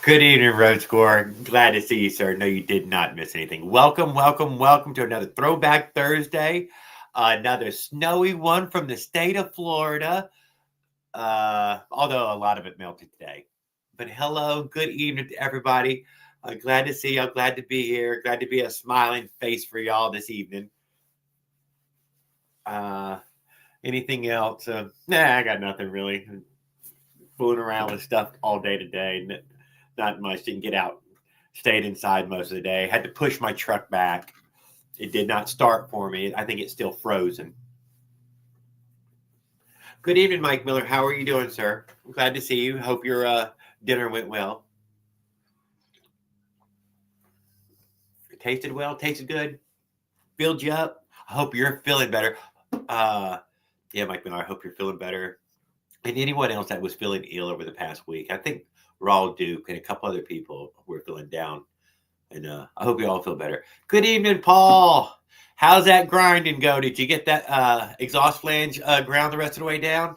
Good evening, Road Score. Glad to see you, sir. No, you did not miss anything. Welcome to another Throwback Thursday. Another snowy one from the state of Florida. Although a lot of it melted today. But hello, good evening to everybody. Glad to see y'all. Glad to be here. Glad to be a smiling face for y'all this evening. Anything else? I got nothing really. Fooling around with stuff all day today. Not much. Didn't get out. Stayed inside most of the day. Had to push my truck back. It did not start for me. I think it's still frozen. Good evening, Mike Miller. How are you doing, sir? I'm glad to see you. Hope your dinner went well. It tasted well. Tasted good. Filled you up. I hope you're feeling better. Yeah, Mike Miller. I hope you're feeling better. And anyone else that was feeling ill over the past week, I think Raw Duke and a couple other people were feeling down. And I hope you all feel better. Good evening, Paul. How's that grinding go? Did you get that exhaust flange ground the rest of the way down?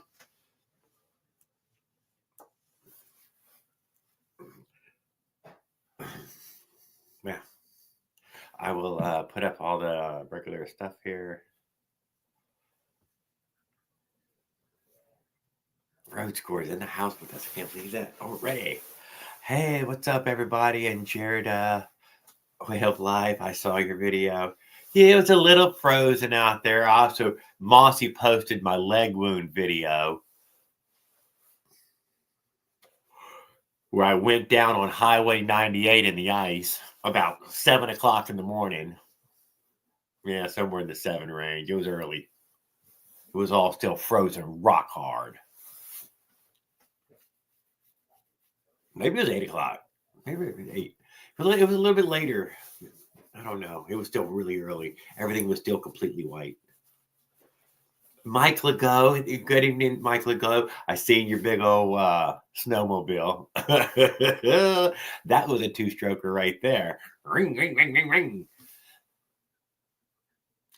Yeah. I will put up all the regular stuff here. Road Scores in the house with us. I can't believe that already. Hey, what's up, everybody? And Jared, Way of Life. I saw your video. Yeah, it was a little frozen out there. Also, Mossy posted my leg wound video where I went down on Highway 98 in the ice about 7 o'clock in the morning. Yeah, somewhere in the 7 range. It was early. It was all still frozen rock hard. Maybe it was 8 o'clock. Maybe it was 8. It was a little bit later. I don't know. It was still really early. Everything was still completely white. Mike Legault, good evening, Mike Legault. I seen your big old snowmobile. That was a two-stroker right there. Ring, ring, ring, ring, ring.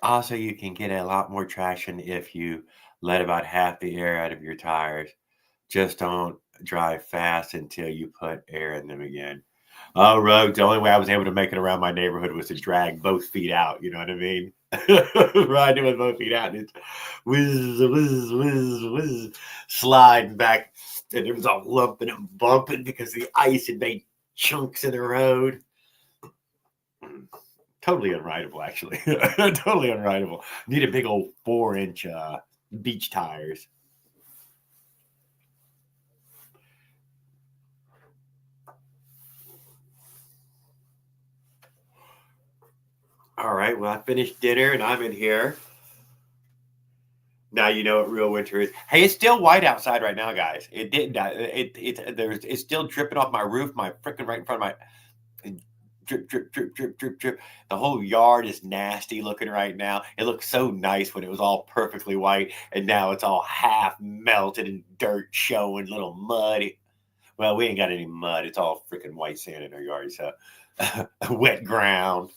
Also, you can get a lot more traction if you let about half the air out of your tires. Just don't drive fast until you put air in them again. Oh, Rogue, the only way I was able to make it around my neighborhood was to drag both feet out. You know what I mean? Riding with both feet out. And it's whiz, sliding back. And it was all lumping and bumping because the ice had made chunks in the road. Totally unrideable, actually. Totally unrideable. Need a big old 4-inch beach tires. All right, well, I finished dinner and I'm in here. Now you know what real winter is. Hey, it's still white outside right now, guys. It didn't. It's still dripping off my roof, my freaking right in front of my drip, drip, drip, drip, drip, drip. The whole yard is nasty looking right now. It looked so nice when it was all perfectly white, and now it's all half melted and dirt showing, little muddy. Well, we ain't got any mud. It's all freaking white sand in our yard. So wet ground.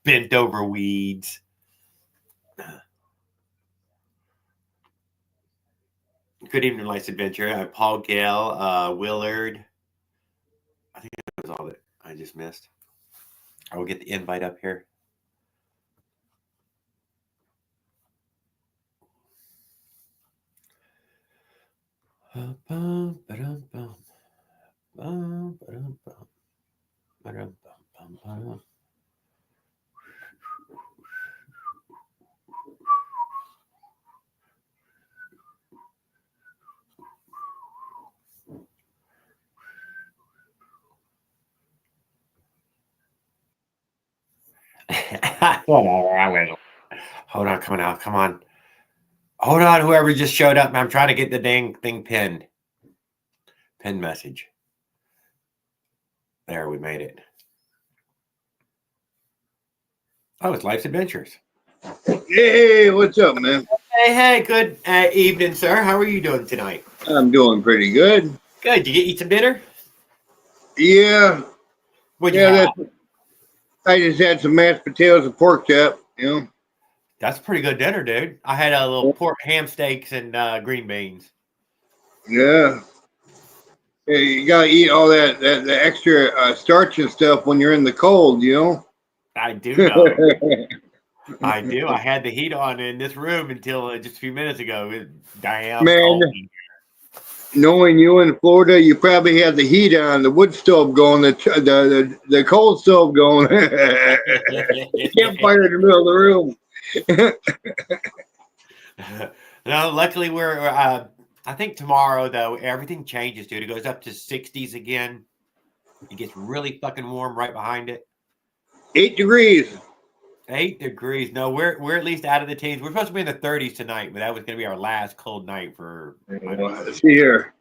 Bent over weeds. Good evening, Life's Adventure. Paul Gale, Willard. I think that was all that I just missed. I will get the invite up here. Whatever, I will. Hold on, come on. Hold on, whoever just showed up. I'm trying to get the dang thing pinned. Pin message. There, we made it. Oh, it's Life's Adventures. Hey, what's up, man? Hey, good evening, sir. How are you doing tonight? I'm doing pretty good. Good. Did you eat some dinner? Yeah, What'd you have? I just had some mashed potatoes and pork chop. That's a pretty good dinner, dude. I had a little pork ham steaks and green beans. Yeah. You gotta eat all that the extra starch and stuff when you're in the cold, you know. I do know. I do. I had the heat on in this room until just a few minutes ago. Damn Man, cold. knowing you in Florida, you probably had the heat on, the wood stove going, the cold stove going, campfire in the middle of the room. No, luckily we're. I think tomorrow though everything changes, dude. It goes up to 60s again. It gets really fucking warm right behind it. 8 degrees. 8 degrees. No, we're at least out of the teens. We're supposed to be in the 30s tonight, but that was going to be our last cold night for. Let's see here.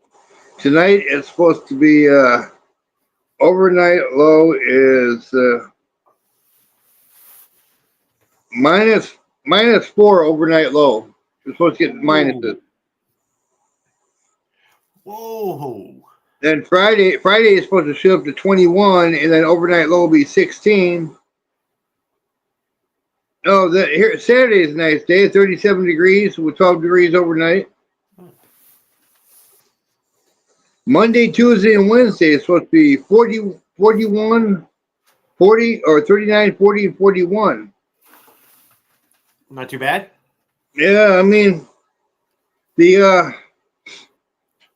Tonight it's supposed to be overnight low is -4 overnight low. You're supposed to get minuses. Whoa. Then Friday is supposed to show up to 21, and then overnight low will be 16. Oh, here Saturday is a nice day, 37 degrees with 12 degrees overnight. Monday, Tuesday, and Wednesday is supposed to be 40, 41, 40, or 39, 40, and 41. Not too bad. Yeah, I mean, the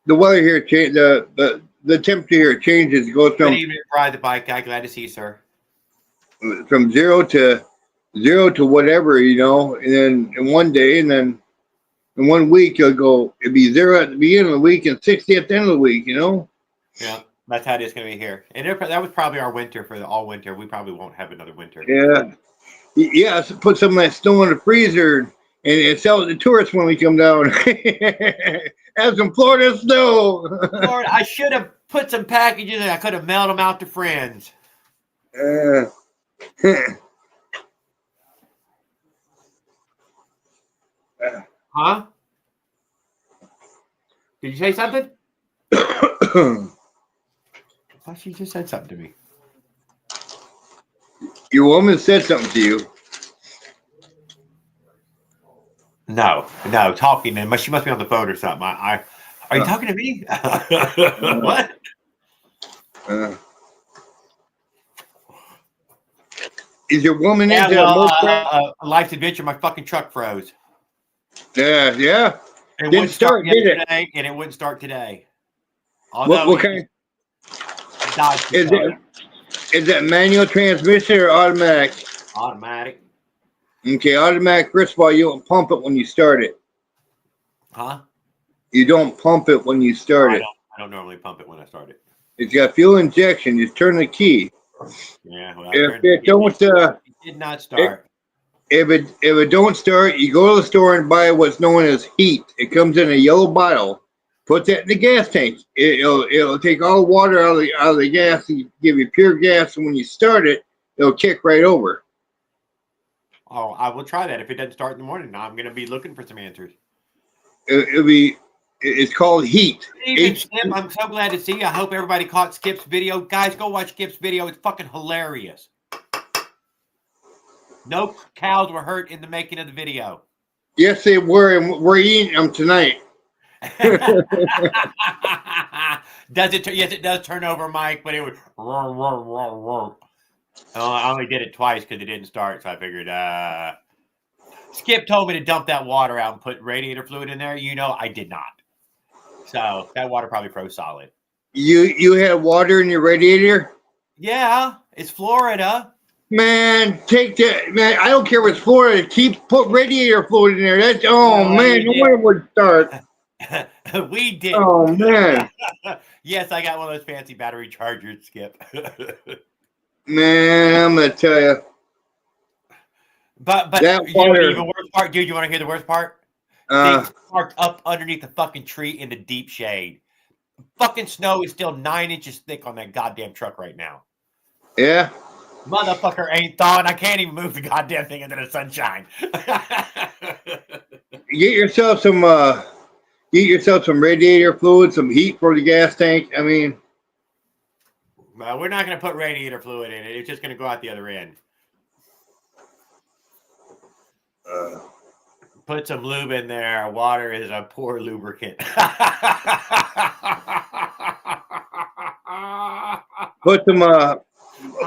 weather here change the temperature here changes. It goes Good evening, Ride the Bike Guy. Glad to see you, sir. from zero to whatever, you know, and then in one day, and then in 1 week it'd be 0 at the beginning of the week and 60 at the end of the week, you know. Yeah, that's how it is going to be here. And that was probably our winter for all winter. We probably won't have another winter. Yeah. So put some of that snow in the freezer and sell it to tourists when we come down. Have some Florida snow. Lord, I should have put some packages and I could have mailed them out to friends. Huh? Did you say something? I thought she just said something to me. Your woman said something to you. No, talking to him. She must be on the phone or something. Are you talking to me? What? Is your woman into Life's Adventure? My fucking truck froze. Yeah. It wouldn't start yesterday, and it wouldn't start today. What kind? Is that manual transmission or automatic? Automatic. Okay, automatic. First of all, you don't pump it when you start it. Huh? You don't pump it when you start it. I don't normally pump it when I start it. It's got fuel injection. Just turn the key. Yeah. Well, If it did not start. If it don't start, you go to the store and buy what's known as heat. It comes in a yellow bottle. Put that in the gas tank. It'll take all the water out of the gas and give you pure gas. And when you start it, it'll kick right over. Oh, I will try that if it doesn't start in the morning. Now I'm going to be looking for some answers. It's called heat. Skip, I'm so glad to see you. I hope everybody caught Skip's video. Guys, go watch Skip's video. It's fucking hilarious. No cows were hurt in the making of the video. Yes, they were, and we're eating them tonight. Does it? Yes, it does turn over, Mike. But it would. I only did it twice because it didn't start, so I figured. Skip told me to dump that water out and put radiator fluid in there. You know, I did not. So that water probably froze solid. You had water in your radiator? Yeah, it's Florida. Man, take that. Man, I don't care if it's Florida. Put radiator fluid in there. That's man, no one would start. We did. Oh man. Yes, I got one of those fancy battery chargers, Skip. Man, I'm gonna tell you. But that water, the worst part, dude. You want to hear the worst part? They parked up underneath the fucking tree in the deep shade. Fucking snow is still 9 inches thick on that goddamn truck right now. Yeah. Motherfucker ain't thawing. I can't even move the goddamn thing into the sunshine. Get yourself some radiator fluid, some heat for the gas tank. I mean, well, we're not going to put radiator fluid in it. It's just going to go out the other end. Put some lube in there. Water is a poor lubricant. put some I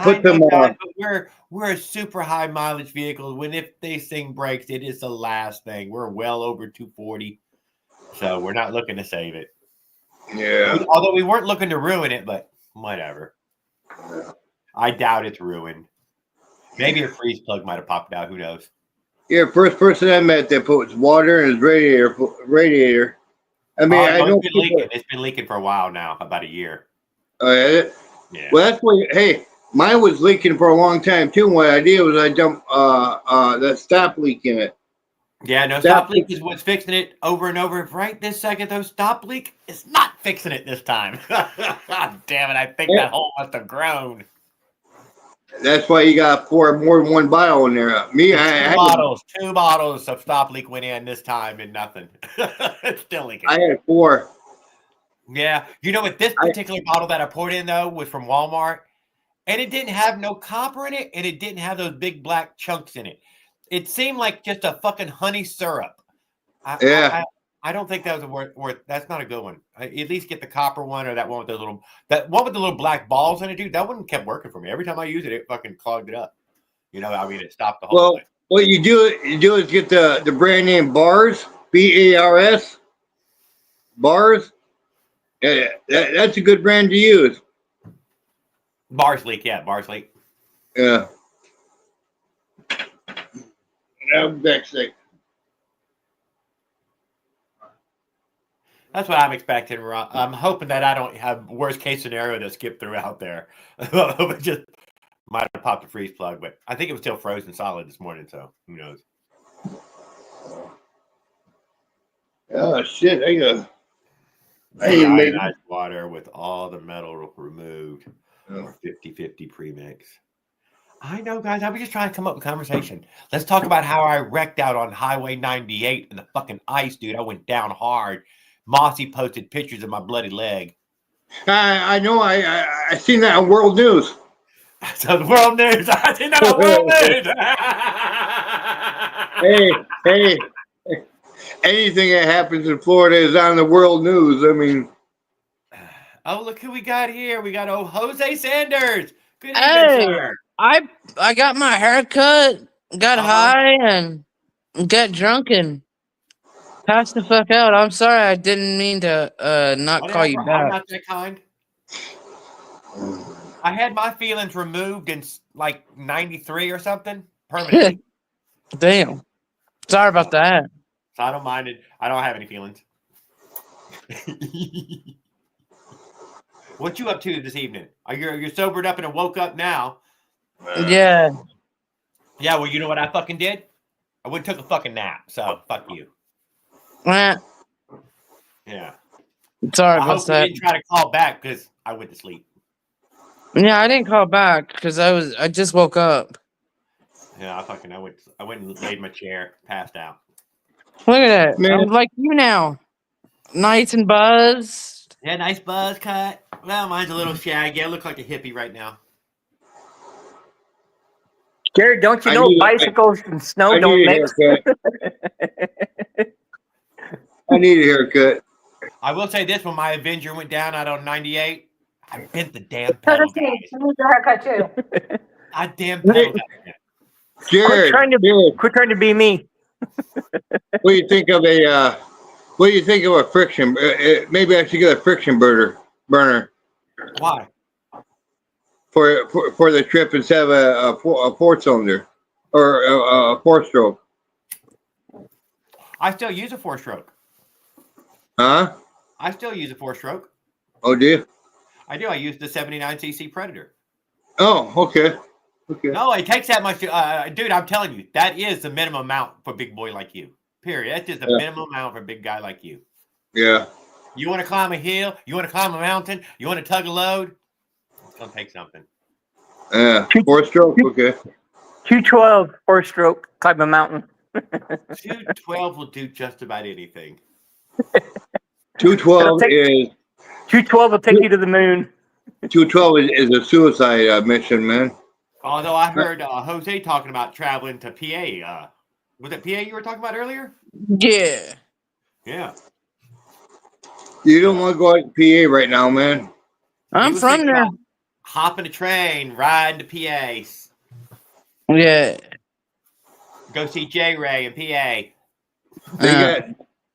put know, some guys, but we're a super high mileage vehicle. When if this thing breaks, it is the last thing. We're well over 240, so we're not looking to save it. yeah. Although we weren't looking to ruin it, but whatever. I doubt it's ruined. Maybe a freeze plug might have popped out. Who knows? Yeah, first person I met that puts water in his radiator. I mean, I No, know it's been people. leaking. It's been leaking for a while now, about a year. Yeah. Yeah. Well, that's what. Hey, mine was leaking for a long time too. What I did was I dumped that stop leak in it. Yeah, no, stop leak is what's fixing it over and over. Right this second, though, stop leak is not fixing it this time. God damn it! I think that hole must have grown. That's why you got more than one bottle in there. Me, I Two bottles of stop leak went in this time and nothing. It's still leaking. I had 4. Yeah, you know what? This particular bottle that I poured in though was from Walmart, and it didn't have no copper in it, and it didn't have those big black chunks in it. It seemed like just a fucking honey syrup. I don't think that was worth. That's not a good one. At least get the copper one or that one with the little black balls in it, dude. That one kept working for me. Every time I used it, it fucking clogged it up. You know, I mean, it stopped the whole thing. What you do is get the brand name Bars, BARS, Bars. Yeah, that's a good brand to use. Bars leak, yeah, bars leak. Yeah. I'm vexing. That's what I'm expecting. I'm hoping that I don't have worst case scenario to skip through out there. Just might have popped a freeze plug, but I think it was still frozen solid this morning, so who knows? Oh shit! Ionized water with all the metal removed, or 50-50 premix. I know, guys. I was just trying to come up with conversation. Let's talk about how I wrecked out on Highway 98 in the fucking ice, dude. I went down hard. Mossy posted pictures of my bloody leg. I know. I seen that on World News. So the World News. I seen that on World News. hey. Anything that happens in Florida is on the World News. I mean. Oh, look who we got here. We got Jose Sanders. Good evening, sir. I got my hair cut, got high, and got drunk and passed the fuck out. I'm sorry, I didn't mean to not call you back. I'm not that kind. I had my feelings removed in like 93 or something permanently. Damn. Sorry about that. So I don't mind it. I don't have any feelings. What you up to this evening? You're sobered up and woke up now. Yeah. Yeah, well, you know what I fucking did? I went and took a fucking nap, so fuck you. Yeah. Sorry about that. I didn't try to call back because I went to sleep. Yeah, I didn't call back because I just woke up. Yeah, I went and laid in my chair, passed out. Look at that. I'm like you now. Nice and buzzed. Yeah, nice buzz cut. Well, mine's a little shaggy. I look like a hippie right now. Jared, don't you know bicycles and snow don't mix? I need a haircut. I will say this: when my Avenger went down out on 98, I bent the damn pedal. I need a haircut too. I damn pedal. Jared, quit trying to be me. What do you think of a friction? Maybe I should get a friction burner. Why? For the trip instead of a 4-cylinder or a 4-stroke. I still use a 4-stroke. Huh? I still use a 4-stroke. Oh, do you? I do. I use the 79cc Predator. Oh, okay. No, it takes that much. Dude, I'm telling you, that is the minimum amount for a big boy like you. Period. That's just the minimum amount for a big guy like you. Yeah. You want to climb a hill? You want to climb a mountain? You want to tug a load? It's going to take something. Yeah. 4-stroke, okay. 212 4-stroke, climb a mountain. 212 will do just about anything. 212 is 212 will take you to the moon. 212 is a suicide mission, man. Although I heard Jose talking about traveling to PA. Was it PA you were talking about earlier? Yeah. Yeah. You don't want to go out to PA right now, man. I'm from there. hopping a train, riding to PA. Yeah. Go see J Ray in PA.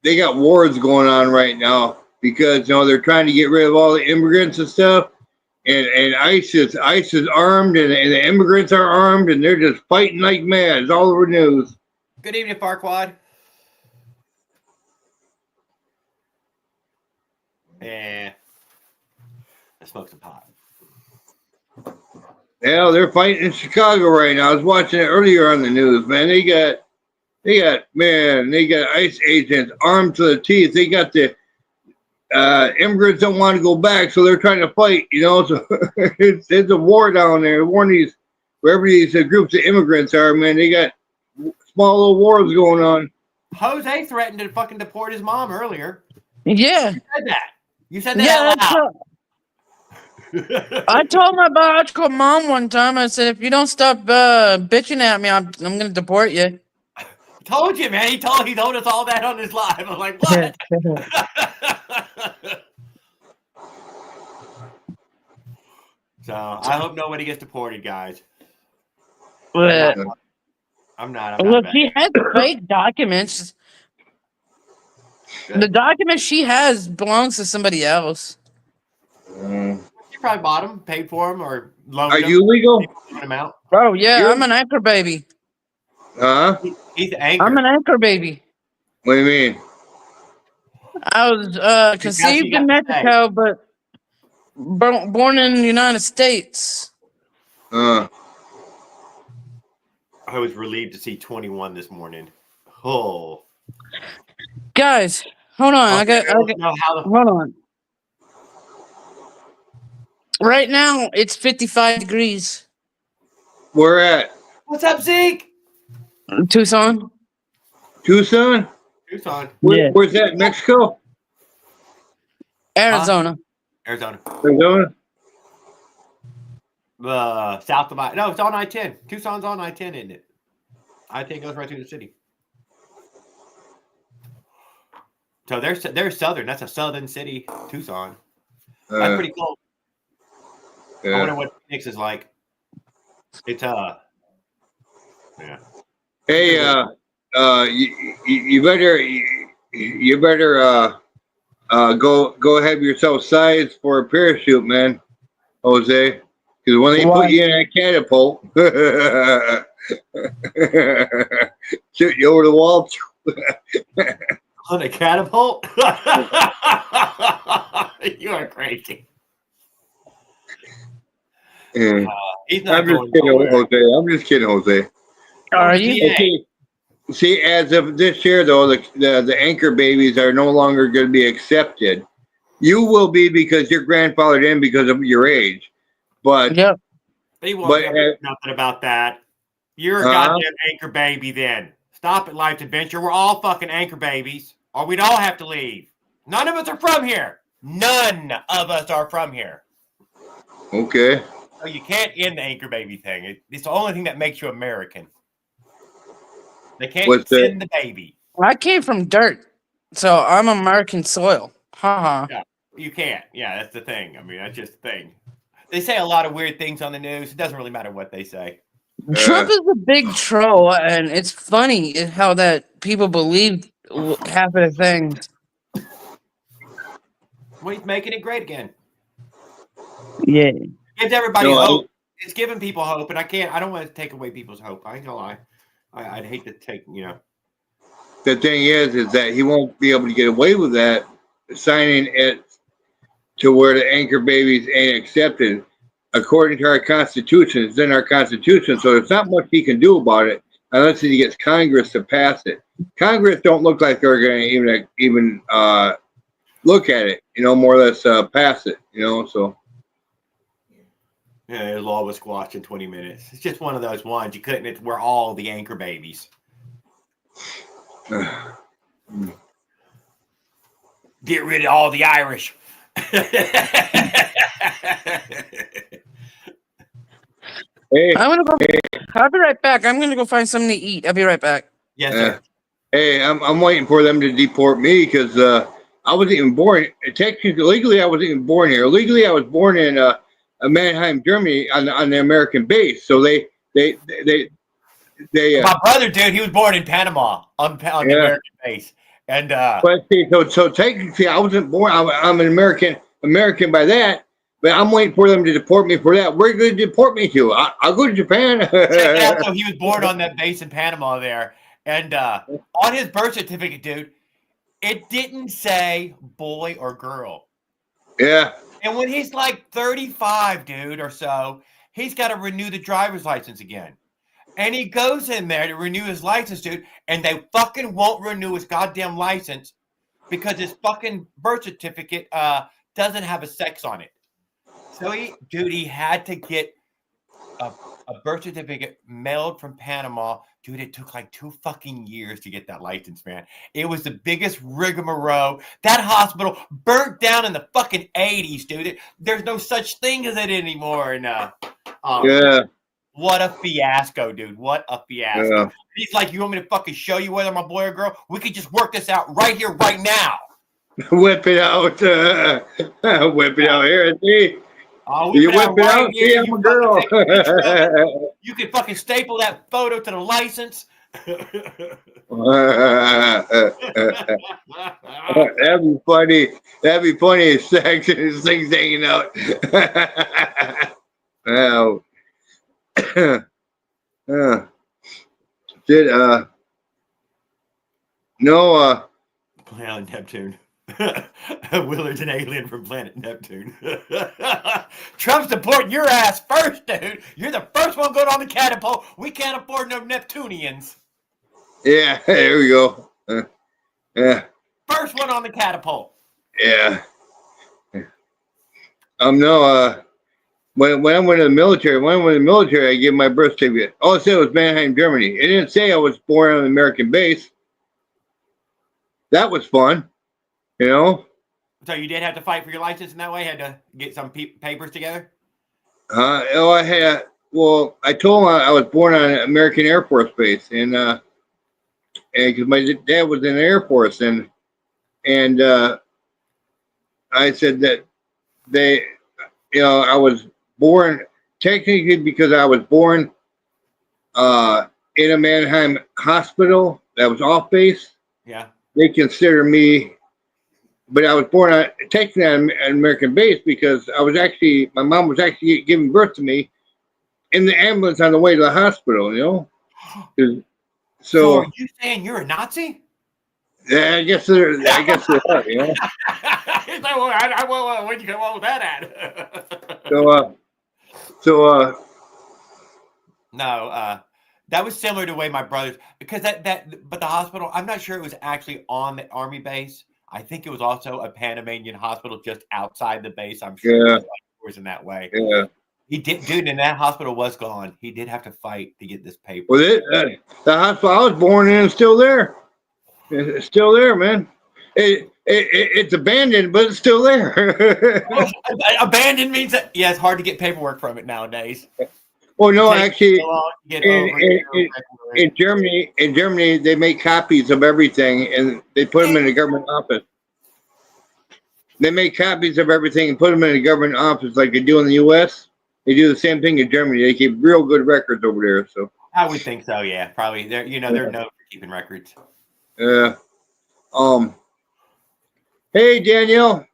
They got wars going on right now because they're trying to get rid of all the immigrants and stuff, and ICE is armed and the immigrants are armed and they're just fighting like mad. It's all over the news. Good evening, Farquad. Yeah, I smoked some pot. Yeah, they're fighting in Chicago right now. I was watching it earlier on the news, man. They got ICE agents armed to the teeth. They got the immigrants don't want to go back, so they're trying to fight. So it's a war down there. Wherever these groups of immigrants are, man, they got small little wars going on. Jose threatened to fucking deport his mom earlier. Yeah. You said that. You said that out loud. I told my biological mom one time, I said, if you don't stop bitching at me, I'm going to deport you. Told you, man. He told us all that on his live. I'm like, what? So I hope nobody gets deported, guys. I'm not. Look, she has fake documents. The documents she has belongs to somebody else. You probably bought them, paid for them, or loaned Are them. you legal? Them out. Oh, yeah, I'm an anchor baby. Huh? He's the anchor. I'm an anchor baby. What do you mean? I was conceived in Mexico, but born in the United States. I was relieved to see 21 this morning. Oh, guys, hold on. Okay, Hold on. Right now, it's 55 degrees. Where at? What's up, Zeke? Tucson. Tucson? Tucson. Where's that? Mexico? Arizona. Arizona. Arizona? South of no, it's on I-10. Tucson's on I-10, isn't it? I-10 goes right through the city. So they're southern. That's a southern city, Tucson. That's pretty cool. I wonder what Phoenix is like. It's yeah. Hey, you better go have yourself sized for a parachute, man, Jose. Because when they put you in a catapult, shoot you over the wall. On a catapult? You are crazy. He's not I'm just kidding, Jose. I'm just kidding, Jose. Are you? Okay. See, as of this year, though, the anchor babies are no longer going to be accepted. You will be because you're grandfathered in because of your age. But yep. He won't know nothing about that. You're a goddamn anchor baby then. Stop it, Life's Adventure. We're all fucking anchor babies, or we'd all have to leave. None of us are from here. None of us are from here. Okay. So you can't end the anchor baby thing. It's the only thing that makes you American. They can't send the baby. I came from dirt, so I'm American soil. Haha. Yeah, you can't. Yeah, that's the thing. I mean, that's just the thing. They say a lot of weird things on the news. It doesn't really matter what they say. Trump is a big troll, and it's funny how that people believe half of the things. Well, he's making it great again. Yeah. Gives everybody hope. It's giving people hope, and I don't want to take away people's hope. I ain't gonna lie. I'd hate to take, The thing is that he won't be able to get away with that, signing it to where the anchor babies ain't accepted. According to our Constitution, it's in our Constitution, so there's not much he can do about it unless he gets Congress to pass it. Congress don't look like they're going to even look at it, more or less pass it, so. Yeah, the law was squashed in 20 minutes. It's just one of those ones. You couldn't, we're all the anchor babies. Get rid of all the Irish. Hey, I'm gonna go. I'll be right back. I'm gonna go find something to eat. I'll be right back. Yes, sir. Hey, I'm waiting for them to deport me because I wasn't even born. Technically, legally, I wasn't even born here. Legally, I was born in Mannheim, Germany, on the American base. So they My brother, dude, he was born in Panama on the American base, and but see, so technically, I wasn't born. I'm an American by that. But I'm waiting for them to deport me for that. Where are they going to deport me to? I'll go to Japan. check it out. So he was born on that base in Panama there, and on his birth certificate, dude, it didn't say boy or girl. Yeah. And when he's like 35, dude, or so, he's got to renew the driver's license again. And he goes in there to renew his license, dude, and they fucking won't renew his goddamn license because his fucking birth certificate doesn't have a sex on it. So he had to get a birth certificate mailed from Panama. Dude, it took like 2 fucking years to get that license, man. It was the biggest rigmarole. That hospital burnt down in the fucking 80s, dude. There's no such thing as it anymore. And Yeah. what a fiasco, dude. What a fiasco. Yeah. He's like, you want me to fucking show you whether I'm a boy or girl? We could just work this out right here, right now. Whip it out. Whip it out here. See? You whip it out. See, I'm a girl. You can fucking staple that photo to the license. That'd be funny. That'd be funny as sex and his things hanging out. Wow. No, Planet Neptune. Willard's an alien from planet Neptune. Trump's deporting your ass first, dude. You're the first one going on the catapult. We can't afford no Neptunians. yeah, there we go. Yeah, First one on the catapult. yeah. No, when I went to the military, I gave my birth certificate. All it said was Mannheim, Germany. It didn't say I was born on an American base. That was fun, you know. So you did have to fight for your license in that way? Had to get some papers together? I told him I was born on an American Air Force base, and because my dad was in the Air Force, and I said that I was born technically because I was born in a Mannheim hospital that was off base. Yeah. They consider me, but I was born technically on an American base because my mom was actually giving birth to me in the ambulance on the way to the hospital, you know. So are you saying you're a Nazi? Yeah, I guess they are, you know. He's like, well, where'd you come up with that at? No, that was similar to the way my brothers, because but the hospital, I'm not sure it was actually on the Army base. I think it was also a Panamanian hospital just outside the base. I'm sure it was in that way. Yeah. He did, dude, and that hospital was gone. He did have to fight to get this paper. Well, the hospital I was born in is still there. It's still there, man. It's abandoned, but it's still there. Abandoned means that, yeah, it's hard to get paperwork from it nowadays. Well, no, actually, in Germany, they make copies of everything and they put them in the government office. They make copies of everything and put them in the government office like they do in the U.S. They do the same thing in Germany. They keep real good records over there. So I would think so. Yeah, probably. They're known for keeping records. Yeah. Hey, Danielle.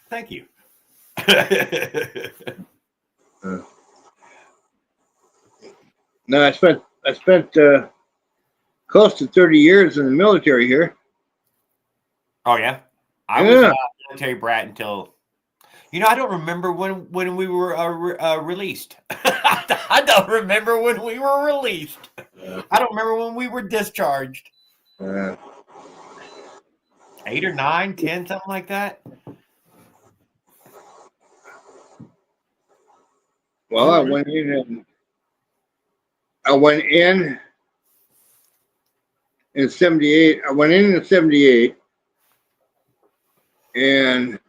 Thank you. No, I spent close to 30 years in the military here. Oh yeah, I was a military brat until, I don't remember when we were released. I don't remember when we were released. I don't remember when we were discharged. 8 or 9, 10, something like that. Well, I went in in 78. I went in 78, and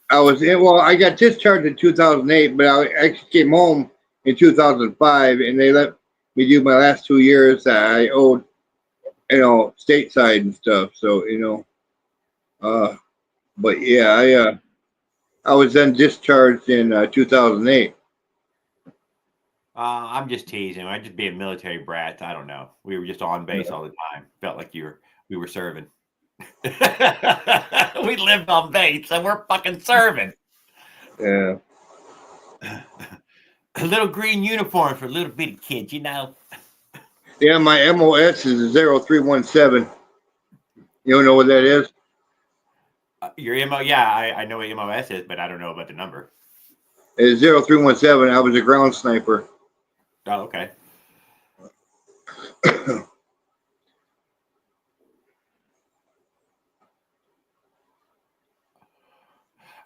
I got discharged in 2008, but I actually came home in 2005, and they let me do my last 2 years that I owed, But yeah, I was then discharged in 2008. I'm just teasing. I just being military brats. I don't know. We were just on base all the time. Felt like we were serving. We lived on base and we're fucking serving. Yeah. A little green uniform for little bitty kids, you know. Yeah, my MOS is 0317. You don't know what that is? Your MO, yeah, I know what MOS is, but I don't know about the number. It's 0317. I was a ground sniper. Oh, okay.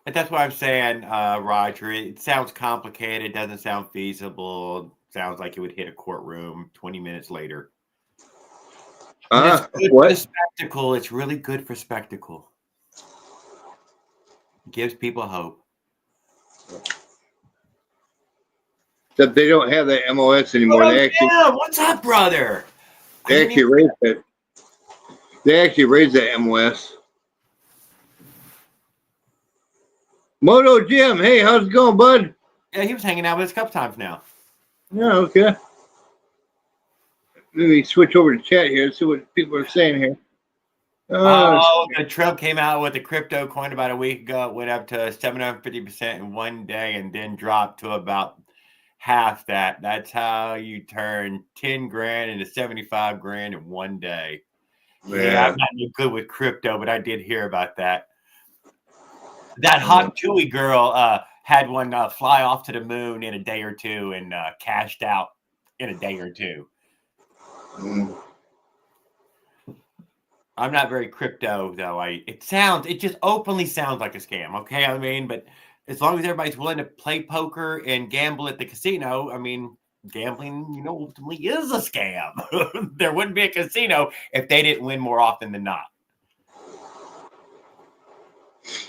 And that's what I'm saying, Roger. It sounds complicated. It doesn't sound feasible. Sounds like it would hit a courtroom 20 minutes later. It's good What? for spectacle. It's really good for spectacle. It gives people hope. Except they don't have that MOS anymore. Yeah, what's up, brother? They actually raised it. They actually raised that MOS. Moto Jim, hey, how's it going, bud? Yeah, he was hanging out with us a couple times now. Yeah, okay. Let me switch over to chat here and see what people are saying here. The Trump came out with a crypto coin about a week ago. It went up to 750% in one day and then dropped to about half that. That's how you turn 10 grand into 75 grand in one day. Yeah, I'm not good with crypto, but I did hear about that. That hot Chewy girl had one fly off to the moon in a day or two and cashed out in a day or two. I'm not very crypto though. It just openly sounds like a scam. Okay, I mean, but as long as everybody's willing to play poker and gamble at the casino, I mean, gambling, ultimately is a scam. There wouldn't be a casino if they didn't win more often than not.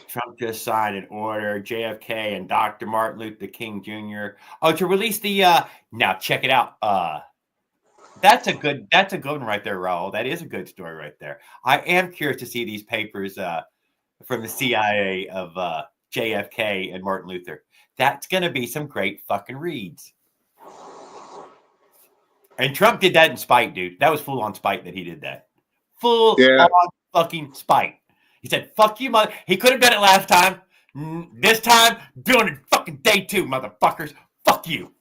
Trump just signed an order, JFK and Dr. Martin Luther King Jr. Oh, to release the now check it out. That's a good one right there, Raul. That is a good story right there. I am curious to see these papers from the CIA of JFK and Martin Luther. That's gonna be some great fucking reads. And Trump did that in spite, dude. That was full on spite that he did that. Full on fucking spite. He said, fuck you, mother. He could have done it last time. This time, doing it fucking day two, motherfuckers. Fuck you.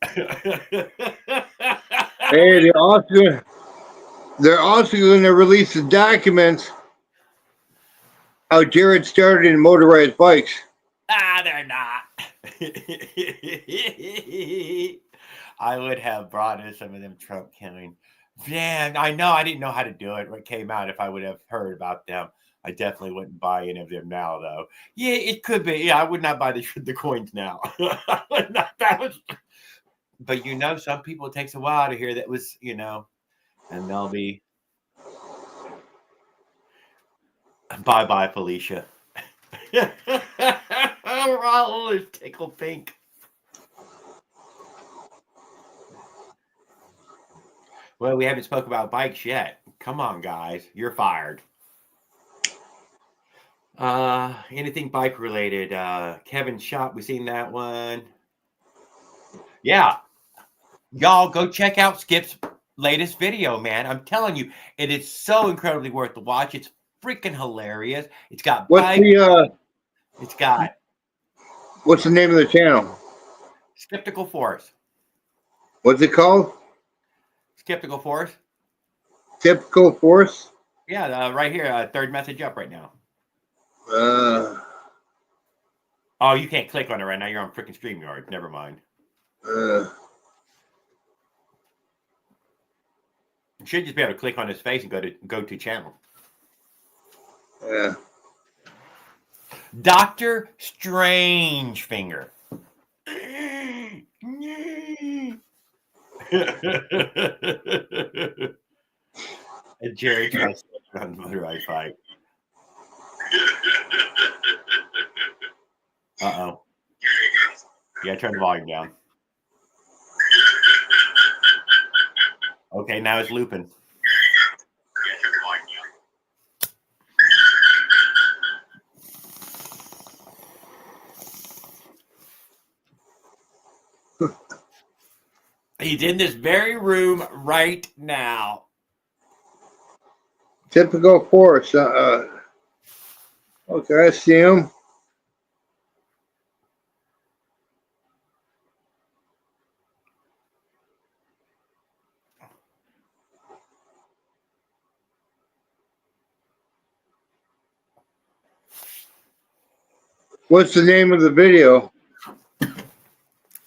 Hey, they're also going to release the documents how Jared started in motorized bikes. They're not. I would have brought in some of them Trump killing. Man, I know I didn't know how to do it when it came out. If I would have heard about them, I definitely wouldn't buy any of them now, though. Yeah, it could be. Yeah, I would not buy the coins now. But some people, it takes a while to hear that was, and they'll be bye, Felicia. Raul is tickle pink. Well, we haven't spoke about bikes yet. Come on, guys. You're fired. Anything bike related? Kevin Shop, we seen that one. Yeah. Y'all go check out Skip's latest video, man. I'm telling you, it is so incredibly worth the watch. It's freaking hilarious. It's got What's the name of the channel? Skeptical Force. What's it called? Skeptical Force. Skeptical Force? Yeah, right here. Third message up right now. Oh, you can't click on it right now. You're on freaking StreamYard. Never mind. You should just be able to click on his face and go to channel. Yeah. Dr. Strangefinger. And Jerry tries to on the motorized fight. Uh-oh. Yeah, turn the volume down. Okay, now it's looping. He's in this very room right now. Typical force. Okay, I see him. What's the name of the video?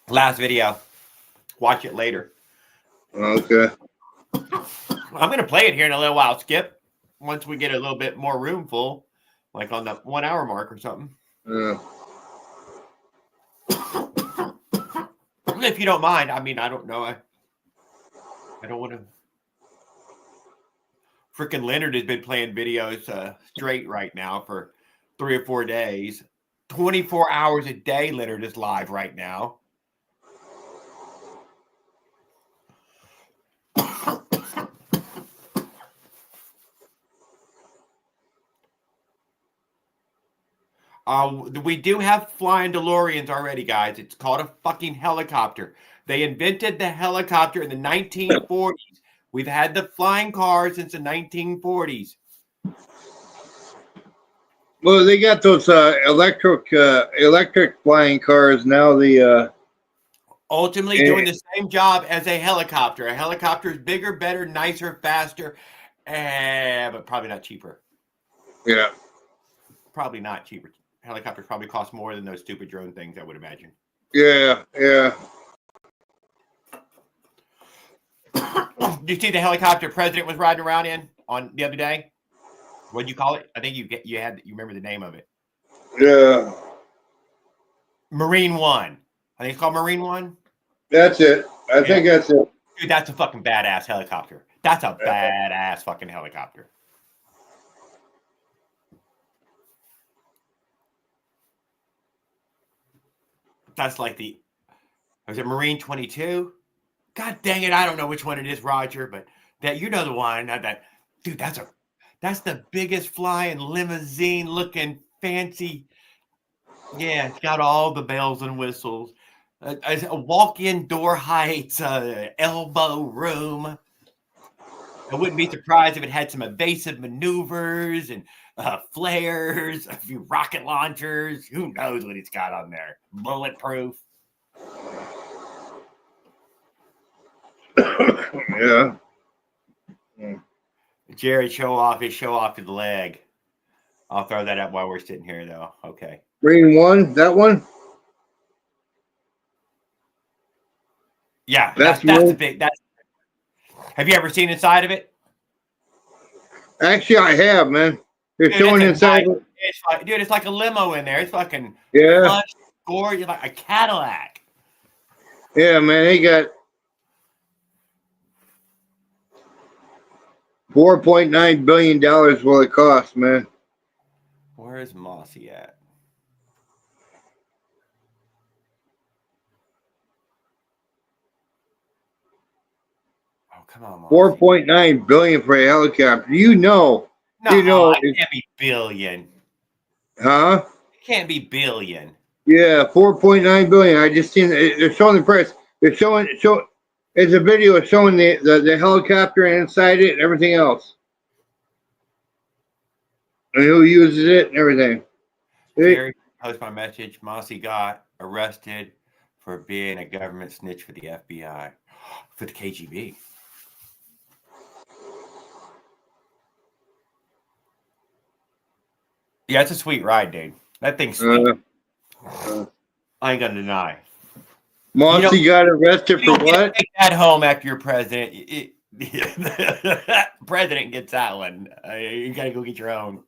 Last video. Watch it later. Okay. I'm going to play it here in a little while, Skip. Once we get a little bit more room full, like on the 1 hour mark or something. If you don't mind. I mean, I don't know. I don't want to. Frickin' Leonard has been playing videos straight right now for 3 or 4 days. 24 hours a day, Leonard is live right now. We do have flying DeLoreans already, guys. It's called a fucking helicopter. They invented the helicopter in the 1940s. We've had the flying cars since the 1940s. Well, they got those electric flying cars now. The ultimately doing the same job as a helicopter. A helicopter is bigger, better, nicer, faster, but probably not cheaper. Yeah, probably not cheaper. Helicopters probably cost more than those stupid drone things, I would imagine. Yeah. Did you see the helicopter president was riding around in on the other day? What'd you call it? I think you remember the name of it. Yeah. Marine One. I think it's called Marine One. That's it. I think that's it. Dude, that's a fucking badass helicopter. That's a badass fucking helicopter. That's like was it Marine 22? God dang it, I don't know which one it is, Roger, but that you know the one. Dude, that's the biggest flying limousine looking fancy. Yeah, it's got all the bells and whistles. A walk-in door heights, elbow room. I wouldn't be surprised if it had some evasive maneuvers and flares, a few rocket launchers. Who knows what it's got on there? Bulletproof. Yeah. Jared, show off to the leg. I'll throw that up while we're sitting here, though. Okay. Green one, that one? Yeah, that's the big. Have you ever seen inside of it? Actually, I have, man. They're showing inside. It's like a limo in there. It's fucking plush, gorgeous, like a Cadillac. Yeah, man. They got $4.9 billion will it cost, man. Where is Mossy at? Oh, come on, Mossy. 4.9 billion for a helicopter. No, it can't be billion. Huh? It can't be billion. Yeah, 4.9 billion. I just seen they're showing the price. They're showing it's a video showing the helicopter inside it and everything else. And who uses it and everything. Jerry post my message. Mossy got arrested for being a government snitch for the FBI, for the KGB. Yeah, it's a sweet ride, dude. That thing's sweet. I ain't gonna deny. Mossy got arrested for what? Take that home after you're president. President gets that one. You gotta go get your own.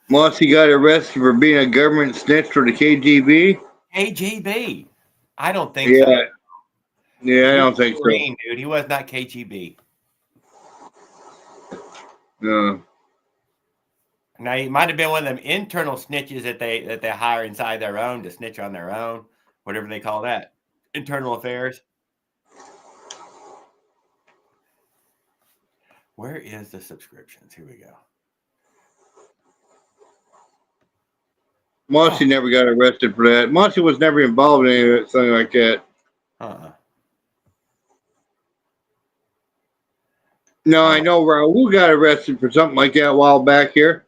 Mossy got arrested for being a government snitch for the KGB. KGB. I don't think so. Yeah, I don't think so. Dude, he was not KGB. No. Now he might have been one of them internal snitches that they hire inside their own to snitch on their own, whatever they call that, internal affairs. Where is the subscriptions? Here we go. Mossy never got arrested for that. Mossy was never involved in anything like that. No, I know Raul got arrested for something like that a while back here.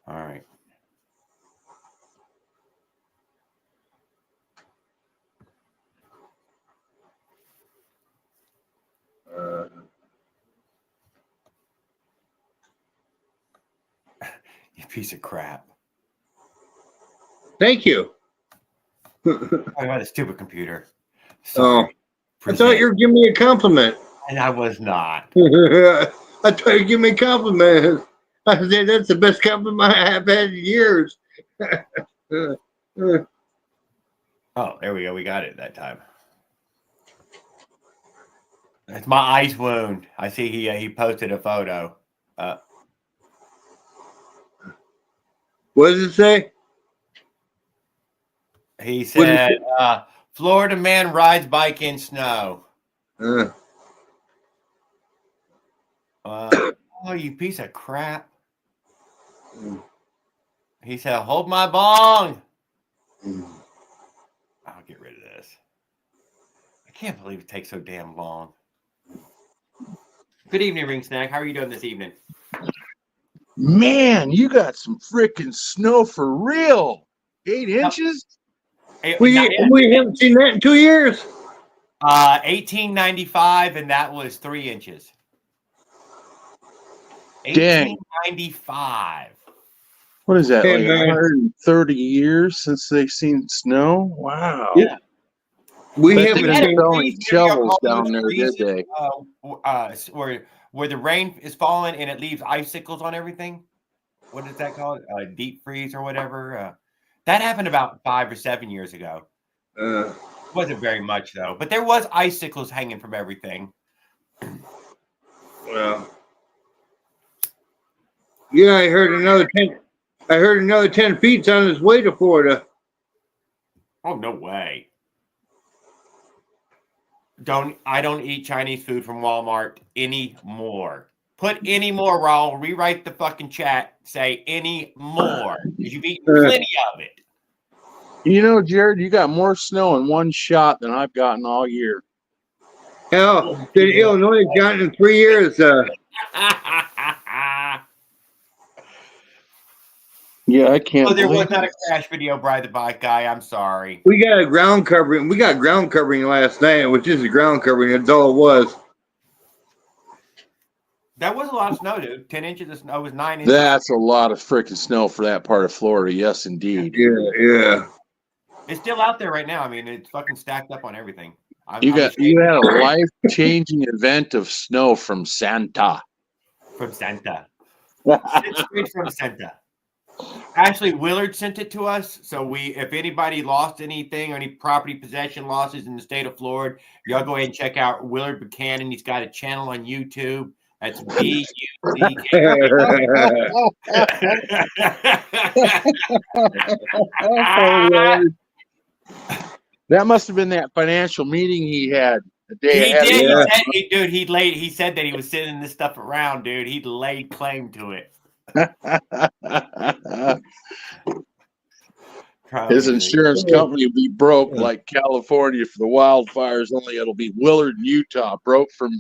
All right. You piece of crap. Thank you. I got a stupid computer. Oh, Sorry. I thought you were giving me a compliment. And I was not. I thought you were giving me a compliment. I said that's the best compliment I have had in years. Oh, there we go. We got it that time. It's my ice wound. I see he posted a photo. What does it say? He said, Florida man rides bike in snow. Oh, you piece of crap. He said, hold my bong. I'll get rid of this. I can't believe it takes so damn long. Good evening, Ring Snack. How are you doing this evening? Man, you got some freaking snow for real. 8 inches? We haven't seen that in 2 years. 1895, and that was 3 inches. Dang. 1895. What is that, Hey, like man. 130 years since they've seen snow? Wow. Yeah. We Bet haven't they seen. don't any shovels down there, did they? Where the rain is falling and it leaves icicles on everything. What is that called? Deep freeze or whatever. That happened about 5 or 7 years ago. Wasn't very much though, but there was icicles hanging from everything. Well, yeah, I heard another 10. I heard another 10 feet's on its way to Florida. Oh, no way. I don't eat Chinese food from Walmart anymore. Put any more, Raul. Rewrite the fucking chat. Say any more. Because you've eaten plenty of it. You know, Jared, you got more snow in one shot than I've gotten all year. Hell, did Illinois have gotten in 3 years? Yeah, I can't. Oh, there was believe not a it. crash video, Bride the Bike guy. I'm sorry. We got a ground covering. We got ground covering last night, which is a ground covering. That's all it was. That was a lot of snow, dude. 10 inches of snow was 9 inches. That's a lot of freaking snow for that part of Florida. Yes, indeed. Yeah. It's still out there right now. I mean, it's fucking stacked up on everything. You had a life-changing event of snow from Santa. From Santa. It's straight from Santa. Actually, Willard sent it to us. So if anybody lost anything or any property possession losses in the state of Florida, y'all go ahead and check out Willard Buchanan. He's got a channel on YouTube. That's BUCK. Oh, Lord. That must have been that financial meeting he had the day He ahead. did. of He said that he was sending this stuff around, dude. He laid claim to it. His insurance company will be broke like California for the wildfires, only it'll be Willard, Utah, broke from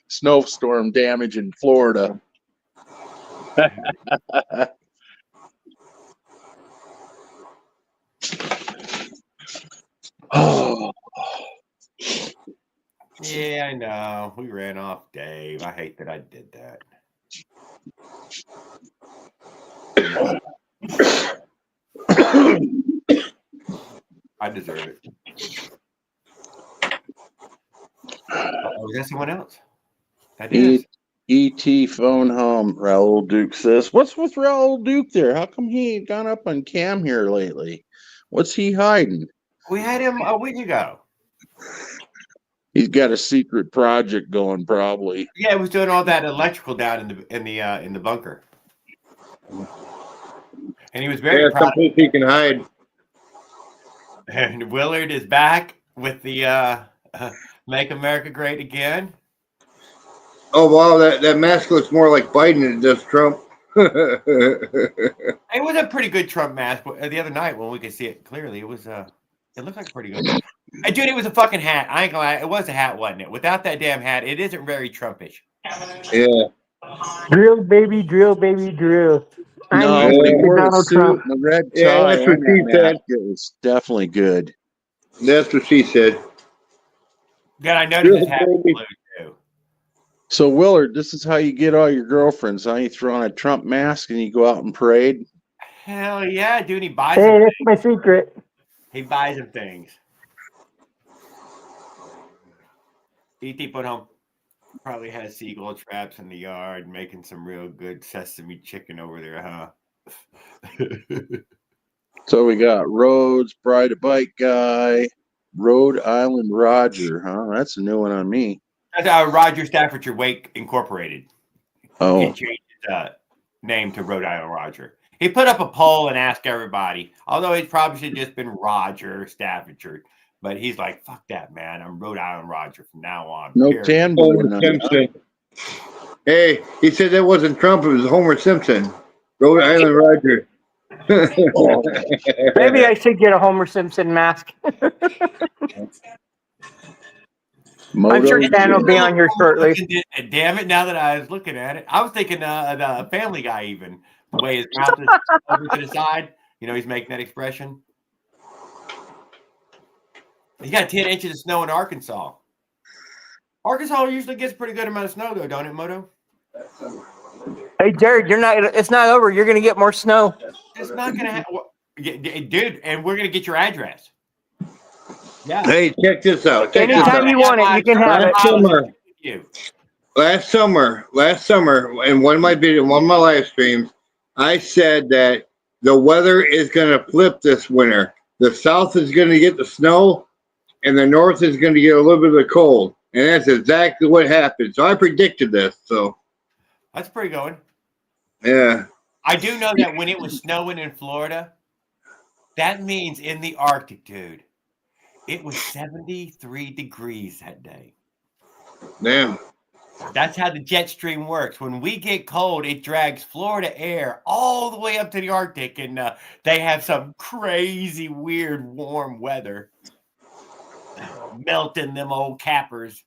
snowstorm damage in Florida. Oh, Yeah, I know. We ran off Dave. I hate that I did that. I deserve it. Oh, is that someone else? That is. E.T. phone home, Raul Duke says. What's with Raul Duke there? How come he ain't gone up on cam here lately? What's he hiding? We had him a week ago. He's got a secret project going, probably. Yeah, he was doing all that electrical down in the bunker. And he was very proud. Someplace he can hide. And Willard is back. with the "Make America Great Again." Oh wow, that mask looks more like Biden than it does Trump. It was a pretty good Trump mask the other night when we could see it clearly. It was it looked like pretty good. Hey, dude, it was a fucking hat. I ain't gonna lie, it was a hat, wasn't it? Without that damn hat, it isn't very Trumpish. Yeah. Drill, baby, drill, baby, drill. No, I'm when he Mr. wore the Donald suit Trump. and the red tie Yeah, that's what and she that said. mask, it was definitely good. That's what she said. Yeah, I noticed his hat was blue too. So Willard, this is how you get all your girlfriends, huh? You throw on a Trump mask and you go out and parade. Hell yeah, dude! He buys Hey, them. that's my secret. He buys them things. E.T. put home. Probably has seagull traps in the yard, making some real good sesame chicken over there, huh? So we got Rhodes, Bride a Bike Guy, Rhode Island Roger, huh? That's a new one on me. That's Roger Staffordshire Wake Incorporated. He Oh, changed his name to Rhode Island Roger. He put up a poll and asked everybody, although it probably should have just been Roger Staffordshire. But he's like, fuck that, man. I'm Rhode Island Roger from now on. no period. tan Homer boy, huh? Simpson. Hey, he said that wasn't Trump, it was Homer Simpson. Rhode Island Roger. Maybe I should get a Homer Simpson mask. I'm sure Moto Dan will be on here shortly. Damn it, now that I was looking at it. I was thinking the Family Guy even. The way his mouth is over to the side. You know, he's making that expression. You got 10 inches of snow in Arkansas. Arkansas usually gets a pretty good amount of snow, though, don't it, Moto? Hey, Jared, you're not. It's not over. You're gonna get more snow. It's not going to happen. Dude, and we're going to get your address. Yeah. Hey, check this out. Check this Anytime out. you want it, you can have it. Last summer, in one of my live streams, I said that the weather is going to flip this winter. The south is going to get the snow, and the north is going to get a little bit of the cold. And that's exactly what happened. So I predicted this. So That's pretty good. yeah. I do know that when it was snowing in Florida, that means in the Arctic, dude, it was 73 degrees that day. Damn. That's how the jet stream works. When we get cold, it drags Florida air all the way up to the Arctic, and they have some crazy, weird, warm weather. Melting them old cappers.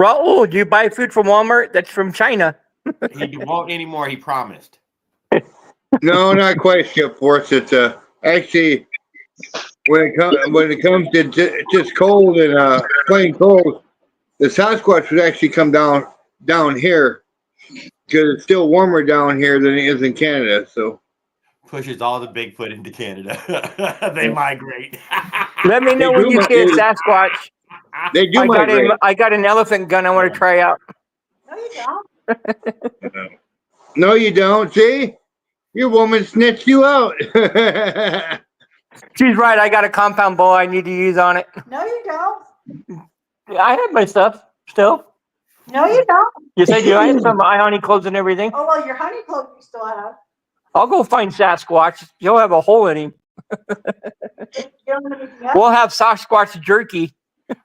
Raul, do you buy food from Walmart? That's from China. He won't anymore, he promised. No, not quite ship force. It's actually when it comes to just cold and plain cold, the Sasquatch would actually come down here because it's still warmer down here than it is in Canada. So Pushes all the Bigfoot into Canada. They migrate. Let me know They when do you see a migrate. Sasquatch. they do migrate. I got an elephant gun I want to try out. No, you don't. No, you don't. See, your woman snitched you out. She's right. I got a compound bow I need to use on it. No, you don't. I have my stuff still. No, you don't. Yes, I do. I have some ionic clothes and everything. Oh, well, your honey cloak you still have. I'll go find Sasquatch. He'll have a hole in him. You don't have anything else? We'll have Sasquatch jerky.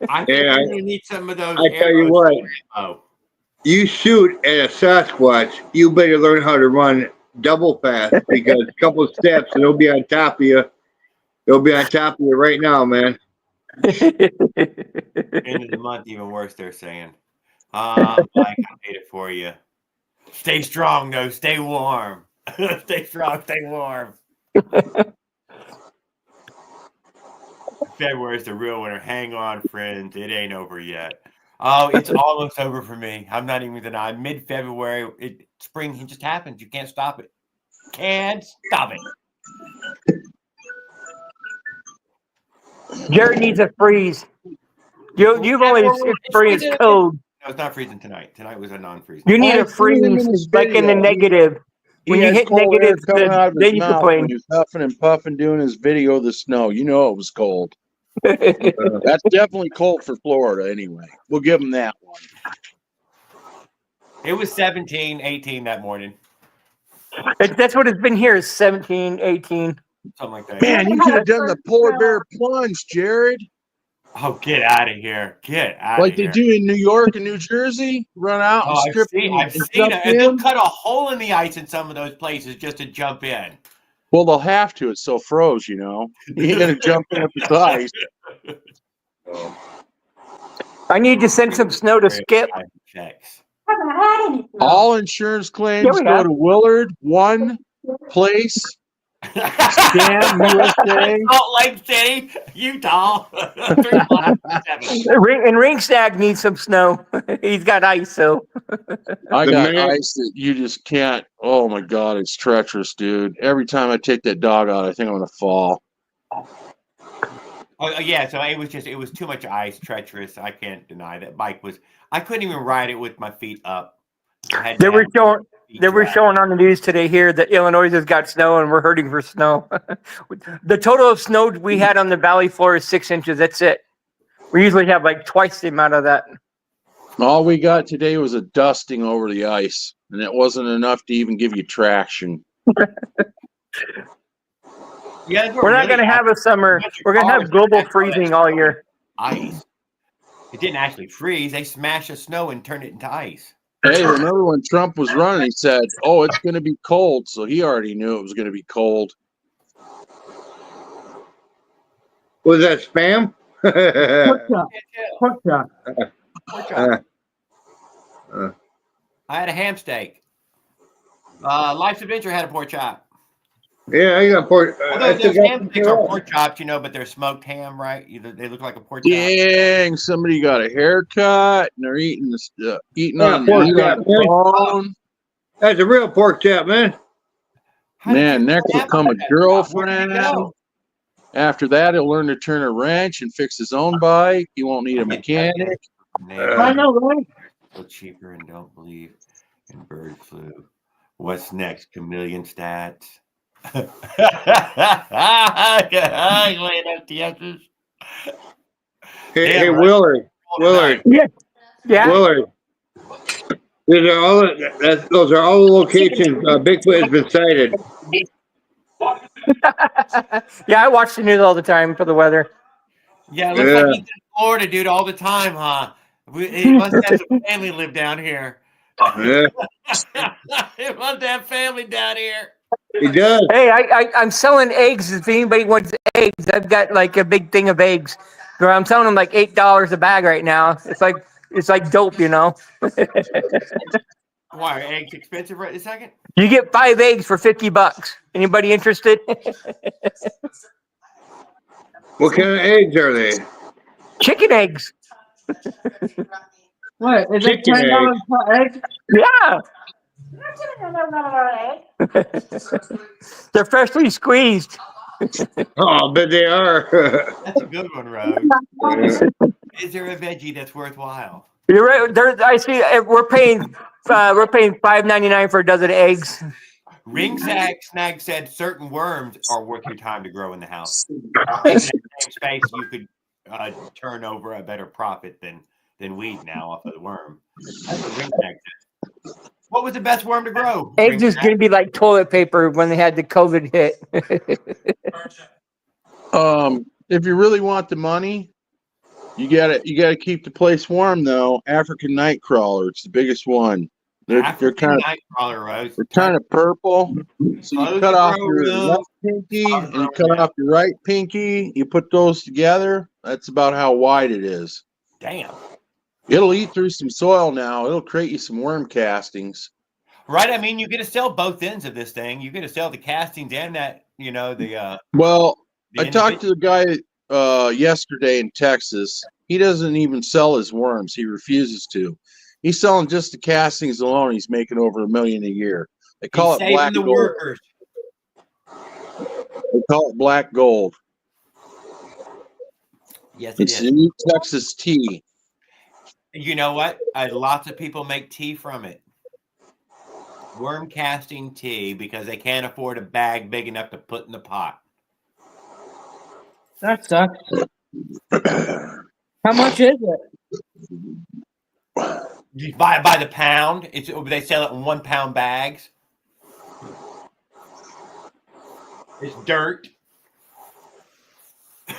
I think Yeah, you need some of those. I tell you arrows what. for ammo. You shoot at a Sasquatch, you better learn how to run double fast because a couple of steps and they'll be on top of you. They'll be on top of you right now, man. End of the month, even worse, they're saying. Mike, I made it for you. Stay strong, though. Stay warm. Stay strong. Stay warm. February's the real winter. Hang on, friends. It ain't over yet. Oh, it's almost over for me. I'm not even denying. Mid-February, spring just happens. You can't stop it. Can't stop it. Jared needs a freeze. You've only experienced cold. No, it's not freezing tonight. Tonight was a non-freeze. You need a I've seen him in freeze, his like in the video. negative. When He you had hit cold air negative, coming out of his then you mouth complain. when he was huffing and puffing doing his video of the snow. You know it was cold. That's definitely cold for Florida anyway. We'll give him that one. It was 17, 18 that morning. That's what it's been here, is 17, 18. something like that. Man, you could have done the polar bear plunge, Jared, Oh, get out of here! Get out like of they here! do in New York and New Jersey. Run out and Oh, I've strip seen and it. jump And they'll in. cut a hole in the ice in some of those places just to jump in. Well, they'll have to. It's so froze, you know. You ain't gonna jump in with the ice. I need to send some snow to Skip. Checks. I haven't had any snow. All insurance claims Yeah, we go have. to Willard. One place. Scam USA. Salt Lake City, Utah. 357. And Ringstag needs some snow. He's got ice, so I The got minute- ice that you just can't. Oh my god, it's treacherous, dude. Every time I take that dog out, I think I'm gonna fall. Oh yeah, so it was too much ice, treacherous. I can't deny that bike was. I couldn't even ride it with my feet up. I had they to were have showing feet they were dragged. showing on the news today here that Illinois has got snow and we're hurting for snow. The total of snow we had on the valley floor is 6 inches. That's it. We usually have like twice the amount of that. All we got today was a dusting over the ice, and it wasn't enough to even give you traction. Yeah, We're not going to have a summer. We're going to have global freezing all year. Ice. It didn't actually freeze. They smashed the snow and turned it into ice. Hey, remember when Trump was running? He said, "Oh, it's going to be cold," so he already knew it was going to be cold. Was that spam? Pork chop. Pork chop. I had a ham steak. Life's Adventure had a pork chop. Yeah, I got pork. Although those ham sticks are pork chops, but they're smoked ham, right? They look like a pork chop. Dang, somebody got a haircut and they're eating eating Yeah, on pork the chop, man. phone. That's a real pork chop, man. How did Man, you next will snap come a on that? Where did girlfriend. you go? After that, he'll learn to turn a wrench and fix his own bike. He won't need a mechanic. I know, right? So cheaper and don't believe in bird flu. What's next? Chameleon stats. Going up the S's. Hey, Yeah, hey right. Willard. Yeah. Willard. Those are all the locations Bigfoot has been sighted. Yeah, I watch the news all the time for the weather. Yeah, it looks like he's in Florida, dude, all the time, huh? He must have some family live down here. Yeah, He must have family down here. he does. Hey, I'm selling eggs. If anybody wants eggs, I've got like a big thing of eggs. I'm selling them like $8 a bag right now. It's like dope, you know. Why are eggs expensive right this second? You get 5 eggs for $50. Anybody interested? What kind of eggs are they? Chicken eggs. What? Is it Chicken $10 per egg? Yeah. egg. They're freshly squeezed. Oh, but they are. That's a good one, Rose. Is there a veggie that's worthwhile? You're right. I see. We're paying $5.99 for a dozen eggs. Ring Snag said certain worms are worth your time to grow in the house. In that same space, you could turn over a better profit than weed now off of the worm. That's what Ring Snag said. What was the best worm to grow? Eggs is going to be like toilet paper when they had the COVID hit. If you really want the money, you gotta keep the place warm though. African night crawler, it's the biggest one. They're kind of purple. So you cut off your left pinky and you cut off your right pinky. You put those together. That's about how wide it is. Damn. It'll eat through some soil now. It'll create you some worm castings. Right. I mean, you get to sell both ends of this thing. You get to sell the castings and that, Well, the I talked to the guy yesterday in Texas. He doesn't even sell his worms. He refuses to. He's selling just the castings alone. He's making over $1 million a year. They call it black gold. Workers. They call it black gold. Yes, It's the new Texas tea. You know what? Lots of people make tea from it. Worm casting tea because they can't afford a bag big enough to put in the pot. That sucks. How much is it? You buy it by the pound. They sell it in 1 pound bags. It's dirt.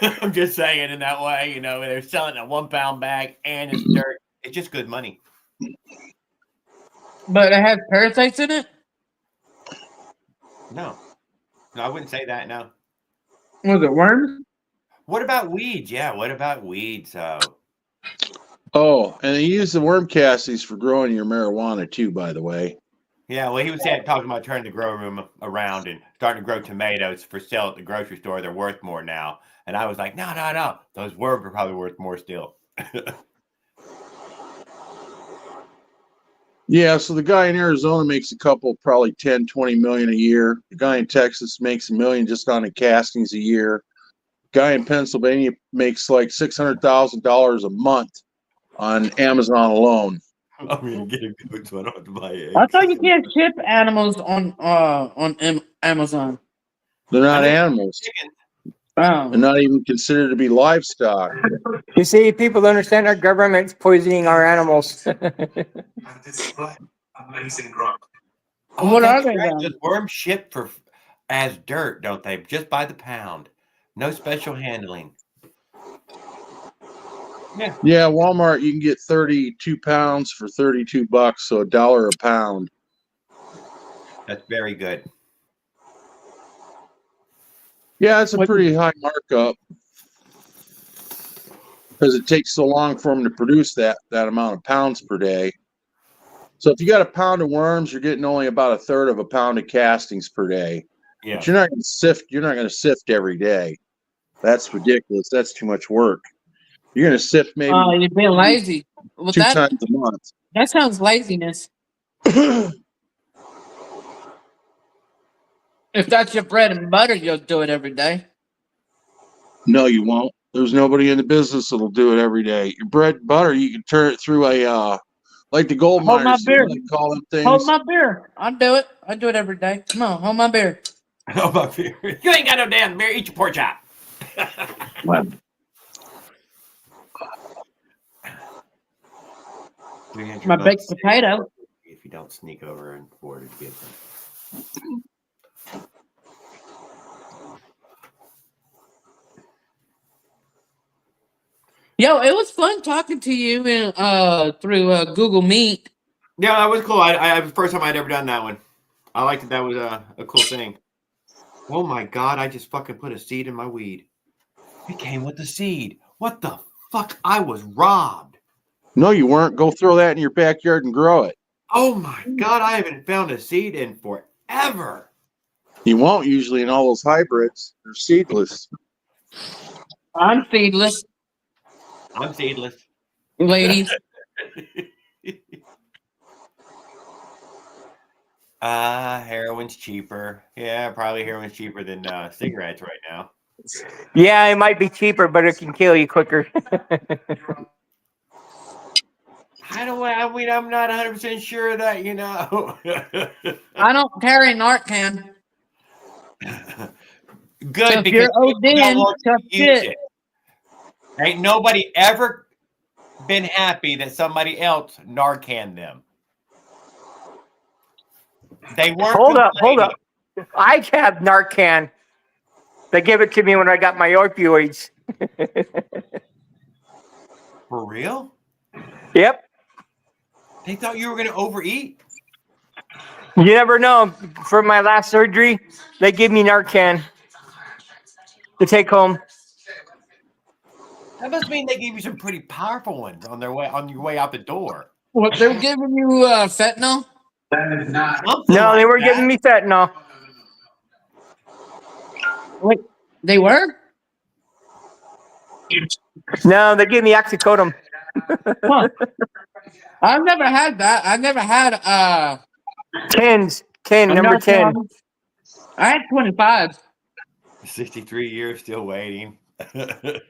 I'm just saying in that way, you know, they're selling a 1 pound bag and it's dirt. It's just good money. But it has parasites in it? No, I wouldn't say that. No. Was it worms? What about weeds? Yeah, what about weeds? Oh, and they use the worm castings for growing your marijuana too, by the way. Yeah, well, he was talking about turning the grow room around and starting to grow tomatoes for sale at the grocery store. They're worth more now. And I was like, no. Those worms are probably worth more still. Yeah, so the guy in Arizona makes a couple, probably 10, 20 million a year. The guy in Texas makes $1 million just on the castings a year. Guy in Pennsylvania makes like $600,000 a month on Amazon alone. I'm gonna get a goat so I don't have to buy eggs. I thought you can't ship animals on Amazon. They're not I know animals. chicken. They're Oh. not even considered to be livestock. You see, people don't understand our government's poisoning our animals. What Oh, are that's they right. then? Those worms ship for as dirt, don't they? Just by the pound. No special handling. Yeah, Walmart, you can get 32 pounds for $32, so $1 a pound. That's very good. Yeah, it's a pretty high markup because it takes so long for them to produce that amount of pounds per day. So if you got a pound of worms, you're getting only about a third of a pound of castings per day. Yeah. But you're not going to sift. You're not going to sift every day. That's ridiculous. That's too much work. You're going to sift maybe Oh, you're being lazy. Well, 2 times a month. that sounds laziness. If that's your bread and butter, you'll do it every day. No, you won't. There's nobody in the business that'll do it every day. Your bread and butter, you can turn it through a like the gold Hold my miners do, beer. they call them things. Hold my beer. I'll do it. I do it every day. Come on, hold my beer. Oh, my beer. You ain't got no damn beer. Eat your pork chop. My baked potato. If you don't sneak over and order to get them. Yo, it was fun talking to you in, through Google Meet. Yeah, that was cool. I the first time I'd ever done that one. I liked it. That was a cool thing. Oh my god! I just fucking put a seed in my weed. It came with the seed. What the fuck? I was robbed. No, you weren't. Go throw that in your backyard and grow it. Oh my god! I haven't found a seed in forever. You won't usually in all those hybrids. They're seedless. I'm seedless, I'm seedless. ladies. Heroin's cheaper. Yeah, probably heroin's cheaper than cigarettes right now. Yeah, it might be cheaper, but it can kill you quicker. I mean, I'm not 100% sure of that, you know. I don't carry Narcan. Good, So if because you're people don't ODing, want you tough to use shit. it. Ain't nobody ever been happy that somebody else Narcan them. They weren't. Hold up. complaining. I have Narcan. They gave it to me when I got my opioids. For real? Yep. They thought you were going to overeat. You never know. For my last surgery, they gave me Narcan to take home. That must mean they gave you some pretty powerful ones on your way out the door. What, they were giving you fentanyl? Something No, they like were that. giving me fentanyl. Wait, they were? No, they gave me oxycodone. Huh. I've never had that. I've never had 10, number 10. I had 25. 63 years still waiting. Aaron.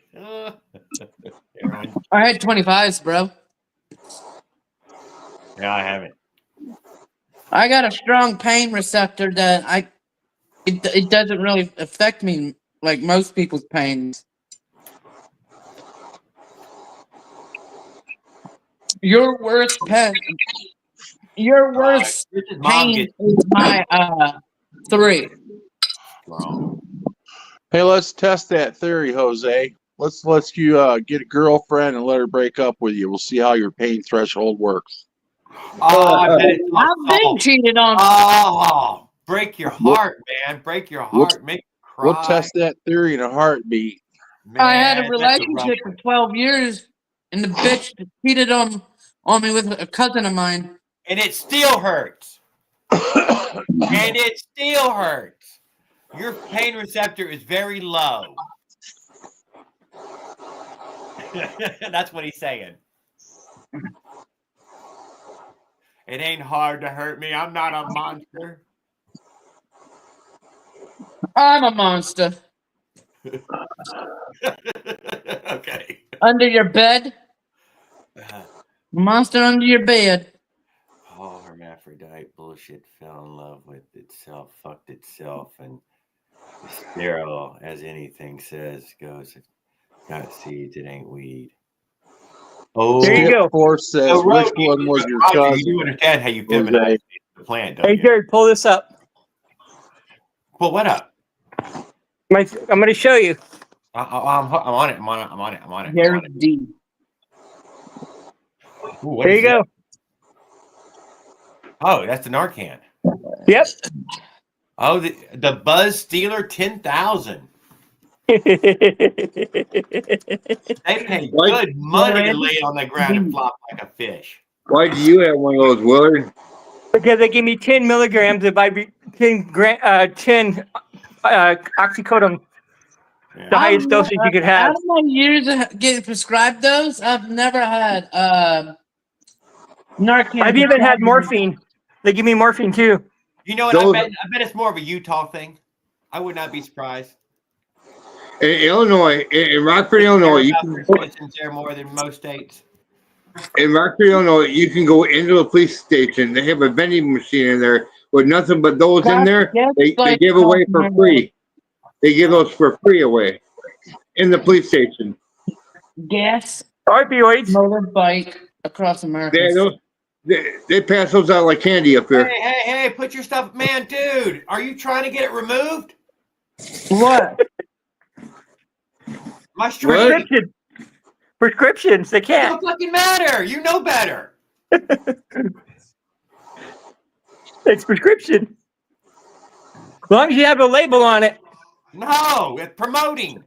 I had 25s, bro. Yeah, I haven't. I got a strong pain receptor that it doesn't really affect me like most people's pains. Your worst Rich's mom pain gets is my 3. wrong. Hey, let's test that theory, Jose. Let's let you get a girlfriend and let her break up with you. We'll see how your pain threshold works. Oh, I bet it's I've been cheated on. Oh, break your heart, man. Break your We'll- heart. Make you cry. We'll test that theory in a heartbeat. I had a Man, that's relationship rough for 12 years, and the bitch cheated on me with a cousin of mine. and it still hurts. And it still hurts. Your pain receptor is very low. That's what he's saying. It ain't hard to hurt me. I'm not a monster. I'm a monster. Okay. Under your bed? Monster under your bed. Oh, hermaphrodite bullshit fell in love with itself, fucked itself, and is sterile as anything says goes. Got seeds, it ain't weed. Oh, There you go. Force says, So, which Rosie, one was your Roger, cousin? you do understand how you Jose. feminize the plant, don't Hey, you? Jared, pull this up. Well, what up? I'm going to show you. I'm on it. I'm on it. Very deep. Ooh, what There is you go. that? Oh, that's the Narcan. Yep. Oh, the Buzz Stealer 10,000. They pay What? good money to lay it on the ground and flop like a fish. Why do you have one of those, Willard? Because they give me 10 milligrams of 10 oxycodone, the highest dosage you could have. Out of my years of getting prescribed those, I've never had Narcan. I've even had morphine. They give me morphine too. You know what? Those- I bet it's more of a Utah thing. I would not be surprised. In Illinois, in Rockford, Illinois, you can Citizens there more than most states. in Rockford, Illinois, you can go into the police station. They have a vending machine in there with nothing but those in there. They give away for free. They give those for free away in the police station. Gas, Opioids. motorbike across America. They pass those out like candy up here. Hey, put your stuff, man, dude. Are you trying to get it removed? What? My street. Prescriptions. They It can't. don't fucking matter. You know better. It's prescription. As long as you have a label on it. No, it's promoting.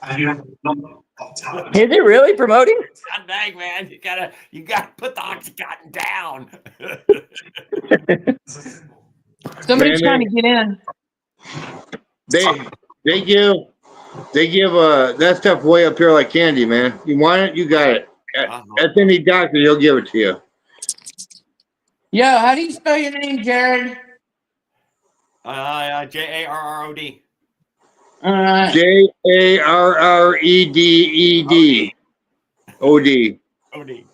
Is it really promoting? God dang, man. You gotta put the Oxycontin down. Somebody's Man, trying to get in. They give that stuff way up here like candy, man. You want it, you got it. At any doctor, he'll give it to you. Yo, how do you spell your name, Jared? Jarrod. JARREDED. OD. OD.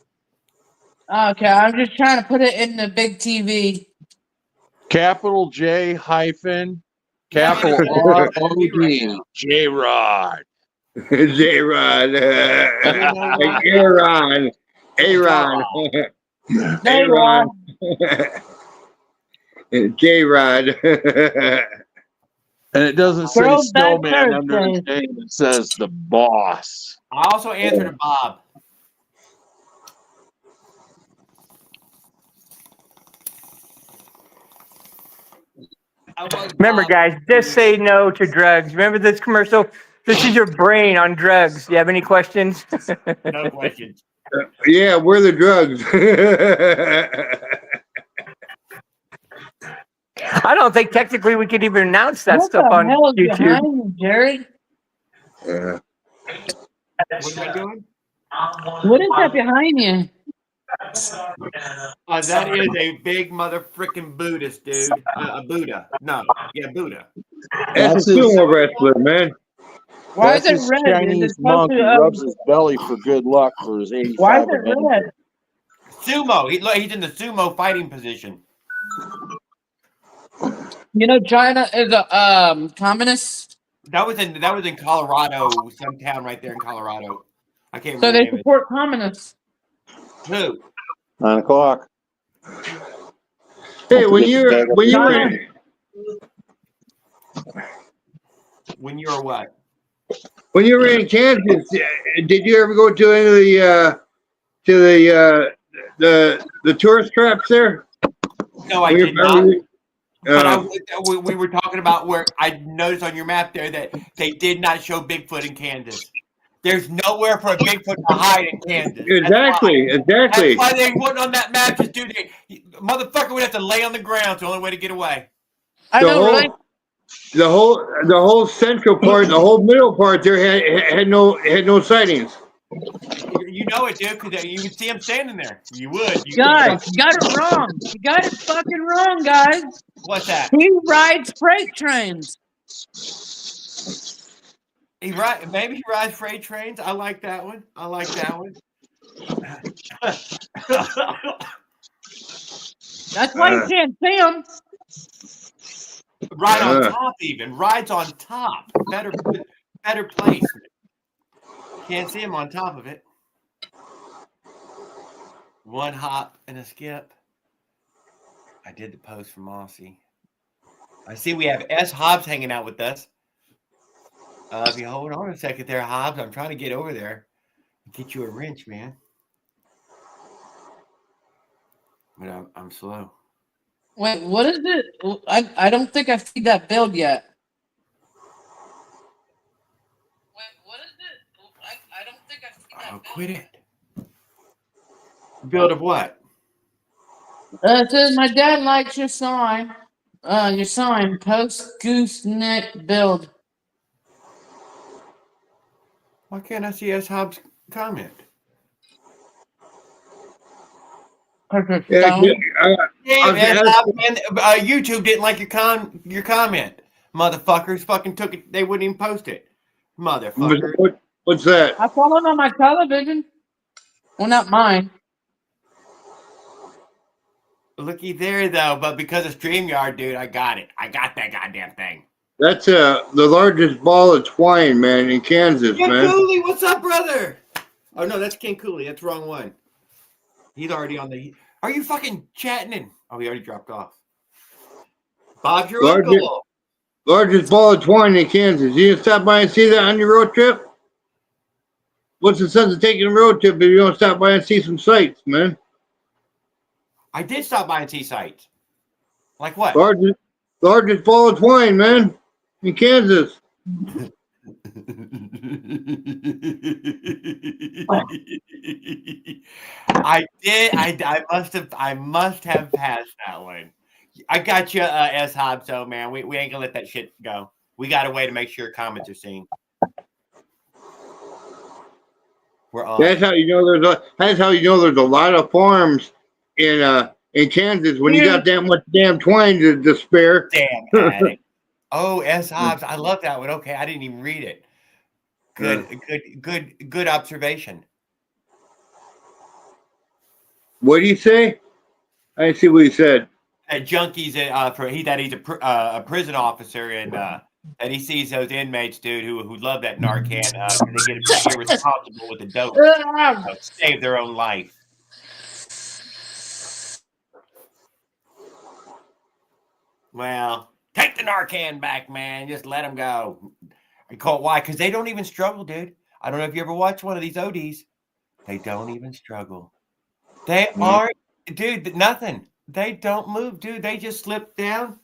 Okay, I'm just trying to put it in the big TV. Capital J hyphen capital ROD. J-Rod. J-Rod. Aaron. Aaron. Aaron. J-Rod. And it doesn't say Throwback snowman under his Thursday. name. It says the boss. I also answered to Bob. Remember, guys, just say no to drugs. Remember this commercial? This is your brain on drugs. Do you have any questions? No questions. Yeah, we're the drugs. I don't think technically we could even announce that What stuff the on hell is YouTube. behind you, Jared? What am I doing? What is that behind you? That is a big mother freaking Buddhist, dude. A Buddha. No. Yeah, Buddha. That's a sumo wrestler, man. Why That's is it his red? Is Chinese it supposed monk who to, rubs his belly for good luck for his 85. why is it red? Sumo. He's in the sumo fighting position. You know, China is a communist, That was in Colorado, some town right there in Colorado. I can't so remember they the name support communists. of it. Who? 9 o'clock. Hey, when you were When you were what? When you were in Kansas, did you ever go to any of the tourist traps there? No, I When did you're- not. But uh, we were talking about where I noticed on your map there that they did not show Bigfoot in Kansas. There's nowhere for a Bigfoot to hide in Kansas. exactly. That's why they wouldn't on that map just do the motherfucker would have to lay on the ground. It's the only way to get away. I The know, whole, right? the whole central part, the whole middle part there had no sightings. You know it, dude, because you would see him standing there. You would. Guys, you got it wrong. You got it fucking wrong, guys. What's that? He rides freight trains. Maybe he rides freight trains. I like that one. That's why you can't see him. Right on top, even rides on top. Better placement. Can't see him on top of it. One hop and a skip. I did the post for Mossy. I see we have S. Hobbs hanging out with us. If you hold on a second there, Hobbs, I'm trying to get over there and get you a wrench, man. But I'm slow. Wait, what is it? I don't think I've seen that build yet. Wait, what is it? I don't think I've seen that Oh, build. quit it. Build of what? It says my dad likes your sign. Your sign, post gooseneck build. Why can't I see S. Hobbs' comment? Yeah, Damn, S. Hobbs, man, YouTube didn't like your comment. Motherfuckers fucking took it. They wouldn't even post it. Motherfucker. What's that? I saw it on my television. Well, not mine. Looky there, though. But because of StreamYard, dude, I got it. I got that goddamn thing. That's the largest ball of twine, man, in Kansas, Ken man. Cooley, what's up, brother? Oh, no, that's Ken Cooley. That's the wrong one. He's already on the... Are you fucking chatting? Oh, he already dropped off. Bob's your uncle. Largest ball of twine in Kansas. You didn't stop by and see that on your road trip? What's the sense of taking a road trip if you don't stop by and see some sights, man? I did stop by and see sites. Like what? Largest ball of twine, man, in Kansas. I did. I must have passed that one. I got you, S. Hobbs. So, man, we ain't gonna let that shit go. We got a way to make sure comments are seen. We're on. That's how you know there's a lot of farms in Kansas when you got that much damn twine to spare. Damn addict. Oh, S. Hobbs. I love that one. Okay, I didn't even read it. Good observation. What do you say? I didn't see what he said. Junkies, he's a prison officer, and he sees those inmates, dude, who love that Narcan, and they get irresponsible with the dope, save their own life. Well, take the Narcan back, man. Just let them go. I call it why? Because they don't even struggle, dude. I don't know if you ever watched one of these ODs. They don't even struggle. They aren't, dude. Nothing. They don't move, dude. They just slip down.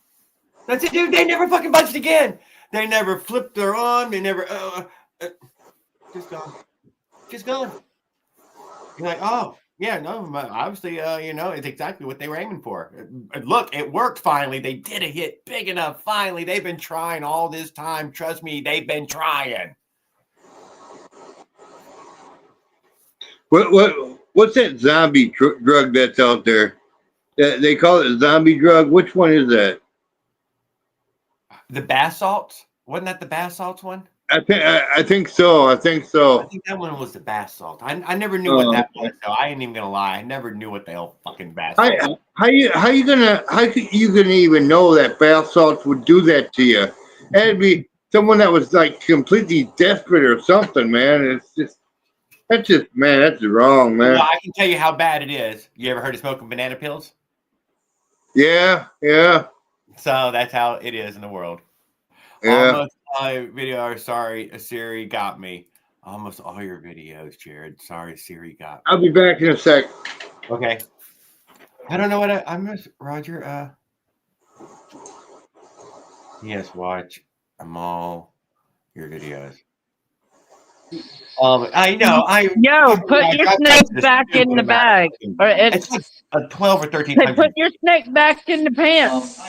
That's it, dude. They never fucking budged again. They never flipped their arm. They never, just gone. Just gone. You're like, oh, yeah, no, obviously, it's exactly what they were aiming for. Look, it worked finally. They did a hit big enough. Finally, they've been trying all this time. Trust me, they've been trying. What's that zombie drug that's out there? They call it a zombie drug. Which one is that? The bath salts? Wasn't that the bath salts one? I think so. I think that one was the bath salt. I never knew what that was, though. I ain't even gonna lie. I never knew what the hell fucking bath salt. How you gonna even know that bath salts would do that to you? That'd be someone that was like completely desperate or something, man. That's wrong, man. Well, I can tell you how bad it is. You ever heard of smoking banana pills? Yeah. So that's how it is in the world. Yeah. Almost all your videos. Sorry, Siri got me. Almost all your videos, Jared. Sorry, Siri got me. I'll be back in a sec. Okay. I don't know what I miss, Roger. Yes, watch them all your videos. I know. Yo, put your snake back in the bag. Or It's it's like 12 or hey, 1300. put your snake back in the pants.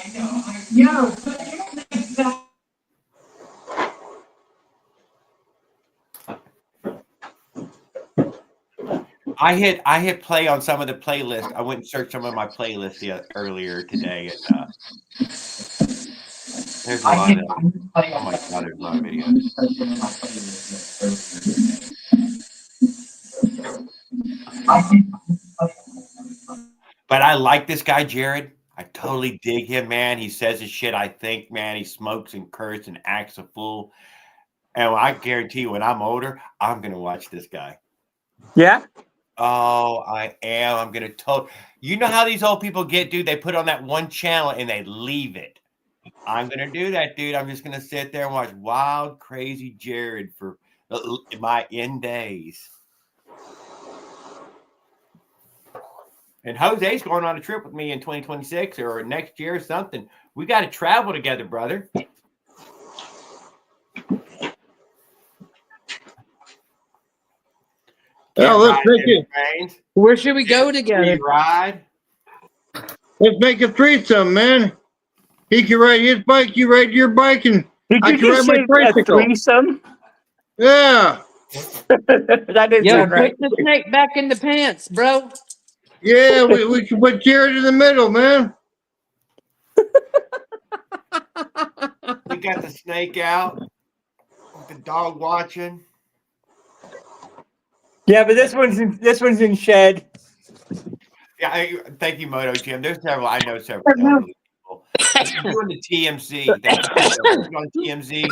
I hit play on some of the playlist. I went and searched some of my playlists earlier today, and there's a lot of. Oh my god, there's a lot of videos. But I like this guy, Jared. I totally dig him, man. He says his shit. I think, man. He smokes and curses and acts a fool. And I guarantee you, when I'm older, I'm gonna watch this guy. Yeah. Oh, I am. I'm gonna tell you know how these old people get, dude. They put on that one channel and they leave it. I'm gonna do that, dude. I'm just gonna sit there and watch Wild Crazy Jared for my end days. And Jose's going on a trip with me in 2026 or next year or something. We got to travel together, brother. Well, let's make it. Where should we go together? Ride. Let's make a threesome, man. He can ride his bike, you ride your bike, and Did I you can just ride say my a tricycle. threesome? Yeah, That didn't Yo, sound right. put the snake back in the pants, bro. yeah. We can put Jared in the middle, man. We got the snake out. The dog watching. Yeah, but this one's in shed. Yeah, thank you, Moto Jim. There's several. I know several elderly people. You're doing the TMZ. That's on TMZ,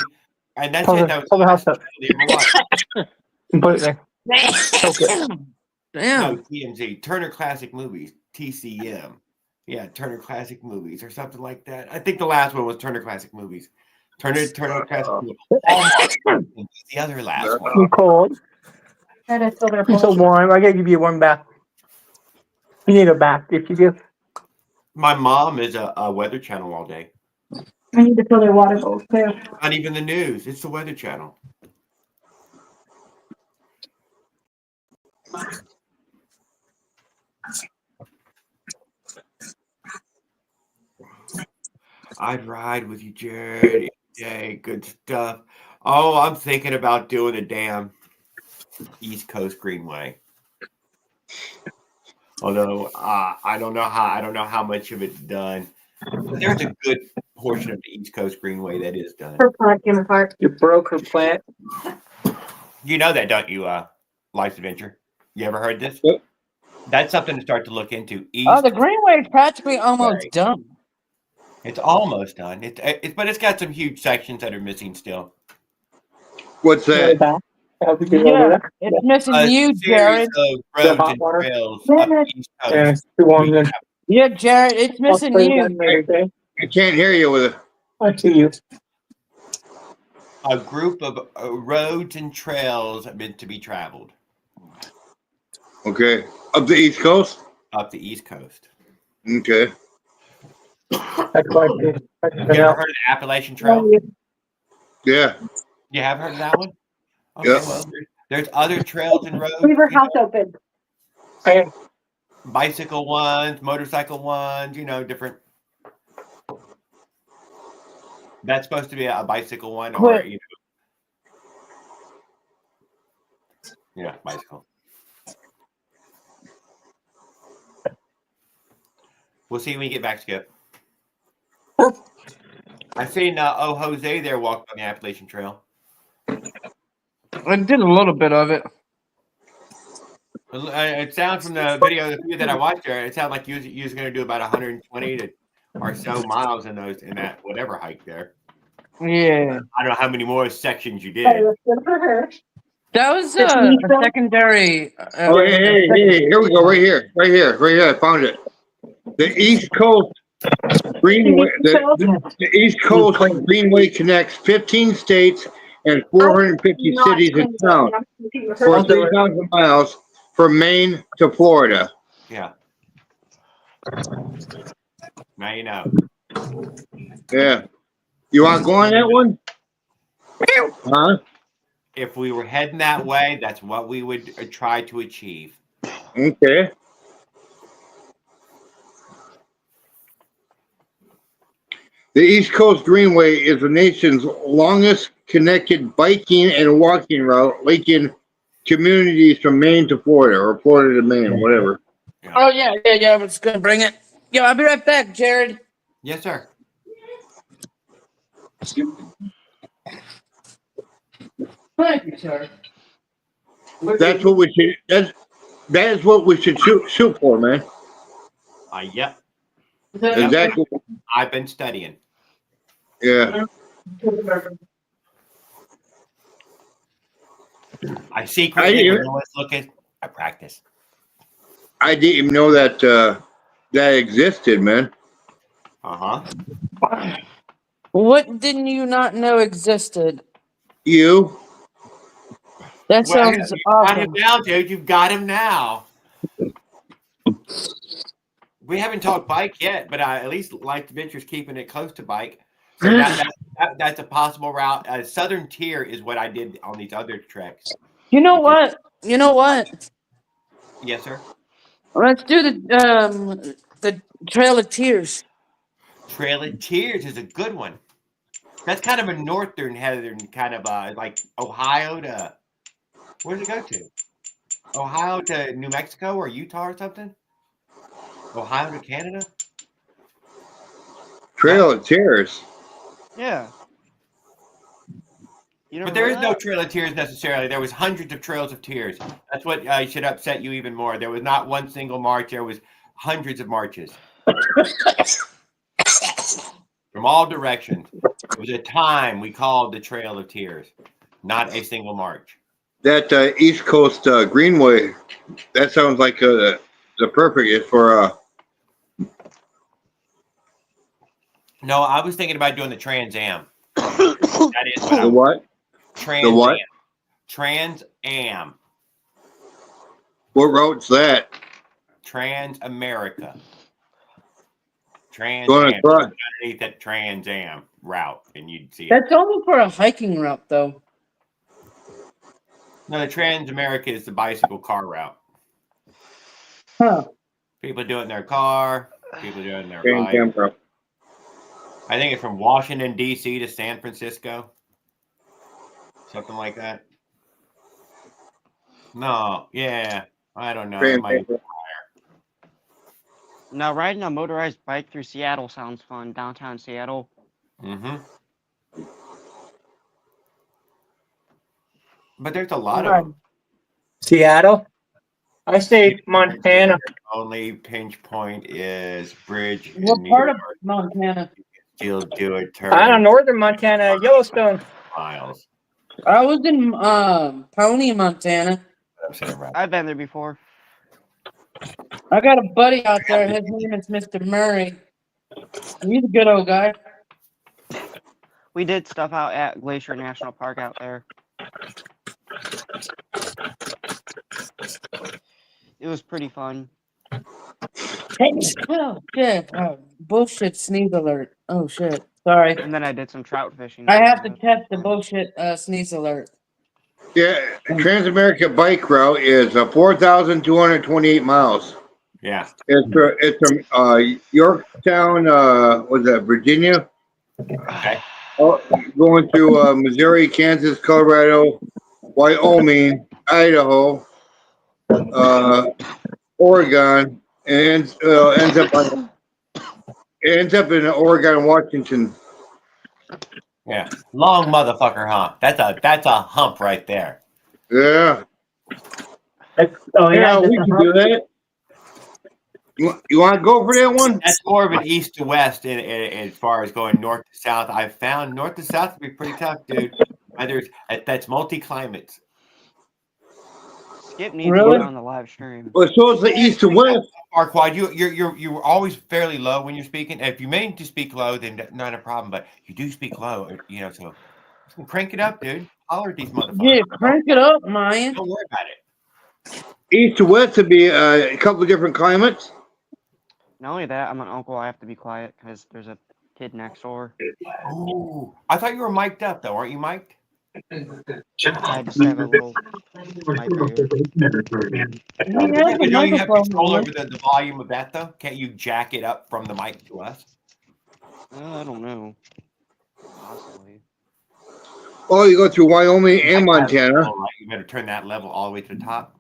and that's it. That was Hold the house up. watch. Completely. Damn. No, TMZ, Turner Classic Movies, TCM. Yeah, Turner Classic Movies or something like that. I think the last one was Turner Classic Movies. Turner Classic Movies. The other last one. I'm cold. I'm so warm. I gotta give you a warm bath. You need a bath if you do. My mom is a Weather Channel all day. I need to fill their water bowls too. Not even the news. It's the Weather Channel. I'd ride with you, Jared. Day, good stuff. Oh, I'm thinking about doing a damn East Coast Greenway. Although I don't know how much of it's done. But there's a good portion of the East Coast Greenway that is done. Her plant came apart. You broke her plant. You know that, don't you, Life's Adventure? You ever heard this? Yep. That's something to start to look into. Oh, the Greenway is practically almost done. It's almost done. But it's got some huge sections that are missing still. What's that? Yeah, it's missing you, Jared. Roads hot and water? trails up the East Coast. Yeah, it's too warm then. Yeah, Jared, it's missing you. I can't hear you with it. I see you. A group of roads and trails meant to be traveled Okay, up the East Coast. up the East Coast. Okay. That's why You ever heard of the Appalachian Trail? Yeah. You have heard of that one? Okay, Yeah. well, there's other trails and roads. Leave her you know, house open. bicycle ones, motorcycle ones, different. That's supposed to be a bicycle one or, yeah, bicycle. We'll see when we get back, Skip. I seen Jose there walk on the Appalachian Trail. I did a little bit of it. It sounds from the video that I watched there, it sounded like you was going to do about 120 or so miles in that whatever hike there. Yeah. I don't know how many more sections you did. That was a secondary. Oh, hey, here we go. Right here. I found it. The East Coast Greenway, the East Coast Greenway connects 15 states and 450 cities and towns for 3,000 miles from Maine to Florida. Yeah. Now you know. Yeah. You want to go on that one? Huh? If we were heading that way, that's what we would try to achieve. Okay. The East Coast Greenway is the nation's longest connected biking and walking route, linking communities from Maine to Florida, or Florida to Maine, whatever. Oh yeah. I was gonna bring it. Yo, I'll be right back, Jared. Yes, sir. Thank you, sir. That's what we should. That is what we should shoot for, man. Yep. Exactly. I've been studying. Yeah. I secretly when no one's looking. I practice. I didn't even know that that existed, man. What didn't you not know existed? You. That Well, sounds you got him awesome. now, dude. You've got him now. We haven't talked bike yet, but I at least Life Adventures keeping it close to bike. So that's a possible route. Southern Tier is what I did on these other treks. You know what? Yes, sir. Let's do the Trail of Tears. Trail of Tears is a good one. That's kind of a northern kind of like Ohio to where does it go to? Ohio to New Mexico or Utah or something? Ohio to Canada? Trail of Tears. Yeah. But there is no Trail of Tears necessarily. There was hundreds of Trails of Tears. That's what should upset you even more. There was not one single march. There was hundreds of marches. From all directions. It was a time we called the Trail of Tears, not a single march. That East Coast Greenway, that sounds like the perfect for. No, I was thinking about doing the Trans Am. That is The what? Trans The what? Am. Trans Am. What route's that? Trans America. Trans Going Am. across. Underneath that Trans Am route, and you'd see it. That's only for a hiking route, though. No, the Trans America is the bicycle car route. Huh. People do it in their car. People do it in their Trans bike. Am route. I think it's from Washington, D.C. to San Francisco. Something like that. No, yeah. I don't know. It Trans might- Am route. Now, riding a motorized bike through Seattle sounds fun. Downtown Seattle. Mm-hmm. But there's a lot Right. of them. Seattle. I say Montana. Only pinch point is Bridge. in What New part of York. Montana? Still do a turn. I don't know, northern Montana, Yellowstone. Miles. I was in Pony, Montana. I'm saying right. I've been there before. I got a buddy out there. His name is Mr. Murray. He's a good old guy. We did stuff out at Glacier National Park out there. It was pretty fun. Hey, oh shit! Bullshit sneeze alert. Oh shit! Sorry. And then I did some trout fishing. I have to test the bullshit sneeze alert. Yeah, Transamerica bike route is 4,228 miles. Yeah. It's from Yorktown, was that Virginia? Okay. Going through Missouri, Kansas, Colorado, Wyoming, Idaho, Oregon, and ends up in Oregon and Washington. Yeah. Long motherfucker hump. That's a hump right there. Yeah. Oh Yeah, we can do that. You want to go for that one? That's more of an east to west as far as going north to south. I found north to south to be pretty tough, dude. That's multi climates. Skip needs to Really? get on the live stream. Well, so it's the east to west. Farquad, you're always fairly low when you're speaking. If you mean to speak low, then not a problem. But you do speak low, so crank it up, dude. Holler at these motherfuckers. Yeah, crank it up, man. Don't worry about it. East to west would be a couple of different climates. Not only that, I'm an uncle. I have to be quiet because there's a kid next door. Ooh, I thought you were mic'd up though, aren't you mic'd? I just have a little mic here. Don't you have control over the volume of that though? Can't you jack it up from the mic to us? I don't know. Possibly. Oh, you go through Wyoming and Montana. All right, you better turn that level all the way to the top.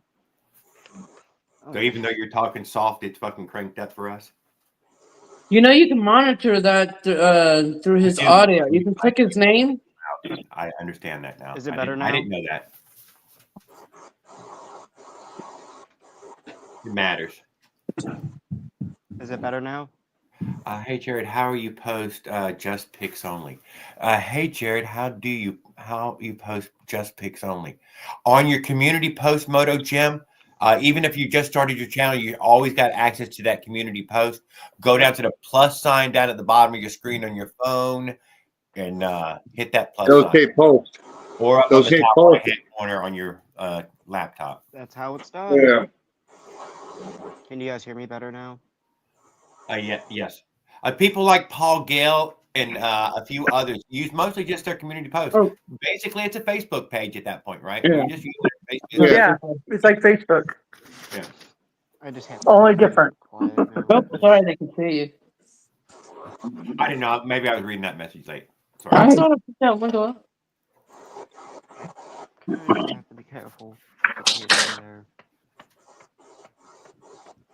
Oh, So even though you're talking soft, it's fucking cranked up for us. You know, you can monitor that through his do. audio. You can click his name. I understand that now. Is it I better didn't- now? I didn't know that. It matters. Is it better now? Hey Jared, how are you post just pics only? Hey Jared, how you post just pics only on your community post Moto Gym? Even if you just started your channel, you always got access to that community post. Go down to the plus sign down at the bottom of your screen on your phone and hit that plus They'll sign. say post. Or up They'll on the say top post. right-hand corner on your laptop. That's how it's done. Yeah. Can you guys hear me better now? Yes. People like Paul Gale and a few others use mostly just their community posts. Oh. Basically, it's a Facebook page at that point, right? Yeah. You just use it Facebook. Yeah. Yeah, it's like Facebook. I just have Only different. quiet now. Oh, sorry, they can see you. I didn't know. Maybe I was reading that message late. I Sorry. thought I put that window up. I have to be careful. Put the kids in there.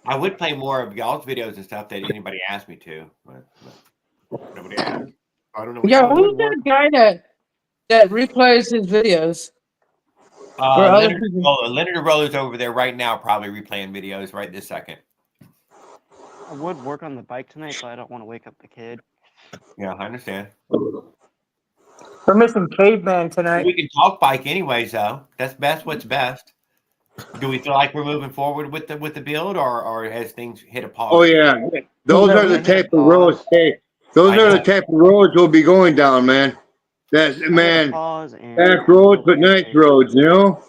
I would play more of y'all's videos and stuff that anybody asked me to, but nobody asked. I don't know. What Yeah, y'all who's would that guy that replays his videos? want. other Leonard people- Leonard Roller's over there right now, probably replaying videos right this second. I would work on the bike tonight, but I don't want to wake up the kid. Yeah, I understand. We're missing Caveman tonight. We can talk bike anyways, though. That's what's best. Do we feel like we're moving forward with the build, or has things hit a pause? Oh yeah. Those are the type of roads. Hey, those are the type of roads we'll be going down, man. That's man. Pause and Back roads, but nice roads, you know.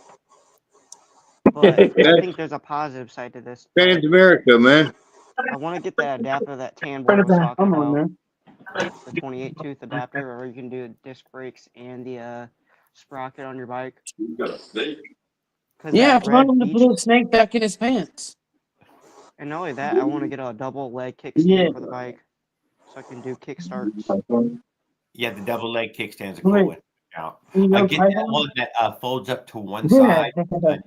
But I think there's a positive side to this. Trans America, man. I want to get that adapter that Tan boy was talking Come on, about, man. the 28 tooth adapter, or you can do disc brakes and the sprocket on your bike. Yeah, tell him to put a snake back in his pants. And not only that, I want to get a double leg kickstand Yeah. for the bike, so I can do kickstarts. Yeah, the double leg kickstands are cool. Wait. One. Yeah. You I know, get that one that folds up to one Yeah. side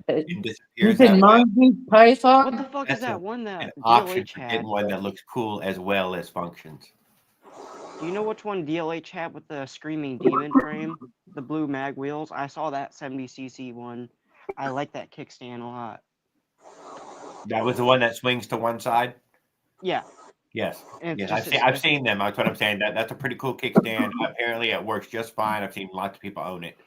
and You disappears said that way. Monty Python? What the fuck That's is that one An that option DLH for had? getting one that looks cool as well as functions. Do you know which one DLH had with the Screaming Demon frame? The blue mag wheels? I saw that 70cc one. I like that kickstand a lot. That was the one that swings to one side. Yeah. Yes, And yes, just- I've seen them. That's what I'm saying. That's a pretty cool kickstand. Apparently, it works just fine. I've seen lots of people own it.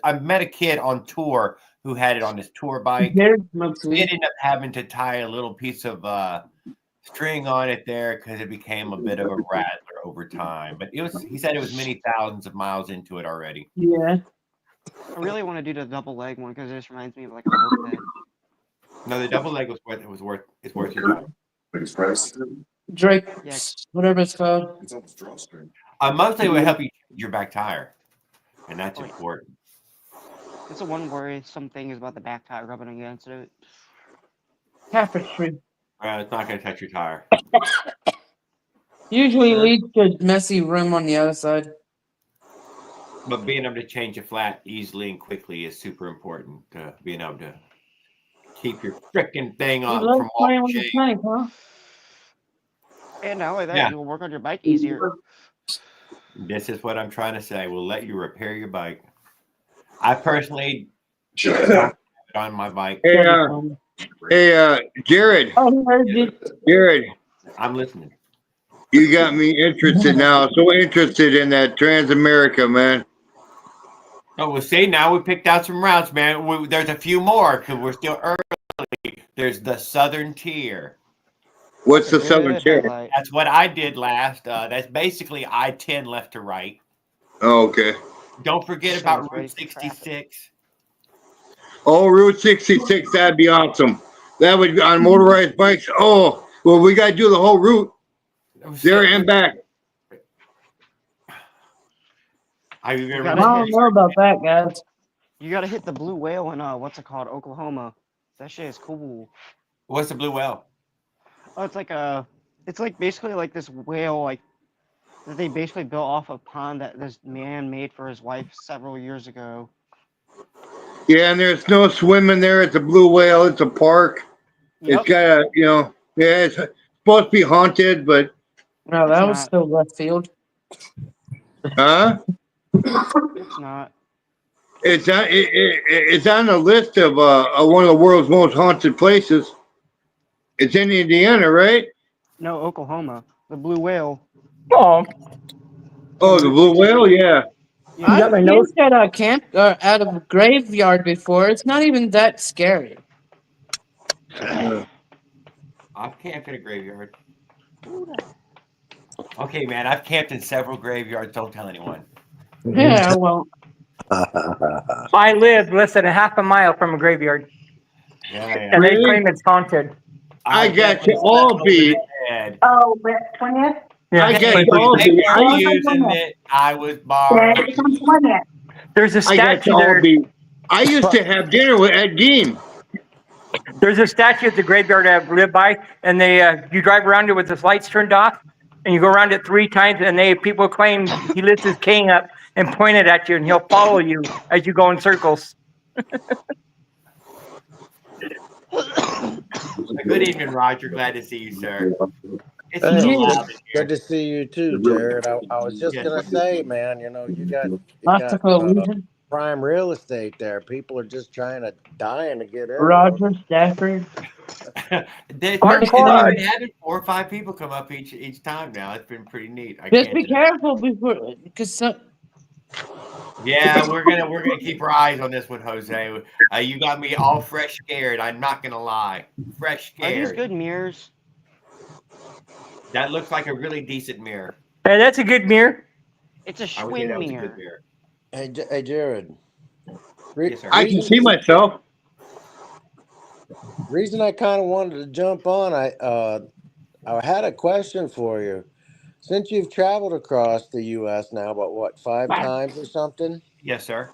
I've met a kid on tour who had it on his tour bike. Jared smokes He weed. ended up having to tie a little piece of string on it there because it became a bit of a rattler over time. But it was. He said it was many thousands of miles into it already. Yeah. I really want to do the double leg one because it just reminds me of like a moped. No, the double leg was worth. It's worth your time. Drake, Yeah. whatever it's called. Mostly it would help you change your back tire, and that's Oh, yeah. important. It's the one where some thing is about the back tire rubbing against it. Tapestry. It's not going to touch your tire. Usually Sure. leads to a messy room on the other side. But being able to change a flat easily and quickly is super important. Being able to keep your freaking thing You on love from playing off with the shape. snake, huh? And not only that, Yeah. you'll work on your bike easier. This is what I'm trying to say. We'll let you repair your bike. I personally don't have it on my bike. Hey, Jared, Oh, I heard you. Jared, I'm listening. you got me interested now. So interested in that Trans America, man. Oh, well, see, now we picked out some routes, man. There's a few more because we're still early. There's the Southern Tier. What's the Good southern tier? highlight. That's what I did last. That's basically I-10 left to right. Oh, okay. Don't forget Things about ready Route for traffic. 66. Oh, Route 66, that'd be awesome. That would be on motorized bikes. Oh, well, we got to do the whole route there and back. I I don't know about that, guys. You gotta hit the blue whale in what's it called, Oklahoma. That shit is cool. What's the blue whale? Oh, it's like basically like this whale like that they basically built off a pond that this man made for his wife several years ago. Yeah, and there's no swimming there. It's a blue whale. It's a park. Yep. It's got a, yeah, it's supposed to be haunted, but, No, that It's was not. still left field. huh? It's not. It's on the list of one of the world's most haunted places. It's in Indiana, right? No, Oklahoma. The blue whale. Oh, Oh, the blue whale, yeah. Yeah. got my I've notes? camped at a camp out of a graveyard before. It's not even that scary. Uh, I've camped in a graveyard. Okay, man, I've camped in several graveyards. Don't tell anyone. Yeah, well, I live less than a half a mile from a graveyard, Yeah, and they Really? claim it's haunted. I got definitely you all slept over beat. the bed. Oh, but 20th? Yeah, I got Hey, you all they beat. weren't using it. I was borrowing. Saturday comes 20th. there's a I got statue you all there. beat. I used to have dinner with Ed Gein. There's a statue at the graveyard I live by, and you drive around it with the lights turned off, and you go around it 3 times, and people claim he lifts his cane up and pointed at you, and he'll follow you as you go in circles. Good evening, Roger. Glad to see you, sir. It's a Hey, little Yeah. loud in good here. to see you too, Jared. I was just Yes. gonna say, man, you got Optical Legion, prime real estate there. People are just dying to get in. Roger, Stafford. There's Mark been Quad. having 4 or 5 people come up each time now. It's been pretty neat. I Just can't be deny. careful before, because some. Yeah, we're gonna keep our eyes on this one, Jose. You got me all fresh scared. I'm not gonna lie, fresh Are these scared. good mirrors? That looks like a really decent mirror. Hey, that's a good mirror. It's a I would say Schwinn that was a good mirror. mirror. Hey, Jared. Yes, sir. I can see myself. Reason I kind of wanted to jump on, I had a question for you. Since you've traveled across the U.S. now, about what, 5 times or something? Yes, sir.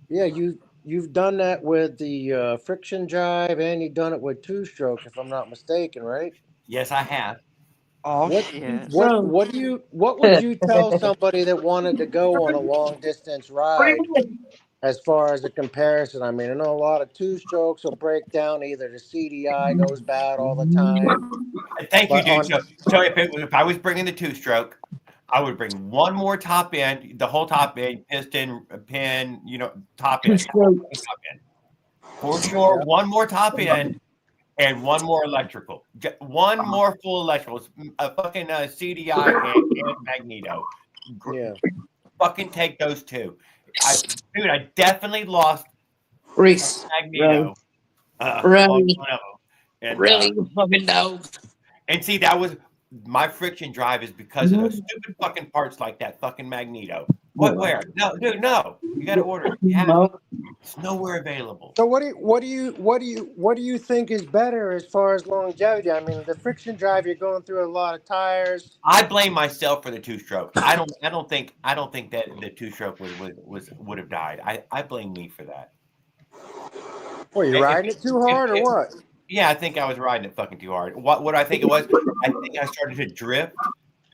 Yeah, you've done that with the friction drive, and you've done it with 2-stroke, if I'm not mistaken, right? Yes, I have. Oh What shit. what would you tell somebody that wanted to go on a long distance ride as far as a comparison? I mean, I know a lot of 2-strokes will break down. Either the CDI goes bad all the time. Thank you, But dude. So if I was bringing the 2-stroke, I would bring one more top end, the whole top end, piston, pin, top end. Two-stroke. Top end. For sure, one more top end and one more electrical. One more full electrical. A fucking CDI and magneto. Yeah. Fucking take those 2. I definitely lost Reese. magneto. Really? On one of them. And, Really, you fucking dog. and see, that was my friction drive is because of those stupid fucking parts like that fucking magneto. What? Where? No, dude, no. You got to order it. Yeah, No. it's nowhere available. So what do you think is better as far as longevity? I mean, the friction drive, you're going through a lot of tires. I blame myself for the 2-stroke. I don't think that the 2-stroke would have died. I blame me for that. Were you riding it too hard or what? Yeah, I think I was riding it fucking too hard. What I think it was, I think I started to drift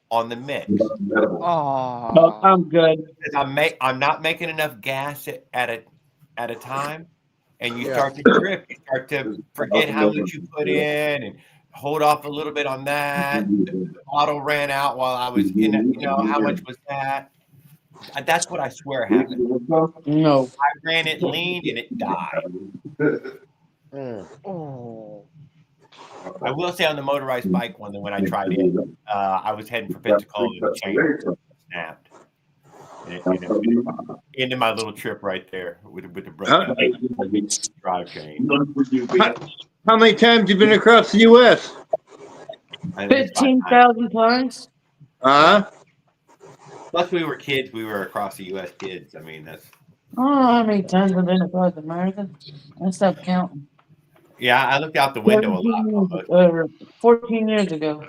on the mix. Oh. No, I'm good. I'm not making enough gas at a time, and you Yeah. start to drift. You start to forget how much you put in and hold off a little bit on that. The auto ran out while I was in it. How much was that? That's what I swear happened. No. I ran it lean and it died. Mm. Oh. I will say on the motorized bike one, when I tried it, I was heading for Pensacola and the chain snapped. Into my little trip right there with the broken drive chain. How many times you been across the U.S.? I think it's 5 times. 15,000 times. Plus, we were kids. We were across the U.S. kids. I mean, that's. I don't know how many times I've been across America. I stopped counting. Yeah, I looked out the window a lot. 14 years ago.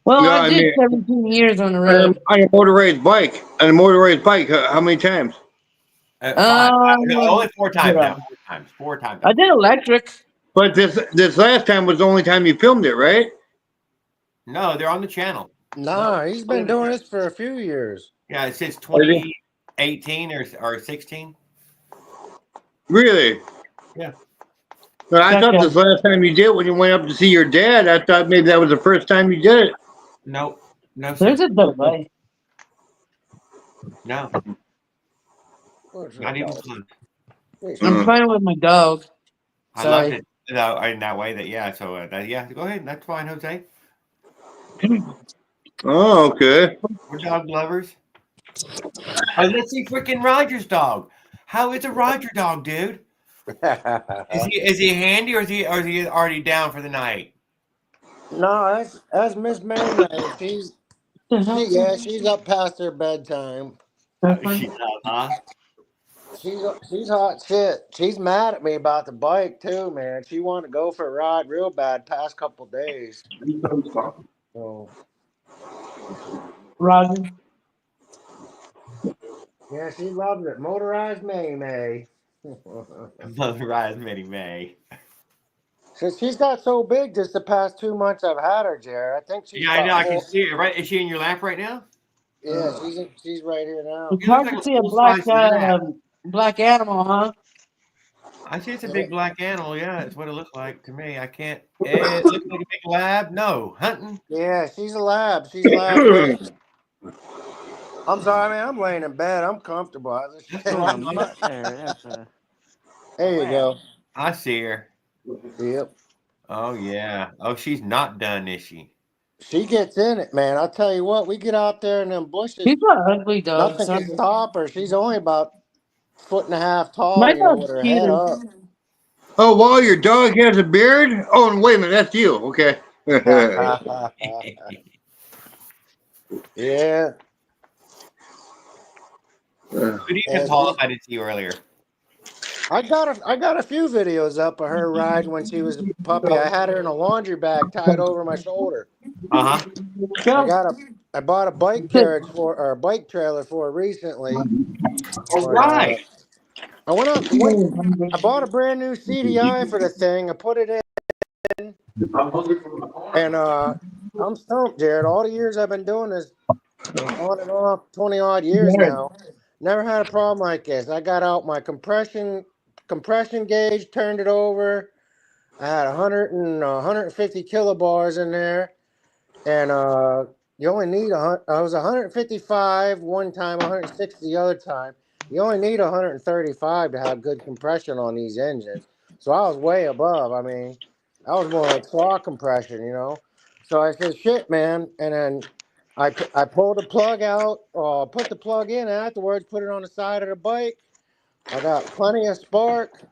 Well, No, I did 17 years on the road. On a motorized bike. On a motorized bike, how many times? 5. Only 4 times now. 4 times. 4 times. I did electric. But this last time was the only time you filmed it, right? No, they're on the channel. Nah, he's been doing this for a few years. Yeah, since 2018 or 16. Really? Yeah. But I thought this last time you did when you went up to see your dad, I thought maybe that was the first time you did it. No. There's a delay. No. Not even close. I'm playing with my dog. I loved it in that way. So yeah, go ahead. That's fine, Jose. Oh, okay. We're dog lovers. Let's see freaking Roger's dog. How is a Roger dog, dude? Is he handy or is he already down for the night? No, that's Miss Mary. She's up past her bedtime. She's up, huh? She's hot shit. She's mad at me about the bike too, man. She wanted to go for a ride real bad past couple days. So, Roger. yeah, she loves it. Motorized May. Motorized May. So she's got so big just the past 2 months I've had her, Jared. I think she's. Yeah, I know. I can see it. Right? Is she in your lap right now? Yeah, she's right here now. It's hard to see a black animal, huh? I see it's a big black animal. Yeah, that's what it looks like to me. I can't. It looks like a big lab. No, hunting. Yeah, she's a lab. She's lab. I'm sorry, man. I'm laying in bed. I'm comfortable. There you go. I see her. Yep. Oh yeah. Oh, she's not done, is she? She gets in it, man. I'll tell you what. We get out there in them bushes. She's an ugly dog. Nothing can stop her. She's only about 1.5 feet tall. My you know, dog's with her cute. head up. Oh, wow, your dog has a beard? Oh, wait a minute, that's you. Okay. Yeah. Who do you can Paul if I didn't see you earlier? I got a few videos up of her riding when she was a puppy. I had her in a laundry bag tied over my shoulder. I bought a bike carriage or a bike trailer for her recently. All right. I bought a brand new CDI for the thing. I put it in, and I'm stumped, Jared. All the years I've been doing this, on and off, 20 odd years now, never had a problem like this. I got out my compression gauge, turned it over. I had 150 kilobars in there, and you only need I was 155 one time, 160 the other time. You only need 135 to have good compression on these engines. So I was way above. I mean, I was more like claw compression, you know. So I said, shit, man. And then I pulled the plug out, put the plug in afterwards, put it on the side of the bike. I got plenty of spark.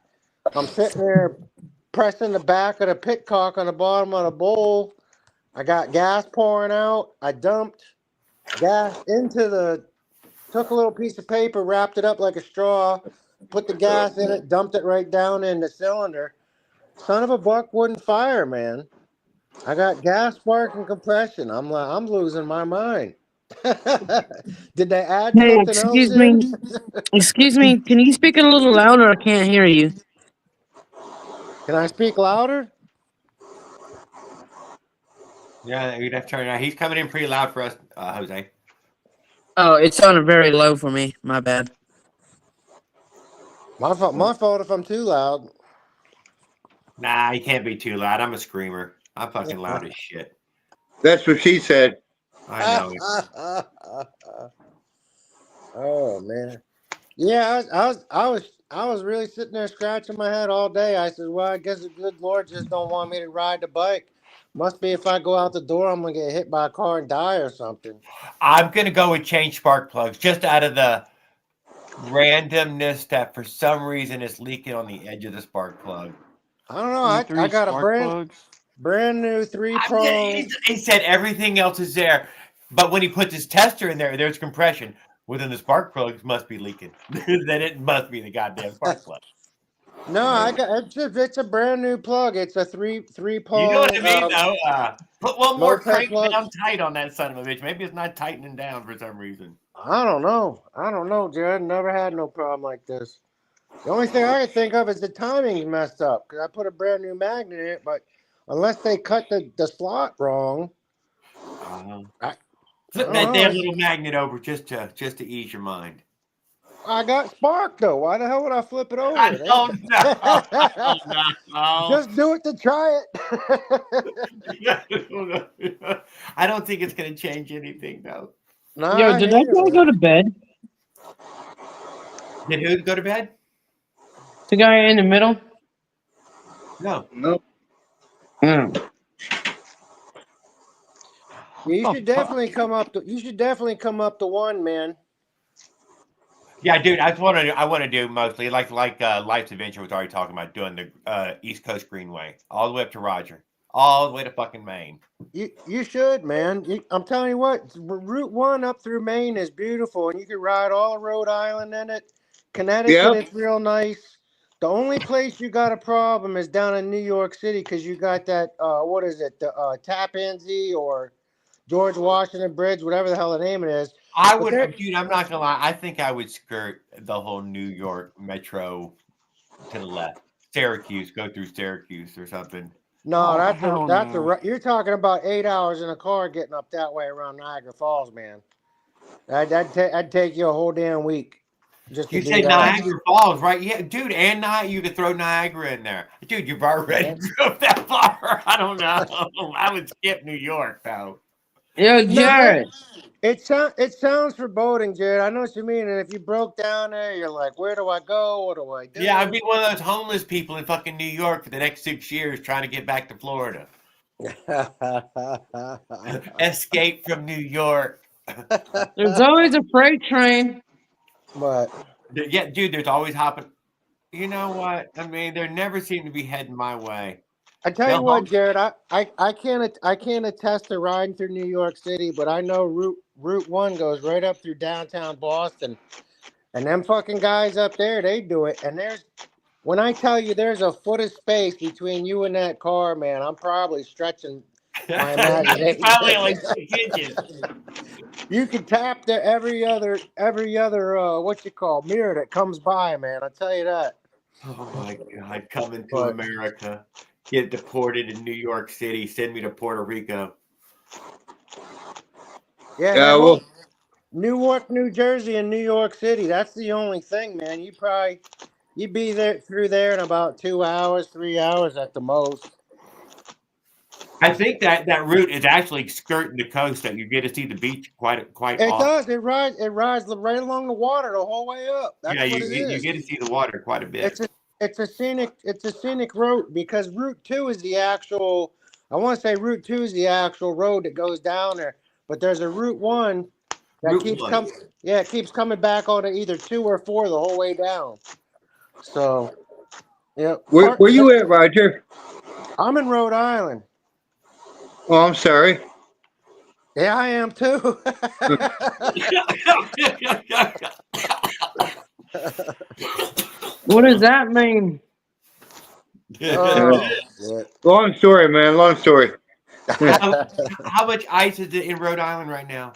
I'm sitting there pressing the back of the pitcock on the bottom of the bowl. I got gas pouring out. I dumped gas took a little piece of paper, wrapped it up like a straw, put the gas in it, dumped it right down in the cylinder. Son of a buck wouldn't fire, man. I got gas, spark, and compression. I'm losing my mind. Did they add something excuse else me. in? Excuse me. Can you speak a little louder? I can't hear you. Can I speak louder? Yeah, you'd have to turn it out. He's coming in pretty loud for us, Jose. Oh, it sounded very low for me. My bad. My fault if I'm too loud. Nah, you can't be too loud. I'm a screamer. I'm fucking loud as shit. That's what she said. I know. Oh man. Yeah, I was really sitting there scratching my head all day. I said, well, I guess the good Lord just don't want me to ride the bike. Must be if I go out the door, I'm gonna get hit by a car and die or something. I'm gonna go with change spark plugs just out of the randomness that for some reason it's leaking on the edge of the spark plug. I don't know. I got a brand new 3-prong. He said everything else is there, but when he puts his tester in there, there's compression. Within the spark plugs must be leaking. Then it must be the goddamn spark plug. No, it's a brand new plug. It's a three-prong. You know what I mean, though? Put one more crank plug. down tight on that son of a bitch. Maybe it's not tightening down for some reason. I don't know, Jared. Never had no problem like this. The only thing I can think of is the timing's messed up because I put a brand new magnet in it, but unless they cut the slot wrong, Flip that damn little magnet over just to ease your mind. I got spark though. Why the hell would I flip it over? I don't know. Just do it to try it. I don't think it's going to change anything though. No. Yo, did that guy go to bed? Did who go to bed? The guy in the middle? No. You should definitely come up to one, man. Yeah, dude, I want to do mostly like Life's Adventure was already talking about doing the East Coast Greenway all the way up to Roger, all the way to fucking Maine. You should, man. I'm telling you what, Route 1 up through Maine is beautiful, and you can ride all of Rhode Island in it. Connecticut, It's real nice. The only place you got a problem is down in New York City because you got that what is it, the Tappan Zee or George Washington Bridge, whatever the hell the name it is. Dude, I'm not gonna lie. I think I would skirt the whole New York metro to the left. Syracuse, go through Syracuse or something. No, you're talking about 8 hours in a car getting up that way around Niagara Falls, man. That'd take you a whole damn week. Just you say Niagara Falls, right? Yeah, dude, and you could throw Niagara in there. Dude, you've already drove that far. I don't know. I would skip New York though. Yo, Jared. It sounds foreboding, Jared. I know what you mean. And if you broke down there, you're like, where do I go? What do I do? Yeah, I'd be one of those homeless people in fucking New York for the next 6 years trying to get back to Florida. Escape from New York. There's always a freight train. But yeah, dude, there's always hopping. You know what? I mean, there never seem to be heading my way. I tell you what, Jared, I can't attest to riding through New York City, but I know Route 1 goes right up through downtown Boston, and them fucking guys up there, they do it. And when I tell you there's a foot of space between you and that car, man, I'm probably stretching my imagination. Probably like 6 inches. You can tap every other mirror that comes by, man. I tell you that. Oh my God, coming to America. Get deported in New York City. Send me to Puerto Rico. Yeah, well, Newark, New Jersey, and New York City. That's the only thing, man. You'd be there through there in about 2 hours, 3 hours at the most. I think that route is actually skirting the coast. That you get to see the beach quite It often. does. It rides right along the water the whole way up. That's yeah, what you get to see the water quite a bit. It's a scenic route because Route 2 is the actual. I want to say Route 2 is the actual road that goes down there, but there's a Route 1 that keeps coming back on either 2 or 4 the whole way down. So, yeah. Where you at, Roger? I'm in Rhode Island. Oh, I'm sorry. Yeah, I am too. What does that mean? Long story, man. Long story. How much ice is it in Rhode Island right now?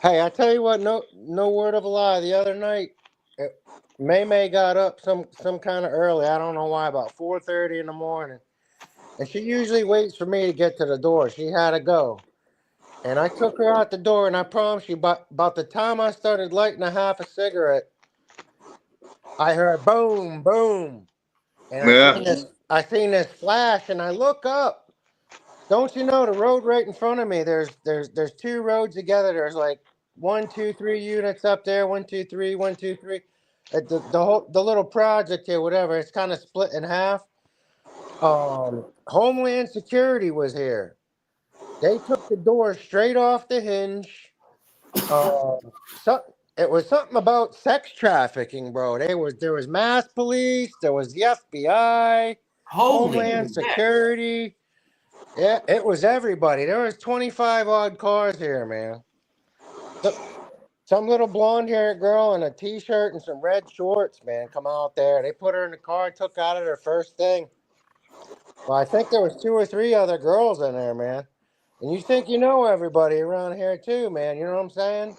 Hey, I tell you what, no word of a lie. The other night, May got up some kind of early. I don't know why, about 4:30 in the morning. And she usually waits for me to get to the door. She had to go. And I took her out the door, and I promise you, about the time I started lighting a half a cigarette, I heard boom, boom. And I seen this flash, and I look up. Don't you know the road right in front of me? There's 2 roads together. There's like 1, 2, 3 units up there. 1, 2, 3, 1, 2, 3. The little project here, whatever. It's kind of split in half. Homeland Security was here. They took the door straight off the hinge. It was something about sex trafficking, bro. There was mass police. There was the FBI, Homeland Security. Yeah, it was everybody. There was 25 odd cars here, man. Some little blonde-haired girl in a t-shirt and some red shorts, man, come out there. They put her in the car and took out of her first thing. Well, I think there was 2 or 3 other girls in there, man. And you think you know everybody around here too, man. You know what I'm saying?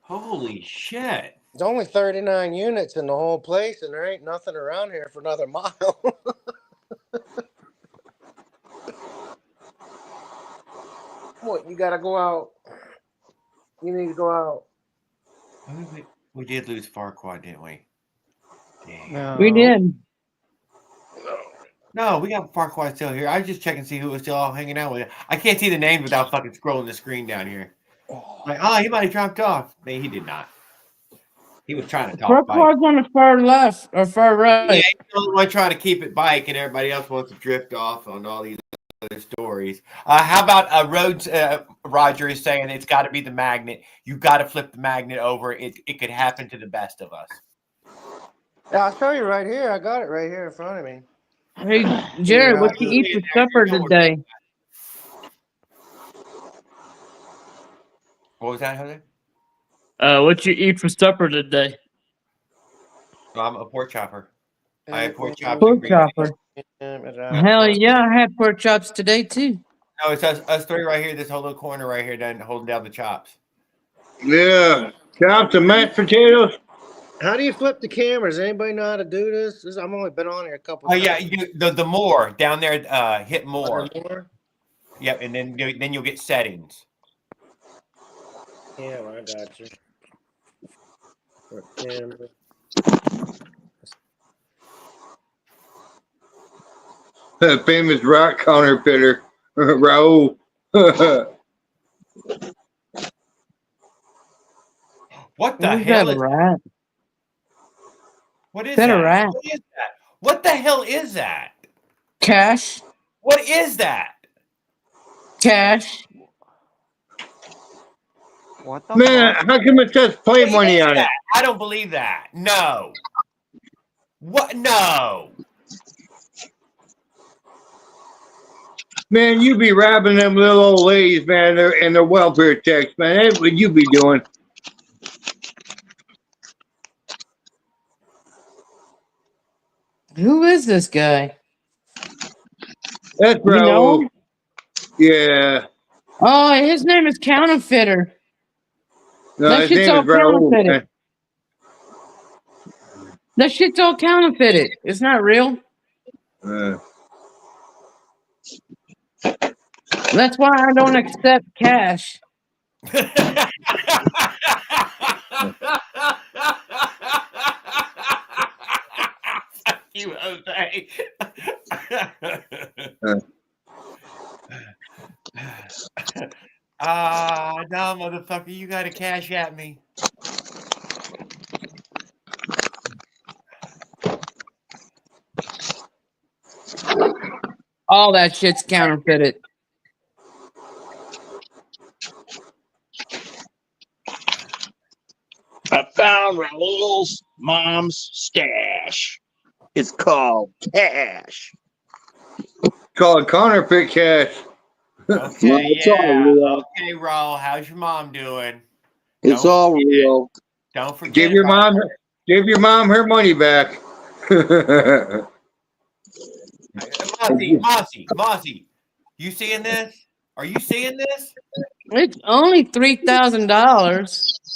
Holy shit. There's only 39 units in the whole place, and there ain't nothing around here for another mile. What, you gotta go out? You need to go out. We did lose Farquaad, didn't we? Damn. No. We did. No, we got Farquaad still here. I was just checking to see who was still all hanging out with. I can't see the names without fucking scrolling the screen down here. Like, oh, he might have dropped off. No, he did not. He was trying to talk. Farquaad's on the far left or far right. Yeah, he's the only one trying to keep it bike, and everybody else wants to drift off on all these other stories. How about Rhodes? Roger is saying it's got to be the magnet. You got to flip the magnet over. It could happen to the best of us. Yeah, I'll show you right here. I got it right here in front of me. Hey, Jared, what you eat for supper today? What was that, Jose? What you eat for supper today? I'm a pork chopper. I had pork chops. Pork chopper. Hell yeah, I had pork chops today too. No, it's us 3 right here. This whole little corner right here, done holding down the chops. Yeah, chops and mashed potatoes. How do you flip the cameras? Anybody know how to do this? I've only been on here a couple. Oh yeah, the more down there. Hit more. More? Yep, and then you'll get settings. Yeah, well, I got you. For camera. Famous rock counterfeiter, Raul. What the hell is rat? What is that? that? A rat? What is that? What the hell is that? Cash. What is that? Cash. What the Man, fuck? how come it says play What money is on it? that? I don't believe that. No. What? No. Man, you be robbing them little old ladies, man, and their welfare checks, man. That's what you be doing. Who is this guy? That's You know Raul. him? Yeah. Oh, his name is Counterfeiter. No, That his shit's name all is Raul. counterfeited. That shit's all counterfeited. It's not real. That's why I don't accept cash. Fuck you, Jose. No, motherfucker, you gotta cash at me. All that shit's counterfeited. I found Raul's mom's stash. It's called cash. Called counterfeit cash. Okay, It's all real. Okay, Raul, how's your mom doing? It's Don't all forget- real. Don't forget. Give your mom her money back. Mossy, you seeing this? Are you seeing this? It's only $3,000.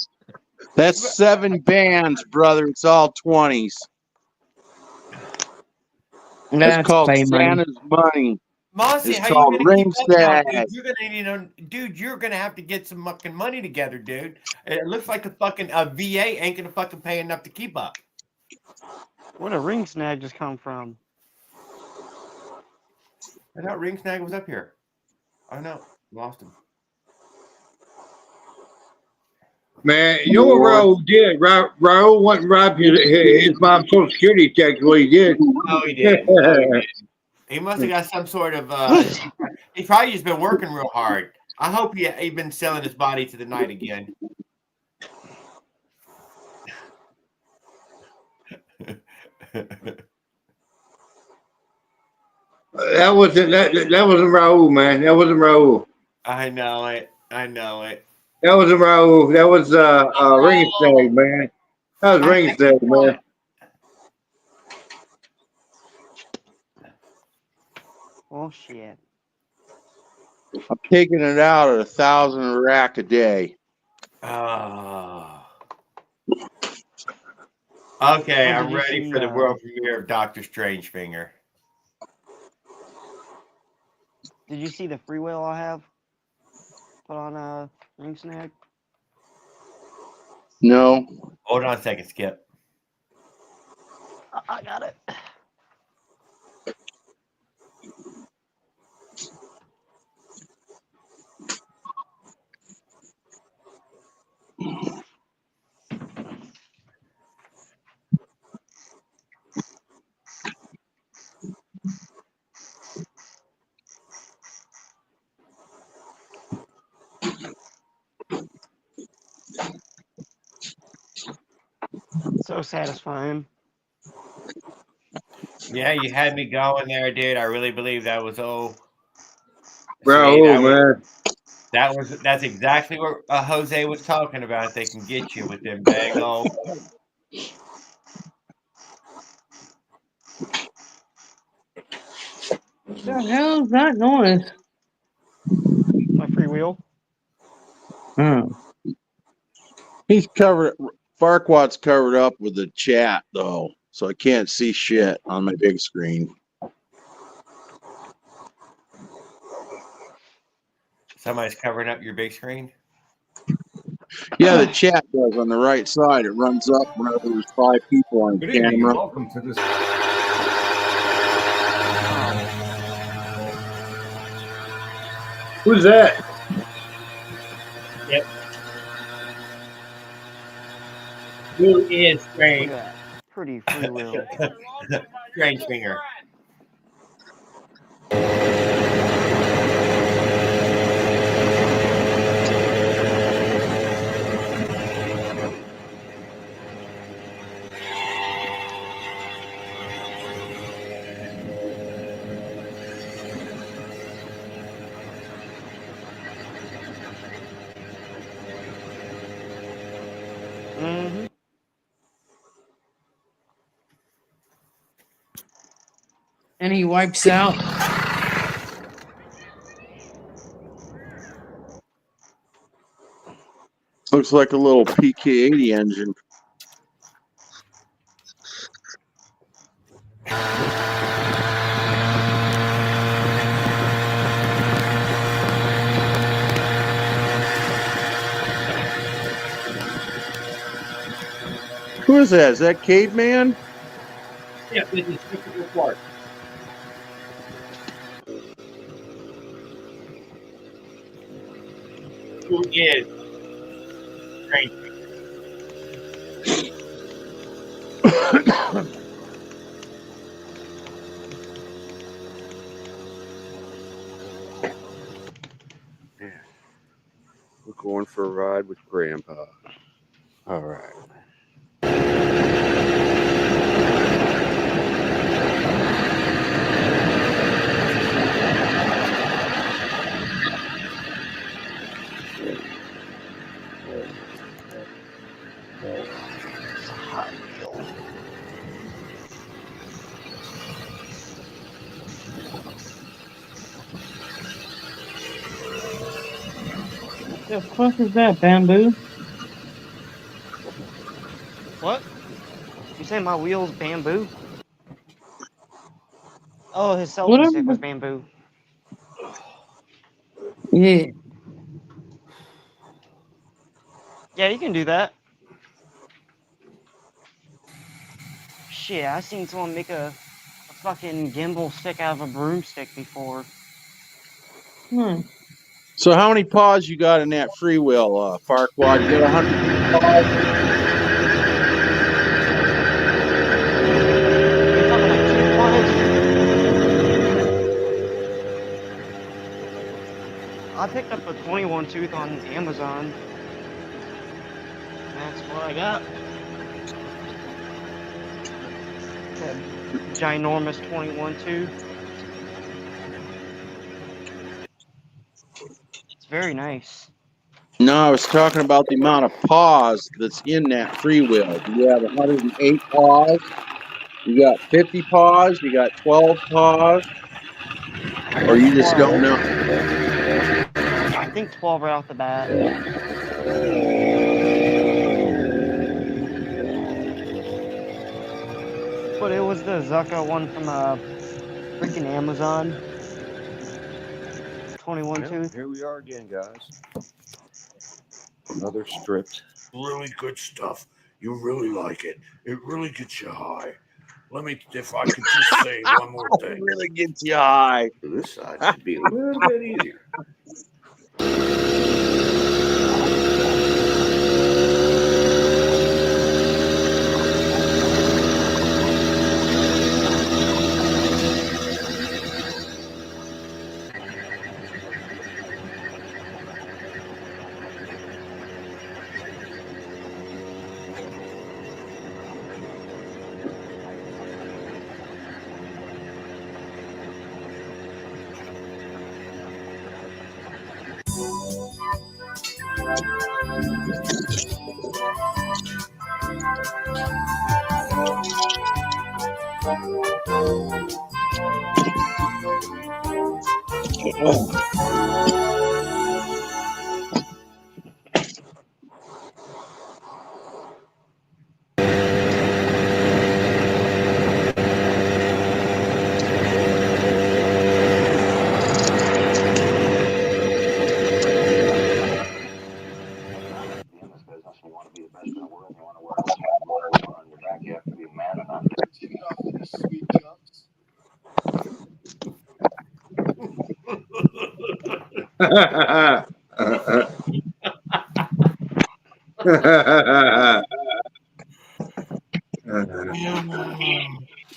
That's 7 bands, brother. It's all 20s. It's That's called pay money. Santa's money. Mossy, It's how you called gonna keep up now, Ringstad. You're gonna have to get some fucking money together, dude. It looks like the fucking VA ain't gonna fucking pay enough to keep up. Where did ring snag just come from? I thought Ring Snag was up here. Oh no, lost him. Man, you know what Raul did? Raul went and robbed his mom's Social Security check. What he did. Oh, he did. He must have got some sort of. He's probably just been working real hard. I hope he been selling his body to the night again. That wasn't Raul, man. That wasn't Raul. I know it. I know it. That wasn't Raul. That was Ringstag, man. That was Ringstag, man. Oh shit. I'm taking it out at 1,000 a rack a day. Oh. Okay, Oh, I'm did you ready see, for the world premiere of Doctor Strangefinger. Did you see the free will I have put on Ring Snag? No. Hold on a second, Skip. I got it. So satisfying. Yeah, you had me going there, dude. I really believe that was Raul, man. That's exactly what Jose was talking about. They can get you with them bag old. What the hell is that noise? My free wheel. He's covered. Farquaad's covered up with the chat though, so I can't see shit on my big screen. Somebody's covering up your big screen. Yeah, the chat does on the right side. It runs up whenever there's 5 people on Good evening and camera. welcome to this. Who's that? Yep. Who is Look Strange? at that. Pretty free will. Strangefinger. Mm-hmm. And he wipes out. Looks like a little PK80 engine. Who is that? Is that Caveman? Yeah, this is Christopher Clark. Who is Strange? We're going for a ride with Grandpa. All right. The fuck is that, Bamboo? What? You saying my wheel's bamboo? Oh, his selfie Whatever. stick was bamboo. Yeah. Yeah, you can do that. Shit, I seen someone make a fucking gimbal stick out of a broomstick before. So how many paws you got in that freewheel, Farquaad? You got 100 paws? You talking like 2 paws? picked up a 21 tooth on Amazon. That's what I got. That ginormous 21 tooth. It's very nice. No, I was talking about the amount of paws that's in that freewheel. You have 108 paws. You got 50 paws. You got 12 paws. Or you just don't know. I think 12 right off the bat. But it was the Zucca one from freaking Amazon. 21 tooth. Here we are again, guys. Another stripped. Really good stuff. You really like it. It really gets you high. Let me, if I could just say one more thing. It really gets you high. This side should be a little bit easier.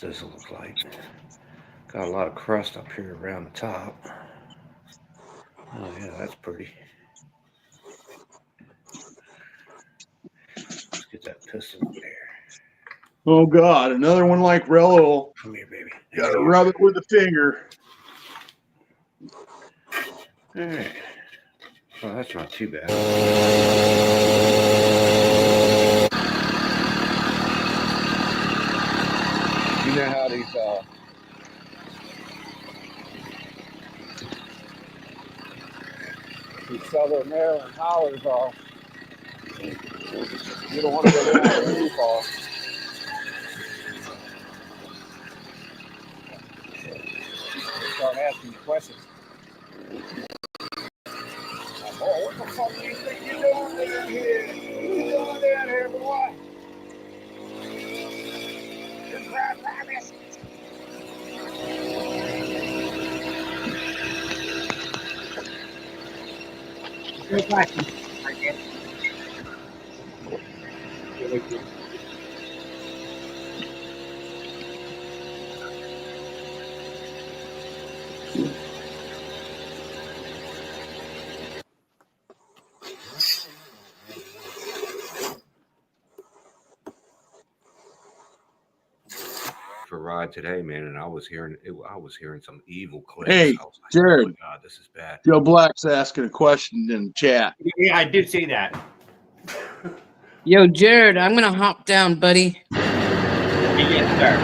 Does it look like got a lot of crust up here around the top. Oh yeah, that's pretty. Let's get that piston up there. Oh God, another one like Rello. Come here, baby. Gotta rub it with a finger. All right. Well, that's not too bad. You know how these Southern Maryland hollers are. You don't want to go down too far. Start asking you questions. Oh, what the fuck do you think you're doing down here? What you doing down here, boy? You crap rabbit. Good question. For ride today, man, and I was hearing some evil clicks. Hey, I was like, Jared. oh my God, this is bad. Joe Black's asking a question in the chat. Yeah, I did see that. Yo, Jared, I'm gonna hop down, buddy. Yes, sir.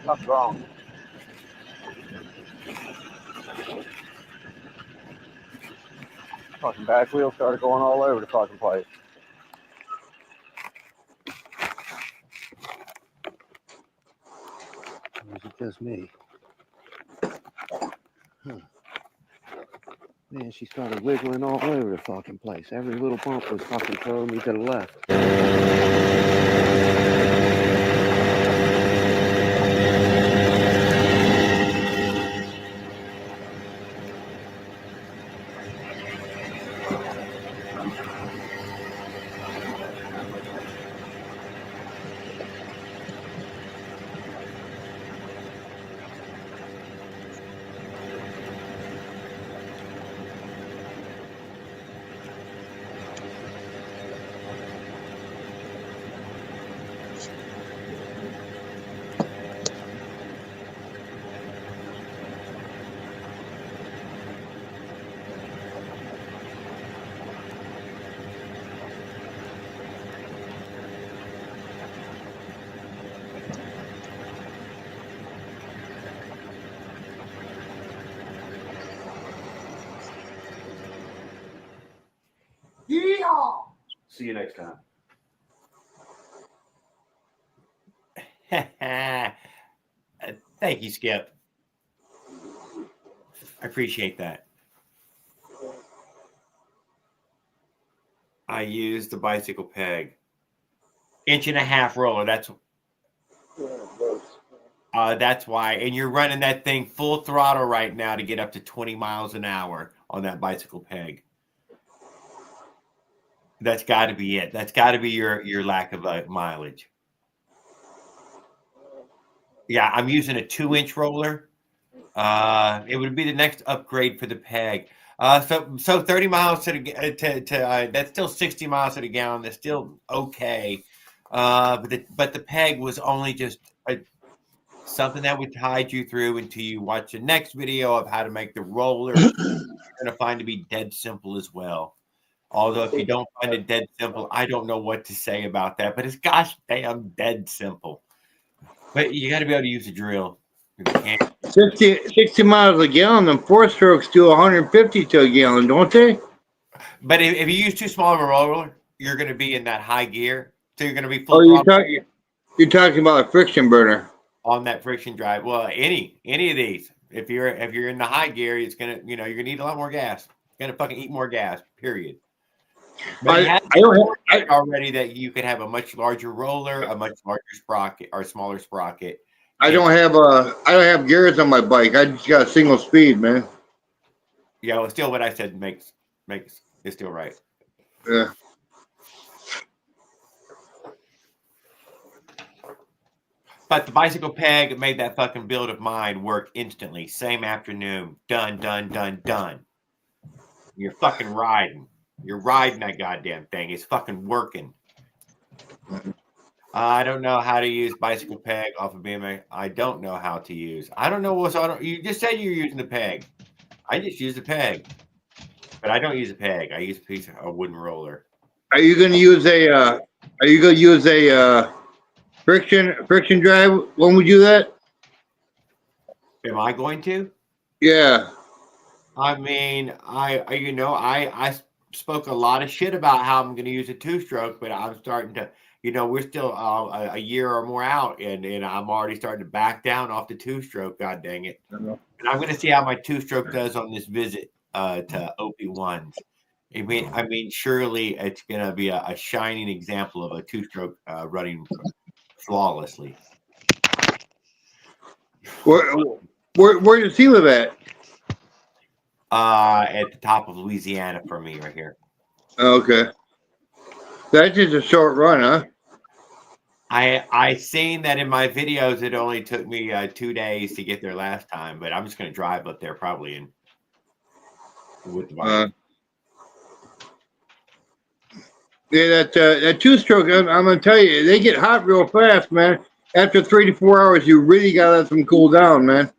What's wrong? Fucking back wheel started going all over the fucking place. Or is it just me? Huh. Man, she started wiggling all over the fucking place. Every little bump was fucking throwing me to the left. See you next time. Thank you, Skip. I appreciate that. I use the bicycle peg. 1.5-inch roller. That's why. And you're running that thing full throttle right now to get up to 20 miles an hour on that bicycle peg. That's got to be it. That's got to be your lack of mileage. Yeah, I'm using a 2-inch roller. It would be the next upgrade for the peg. So 30 miles to that's still 60 miles to the gallon. That's still okay. But the peg was only just something that would tide you through until you watch the next video of how to make the roller. You're going to find to be dead simple as well. Although if you don't find it dead simple, I don't know what to say about that. But it's gosh damn dead simple. But you got to be able to use a drill. 60 miles a gallon, and 4-strokes do 150 to a gallon, don't they? But if you use too small of a roller, you're going to be in that high gear. So you're going to be full. Oh, you're talking about a friction burner on that friction drive. Well, any of these. If you're in the high gear, it's gonna you're gonna need a lot more gas. It's gonna fucking eat more gas. Period. But I already that you could have a much larger roller, a much larger sprocket, or smaller sprocket. I don't have gears on my bike. I just got a single speed, man. Yeah, well, still what I said makes is still right. Yeah. But the bicycle peg made that fucking build of mine work instantly. Same afternoon. Done. You're fucking riding. You're riding that goddamn thing. It's fucking working. I don't know how to use bicycle peg off of BMX. I don't know how to use. I don't know what's on. You just said you're using the peg. I just use the peg, but I don't use a peg. I use a piece of a wooden roller. Are you going to use a? Friction drive? When would you do that? Am I going to? Yeah. I mean, I spoke a lot of shit about how I'm going to use a 2-stroke, but I'm starting to, we're still a year or more out, and I'm already starting to back down off the 2-stroke. God dang it! And I'm going to see how my 2-stroke does on this visit to OP1s. I mean, surely it's going to be a shining example of a 2-stroke running flawlessly. Where does he live at? At the top of Louisiana for me right here. Okay. That's just a short run, huh? I seen that in my videos. It only took me 2 days to get there last time, but I'm just going to drive up there probably with the bike. Yeah, that 2-stroke, I'm going to tell you, they get hot real fast, man. After 3 to 4 hours, you really got to let them cool down, man.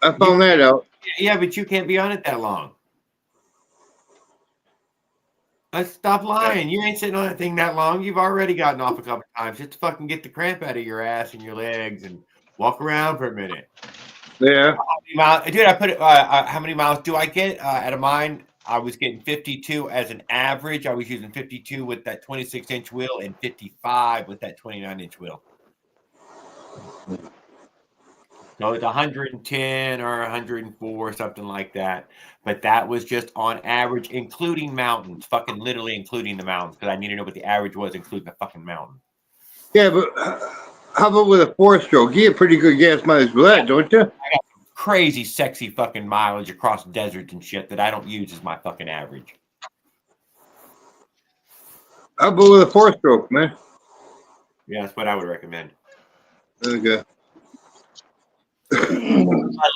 I found that out. Yeah, but you can't be on it that long. Let's stop lying. You ain't sitting on that thing that long. You've already gotten off a couple times just to fucking get the cramp out of your ass and your legs and walk around for a minute. Yeah. Dude, I put how many miles do I get out of mine? I was getting 52 as an average. I was using 52 with that 26-inch wheel and 55 with that 29-inch wheel. So it's 110 or 104, something like that. But that was just on average, including mountains. Fucking literally including the mountains, because I need to know what the average was, including the fucking mountain. Yeah, but how about with a 4-stroke? You get pretty good gas mileage with that, don't you? I got crazy, sexy fucking mileage across deserts and shit that I don't use as my fucking average. How about with a 4-stroke, man? Yeah, that's what I would recommend. Okay.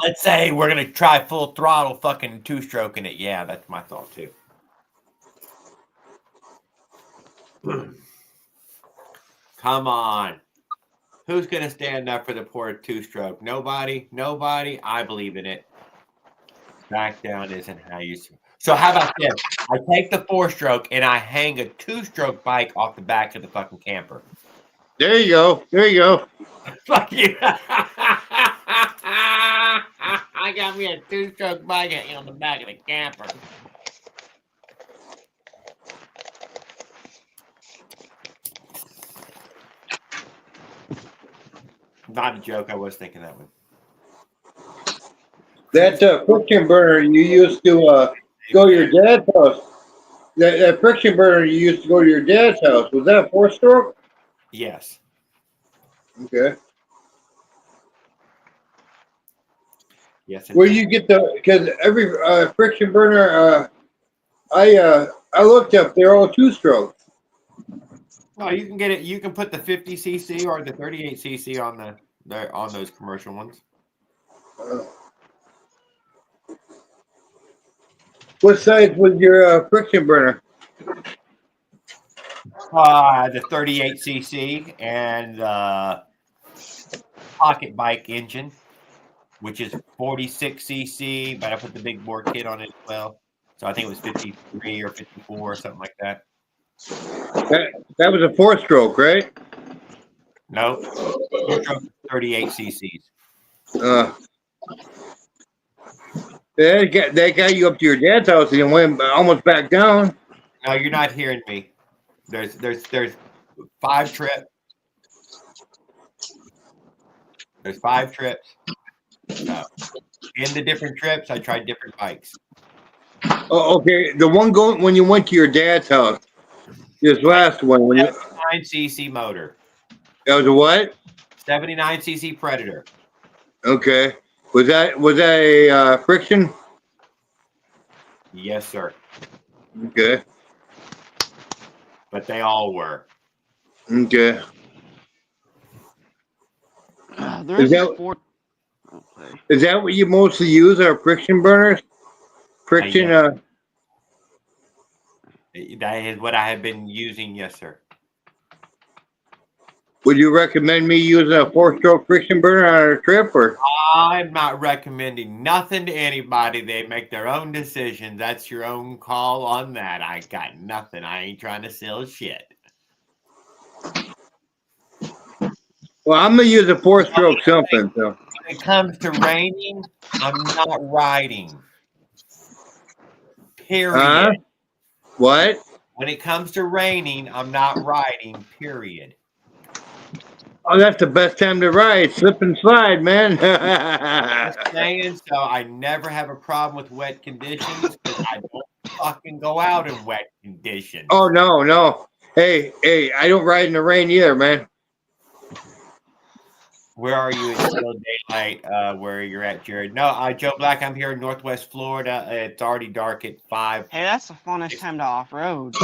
Let's say we're gonna try full throttle fucking 2-stroking it. Yeah, that's my thought too. Come on. Who's gonna stand up for the poor 2-stroke? Nobody? I believe in it. Back down isn't how you. So how about this? I take the 4-stroke and I hang a 2-stroke bike off the back of the fucking camper. There you go. Fuck you. I got me a 2-stroke bike on the back of the camper. Not a joke. I was thinking that one. That friction burner you used to go to your dad's house. That friction burner you used to go to your dad's house. Was that a 4-stroke? Yes. Okay. Yes. Where you get the? Because every friction burner I looked up, they're all 2-stroke. Well, you can get it. You can put the 50 cc or the 38 cc on on those commercial ones. What size was your friction burner? The 38 cc and pocket bike engine, which is 46 cc, but I put the big bore kit on it as well. So I think it was 53 or 54 or something like that. That was a 4-stroke, right? No, 4-stroke 38 cc's. That got you up to your dad's house and went almost back down. No, you're not hearing me. There's 5 trips. There's 5 trips. In the different trips, I tried different bikes. Oh, okay. The one going when you went to your dad's house. This last one. 79 cc motor. That was a what? 79 cc Predator. Okay. Was that a friction? Yes, sir. Okay. But they all were. Okay. There's Is that what you mostly use? Are friction burners? Friction. That is what I have been using. Yes, sir. Would you recommend me using a 4-stroke friction burner on a trip, or? I'm not recommending nothing to anybody. They make their own decisions. That's your own call on that. I got nothing. I ain't trying to sell shit. Well, I'm gonna use a 4-stroke something. So. When it comes to raining, I'm not riding. Period. What? When it comes to raining, I'm not riding. Period. Oh, that's the best time to ride. Slip and slide, man. Just saying, so I never have a problem with wet conditions because I don't fucking go out in wet conditions. Oh no. Hey, I don't ride in the rain either, man. Where are you? It's still daylight. Where you're at, Jared? No, Joe Black. I'm here in Northwest Florida. It's already dark at 5. Hey, that's the funnest time to off road.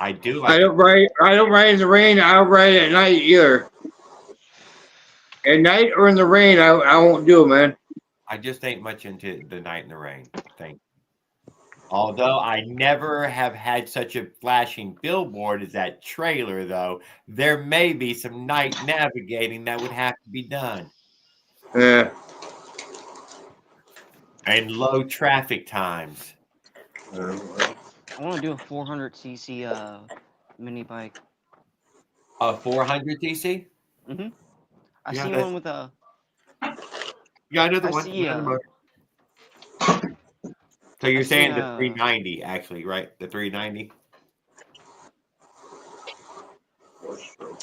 I do. I don't ride in the rain. I don't ride at night either. At night or in the rain, I won't do it, man. I just ain't much into the night in the rain thing. Although I never have had such a flashing billboard as that trailer, though, there may be some night navigating that would have to be done. Yeah. And low traffic times. I want to do a 400cc mini bike. A 400cc? Mm-hmm. I Yeah, see one with a. Yeah, another I one. see, So you're saying see, the 390, actually, right? The 390?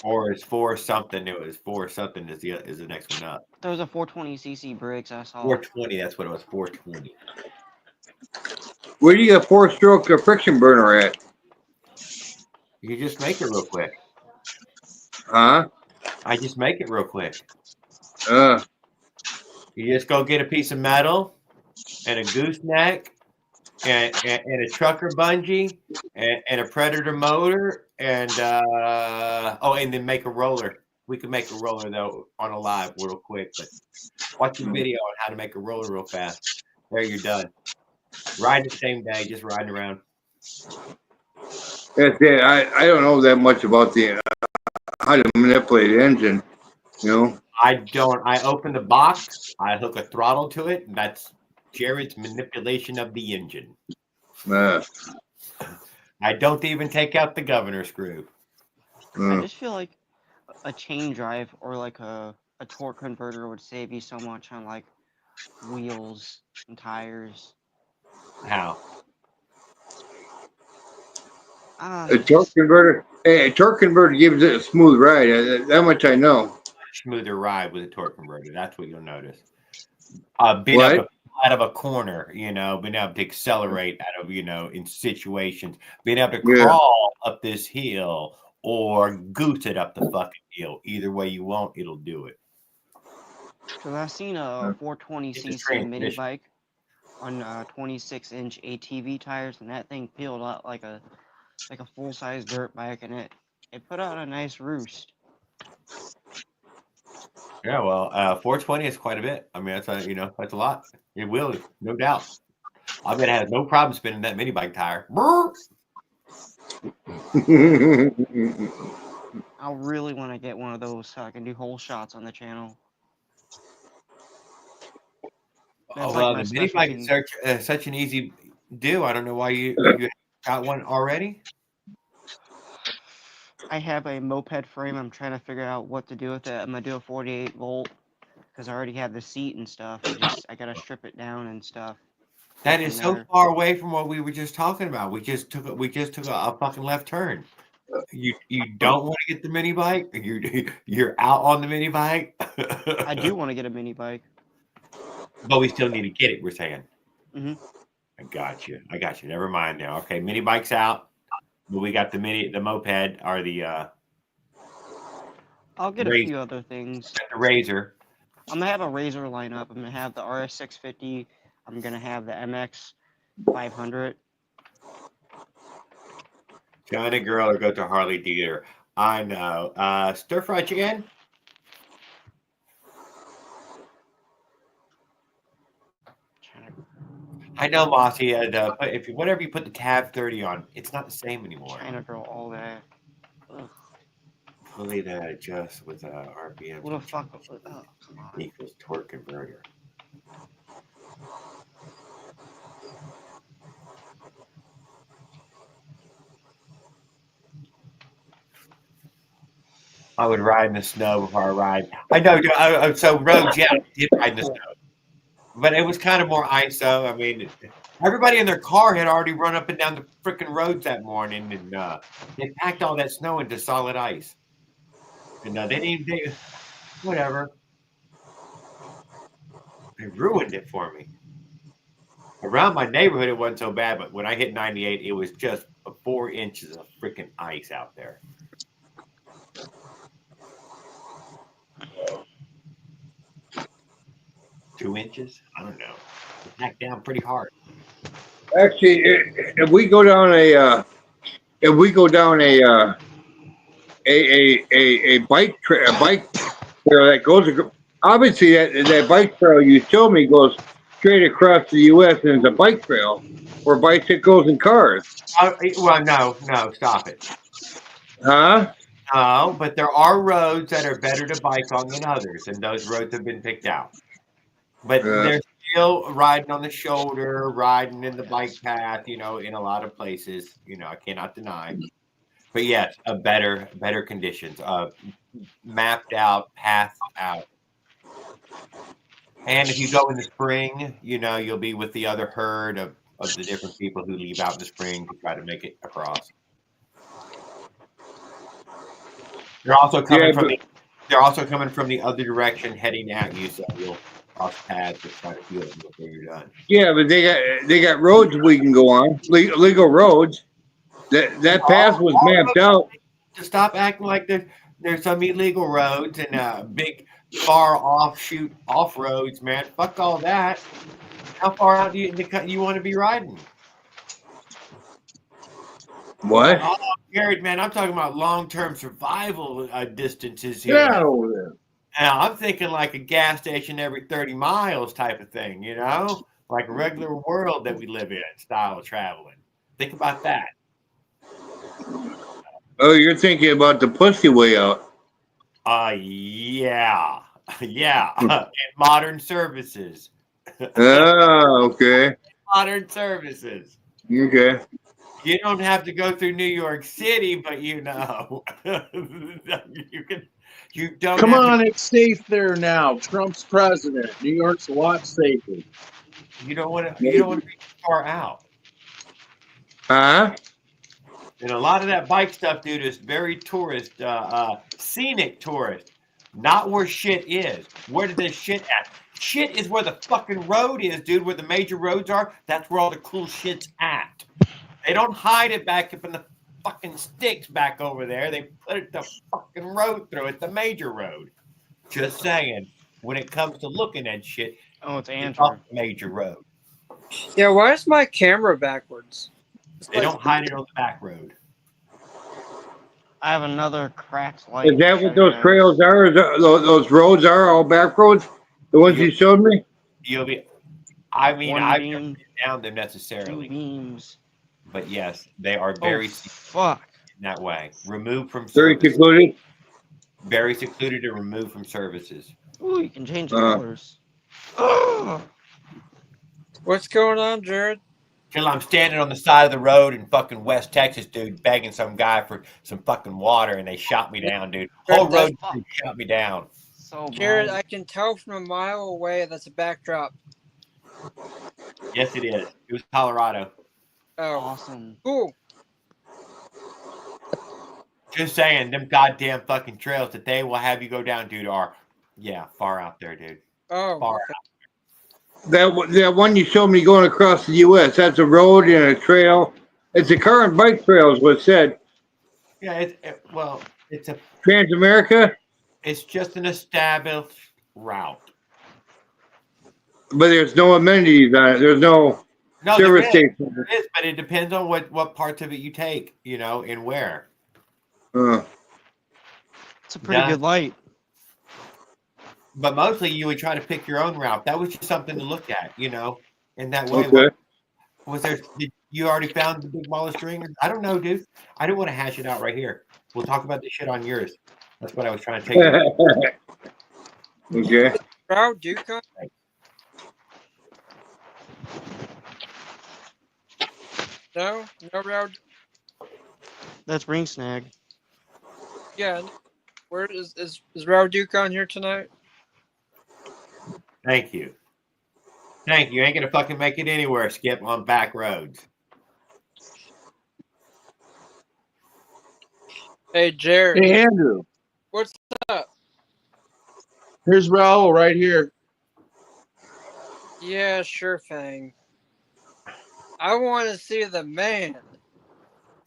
Or is 4 something? It was 4 something is the next one up. There was a 420cc Briggs I saw. 420, that's what it was, 420. Where do you get a 4-stroke friction burner at? You can just make it real quick. Huh? I just make it real quick. You just go get a piece of metal and a gooseneck and a trucker bungee and a Predator motor and and then make a roller. We could make a roller though on a live real quick, but watch a video on how to make a roller real fast. There, you're done. Ride the same day, just riding around. That's it. I don't know that much about the how to manipulate the engine. You know. I don't. I open the box. I hook a throttle to it, and that's Jared's manipulation of the engine. I don't even take out the governor screw. I just feel like a chain drive or like a torque converter would save you so much on like wheels and tires. How? A torque converter. Hey, a torque converter gives it a smooth ride. That much I know. smoother ride with a torque converter. That's what you'll notice. Being What? able to pull out of a corner, being able to accelerate out of, in situations, being able to Yeah. crawl up this hill or goose it up the fucking hill. Either way you want, it'll do it. Because I've seen a It's a 420cc mini transmission. bike on 26-inch ATV tires, and that thing peeled out like a full-size dirt bike, and it put out a nice roost. Yeah, well, 420 is quite a bit. I mean, that's that's a lot. It will, no doubt. I bet it has no problem spinning that mini bike tire. I really want to get one of those so I can do whole shots on the channel. That's Well, my the mini bike is specialty. such an easy do. I don't know why you got one already. I have a moped frame. I'm trying to figure out what to do with it. I'm gonna do a 48 volt because I already have the seat and stuff. I gotta strip it down and stuff. That is so far away from what we were just talking about. We just took a fucking left turn. You don't want to get the mini bike? You're out on the mini bike? I do want to get a mini bike. But we still need to get it, we're saying. Mm-hmm. I got you. Never mind now. Okay, mini bike's out. But we got the moped or the I'll get a few other things. The Razor. I'm gonna have a Razor lineup. I'm gonna have the RS650. I'm gonna have the MX 500. China girl or go to Harley dealer. I know. Stir fry chicken. I know, Mossy. If whatever you put the tab 30 on, it's not the same anymore. China girl, all that. Ugh. Fully that adjusts with RPM. What the fuck? Equals torque converter. I would ride in the snow before I ride. I know. So roads, yeah, I did ride in the snow. But it was kind of more ISO. I mean, everybody in their car had already run up and down the freaking roads that morning, and they packed all that snow into solid ice. And they didn't even, whatever. They ruined it for me. Around my neighborhood, it wasn't so bad, but when I hit 98, it was just 4 inches of freaking ice out there. Two inches? I don't know. It packed down pretty hard. Actually, if we go down a bike trail that goes, obviously that bike trail you showed me goes straight across the U.S. and it's a bike trail for bicycles and cars. Well, no, stop it. Huh? No, but there are roads that are better to bike on than others, and those roads have been picked out. But they're still riding on the shoulder, riding in the bike path, in a lot of places, I cannot deny. But yes, better conditions, mapped out, path out. And if you go in the spring, you'll be with the other herd of the different people who leave out in the spring to try to make it across. They're also coming from the other direction, heading at you, so you'll cross paths to try to feel it before you're done. Yeah, but they got roads we can go on, legal roads. That path was mapped out. To stop acting like there's some illegal roads and big far offshoot off roads, man. Fuck all that. How far out do you want to be riding? What? Oh, Jared, man, I'm talking about long-term survival distances here. Yeah, over there. Now, I'm thinking like a gas station every 30 miles type of thing, like a regular world that we live in, style of traveling. Think about that. Oh, you're thinking about the pussy way out. Yeah. And modern services. Oh, okay. Modern services. Okay. You don't have to go through New York City, but you can. You don't. Come on, it's safe there now. Trump's president. New York's a lot safer. You don't want to. You don't want to be too far out. Huh? And a lot of that bike stuff, dude, is very tourist, scenic tourist. Not where shit is. Where did this shit at? Shit is where the fucking road is, dude. Where the major roads are. That's where all the cool shit's at. They don't hide it back up in the fucking sticks back over there. They put it the fucking road through it, the major road. Just saying. When it comes to looking at shit, Oh, it's it's Andrew. off the major road. Yeah, why is my camera backwards? They don't hide it on the back road. I have another cracked light. Is that to show what those you trails are? Is that, those roads are all back roads? The ones you showed me? You'll be. I mean, One I've beam, never been down them two necessarily, beams. but yes, they are very Fuck. in that way. Removed from Very services. secluded? Very secluded and removed from services. Ooh, you can change the Uh-huh. colors. Ugh. What's going on, Jared? Till I'm standing on the side of the road in fucking West Texas, dude, begging some guy for some fucking water, and they shot me down, dude. Whole road shot me down. So Jared, bright. I can tell from a mile away that's a backdrop. Yes, it is. It was Colorado. Oh, Awesome. cool. Just saying, them goddamn fucking trails that they will have you go down, dude, are, yeah, far out there, dude. Oh, Far okay. out. That one you showed me going across the U.S., that's a road and a trail. It's a car and bike trail is what it said. Yeah, well, it's a. Transamerica? It's just an established route. But there's no amenities on it. There's no No, service there is. station. There is, but it depends on what parts of it you take, you know, and where. It's a pretty good light. But mostly you would try to pick your own route. That was just something to look at, you know, in that way. Okay. Was there? Did you already found the big ball of stringers? I don't know, dude. I didn't want to hash it out right here. We'll talk about this shit on yours. That's what I was trying to take. Okay. Proud Duke. No route. That's ring snag. Yeah. Where is Raul Duke on here tonight? Thank you. Thank you. Ain't gonna fucking make it anywhere, Skip, on back roads. Hey, Jared. Hey, Andrew. What's up? Here's Raul right here. Yeah, sure thing. I want to see the man,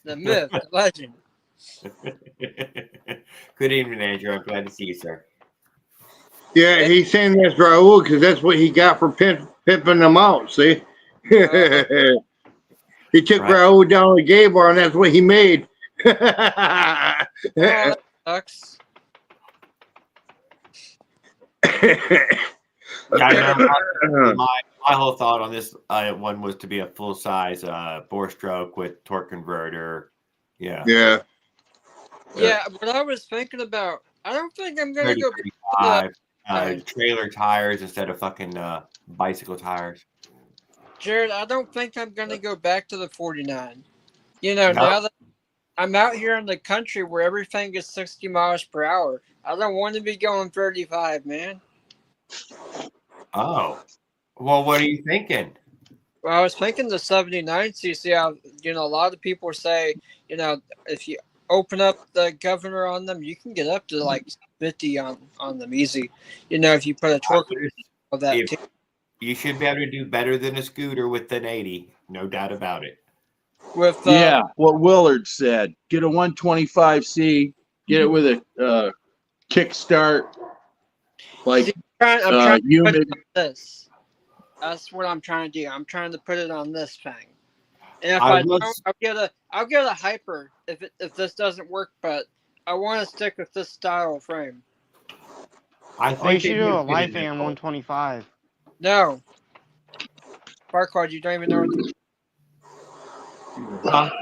the myth, the legend. Good evening, Andrew. I'm glad to see you, sir. Yeah, he's saying that's Raul because that's what he got for pimping them out, see? He took Raul down to the gay bar and that's what he made. That sucks. Yeah, I know. My whole thought on this one was to be a full size 4-stroke with torque converter. Yeah. Yeah. Yeah, what I was thinking about, I don't think I'm gonna go. 35, trailer tires instead of fucking bicycle tires. Jared, I don't think I'm gonna go back to the 49. You know, now that I'm out here in the country where everything is 60 miles per hour, I don't want to be going 35, man. Oh. Well, what are you thinking? Well, I was thinking the 79cc. You know, a lot of people say, you know, if you open up the governor on them, you can get up to like 50 on them easy. You know, if you put a torque of that. You should be able to do better than a scooter with an 80, no doubt about it. With yeah, what Willard said. Get a 125C. Get it with a kickstart. Like I'm trying to put humid. it on this. That's what I'm trying to do. I'm trying to put it on this thing. And if I don't, I'll get a hyper if this doesn't work. But I want to stick with this style frame. I think you should do a Lifan 125. No. Farquaad, you don't even know what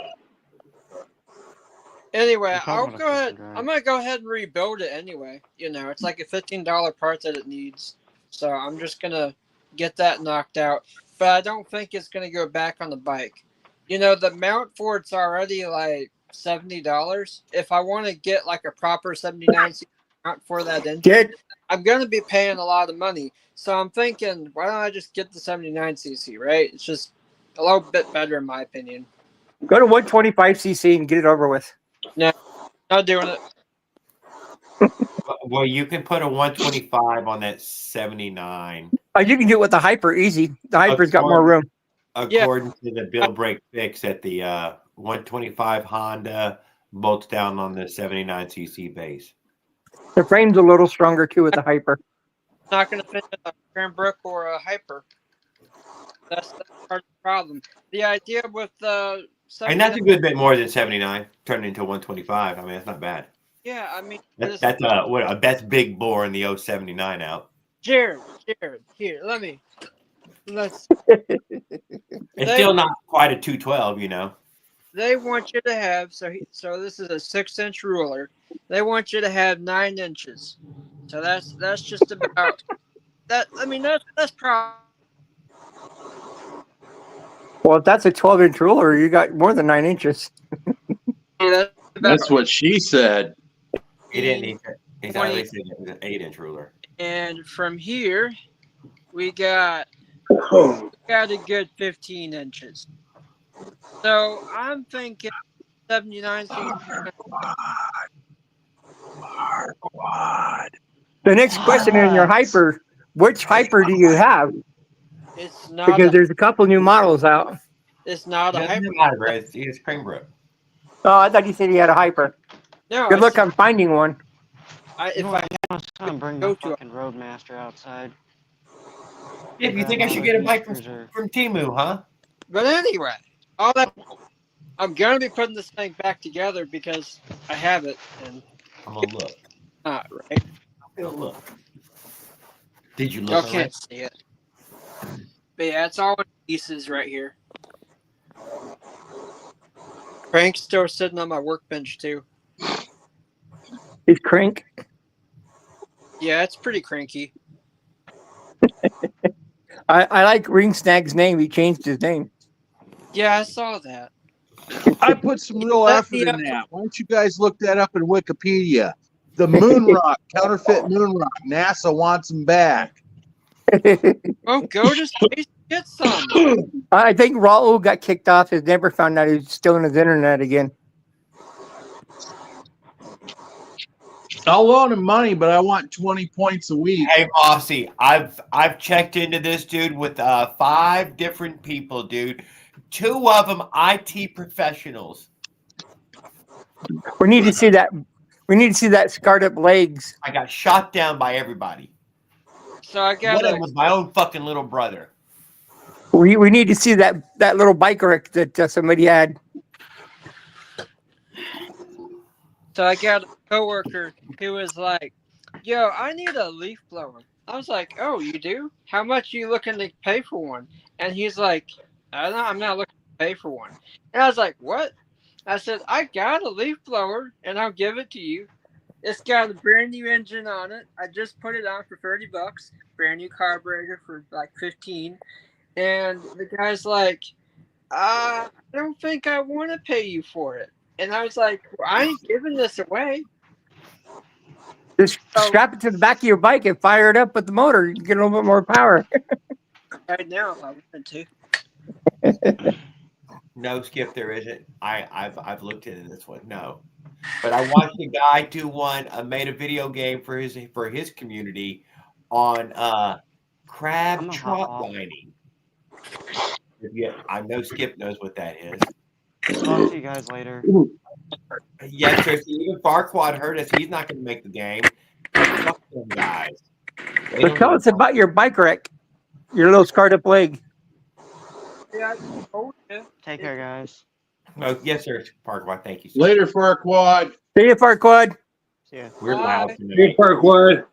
Anyway, I'll go ahead. I'm gonna go ahead and rebuild it anyway. You know, it's like a $15 part that it needs. So I'm just gonna get that knocked out. But I don't think it's gonna go back on the bike. You know, the mount for it's already like $70. If I want to get like a proper 79cc mount for that engine, I'm gonna be paying a lot of money. So I'm thinking, why don't I just get the 79cc, right? It's just a little bit better in my opinion. Go to 125cc and get it over with. No, not doing it. Well, you can put a 125 on that 79. Oh, you can do it with the Hyper easy. The Hyper's got more room. According to the Bill Break fix at the 125 Honda bolts down on the 79cc base. The frame's a little stronger too with the Hyper. Not going to fit a Cranbrook or a Hyper. That's part of the problem. The idea with the And that's a good bit more than 79 turned into 125. I mean, that's not bad. Yeah, I mean That's big bore in the 079 out. Jared, here, let's. It's still not quite a 212, you know. They want you to have so this is a 6-inch ruler. They want you to have 9 inches. So that's just about that. I mean that's probably. Well, if that's a 12-inch ruler, you got more than 9 inches. That's what she said. He didn't need it. He said it was an 8-inch ruler. And from here, we got a good 15 inches. So I'm thinking 79. The next question in your Hyper, which Hyper do you have? It's not Because there's a couple new models out. It's not a Hyper. It's Cranbrook. Oh, I thought you said you had a Hyper. No. Good luck on finding one. Bring the fucking Roadmaster outside. Yeah, you think I should get a bike from Temu, huh? But anyway, I'm gonna be putting this thing back together because I have it, and I'm gonna look. Not right. I'm gonna look. Did you look? Y'all can't see it. But yeah, it's all in pieces right here. Crank's still sitting on my workbench too. Is Crank? Yeah, it's pretty cranky. I like Ring Snag's name. He changed his name. Yeah, I saw that. I put some real effort in that. Why don't you guys look that up in Wikipedia? The moon rock, counterfeit moon rock. NASA wants them back. Oh, go to space and get some. I think Raul got kicked off. Has never found out he's stealing his internet again. I'll loan him money, but I want 20 points a week. Hey, Mossy, I've checked into this, dude, with 5 different people, dude. 2 of them IT professionals. We need to see that. We need to see that scarred up legs. I got shot down by everybody. So I got one of them was my own fucking little brother. We need to see that little bike wreck that somebody had. So I got a coworker who was like, "Yo, I need a leaf blower." I was like, "Oh, you do? How much are you looking to pay for one?" And he's like, I'm not looking to pay for one." And I was like, "What?" I said, "I got a leaf blower, and I'll give it to you. It's got a brand new engine on it. I just put it on for $30. Brand new carburetor for like 15." And the guy's like, "I don't think I want to pay you for it." And I was like, well, "I ain't giving this away." Just strap it to the back of your bike and fire it up with the motor. You can get a little bit more power. Right now, if I wanted to. No, Skip, there isn't. I've looked into this one. No, but I watched a guy do one. Made a video game for his community on crab trot lining. Yeah, I know Skip knows what that is. Talk to you guys later. Yes, sir. Even Farquad heard us. He's not going to make the game. Fuck them guys. But tell us about your bike wreck. Your little scarred up leg. Yeah, I told you. Take care, guys. Oh, yes, sir. Farquad, thank you. Sir. Later, Farquad. See you, Farquad. Yeah. We're loud tonight. Hey, Farquad.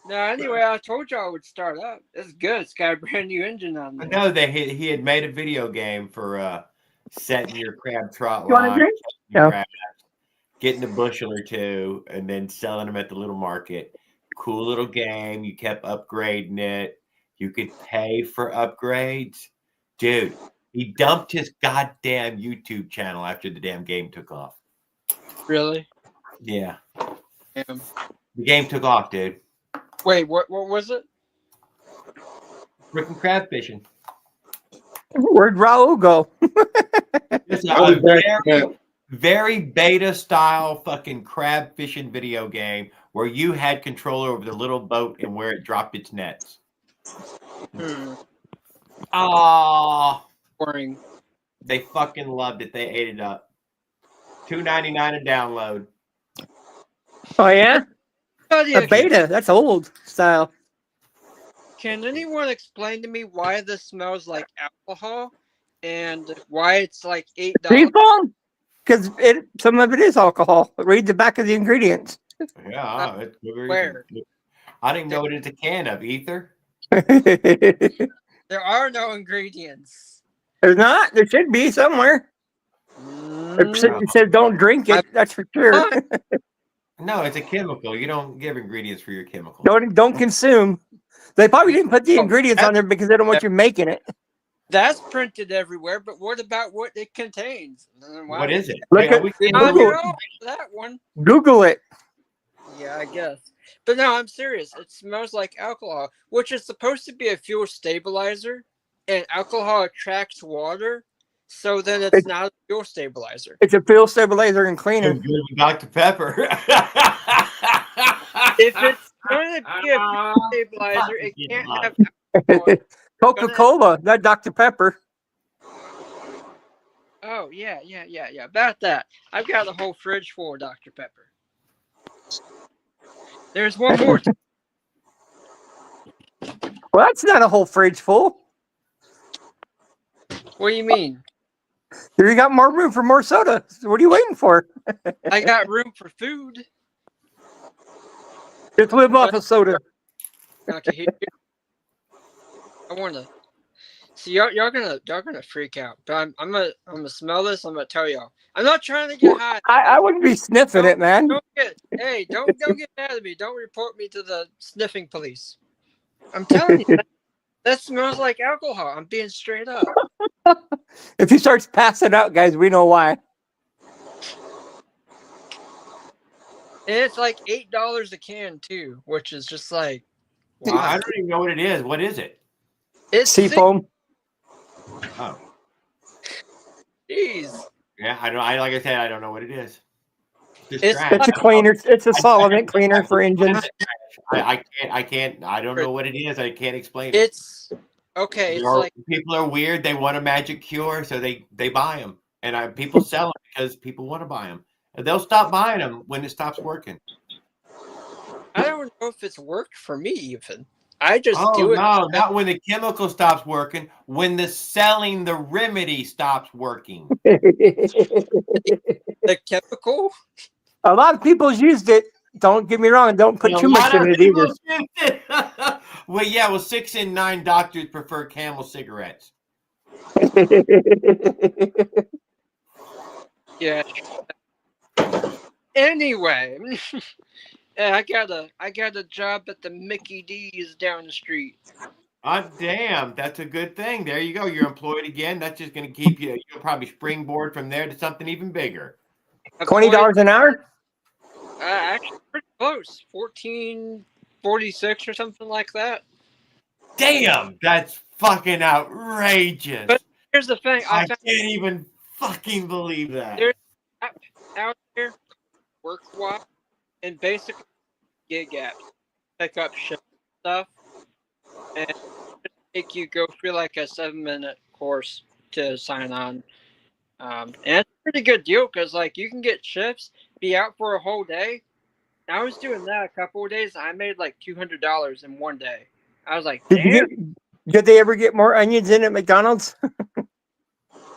No, anyway, I told you I would start up. It's good. It's got a brand new engine on I it. know that he had made a video game for setting your crab trot You want a line, drink? Yeah. getting a bushel or 2, and then selling them at the little market. Cool little game. You kept upgrading it. You could pay for upgrades. Dude, he dumped his goddamn YouTube channel after the damn game took off. Really? Yeah. Damn. The game took off, dude. Wait, what was it? Freaking crab fishing. Where'd Raul go? It's I'll be back, man. very beta style fucking crab fishing video game where you had control over the little boat and where it dropped its nets. Oh, boring. They fucking loved it. They ate it up. $2.99 a download. Oh yeah, Yeah, a beta. That's old style. Can anyone explain to me why this smells like alcohol and why it's like $8? Seafoam? Because some of it is alcohol. Read the back of the ingredients. Yeah, it's good reason. Where? I didn't know what it's a can of. Ether? There are no ingredients. There's not. There should be somewhere. It says don't drink it. That's for sure. No, it's a chemical. You don't give ingredients for your chemical. Don't consume. They probably didn't put the ingredients on there because they don't want you making it. That's printed everywhere, but what about what it contains? What is it? Look at Google that one. Google it. Yeah, I guess. But no, I'm serious. It smells like alcohol, which is supposed to be a fuel stabilizer, and alcohol attracts water, so then it's not a fuel stabilizer. It's a fuel stabilizer and cleaner. Dr. Pepper. If it's going to be a fuel stabilizer, it can't have alcohol. Coca-Cola, not Dr. Pepper. Oh, yeah. About that. I've got a whole fridge full of Dr. Pepper. There's one more. Well, that's not a whole fridge full. What do you mean? You got more room for more soda. What are you waiting for? I got room for food. Just live off of soda. Okay, here. I wanna see y'all gonna freak out. But I'm gonna smell this. I'm gonna tell y'all. I'm not trying to get high. I wouldn't be sniffing it, man. Don't get mad at me. Don't report me to the sniffing police. I'm telling you, that smells like alcohol. I'm being straight up. If he starts passing out, guys, we know why. And it's like $8 a can too, which is just like, wow. I don't even know what it is. What is it? It's Seafoam. Oh. Jeez. Yeah, I don't. Like I said, I don't know what it is. It's a cleaner. It's a solvent cleaner for engines. I can't. I don't know what it is. I can't explain it. It's okay. It's like people are weird. They want a magic cure, so they buy them, and people sell them because people want to buy them. And they'll stop buying them when it stops working. I don't know if it's worked for me even. I just do it. No, not when the chemical stops working. When the remedy stops working. The chemical? A lot of people's used it. Don't get me wrong. Don't put too much in it either. Well, yeah. Well, 6 in 9 doctors prefer Camel cigarettes. Yeah. Anyway, I got a job at the Mickey D's down the street. Oh, damn, that's a good thing. There you go. You're employed again. That's just going to keep you. You'll probably springboard from there to something even bigger. $20 an hour? Actually, pretty close. $14.46 or something like that. Damn, that's fucking outrageous. But here's the thing. I can't even fucking believe that. There's out there, work-wise, and basically gig apps, pick up shit stuff, and make you go through like a 7-minute course to sign on. And it's a pretty good deal because like you can get shifts, be out for a whole day. I was doing that a couple of days. I made like $200 in one day. I was like, damn. Did they ever get more onions in at McDonald's?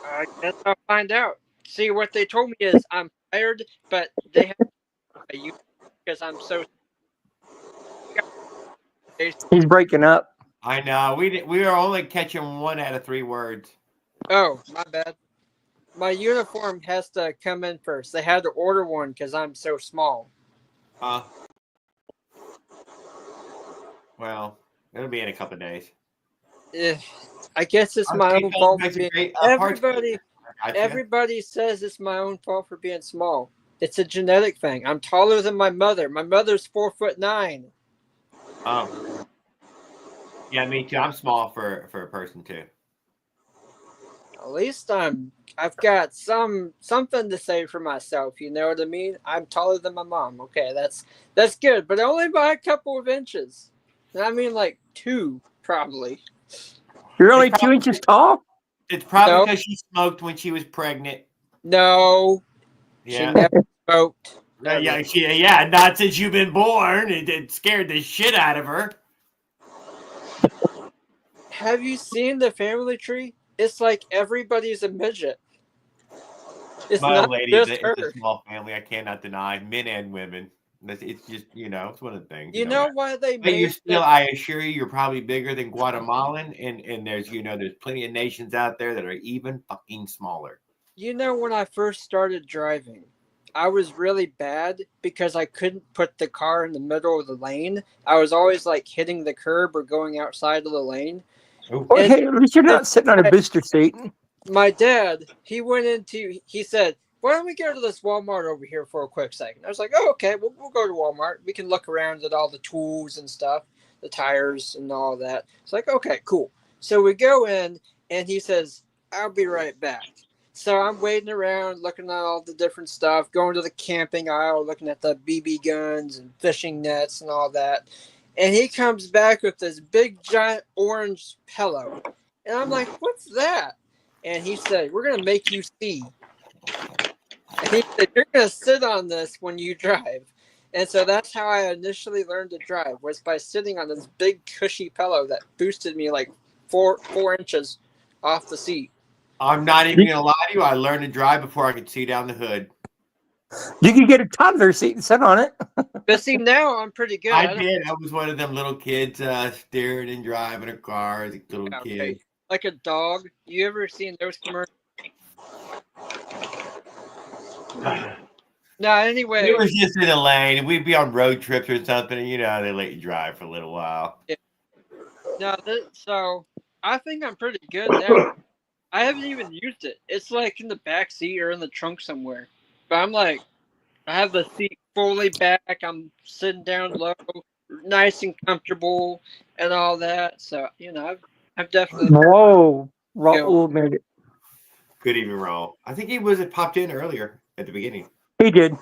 I guess I'll find out. See, what they told me is I'm hired, but they have you because I'm so. He's breaking up. I know. We are only catching 1 out of 3 words. Oh, my bad. My uniform has to come in first. They had to order one because I'm so small. Well, it'll be in a couple of days. I guess it's my own fault for being. Everybody says it's my own fault for being small. It's a genetic thing. I'm taller than my mother. My mother's 4'9". Oh. Yeah, me too. I'm small for a person too. At least I've got something to say for myself. You know what I mean? I'm taller than my mom. Okay, that's good, but only by a couple of inches. I mean, like 2 probably. You're only 2 inches tall? It's probably because she smoked when she was pregnant. No. Yeah. She never smoked. Yeah, not since you've been born. It scared the shit out of her. Have you seen the family tree? It's like everybody's a midget. It's My not lady, just it's her. a small family. I cannot deny men and women. It's just, it's one of the things. You know why they But you're made still, I assure you, you're probably bigger than Guatemalan, and there's there's plenty of nations out there that are even fucking smaller. You know, when I first started driving, I was really bad because I couldn't put the car in the middle of the lane. I was always like hitting the curb or going outside of the lane. Well, hey, at least you're not sitting on a booster seat. My dad, he said, why don't we go to this Walmart over here for a quick second? I was like, oh, okay, we'll go to Walmart. We can look around at all the tools and stuff, the tires and all that. It's like, okay, cool. So we go in, and he says, I'll be right back. So I'm waiting around, looking at all the different stuff, going to the camping aisle, looking at the BB guns and fishing nets and all that. And he comes back with this big, giant orange pillow. And I'm like, what's that? And he said, we're going to make you see. And he said, you're going to sit on this when you drive. And so that's how I initially learned to drive, was by sitting on this big, cushy pillow that boosted me like 4 inches off the seat. I'm not even going to lie to you. I learned to drive before I could see down the hood. You could get a toddler seat and sit on it. But see, now I'm pretty good. I did. I was one of them little kids steering and driving a car as a little kid. Like a dog. You ever seen those commercials? No, anyway. It was just in a lane. We'd be on road trips or something, and they let you drive for a little while. Yeah. No, so I think I'm pretty good now. I haven't even used it. It's like in the back seat or in the trunk somewhere. But I'm like, I have the seat fully back. I'm sitting down low, nice and comfortable, and all that. So I've definitely. Whoa, Raul made it. Good evening, Raul. I think he popped in earlier at the beginning. He did.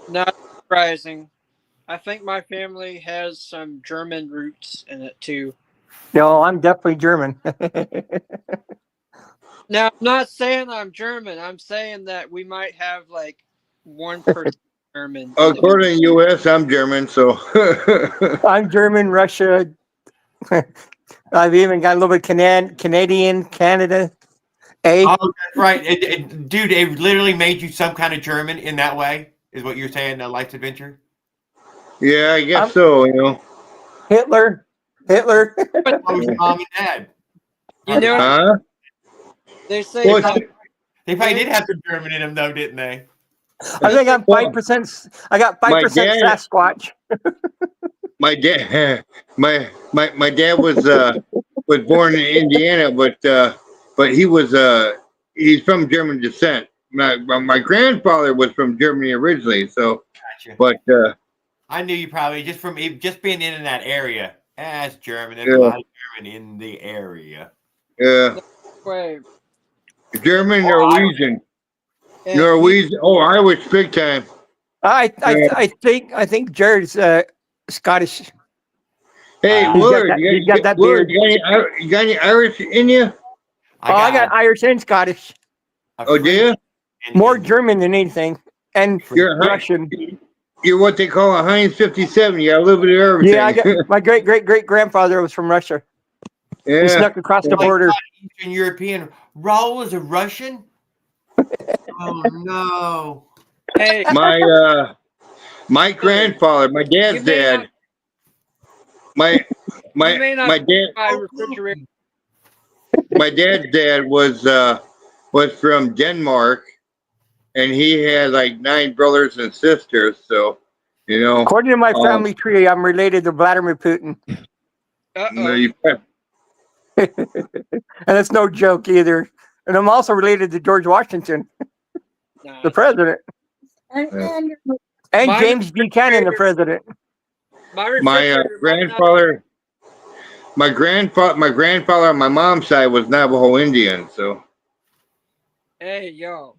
Not surprising. I think my family has some German roots in it too. No, I'm definitely German. Now, I'm not saying I'm German. I'm saying that we might have like 1% German. According to U.S., I'm German, so. I'm German, Russia. I've even got a little bit Canadian, Canada. Oh, that's right. Dude, it literally made you some kind of German in that way, is what you're saying, Life's Adventure? Yeah, I guess so, Hitler. Mom and dad. You know, huh? They say they probably did have some German in them, though, didn't they? I think I'm 5%. I got 5% Sasquatch. My dad, my dad was born in Indiana, but he's from German descent. My grandfather was from Germany originally, so. Gotcha. But I knew you probably just being in that area. That's German. There's a lot of German in the area. Yeah. Wait. German, Norwegian. Norwegian. Oh, Irish big time. I think Jared's Scottish. Hey, Willard, you got that beard. You got any Irish in you? I got Irish and Scottish. Oh, do you? More German than anything, and Russian. You're what they call a Heinz 57. You got a little bit of everything. Yeah, I got my great grandfather was from Russia. Yeah. He snuck across the border. Eastern European. Raul was a Russian? Oh no. Hey, my grandfather, my dad's dad. My dad's dad was from Denmark, and he had like 9 brothers and sisters. So, According to my family tree, I'm related to Vladimir Putin. And it's no joke either. And I'm also related to George Washington, the president, and James Buchanan, the president. My grandfather My grandfather on my mom's side was Navajo Indian, so Hey, yo.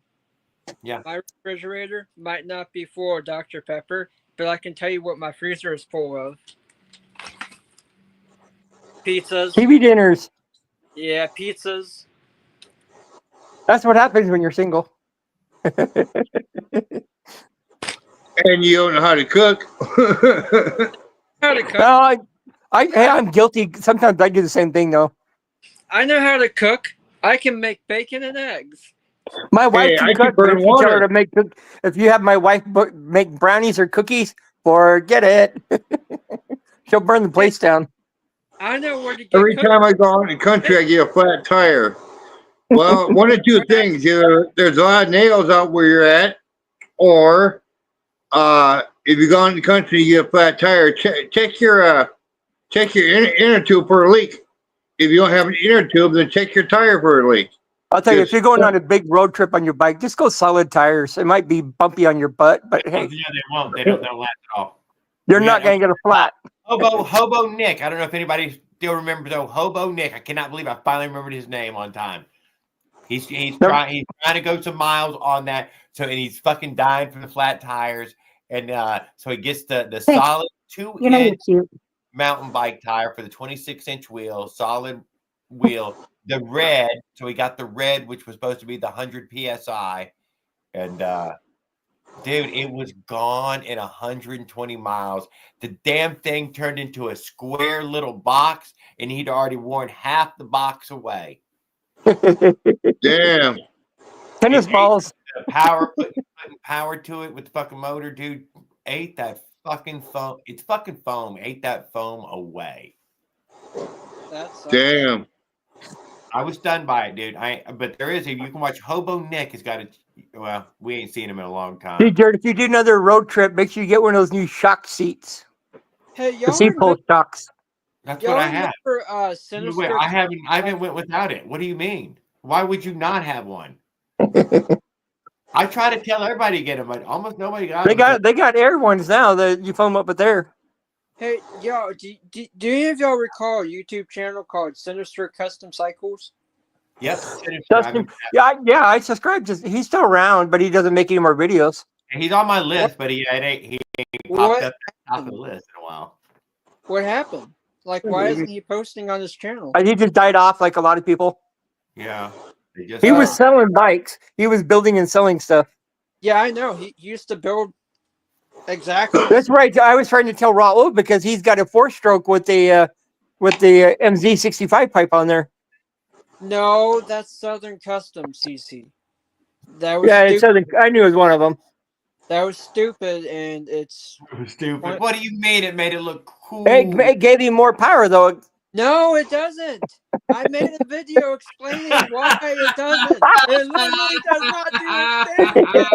Yeah. My refrigerator might not be full of Dr. Pepper, but I can tell you what my freezer is full of. Pizzas. TV dinners. Yeah, pizzas. That's what happens when you're single. and you don't know how to cook. How to cook. Well, I'm guilty. Sometimes I do the same thing though. I know how to cook. I can make bacon and eggs. My wife Hey, can I can cook, but burn if you tell her water. to make, if you have my wife make brownies or cookies, forget it. She'll burn the place down. I know where to get Every time I go out in the country, I get a flat tire. Well, one of two things: either there's a lot of nails out where you're at, or if you go out in the country, you get a flat tire. Check your inner tube for a leak. If you don't have an inner tube, then check your tire for a leak. I'll tell you, if you're going on a big road trip on your bike, just go solid tires. It might be bumpy on your butt, but hey, Yeah, they won't. They don't last at all. you're not going to get a flat. Hobo Nick. I don't know if anybody still remembers though. Hobo Nick. I cannot believe I finally remembered his name on time. He's trying to go some miles on that. So and he's fucking dying from the flat tires. And so he gets the solid 2-inch mountain bike tire for the 26-inch wheel, solid wheel. The red, so he got the red, which was supposed to be the 100 psi, and dude, it was gone in 120 miles. The damn thing turned into a square little box, and he'd already worn half the box away. Damn. Tennis balls. Putting power to it with the fucking motor, dude. Ate that fucking foam. It's fucking foam. Ate that foam away. That's Damn. I was stunned by it, dude. But there is, if you can watch Hobo Nick has got it. Well, we ain't seen him in a long time. Hey, Jared, if you do another road trip, make sure you get one of those new shock seats. Hey, The y'all seat post shocks. That's what I have. remember Sinister? Wait, I haven't went without it. What do you mean? Why would you not have one? I try to tell everybody to get them, but almost nobody got them. They got air ones now that you foam up with air. Hey, yo, do any of y'all recall a YouTube channel called Sinister Custom Cycles? Yep. Dustin, I subscribe. He's still around, but he doesn't make any more videos. He's on my list, but he ain't popped up at the top of the list in a while. What happened? Like, why isn't he posting on his channel? He just died off like a lot of people. Yeah. He was selling bikes. He was building and selling stuff. Yeah, I know. He used to build exactly. That's right. I was trying to tell Raul because he's got a 4-stroke with the MZ65 pipe on there. No, that's Southern Custom CC. That was it's Southern. I knew it was one of them. That was stupid, and it's stupid. What do you mean? It made it look cool. It gave him more power, though. No, it doesn't. I made a video explaining why it doesn't. It literally does not do a thing.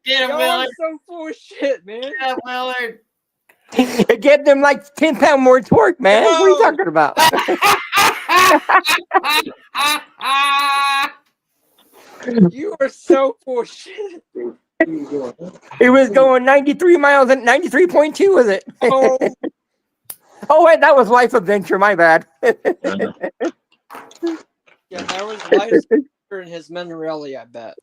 Get him, Y'all Willard. are so full of shit, man. Yeah, Willard. It gave them like 10 pound more torque, man. What are you talking about? You are so full of shit. It was going 93 miles and 93.2 with it. Oh. Oh, wait, that was Life Adventure. My bad. Yeah, that was Life in his Menarelli, I bet.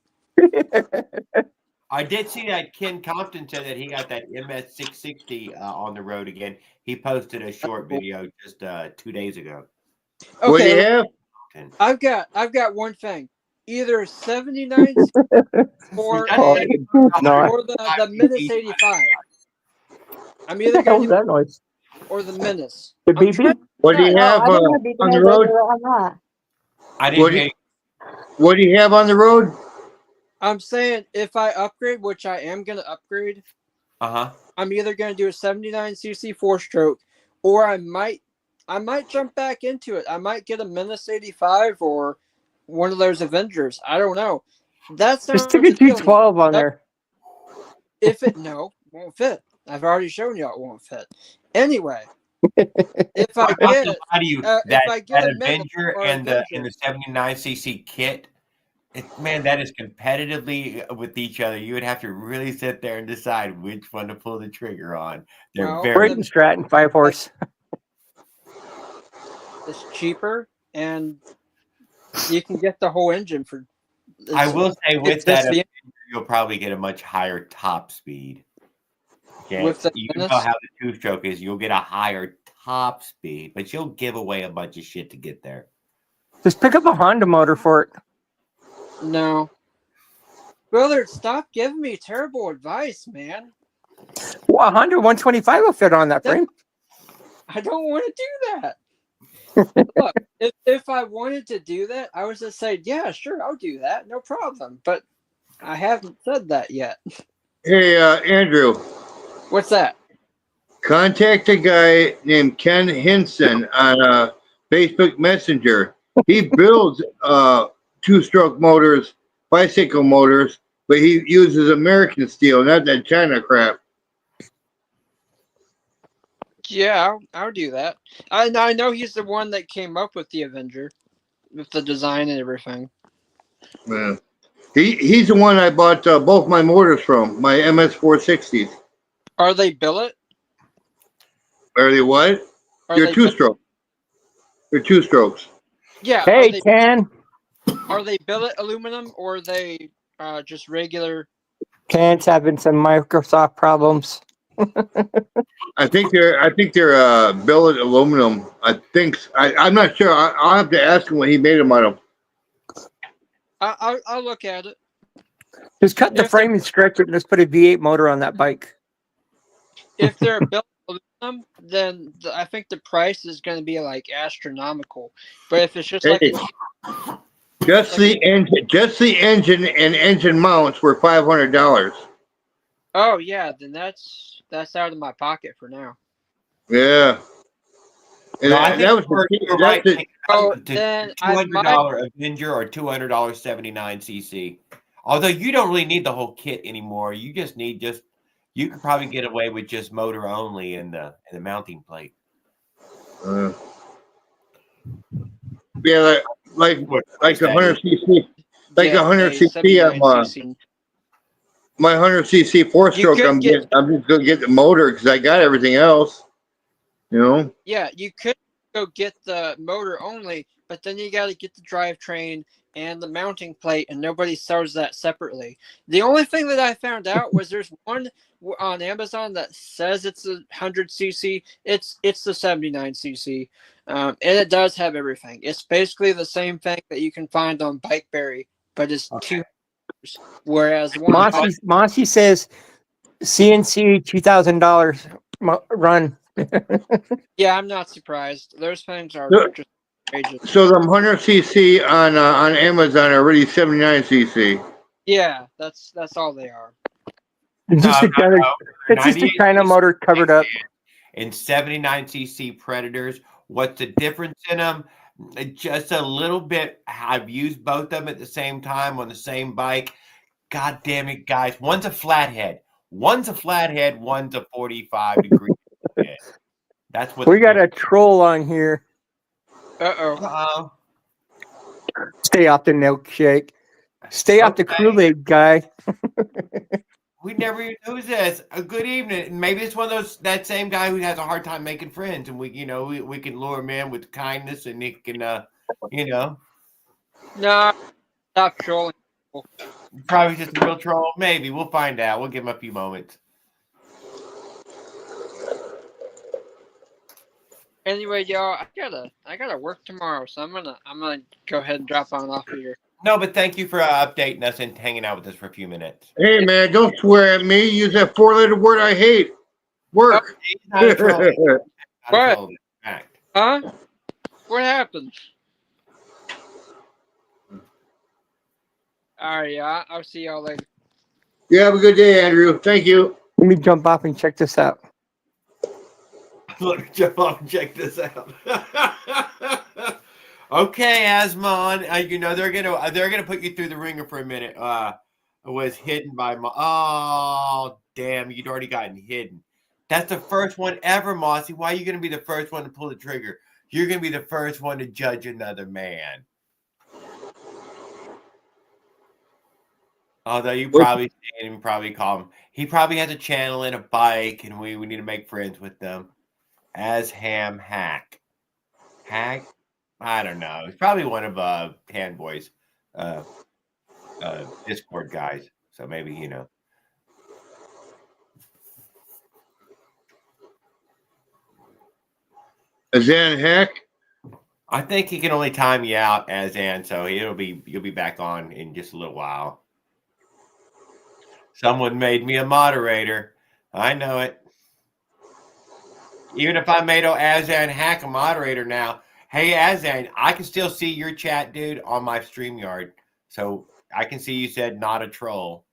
I did see that Ken Compton said that he got that MS660 on the road again. He posted a short video just 2 days ago. Okay, What do you have? I've got one thing. Either 79 or the Minus 85. I'm either going to that noise? or the Minus. The BB? What do you have on the road? What do you have on the road? I'm saying if I upgrade, which I am going to upgrade, I'm either going to do a 79cc 4-stroke, or I might jump back into it. I might get a Minus 85 or one of those Avengers. I don't know. That's just stick a 212 on there. If it won't fit. I've already shown you it won't fit. Anyway, if I get that Avenger and the 79cc kit, man, that is competitively with each other. You would have to really sit there and decide which one to pull the trigger on. They're very Stratton 5-horse. It's cheaper, and you can get the whole engine for. I will say with it's just that, the- you'll probably get a much higher top speed. Okay? With the You know Venice? how the two-stroke is. You'll get a higher top speed, but you'll give away a bunch of shit to get there. Just pick up a Honda motor for it. No. Brother, stop giving me terrible advice, man. Well, a Honda 125 will fit on that frame. I don't want to do that. Look, if I wanted to do that, I would just say, yeah, sure, I'll do that. No problem. But I haven't said that yet. Hey, Andrew. What's that? Contact a guy named Ken Hinson on Facebook Messenger. He builds two-stroke motors, bicycle motors, but he uses American steel, not that China crap. Yeah, I'll do that. I know he's the one that came up with the Avenger, with the design and everything. Yeah. He's the one I bought both my motors from, my MS460s. Are they billet? Are they what? Are They're they two-stroke. They're two strokes. Yeah. Hey, Ken. Are they billet aluminum or are they just regular? Ken's having some Microsoft problems. I think they're billet aluminum. I'm not sure. I'll have to ask him what he made them out of. I'll look at it. Just cut the frame and stretch it and just put a V8 motor on that bike. If they're billet aluminum, then I think the price is going to be like astronomical. But if it's just like Hey, just the engine and engine mounts were $500. oh yeah, then that's out of my pocket for now. Yeah. And No, I that think was you're right. that's it. Oh, then I might. $200 Avenger or $200 79cc. Although you don't really need the whole kit anymore. You just need you could probably get away with just motor only and the mounting plate. Yeah, like 100cc, like 100cc. My 100cc four stroke. I'm just gonna get the motor because I got everything else. You know. Yeah, you could go get the motor only, but then you got to get the drivetrain and the mounting plate, and nobody sells that separately. The only thing that I found out was there's one on Amazon that says it's a 100cc. It's the 79cc, and it does have everything. It's basically the same thing that you can find on BikeBerry, but it's two. Whereas Mossy says CNC $2,000 run. Yeah, I'm not surprised. Those things are just outrageous. So them 100cc on Amazon are really 79cc. Yeah, that's all they are. It's just a China motor covered up. And 79cc Predators. What's the difference in them? Just a little bit. I've used both of them at the same time on the same bike. God damn it, guys. One's a flathead. One's a 45 degree head. That's what we got a troll on here. Uh-oh. Stay off the milkshake. Stay off the Kool-Aid guy. We never even who's this? A good evening. Maybe it's one of that same guy who has a hard time making friends, and we can lure him in with kindness, and he can No, stop trolling. Probably just a real troll. Maybe we'll find out. We'll give him a few moments. Anyway, y'all, I gotta work tomorrow, so I'm gonna go ahead and drop on off here. No, but thank you for updating us and hanging out with us for a few minutes. Hey man, don't swear at me. Use that four-letter word I hate. Work. What? Huh? What happened? All right, yeah, I'll see y'all later. You have a good day, Andrew. Thank you. Let me jump off and check this out. Let me jump off and check this out. Okay, Asmon, they're gonna put you through the ringer for a minute. Was hidden by oh damn, you'd already gotten hidden. That's the first one ever, Mossy. Why are you gonna be the first one to pull the trigger? You're gonna be the first one to judge another man. Although you probably see him, probably call him. He probably has a channel and a bike, and we need to make friends with them. As Ham Hack. Hack? I don't know. It's probably one of Handboy's Discord guys. So maybe, you know. Azan Hack? I think he can only time you out as Ann, so you'll be back on in just a little while. Someone made me a moderator. I know it. Even if I made Azan Hack a moderator now, hey Azan, I can still see your chat, dude, on my StreamYard. So I can see you said not a troll.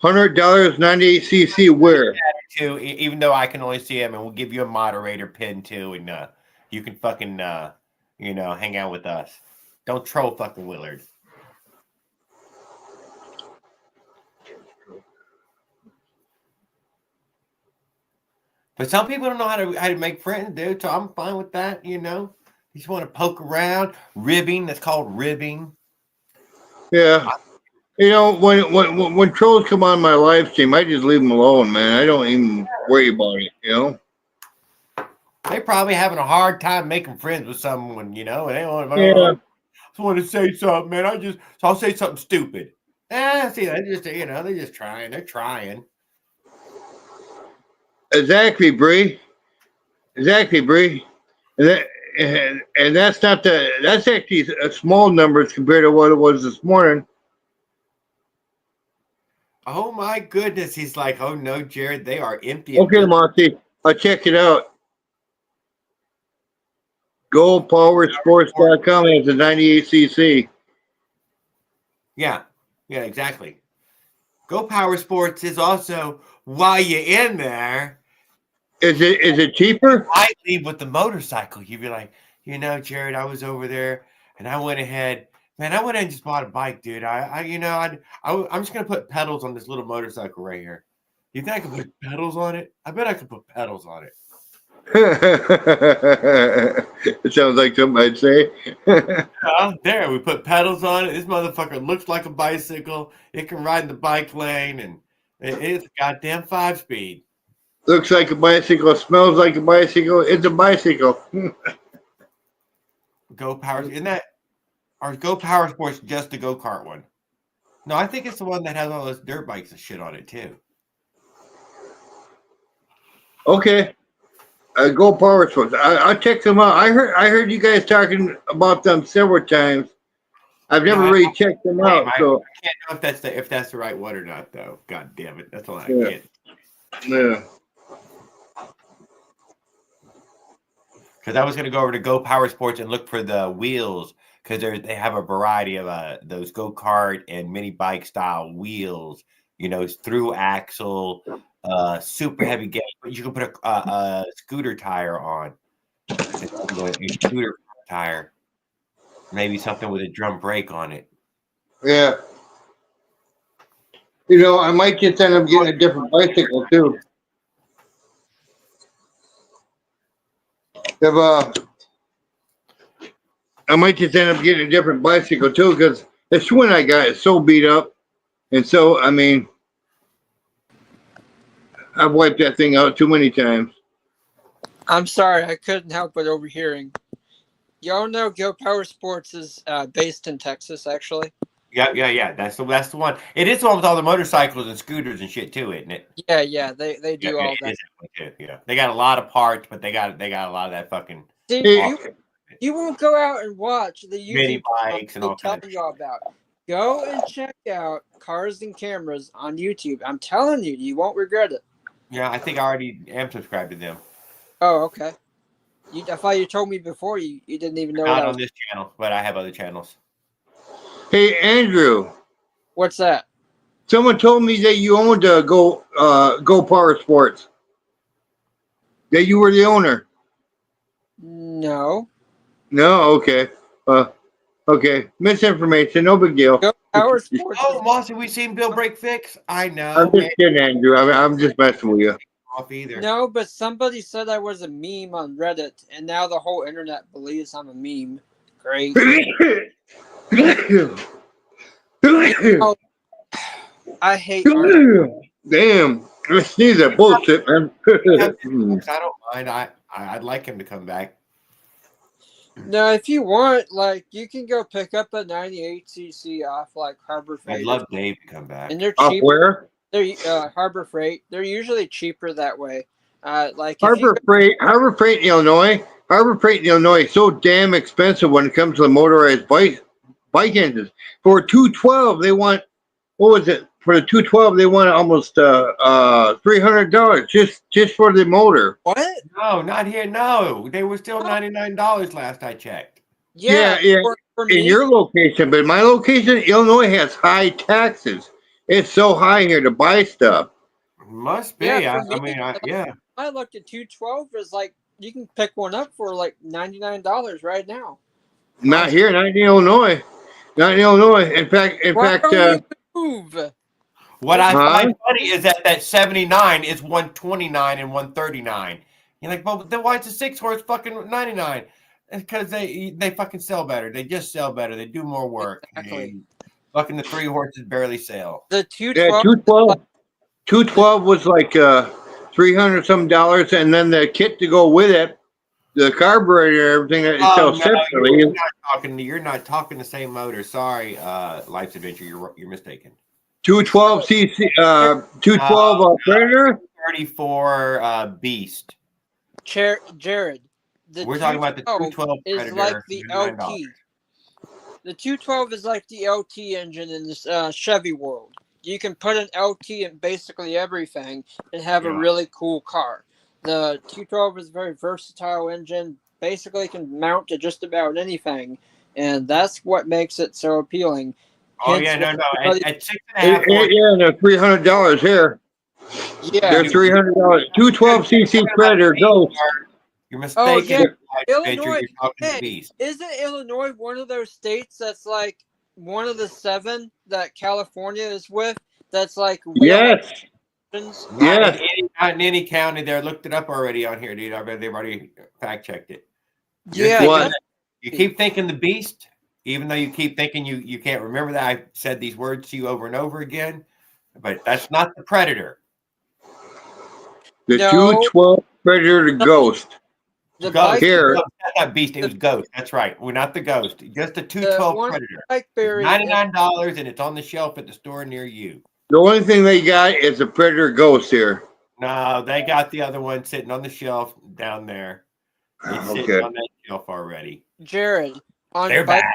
$100 98cc where? Too, even though I can only see him, and we'll give you a moderator pin too, and you can fucking you know, hang out with us. Don't troll fucking Willard. But some people don't know how to make friends, dude. So I'm fine with that, you know. You just want to poke around, ribbing. That's called ribbing. Yeah. You know, when trolls come on my live stream, I just leave them alone, man. I don't even worry about it, you know. They're probably having a hard time making friends with someone, you know. And they don't Yeah. just want to say something, man. So I'll say something stupid. See, they just, you know, they're just trying. They're trying. Exactly, Bree. Exactly, Bree. And that's not that's actually a small numbers compared to what it was this morning. Oh my goodness. He's like, oh no, Jared, they are empty. Okay, Monty, I'll check it out. GoPowerSports.com has a 98cc. Yeah, exactly. Go Power Sports is also, while you're in there, is it cheaper? I leave with the motorcycle. You'd be like, you know, Jared, I was over there and I went ahead. Man, I went and just bought a bike, dude. I'm just gonna put pedals on this little motorcycle right here. You think I can put pedals on it? I bet I could put pedals on it. It sounds like something I'd say. There, we put pedals on it. This motherfucker looks like a bicycle. It can ride in the bike lane, and it's a goddamn 5-speed. Looks like a bicycle, smells like a bicycle. It's a bicycle. Go Power, isn't that? Or Go Power Sports just the go-kart one? No, I think it's the one that has all those dirt bikes and shit on it too. Okay. Go Power Sports. I'll check them out. I heard you guys talking about them several times. I've never really checked them out. So I can't know if that's the right one or not, though. God damn it, that's all I get. Yeah. Because I was going to go over to Go Power Sports and look for the wheels, because they have a variety of those go-kart and mini bike style wheels. You know, through axle, super heavy gauge, but you can put a scooter tire on. A scooter tire. Maybe something with a drum brake on it. Yeah. You know, I might just end up getting a different bicycle too. I might just end up getting a different bicycle too, because this one I got is so beat up, and so I mean, I've wiped that thing out too many times. I'm sorry, I couldn't help but overhearing. Y'all know Go Power Sports is based in Texas, actually. Yeah. That's the one. It is the one with all the motorcycles and scooters and shit too, isn't it? Yeah. They do all that. Yeah. They got a lot of parts, but they got a lot of that fucking. See, you won't go out and watch the YouTube mini bikes and all telling y'all about. Go and check out Cars and Cameras on YouTube. I'm telling you, you won't regret it. Yeah, I think I already am subscribed to them. Oh, okay. I thought you told me before you didn't even know. Not on this channel, but I have other channels. Hey, Andrew. What's that? Someone told me that you owned Go Power Sports. That you were the owner. No. No? Okay. Okay. Misinformation. No big deal. Go Power Sports. Oh, Mossy, we seen Bill Break Fix? I know. I'm just kidding, Andrew. I'm just messing with you. Off either. No, but somebody said I was a meme on Reddit, and now the whole internet believes I'm a meme. Great. Oh, I hate. Damn. These are bullshit, man. I don't mind. I'd like him to come back. No, if you want, like, you can go pick up a 98cc off like Harbor Freight. I'd love Dave to come back. And they're Off cheap. where? They're Harbor Freight. They're usually cheaper that way. Like Harbor Freight in Illinois. Harbor Freight in Illinois is so damn expensive when it comes to the motorized bike engines. For 212, they want, what was it? For the 212, they want almost $300 just for the motor. What? No, not here. No, they were still $99 last I checked. Yeah. For In me, your location, but in my location, Illinois has high taxes. It's so high here to buy stuff. Must be. Yeah, I mean, yeah. I looked at 212 is like you can pick one up for like $99 right now. Not here, not in Illinois. Not in Illinois. In fact, Why don't you move? What I find funny is that 79 is 129 and 139. You're like, well, then why is the 6-horse fucking 99? It's because they fucking sell better. They just sell better. They do more work. Exactly. Fucking the 3 horses barely sell. The Yeah, 212. 212 was like $300 some, and then the kit to go with it, the carburetor, everything that it sells separately. You're not talking the same motor. Sorry, Life's Adventure. You're mistaken. 212 cc, 212 Predator, 34 Beast. Jared, the We're talking about the 212 is Predator. like the $99. LT. The 212 is like the LT engine in this Chevy world. You can put an LT in basically everything and have a really cool car. The 212 is a very versatile engine. Basically, can mount to just about anything, and that's what makes it so appealing. Oh Hence yeah, no. At 6.5. yeah, they're $300 here. Yeah, They're $300. 212 cc Predator Ghost. You're mistaken. yeah. Life's Adventure, Illinois. you're talking Hey, Beast. isn't Illinois one of those states that's like one of the 7 that California is with? That's like Yes. Yes. Not in any county there. Looked it up already on here, dude. I bet they've already fact checked it. Yeah. You keep thinking the Beast, even though you keep thinking you can't remember that. I said these words to you over and over again, but that's not the Predator. The No. 212 Predator Ghost. The Ghost. Here. Not Beast. It was Ghost. That's right. We're not the Ghost. Just the 212 one Predator. Blackberry. $99, and it's on the shelf at the store near you. The only thing they got is a Predator Ghost here. No, they got the other one sitting on the shelf down there. It's sitting on that shelf already. Jared, on They're bike, back.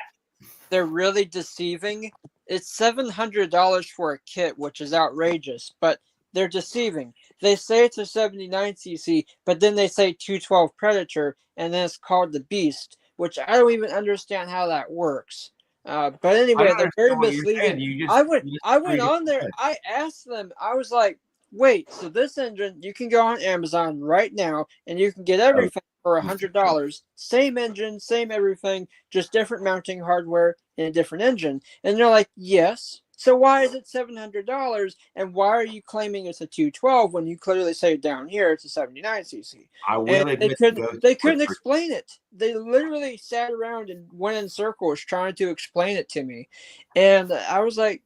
they're really deceiving. It's $700 for a kit, which is outrageous, but they're deceiving. They say it's a 79cc, but then they say 212 Predator, and then it's called the Beast, which I don't even understand how that works. But anyway, they're very misleading. I went on there. I asked them. I was like, "Wait, so this engine you can go on Amazon right now, and you can get everything for $100. Same engine, same everything, just different mounting hardware and a different engine." And they're like, "Yes." So why is it $700? And why are you claiming it's a 212 when you clearly say down here it's a 79cc? I will admit They couldn't explain it. They literally sat around and went in circles trying to explain it to me, and I was like,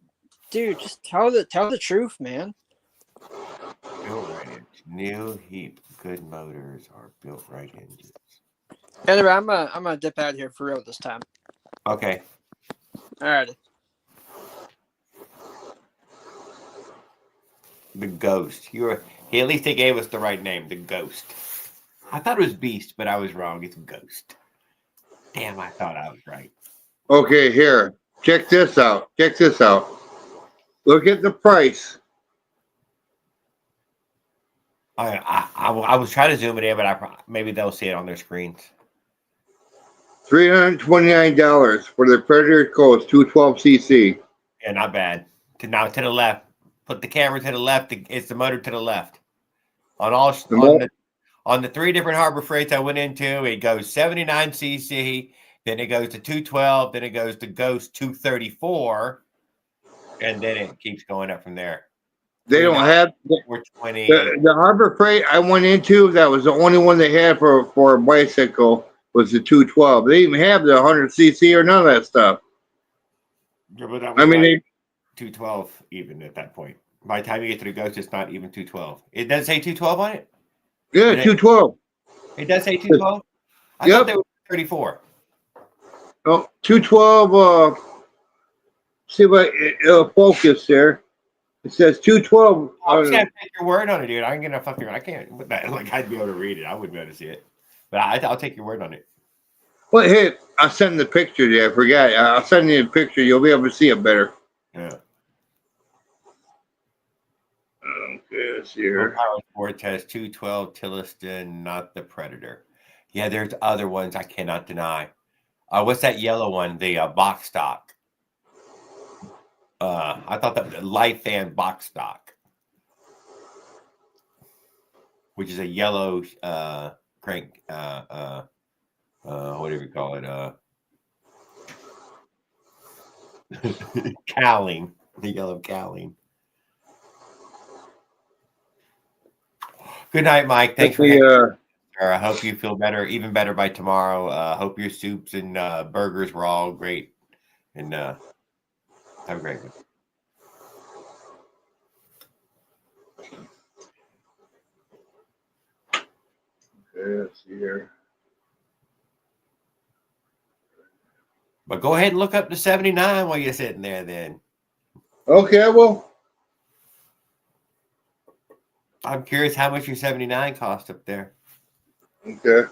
"Dude, just tell the truth, man." Built right engine. New heap. Good motors are built right engines. Anyway, I'm gonna dip out of here for real this time. Okay. All right. The Ghost. He at least they gave us the right name, the Ghost. I thought it was Beast, but I was wrong. It's Ghost. Damn, I thought I was right. Okay, here. Check this out. Check this out. Look at the price. I was trying to zoom it in, but maybe they'll see it on their screens. $329 for the Predator Ghost 212cc. Yeah, not bad. To the left. Put the camera to the left. It's the motor to the left. On the 3 different Harbor Freights I went into, it goes 79cc, then it goes to 212, then it goes to Ghost 234, and then it keeps going up from there. They don't have the Harbor Freight I went into. That was the only one they had for a bicycle was the 212. They didn't even have the 100cc or none of that stuff. Yeah, but that I mean, 212 even at that point. By the time you get to the Ghost, it's not even 212. It does say 212 on it? Yeah, 212. It does say 212? I thought they were 34. Oh, 212. See what it'll focus there. It says 212. I'm just gonna take your word on it, dude. I can't. Like I'd be able to read it. I wouldn't be able to see it, but I'll take your word on it. Well, hey, I'll send the picture there. I forgot. I'll send you the picture. You'll be able to see it better. Yeah. Okay, let's see here. Vortex 212 Tilliston, not the Predator. Yeah, there's other ones I cannot deny. What's that yellow one? The box stock. I thought that was a Life Fan box stock, which is a yellow crank. Whatever you call it, cowling, the yellow cowling. Good night, Mike. Thanks for I hope you feel better, even better by tomorrow. Hope your soups and burgers were all great, and have a great one. Okay, let's see here. But go ahead and look up the 79 while you're sitting there then. Okay, well. I'm curious how much your 79 cost up there. Okay.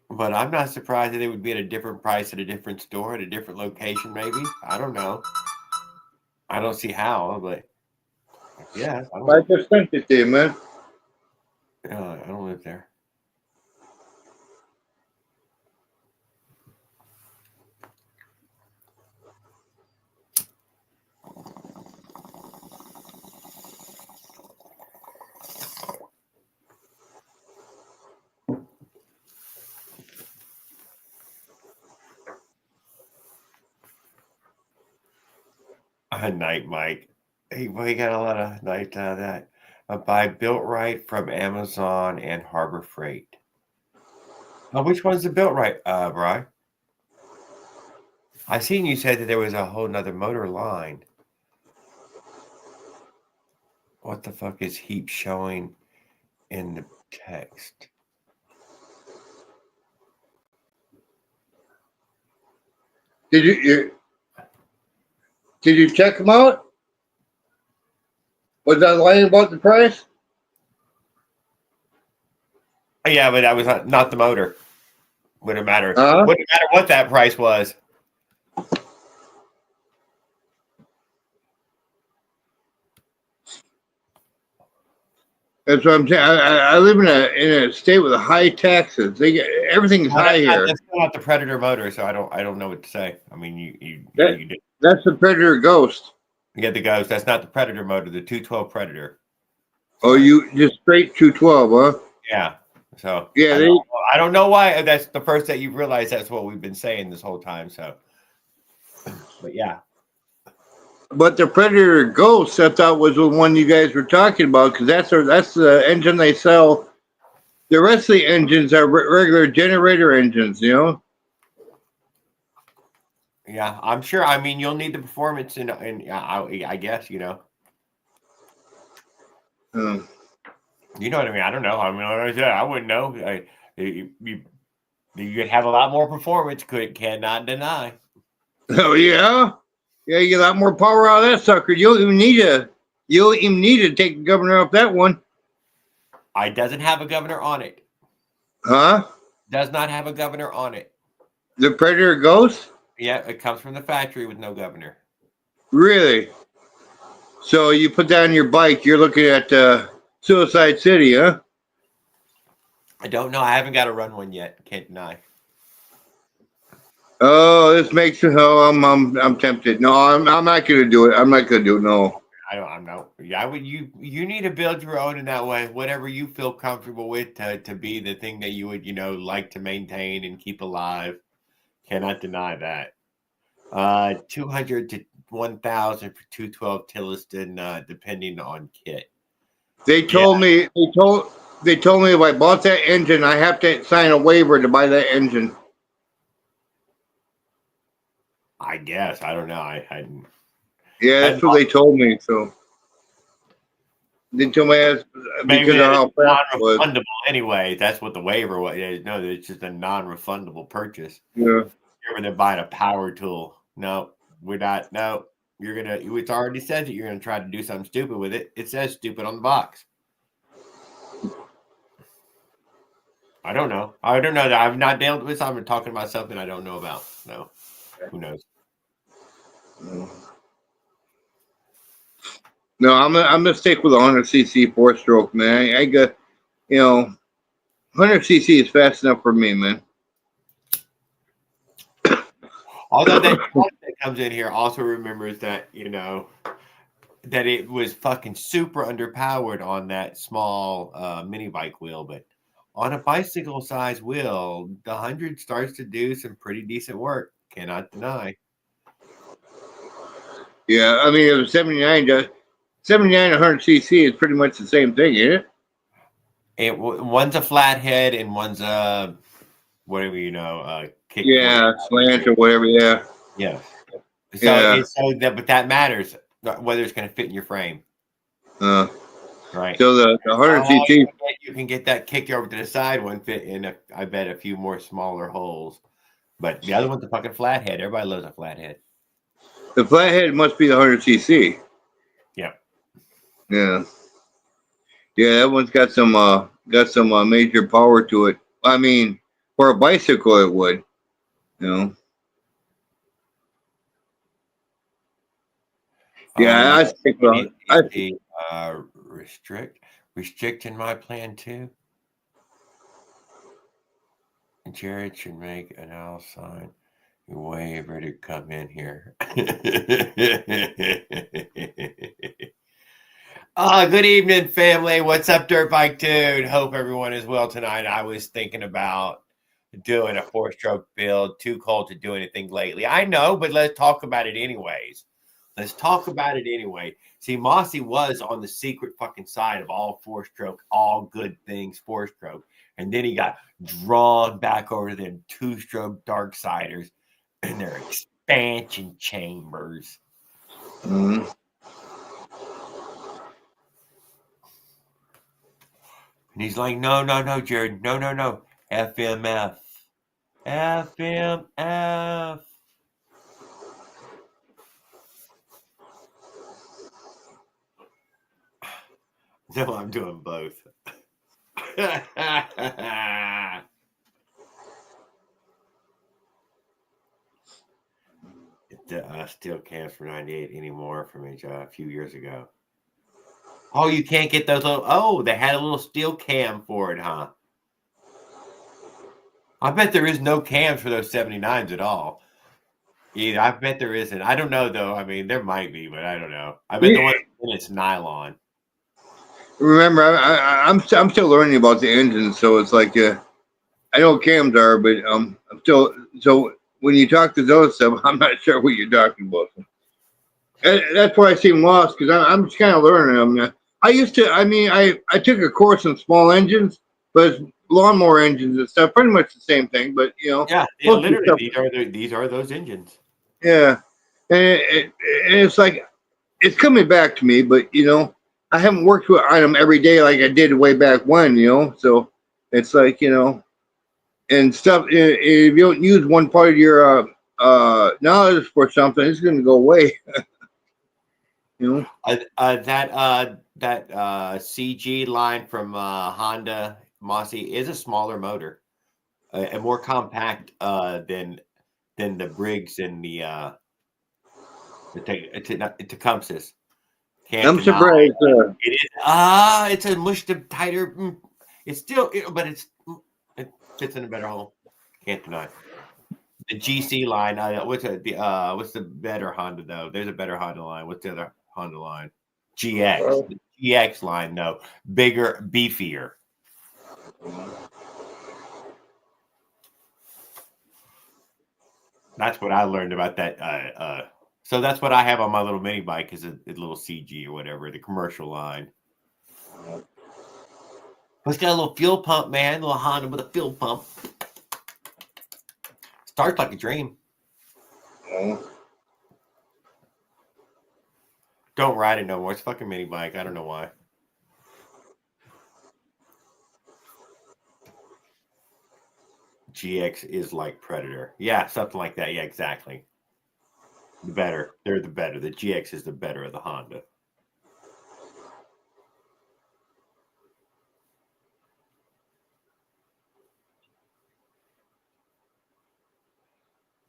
But I'm not surprised that they would be at a different price at a different store, at a different location, maybe. I don't know. I don't see how, but yeah. I just sent it to you, man. I don't live there. Night, Mike. He got a lot of night out of that. Buy Built Right from Amazon and Harbor Freight. Which one's the Built Right, Bri? I seen you said that there was a whole nother motor line. What the fuck is heap showing in the text? Did you check them out? Was that lying about the price? Yeah, but that was not the motor. Wouldn't matter. Wouldn't matter what that price was. That's what I'm saying. I live in a state with high taxes. They get everything's high here. That's not the Predator motor, so I don't know what to say. I mean, you did. That's the Predator Ghost. You get the Ghost. That's not the Predator motor. The 212 Predator. Oh, you just straight 212, huh? Yeah. So yeah, I don't know why that's the first that you realize that's what we've been saying this whole time. So, but yeah. But the Predator Ghost, I thought, was the one you guys were talking about, because that's the engine they sell. The rest of the engines are regular generator engines, you know. Yeah, I'm sure. I mean, you'll need the performance, and I guess you know. You know what I mean? I don't know. I mean, like I said, I wouldn't know. You'd have a lot more performance. Cannot deny. Oh yeah. Yeah, you get a lot more power out of that sucker. You don't even need to take the governor off that one. It doesn't have a governor on it. Huh? Does not have a governor on it. The Predator Ghost? Yeah, it comes from the factory with no governor. Really? So you put that on your bike, you're looking at Suicide City, huh? I don't know. I haven't got to run one yet. Can't deny. Oh, this makes it. Oh, I'm tempted. No, I'm not gonna do it. I'm not gonna do it. No. I'm not. Yeah, you need to build your own in that way. Whatever you feel comfortable with to be the thing that you would like to maintain and keep alive. Cannot deny that. 200 to 1,000 for 212 Tilliston, depending on kit. They told me they told me if I bought that engine, I have to sign a waiver to buy that engine. I guess I don't know. Yeah, that's what they told me. So they told me that's maybe because of how it's fast it was. non-refundable anyway. That's what the waiver was. No, it's just a non-refundable purchase. Yeah. You're they're buying a power tool. No, we're not. No, you're gonna. It's already said that you're gonna try to do something stupid with it. It says stupid on the box. I don't know. I don't know that I've not dealt with. I'm talking about something I don't know about. No, who knows? No, I'm gonna stick with 100cc 4-stroke, man. I got, 100cc is fast enough for me, man. Although that comes in here also remembers that that it was fucking super underpowered on that small mini bike wheel, but on a bicycle size wheel, the 100 starts to do some pretty decent work. Cannot deny. Yeah, I mean, if 79 does 79 100cc is pretty much the same thing, isn't it? One's a flathead and one's a whatever kick. Yeah, slant or whatever. Yeah. Yeah. But that matters whether it's going to fit in your frame. Right. So the 100cc, you can get that kick over to the side one fit in. I bet a few more smaller holes, but the other one's a fucking flathead. Everybody loves a flathead. The flathead must be the 100cc. Yeah. Yeah. Yeah, that one's got some major power to it. I mean, for a bicycle, it would. Yeah, I think restricting my plan too. Jared should make an L sign. You waiver to come in here. Good evening, family. What's up, Dirt Bike Dude? Hope everyone is well tonight. I was thinking about doing a 4-stroke build. Too cold to do anything lately. I know, but let's talk about it anyways. Let's talk about it anyway. See, Mossy was on the secret fucking side of all 4-stroke, all good things 4-stroke. And then he got drawn back over to them 2-stroke Darksiders and their expansion chambers. Mm-hmm. And he's like, no, Jared. No. FMF. FMF. No, I'm doing both. Steel cams for 98 anymore from a few years ago. Oh, you can't get those little. Oh, they had a little steel cam for it, huh? I bet there is no cams for those 79s at all. Either. I bet there isn't. I don't know though. I mean, there might be, but I don't know. I bet the one it's nylon. Remember, I'm still learning about the engine, so it's like I know what cams are, but I'm still. So when you talk to those stuff, I'm not sure what you're talking about. That's why I seem lost because I'm just kind of learning them. I used to. I mean, I took a course on small engines, but it's lawnmower engines and stuff. Pretty much the same thing, but Yeah, literally, these are those engines. Yeah, and it's like it's coming back to me, but I haven't worked on them every day like I did way back when, So it's like and stuff. If you don't use one part of your knowledge for something, it's going to go away. That CG line from Honda Mossy is a smaller motor, and more compact than the Briggs and the Tecumsehs. I'm surprised. It is. It's a much tighter. It's still, but it fits in a better hole. Can't deny. The GC line. What's the better Honda though? There's a better Honda line. What's the other Honda line? GX. The GX line, no, bigger, beefier. That's what I learned about that. So that's what I have on my little mini bike is a little CG or whatever, the commercial line. It's got a little fuel pump, man. A little Honda with a fuel pump. Starts like a dream. Oh. Don't ride it no more. It's a fucking mini bike. I don't know why. GX is like Predator. Yeah, something like that. Yeah, exactly. The better. They're the better. The GX is the better of the Honda.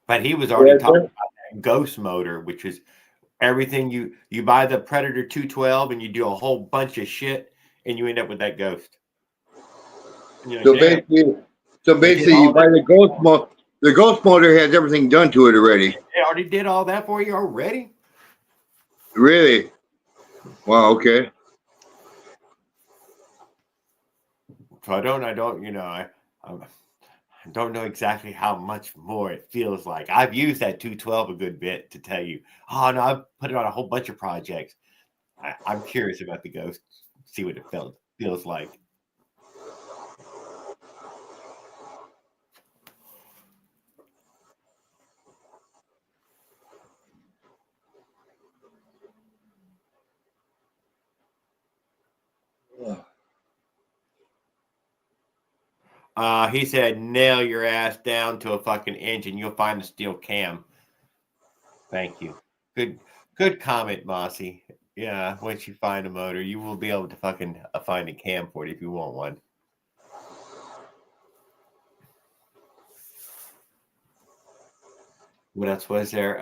But he was already talking about that Ghost motor, which is everything you buy the Predator 212 and you do a whole bunch of shit and you end up with that Ghost. Like, so basically, you buy the Ghost motor. The Ghost motor has everything done to it already. They already did all that for you already? Really? Wow. Okay. So I don't know exactly how much more it feels like. I've used that 212 a good bit to tell you. Oh no, I've put it on a whole bunch of projects. I'm curious about the Ghost. See what it feels like. He said, nail your ass down to a fucking engine. You'll find the steel cam. Thank you. Good comment, Mossy. Yeah, once you find a motor, you will be able to fucking find a cam for it if you want one. What else was there?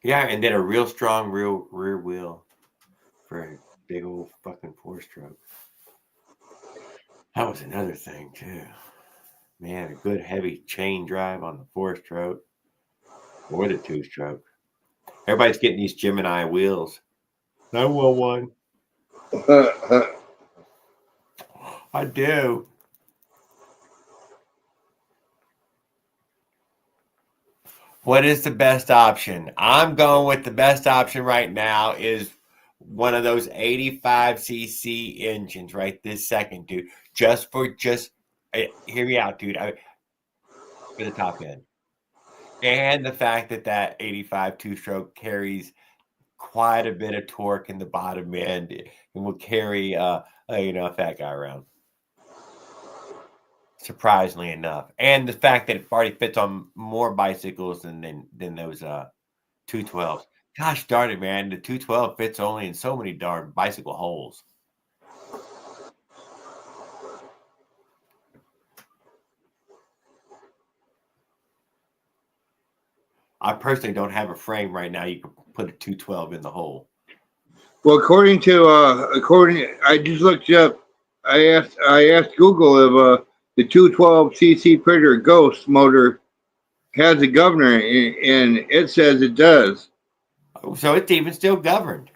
Yeah, and then a real strong rear wheel for a big old fucking 4-stroke. That was another thing too. Man, a good heavy chain drive on the 4-stroke or the 2-stroke. Everybody's getting these Gemini wheels. I want one. I do. What is the best option? I'm going with the best option right now is one of those 85cc engines right this second, dude. Hear me out, dude. For the top end. And the fact that 85 2-stroke carries quite a bit of torque in the bottom end and will carry a fat guy around. Surprisingly enough. And the fact that it already fits on more bicycles than those 212s. Gosh darn it, man. The 212 fits only in so many darn bicycle holes. I personally don't have a frame right now. You can put a 212 in the hole. Well, I just looked up. I asked Google if the 212cc Predator Ghost motor has a governor, and it says it does. So it's even still governed.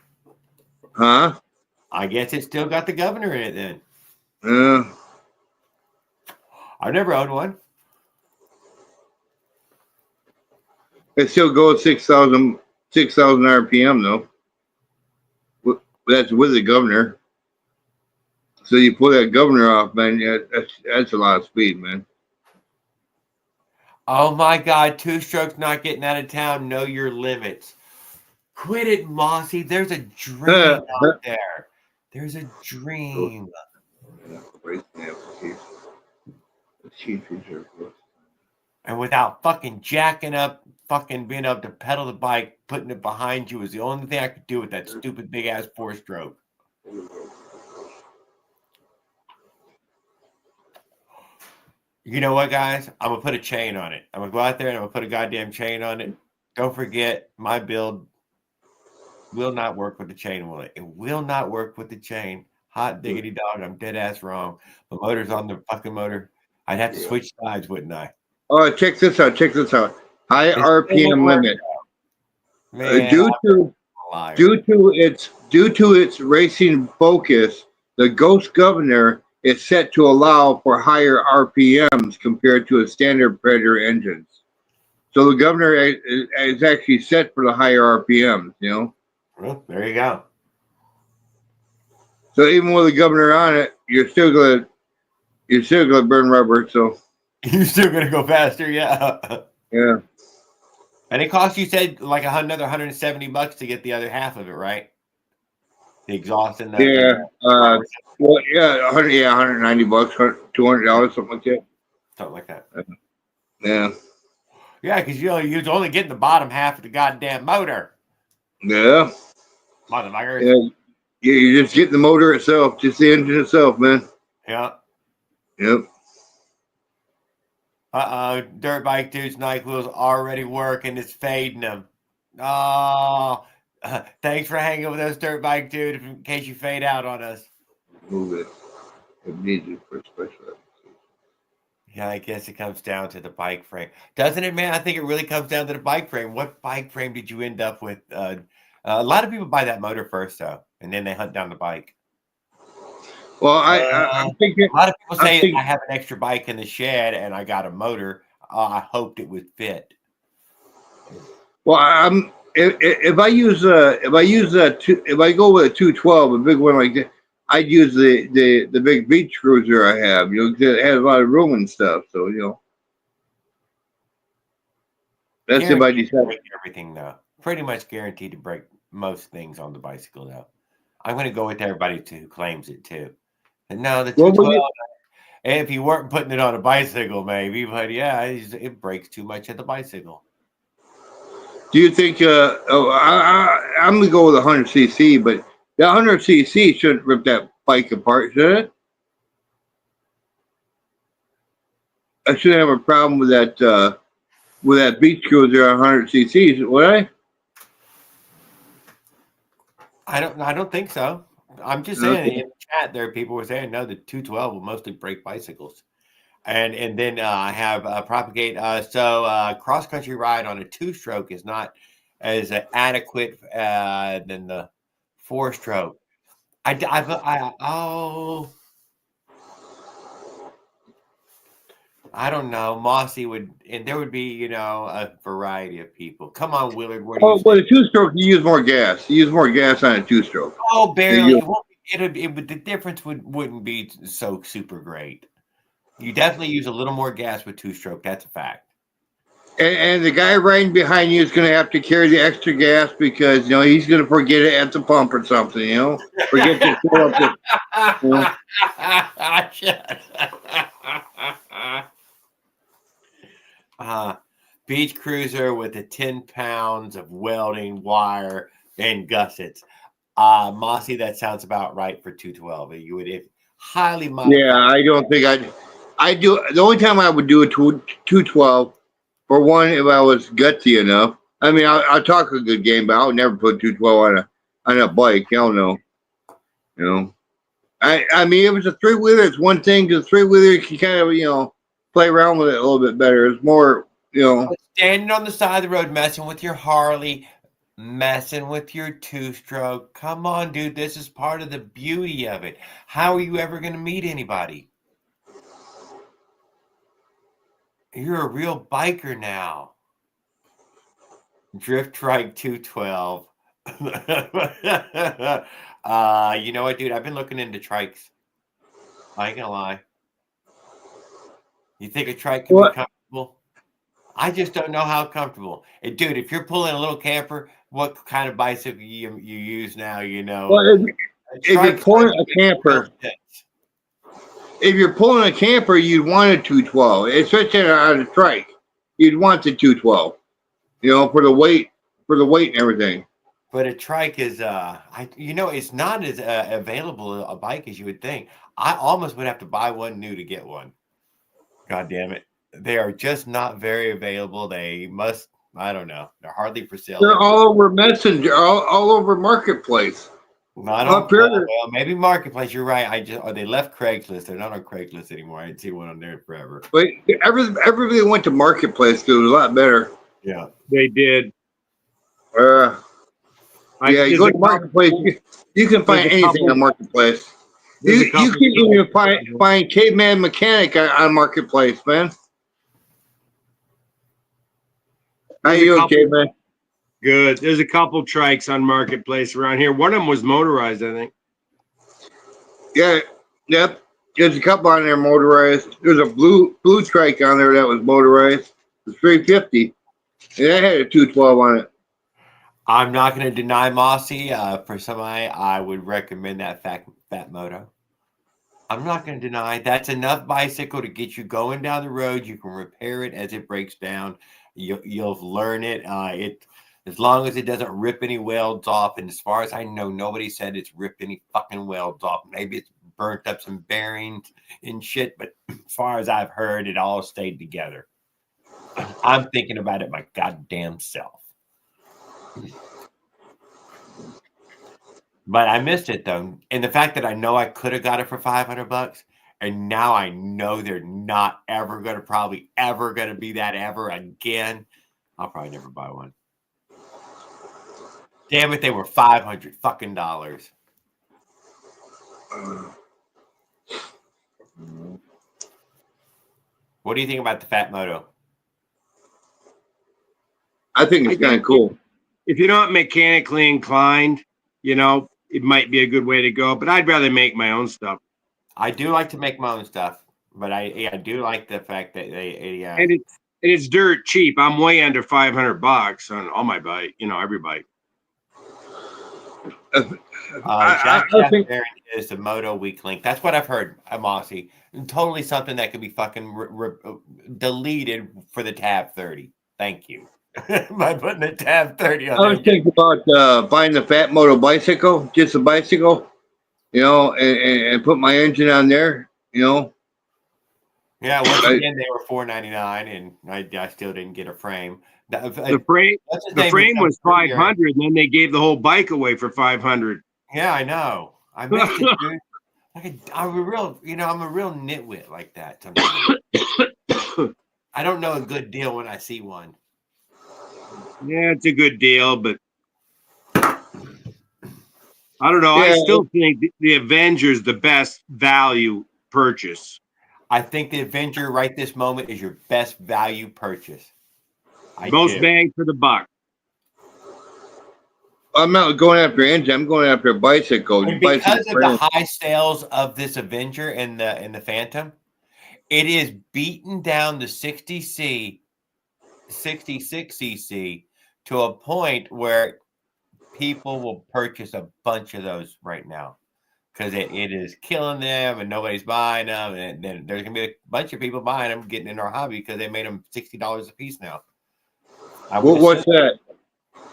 Huh? I guess it's still got the governor in it then. I've never owned one. It still goes 6,000 RPM though. That's with the governor. So you pull that governor off, man. That's a lot of speed, man. Oh my God, 2-stroke's not getting out of town. Know your limits. Quit it, Mossy. There's a dream out there. There's a dream. And without fucking jacking up, fucking being able to pedal the bike, putting it behind you is the only thing I could do with that stupid big ass 4-stroke. You know what, guys? I'm going to put a chain on it. I'm going to go out there and I'm going to put a goddamn chain on it. Don't forget, my build will not work with the chain, will it? It will not work with the chain. Hot diggity dog. I'm dead ass wrong. The motor's on the fucking motor. I'd have to switch sides, wouldn't I? Oh, check this out. High RPM limit. Man, due to its racing focus, the Ghost governor is set to allow for higher RPMs compared to a standard Predator engines. So the governor is actually set for the higher RPMs, you know? Well, there you go. So even with the governor on it, you're still gonna burn rubber. So You're still gonna go faster, yeah. yeah. And it costs, you said, like another $170 to get the other half of it, right? The exhaust and the yeah. Well, yeah, $190, $200, something like that. Something like that. Yeah. Yeah, because you're only getting the bottom half of the goddamn motor. Yeah. Motherfuckers. Yeah. You're just getting the motor itself, just the engine itself, man. Yeah. Yep. Dirt bike dude's Nike wheels already working. It's fading them. Oh, thanks for hanging with us, dirt bike dude. In case you fade out on us. Move it. It needs it for special. Yeah, I guess it comes down to the bike frame, doesn't it, man? I think it really comes down to the bike frame. What bike frame did you end up with? A lot of people buy that motor first, though, and then they hunt down the bike. Well, I'm thinking. A lot of people say I have an extra bike in the shed and I got a motor. I hoped it would fit. Well, if I go with a 212, a big one like that, I'd use the big beach cruiser I have. You know, 'cause it has a lot of room and stuff. So you know, that's if I decide. Break everything though. Pretty much guaranteed to break most things on the bicycle though. I'm going to go with everybody who claims it too. And no, the 212. If you weren't putting it on a bicycle, maybe, but yeah, it breaks too much at the bicycle. Do you think? I'm gonna go with 100cc, but that 100cc shouldn't rip that bike apart, should it? I shouldn't have a problem with that beach cruiser on 100cc, would I? I don't think so. I'm just saying in the chat there, people were saying no, the 212 will mostly break bicycles. And then I have Propagate. So cross country ride on a 2-stroke is not as adequate than the 4-stroke. I don't know. Mossy would, and there would be, a variety of people. Come on, Willard. What do you Well, a 2-stroke, you use more gas. You use more gas on a 2-stroke. Oh, barely. But the difference wouldn't be so super great. You definitely use a little more gas with 2-stroke. That's a fact. And the guy riding behind you is going to have to carry the extra gas because he's going to forget it at the pump or something. Forget to fill up the. Beach cruiser with the 10 pounds of welding wire and gussets. Mossy, that sounds about right for 212. You would highly modified. Yeah, I don't think I do. The only time I would do a 212, for one, if I was gutsy enough. I mean, I'll talk a good game, but I would never put 212 on a bike. Hell no. I mean, if it's a 3-wheeler, it's one thing. Because 3-wheeler, you can kind of play around with it a little bit better. It's more standing on the side of the road, messing with your Harley, messing with your 2-stroke. Come on, dude. This is part of the beauty of it. How are you ever going to meet anybody? You're a real biker now. Drift Trike 212. You know what, dude? I've been looking into trikes. I ain't gonna lie. You think a trike can be comfortable? I just don't know how comfortable. And dude, if you're pulling a little camper, what kind of bicycle you use now? Well, if you're pulling a camper. If you're pulling a camper, you'd want a 212, especially on a trike. You'd want the 212, for the weight and everything. But a trike is, it's not as available a bike as you would think. I almost would have to buy one new to get one. God damn it. They are just not very available. They must, I don't know. They're hardly for sale. They're all over Messenger, all over Marketplace. Not on well, maybe Marketplace. You're right. They left Craigslist. They're not on Craigslist anymore. I didn't see one on there forever. But everybody went to Marketplace because it was a lot better. Yeah, they did. You go to Marketplace. You can find anything on Marketplace. You can even find Caveman Mechanic on Marketplace, man. How you doing, Caveman? Good. There's a couple trikes on Marketplace around here. One of them was motorized, I think. Yeah, yep. There's a couple on there motorized. There's a blue trike on there that was motorized. It's 350. And that had a 212 on it. I'm not going to deny Mossy. For somebody, I would recommend that Fat Moto. I'm not going to deny that's enough bicycle to get you going down the road. You can repair it as it breaks down. You'll learn it. As long as it doesn't rip any welds off. And as far as I know, nobody said it's ripped any fucking welds off. Maybe it's burnt up some bearings and shit. But as far as I've heard, it all stayed together. I'm thinking about it my goddamn self. But I missed it though. And the fact that I know I could have got it for $500 and now I know they're not ever going to be that ever again. I'll probably never buy one. Damn it, they were $500 fucking dollars. What do you think about the Fat Moto? I think it's kind of cool. If you're not mechanically inclined, it might be a good way to go, but I'd rather make my own stuff. I do like to make my own stuff, but I do like the fact that and it's dirt cheap. I'm way under $500 on all my bike, every bike. Jack is the Moto Weak Link. That's what I've heard, Mossy. Totally something that could be fucking deleted for the Tab 30. Thank you. By putting the Tab 30 on. I was thinking about buying the Fat Moto bicycle, just a bicycle, and put my engine on there, Yeah, once again, they were $499, and I still didn't get a frame. The frame was $500, and then they gave the whole bike away for $500. Yeah, I know. I missed it, dude. I'm a real nitwit like that sometimes. I don't know a good deal when I see one. Yeah, it's a good deal, but I don't know. Yeah. I still think the Avenger's the best value purchase. I think the Avenger right this moment is your best value purchase. Most bang for the buck. I'm not going after engine. I'm going after a bicycle. And because of the high sales of this Avenger and the Phantom, it is beaten down to 66cc to a point where people will purchase a bunch of those right now because it is killing them and nobody's buying them. And then there's going to be a bunch of people buying them, getting in our hobby because they made them $60 a piece now. What's that?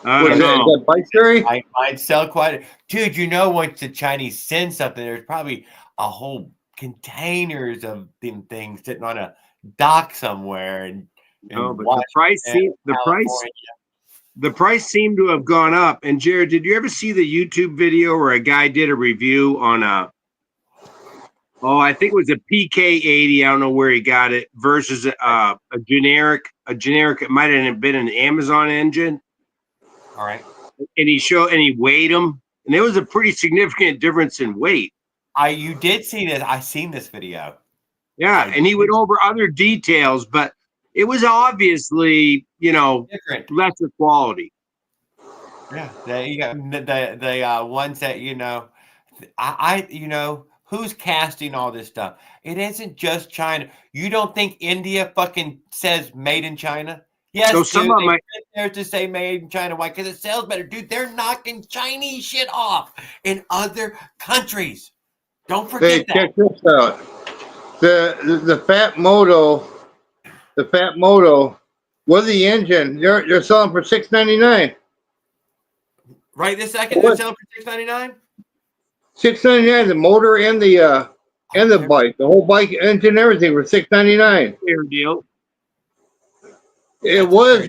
I don't know. Is that bike theory? I'd sell quite dude, once the Chinese send something, there's probably a whole containers of them things sitting on a dock somewhere. And but the price seemed to have gone up. And Jared, did you ever see the YouTube video where a guy did a review on I think it was a PK80. I don't know where he got it versus a generic. It might have been an Amazon engine. All right. And he weighed them, and there was a pretty significant difference in weight. You did see this. I seen this video. Yeah, and he went over other details, but it was obviously, different, lesser quality. Yeah, you got the ones that who's casting all this stuff? It isn't just China. You don't think India fucking says made in China? Yes, so some of my there to say made in China. Why? Because it sells better, dude. They're knocking Chinese shit off in other countries. Don't forget that. Check this out. The Fat Moto, with the engine, they're selling for $699. Right this second, they're selling for $699. $699, the motor and the bike, the whole bike, engine, everything for $699. Fair deal. It was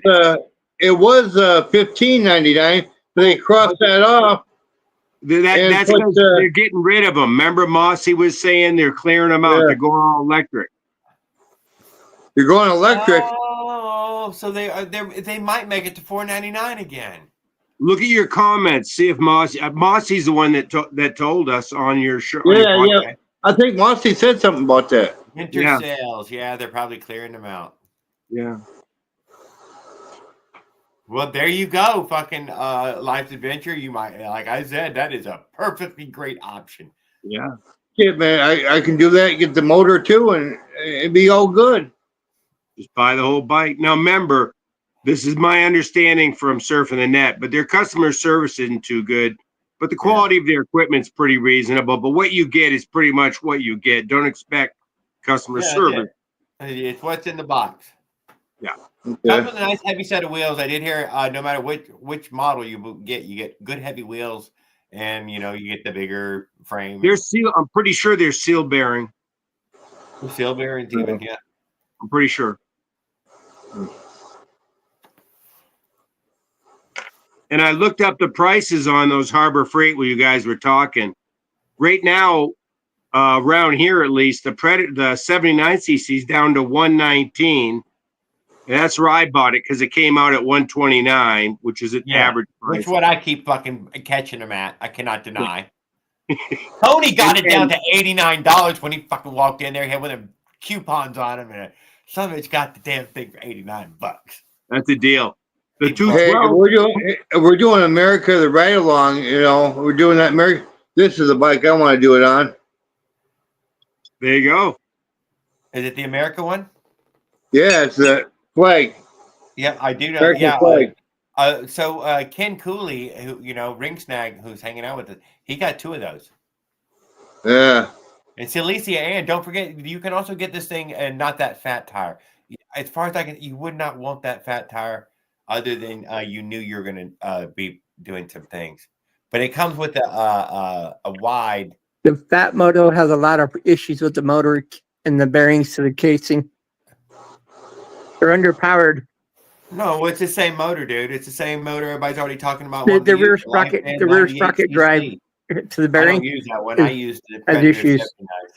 $15.99, but they crossed that off. That's because they're getting rid of them. Remember, Mossy was saying they're clearing them out. Yeah. They're going all electric. You're going electric. Oh, so they might make it to $499 again. Look at your comments. See if Mossy's the one that told us on your show. Yeah. I think Mossy said something about that. Winter sales. Yeah, they're probably clearing them out. Yeah. Well, there you go. Fucking Life's Adventure. You might, like I said, that is a perfectly great option. Yeah. shit, man. I can do that. Get the motor too, and it'd be all good. Just buy the whole bike. Now, remember, this is my understanding from surfing the net, but their customer service isn't too good. But the quality of their equipment's pretty reasonable. But what you get is pretty much what you get. Don't expect customer service. It's what's in the box. Yeah. Comes with a nice heavy set of wheels. I did hear no matter which model you get good heavy wheels, and you get the bigger frame. They're seal. I'm pretty sure they're seal bearing. Seal bearings, even yeah. I'm pretty sure. And I looked up the prices on those Harbor Freight while you guys were talking. Right now, around here at least, the 79cc is down to 119. And that's where I bought it because it came out at 129, which is an average price. Which what I keep fucking catching them at. I cannot deny. Tony got it down to $89 when he fucking walked in there. He had one of them coupons on him, and some of it's got the damn thing for $89. That's the deal. The Hey, we're doing America the ride along. We're doing that America. This is the bike I want to do it on. There you go. Is it the America one? Yeah, it's the flag. Yeah, I do know. American flag. So Ken Cooley, who Ring Snag, who's hanging out with us, he got 2 of those. Yeah. And Silesia, and don't forget, you can also get this thing and not that fat tire. As far as you would not want that fat tire, other than you knew you were going to be doing some things. But it comes with a wide. The Fat Moto has a lot of issues with the motor and the bearings to the casing. They're underpowered. No, it's the same motor, dude. It's the same motor. Everybody's already talking about the rear sprocket. The rear sprocket drive to the bearing. I don't use that one. I use the Predator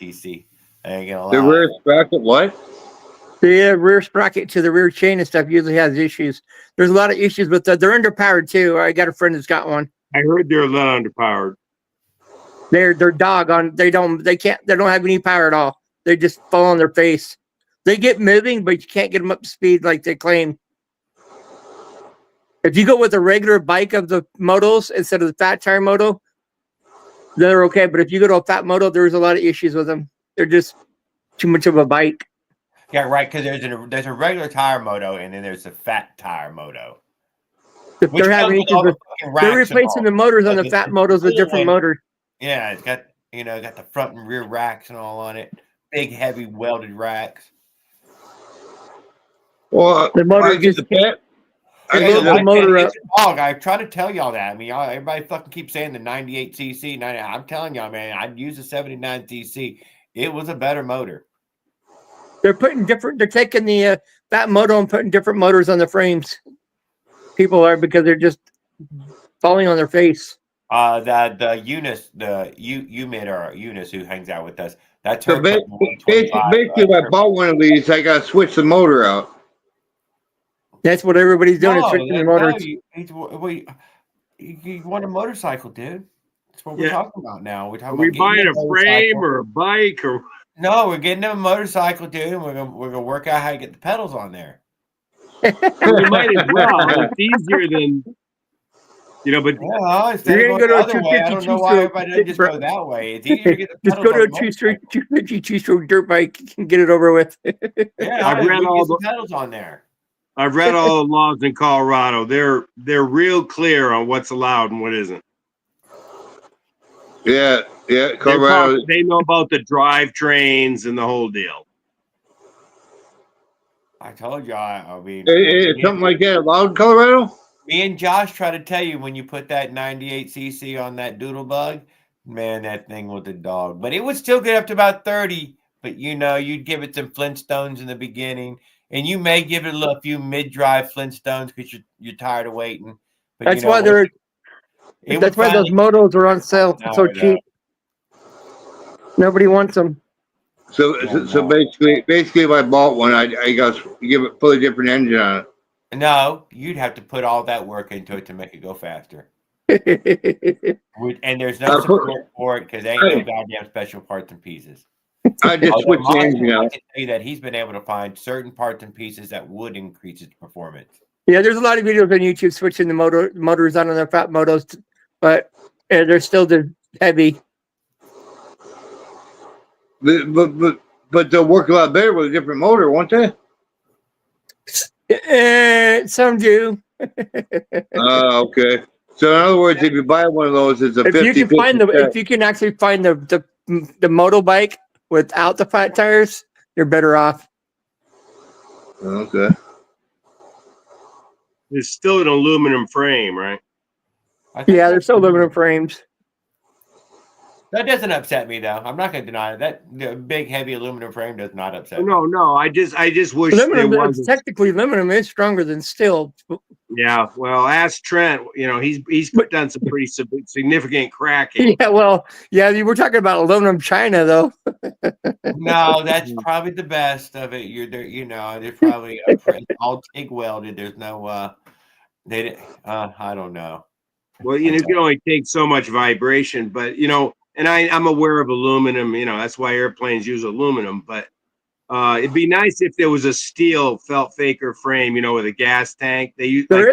79cc. The rear sprocket, what? The rear sprocket to the rear chain and stuff usually has issues. There's a lot of issues with that. They're underpowered too. I got a friend that's got one. I heard they're a lot underpowered. They're doggone. They don't have any power at all. They just fall on their face. They get moving, but you can't get them up to speed like they claim. If you go with a regular bike of the motos instead of the fat tire moto, they're okay. But if you go to a fat moto, there's a lot of issues with them. They're just too much of a bike. Yeah, right. Because there's a regular tire moto, and then there's a fat tire moto. If they're having issues with, they're replacing the motors on the fat motos with different motors. Yeah, it's got got the front and rear racks and all on it. Big, heavy welded racks. Well, the motor just the motor up. I try to tell y'all that. I mean, everybody fucking keeps saying the 98cc. I'm telling y'all, man, I'd use a 79cc. It was a better motor. They're taking the fat moto and putting different motors on the frames. People are, because they're just falling on their face. The Eunice, Eunice who hangs out with us. That's her. So basically, if I bought one of these, I got to switch the motor out. That's what everybody's doing, is switching the motors. You want a motorcycle, dude. That's what we're talking about now. We're talking Are we buying a frame or a bike or? No, we're getting a motorcycle, dude, and we're gonna work out how to get the pedals on there. Well, you might as well. It's easier than, but you're gonna go to a 250. I don't know why everybody doesn't just go that way. It's easier to get the just go to a 250 two-stroke dirt bike and get it over with. Yeah, I've read all the pedals on there. I've read all the laws in Colorado. They're real clear on what's allowed and what isn't. Yeah, Colorado. They know about the drive trains and the whole deal. I told you. I mean, is something like that allowed in Colorado? Me and Josh try to tell you, when you put that 98cc on that doodle bug, man, that thing was a dog. But it would still get up to about 30. But you'd give it some Flintstones in the beginning, and you may give it a few mid-drive Flintstones because you're tired of waiting. But that's why they're. That's why those motos are on sale so cheap. Nobody wants them. So basically, if I bought one, I got to give it fully different engine on it. No, you'd have to put all that work into it to make it go faster. And there's no support for it because they ain't no goddamn special parts and pieces. I just switched the engine out. I can tell you that he's been able to find certain parts and pieces that would increase its performance. Yeah, there's a lot of videos on YouTube switching the motors on their fat motos, but they're still heavy. But they'll work a lot better with a different motor, won't they? Some do. Okay. So in other words, if you buy one of those, it's a 50. If you can actually find the motorbike without the flat tires, you're better off. Okay. It's still an aluminum frame, right? Yeah, there's still aluminum frames. That doesn't upset me, though. I'm not going to deny it. That the big, heavy aluminum frame does not upset me. No. I just wish Aluminum, there was. technically, aluminum is stronger than steel. Yeah, well, ask Trent. You know, he's put down some pretty significant cracking. Yeah, well, yeah, we're talking about aluminum China, though. No, that's probably the best of it. You're there, you know. There's probably all TIG welded. There's no. I don't know. Well, you know, you can only take so much vibration, but you know, and I'm aware of aluminum. You know, that's why airplanes use aluminum. But it'd be nice if there was a steel felt faker frame. You know, with a gas tank. They use. They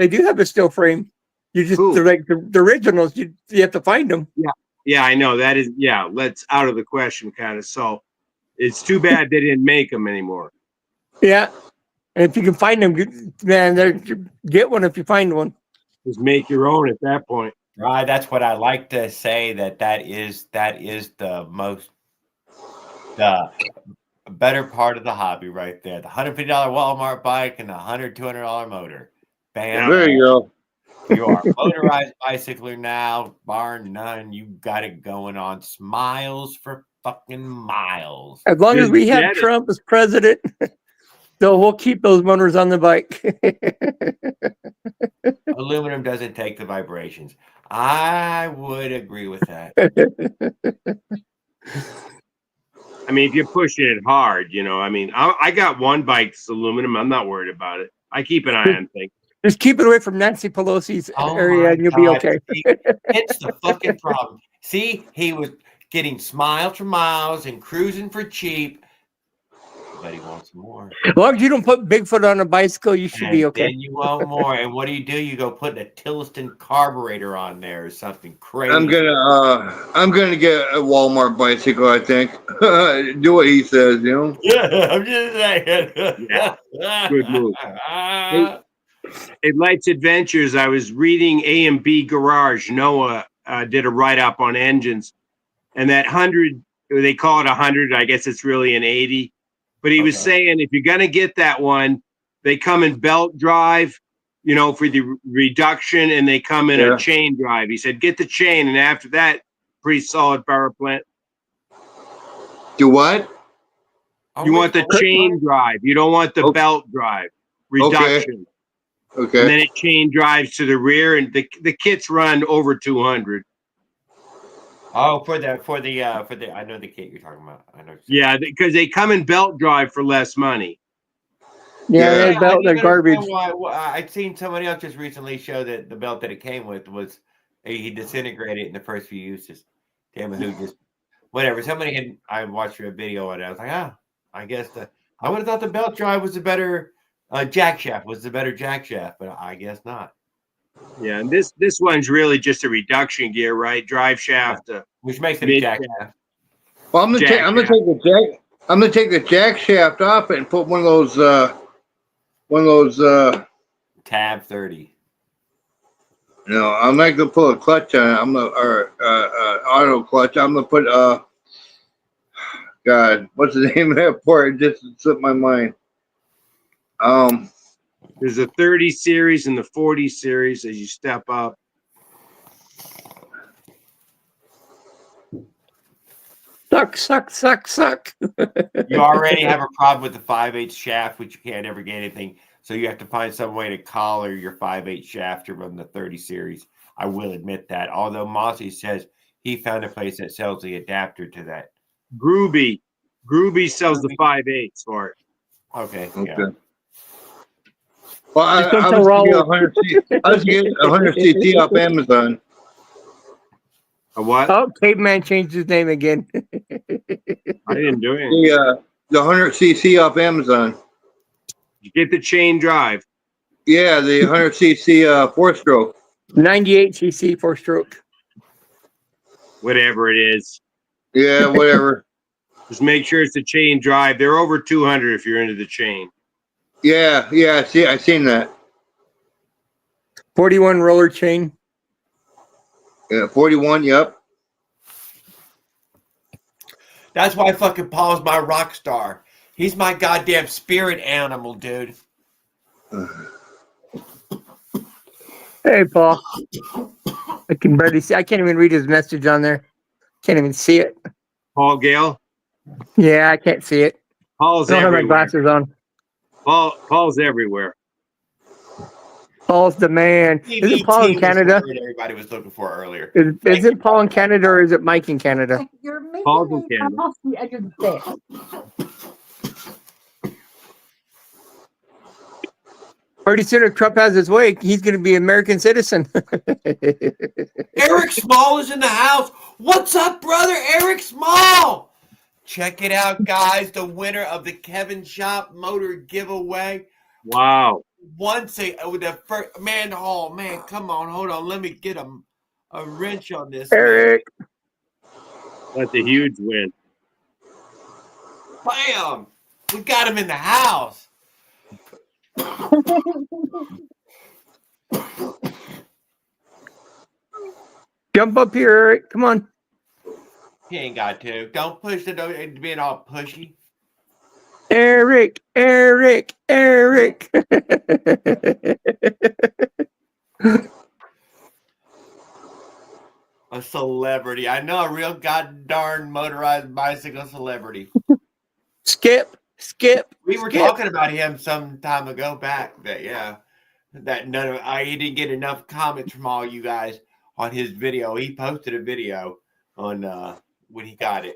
do have a steel frame. You just like the originals. You have to find them. Yeah, I know that is. Yeah, that's out of the question, kind of. So it's too bad they didn't make them anymore. Yeah, and if you can find them, man, get one if you find one. Just make your own at that point. Right, that's what I like to say. That is the better part of the hobby right there. The $150 Walmart bike and the $200 motor. Bam! There you go. You are a motorized bicycler now, bar none. You got it going on. Smiles for fucking miles. As long as we have Trump as president, so we'll keep those motors on the bike. Aluminum doesn't take the vibrations. I would agree with that. I mean, if you're pushing it hard, you know, I mean, I got one bike that's aluminum. I'm not worried about it. I keep an eye on things. Just keep it away from Nancy Pelosi's area and you'll be okay. It's the fucking problem. See, he was getting smiles for miles and cruising for cheap. But he wants more. As long as you don't put Bigfoot on a bicycle, you should be okay. Then you want more. And what do? You go put a Tilliston carburetor on there or something crazy. I'm gonna get a Walmart bicycle, I think. Do what he says, you know? Yeah, I'm just saying. Yeah. Good move. At Lights Adventures, I was reading A&B Garage. Noah did a write-up on engines. And that 100, they call it 100. I guess it's really an 80. But he was saying if you're going to get that one, they come in belt drive, you know, for the reduction, and they come in a chain drive. He said, get the chain, and after that, pretty solid power plant. Do what? You want the chain drive. You don't want the belt drive. Reduction. Okay. And then it chain drives to the rear, and the kits run over 200. Oh, for the I know the kit you're talking about. I know. Yeah, because they come in belt drive for less money. Yeah, belt they're garbage. I'd seen somebody else just recently show that the belt that it came with was he disintegrated in the first few uses. Damn it, who just whatever. I watched a video on it. I was like, I guess I would have thought the belt drive was the better jack shaft but I guess not. Yeah, and this one's really just a reduction gear, right? Drive shaft, which makes it a jack shaft. Well, I'm gonna take the jack shaft off it and put one of those Tab 30. No, I'm not gonna put a clutch on it. I'm gonna auto clutch. I'm gonna put God, what's the name of that part? It just slipped my mind. There's a 30 series and the 40 series as you step up. Suck. You already have a problem with the 5/8 shaft, which you can't ever get anything. So you have to find some way to collar your 5/8 shaft to run the 30 series. I will admit that. Although Mossy says he found a place that sells the adapter to that. Groovy sells the 5/8 for it. Okay. Yeah. Well, I was getting 100 cc off Amazon. A what? Oh, Caveman changed his name again. I didn't do anything. The 100 cc off Amazon. You get the chain drive. Yeah, the 100 cc 4-stroke. 98 cc 4-stroke. Whatever it is. Yeah, whatever. Just make sure it's a chain drive. They're over 200 if you're into the chain. Yeah, I seen that. 41 roller chain. Yeah, 41. Yep. That's why fucking Paul's my rock star. He's my goddamn spirit animal, dude. Hey, Paul. I can barely see. I can't even read his message on there. Can't even see it. Paul Gale? Yeah, I can't see it. Paul's I don't everywhere. have my glasses on. Paul's everywhere. Paul's the man. Isn't Paul in Canada? Everybody was looking for earlier. Is it Paul in Canada or is it Mike in Canada? Paul's in Canada. Pretty soon, if Trump has his way, he's going to be an American citizen. Eric Small is in the house. What's up, brother? Eric Small. Check it out, guys. The winner of the Kevin Shop Motor giveaway. Wow. With the first man. Oh man, come on, hold on. Let me get a wrench on this. Eric. That's a huge win. Bam! We got him in the house. Jump up here, Eric. Come on. He ain't got to. Don't push it. Being all pushy. Eric. A celebrity. I know, a real goddamn motorized bicycle celebrity. Skip. We were talking about him some time ago back. That he didn't get enough comments from all you guys on his video. He posted a video on when he got it.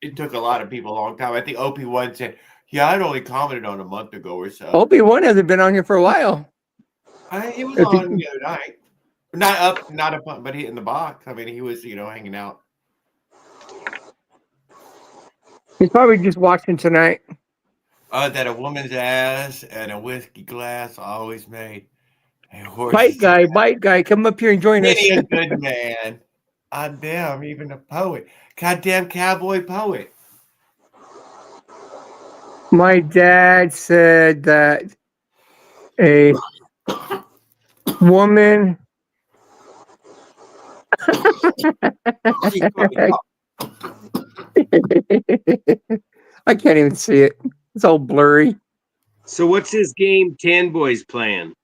It took a lot of people a long time. I think OP1 said, "Yeah, I'd only commented on a month ago or so." OP1 hasn't been on here for a while. He was on the other night. Not up, but he in the box. I mean, he was, hanging out. He's probably just watching tonight. That a woman's ass and a whiskey glass always made a horse. Bite guy, come up here and join us. He a good man. God damn, even a poet. Goddamn cowboy poet. My dad said that a woman. I can't even see it. It's all blurry. So what's this game Tan Boy's playing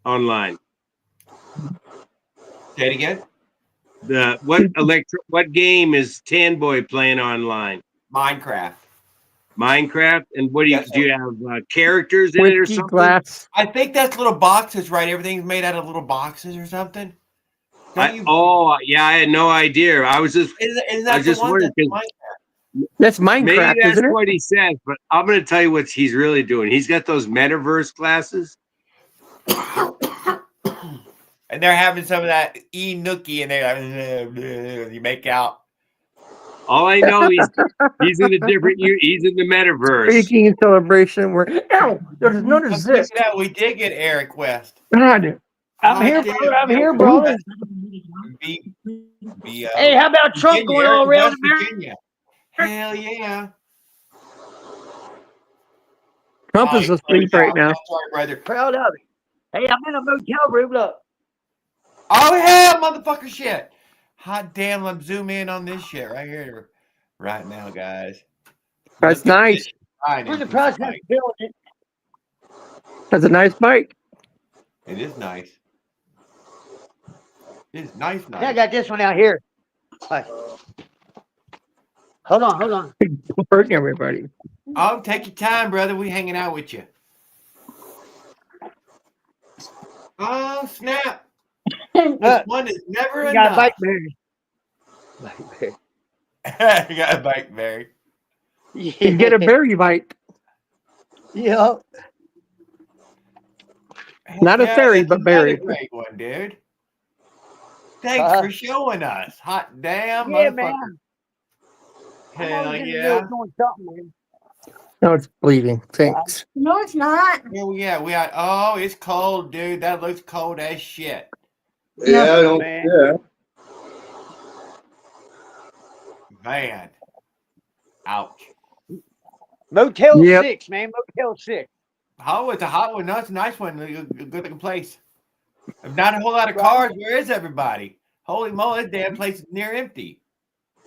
online? Say it again. What game is Tan Boy playing online? Minecraft. And what do you have characters in it or something? Glass. I think that's little boxes, right? Everything's made out of little boxes or something. I had no idea. I was just wondering. That's Minecraft, maybe that's isn't it? what he says, but I'm going to tell you what he's really doing. He's got those metaverse glasses. And they're having some of that Nookie, and they're like, you make out. All I know, he's in a different. He's in the metaverse. Speaking in celebration, there's another zip. Yeah, we did get Eric West. God, I'm here, brother. I'm here, brother. Hey, how about Trump going all around America? Hell yeah. Trump is asleep right now. Sorry, brother. Proud of it. Hey, I'm in a motel room. Look. Oh, hell, motherfucker shit. Hot damn, let's zoom in on this shit right here. Right now, guys. That's nice. We're the process of building it. That's a nice bike. It is nice. It's nice. Yeah, I got this one out here. Right. Hold on. Hurting everybody. Oh, take your time, brother. We hanging out with you. Oh, snap. This one is never enough. Got a bike berry. You got a bike berry. You get a berry bike. Yeah. Not a fairy, but berry. Great one, dude. Thanks for showing us. Hot damn, motherfucker. Man. Hell yeah. No, it's bleeding. Thanks. No, it's not. Yeah, we are. Oh, it's cold, dude. That looks cold as shit. Yeah, Man. Ouch. Motel 6, man. Motel 6. Oh, it's a hot one. No, it's a nice one. Good looking place. Not a whole lot of cars. Where is everybody? Holy moly, that damn place is near empty.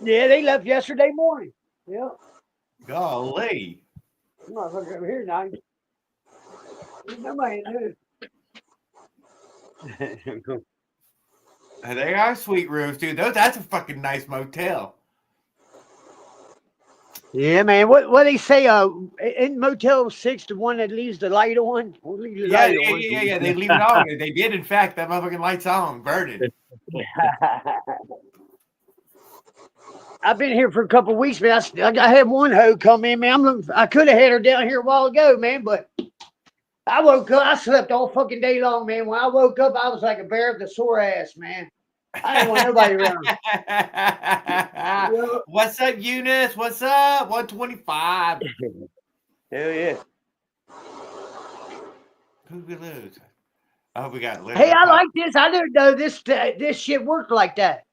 Yeah, they left yesterday morning. Yeah. Golly. I'm not looking over here now. There's nobody in there. They are sweet rooms, dude. That's a fucking nice motel. Yeah, man. What they say? In Motel 6, the one that leaves the light on. Leave the light on. Yeah. They leave it on. They did, in fact. That motherfucking light's on, burning. I've been here for a couple of weeks, man. I had one hoe come in, man. I could have had her down here a while ago, man, but I woke up. I slept all fucking day long, man. When I woke up, I was like a bear with a sore ass, man. I didn't want nobody around. What's up, Eunice? What's up? 125. Hell yeah. Who we lose? Oh, we got. Hey, I like this. I didn't know this shit worked like that.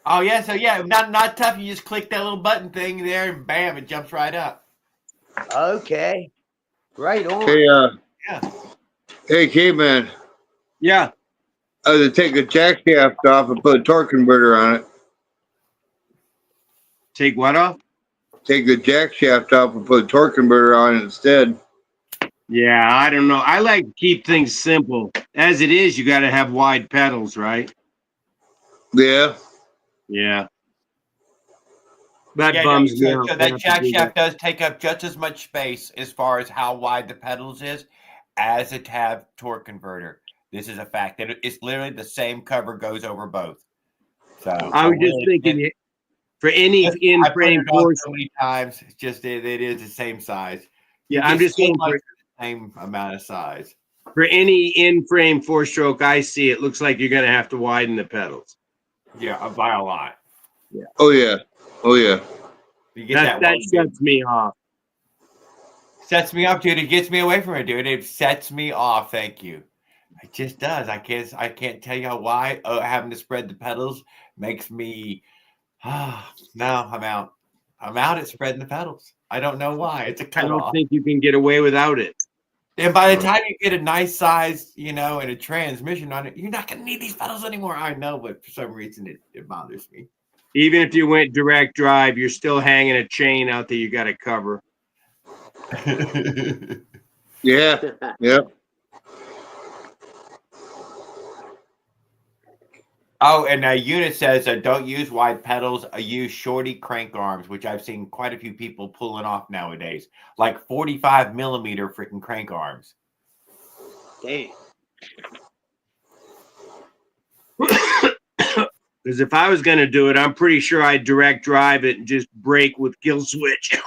Oh yeah, so yeah, not tough. You just click that little button thing there, and bam, it jumps right up. Okay, right on. Hey, yeah. Hey, Caveman. Yeah. I had to take a jack shaft off and put a torque converter on it. Take what off? Take the jack shaft off and put a torque converter on it instead. Yeah, I don't know. I like to keep things simple. As it is, you got to have wide pedals, right? Yeah. Yeah. That bums me out. So that jack shaft does take up just as much space as far as how wide the pedals is as a tab torque converter. This is a fact. That it's literally the same cover goes over both. So I was just thinking for any in-frame Porsche so many times, it's just it is the same size. Yeah, I'm just saying for the same amount of size. For any in-frame four-stroke I see, it looks like you're going to have to widen the pedals. Yeah, by a lot. Yeah. Oh yeah. Oh yeah. You get that sets me off. Sets me off, dude. It gets me away from it, dude. It sets me off. Thank you. It just does. I can't tell you why having to spread the pedals makes me. No, I'm out. I'm out at spreading the pedals. I don't know why. It's a I don't cutoff. think you can get away without it. And by the time you get a nice size, and a transmission on it, you're not going to need these pedals anymore. I know, but for some reason it bothers me. Even if you went direct drive, you're still hanging a chain out there you got to cover. Yeah. Yep. Oh, and Unit says don't use wide pedals. Use shorty crank arms, which I've seen quite a few people pulling off nowadays, like 45 millimeter freaking crank arms. Damn. Because if I was going to do it, I'm pretty sure I'd direct drive it and just brake with kill switch.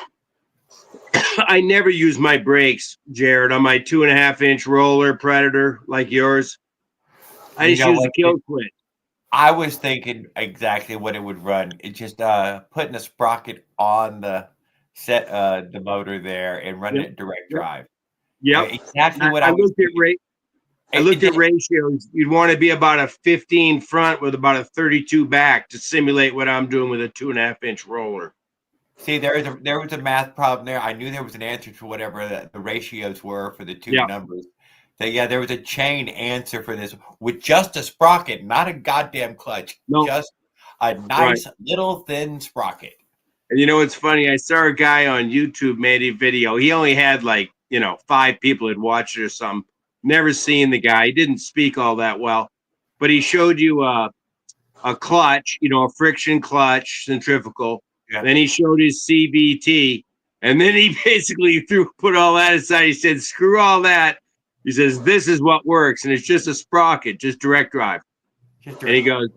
I never use my brakes, Jared, on my 2.5-inch roller Predator like yours. I just use the kill switch. I was thinking exactly what it would run. It's just putting a sprocket on the set, the motor there, and running it direct drive. Yep. Exactly what I looked at. I looked at ratios. You'd want to be about a 15 front with about a 32 back to simulate what I'm doing with a 2.5-inch roller. See, there was a math problem there. I knew there was an answer to whatever the ratios were for the two numbers. So yeah, there was a chain answer for this with just a sprocket, not a goddamn clutch. No. Just a nice little thin sprocket. And you know what's funny? I saw a guy on YouTube made a video. He only had 5 people had watched it or something. Never seen the guy. He didn't speak all that well, but he showed you a clutch, a friction clutch, centrifugal. Yeah. Then he showed his CVT, and then he basically put all that aside. He said, "Screw all that." He says, "This is what works, and it's just a sprocket, just direct drive." And he goes,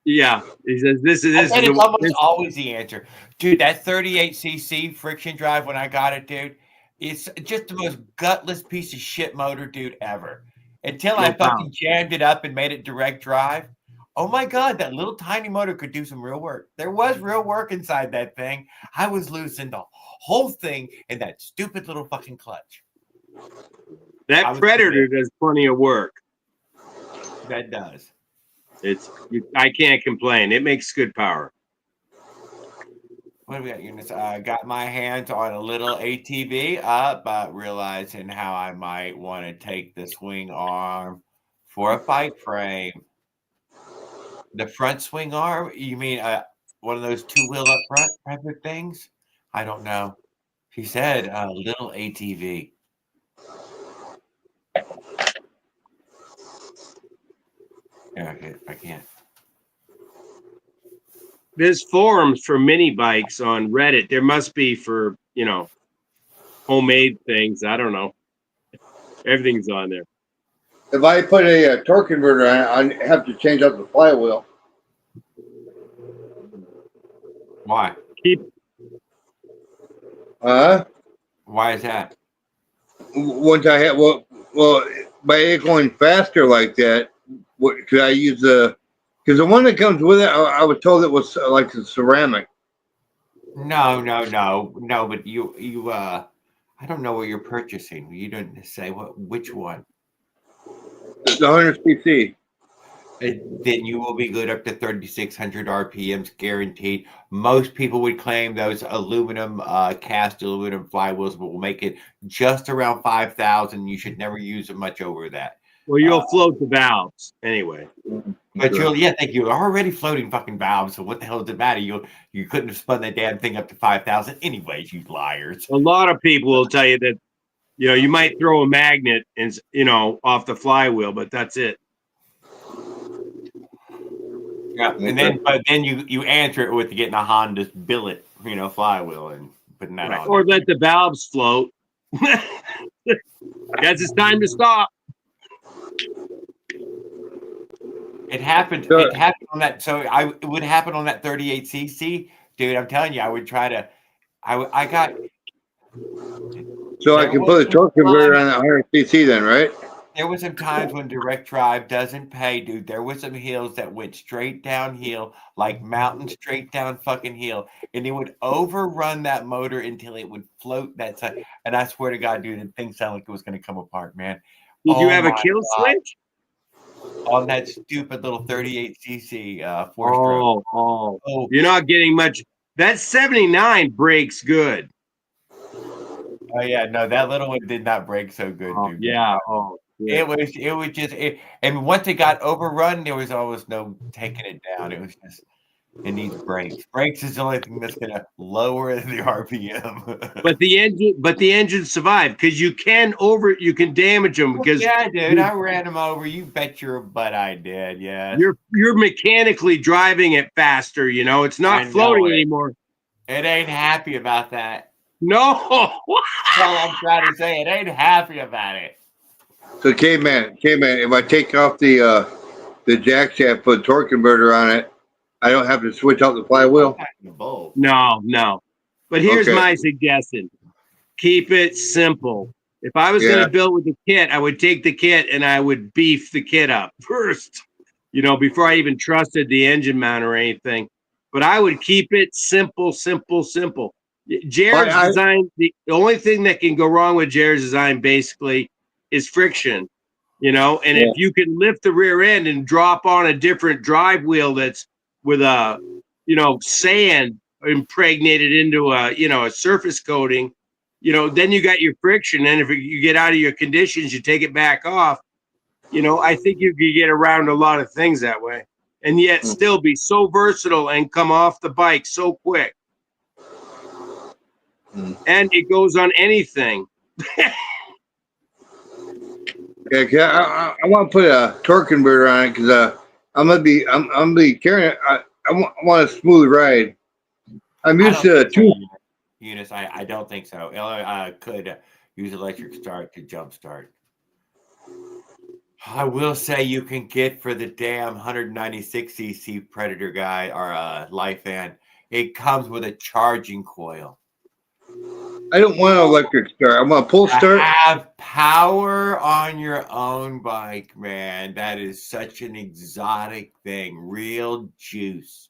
"Yeah." He says, "This is almost always the answer, dude." That 38cc friction drive when I got it, dude, it's just the most gutless piece of shit motor, dude, ever. Until I fucking jammed it up and made it direct drive. Oh my God, that little tiny motor could do some real work. There was real work inside that thing. I was losing the whole thing in that stupid little fucking clutch. That Predator does plenty of work. That does. I can't complain. It makes good power. What do we got, Eunice? I got my hands on a little ATV, but realizing how I might want to take the swing arm for a bike frame. The front swing arm? You mean one of those two-wheel up front type of things? I don't know. She said a little ATV. Yeah, I can't. There's forums for mini bikes on Reddit. There must be for, homemade things. I don't know. Everything's on there. If I put a torque converter on it, I have to change out the flywheel. Why? Why is that? Once I had well, by it going faster like that, could I use because the one that comes with it, I was told it was like a ceramic. No. But you I don't know what you're purchasing. You didn't say which one. The 100 cc. Then you will be good up to 3,600 RPMs guaranteed. Most people would claim those aluminum, cast aluminum flywheels will make it just around 5,000. You should never use it much over that. Well, you'll float the valves anyway. But you're already floating fucking valves. So what the hell does it matter? You couldn't have spun that damn thing up to 5,000 anyways, you liars. A lot of people will tell you that, you might throw a magnet and, off the flywheel, but that's it. Yeah, but then you answer it with getting a Honda billet, flywheel and putting that on. Or let the valves float. Guess it's time to stop. It happened. It happened on that. So it would happen on that 38cc, dude. I'm telling you, I would try to. I got. So I can put a torque converter on that 100 cc then, right? There was some times when direct drive doesn't pay, dude. There was some hills that went straight downhill, like mountain straight down fucking hill, and it would overrun that motor until it would float that side. And I swear to God, dude, the thing sounded like it was going to come apart, man. Did you have a kill switch? On that stupid little 38cc four-stroke. Oh, you're not getting much. That 79 breaks good. Oh yeah, no, that little one did not break so good, dude. Yeah. Yeah. It was just and once it got overrun, there was almost no taking it down. It was just it needs brakes. Brakes is the only thing that's gonna lower the RPM. but the engine survived because you can damage them because yeah, dude, I ran them over. You bet your butt I did. Yeah, you're mechanically driving it faster. It's not floating anymore. It ain't happy about that. No, that's all I'm trying to say. It ain't happy about it. So caveman, if I take off the jack shaft, put a torque converter on it, I don't have to switch out the flywheel? No. But here's my suggestion. Keep it simple. If I was going to build with the kit, I would take the kit and I would beef the kit up first, before I even trusted the engine mount or anything. But I would keep it simple. Jared's design, the only thing that can go wrong with Jared's design basically is friction, and if you can lift the rear end and drop on a different drive wheel that's with a, sand impregnated into a surface coating, then you got your friction. And if you get out of your conditions, you take it back off, I think you could get around a lot of things that way and yet still be so versatile and come off the bike so quick. And it goes on anything. Yeah, I want to put a torque converter on it because I'm gonna be carrying it. I want a smooth ride. I'm used to two. Eunice, I don't think so. I could use electric start to jump start. I will say you can get for the damn 196cc Predator guy or Life Fan. It comes with a charging coil. I don't want an electric start. I want a pull start. Have power on your own bike, man. That is such an exotic thing. Real juice.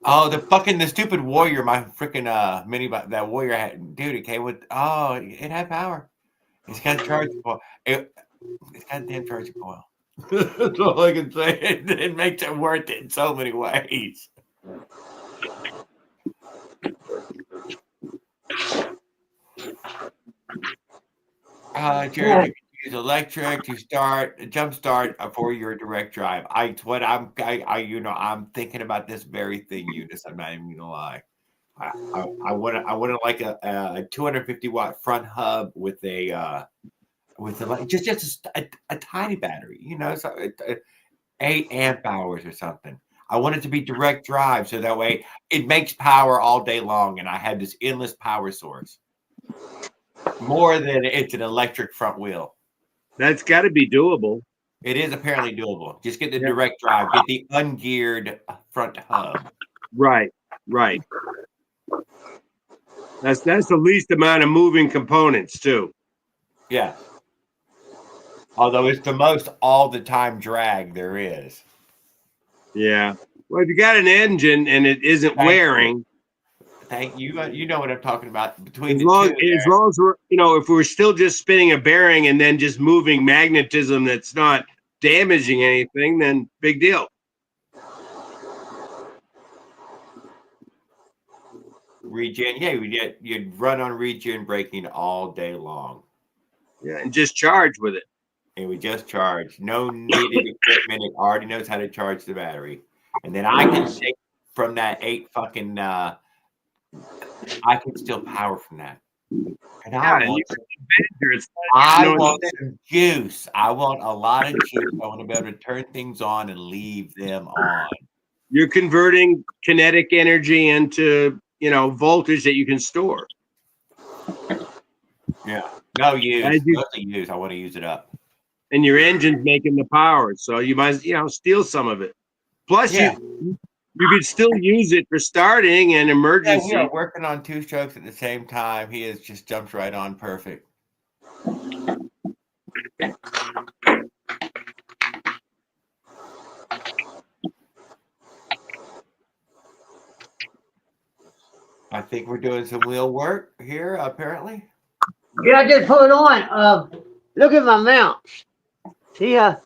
Oh, the stupid Warrior, my freaking mini bike, that Warrior had, dude, it came with, it had power. It's got a charging coil. It's got a damn charging coil. That's all I can say. It makes it worth it in so many ways. Jared, you can use electric to jump start for your direct drive. I'm thinking about this very thing, Eunice. I'm not even gonna lie. I want like a 250 watt front hub with a just a tiny battery, so 8 amp hours or something. I want it to be direct drive, so that way it makes power all day long, and I have this endless power source. More than it's an electric front wheel. That's got to be doable. It is apparently doable. Just get the direct drive. Get the ungeared front hub. Right. That's the least amount of moving components too. Yeah. Although it's the most all the time drag there is. Yeah. Well, if you got an engine and it isn't wearing. Thank you. You know what I'm talking about. Between as long as we're, if we're still just spinning a bearing and then just moving magnetism that's not damaging anything, then big deal. Regen, you'd run on regen braking all day long. Yeah, and just charge with it. And we just charge. No needed equipment. It already knows how to charge the battery. And then I can take from that 8 fucking I can still power from that. And I want some juice. I want a lot of juice. I want to be able to turn things on and leave them on. You're converting kinetic energy into, voltage that you can store. Yeah. No use. Mostly use. I want to use it up. And your engine's making the power. So you might, steal some of it. Plus, you could still use it for starting and emergency. Yeah, we are working on 2 strokes at the same time. He has just jumped right on perfect. I think we're doing some wheel work here, apparently. Yeah, I just put it on. Look at my mounts. See, I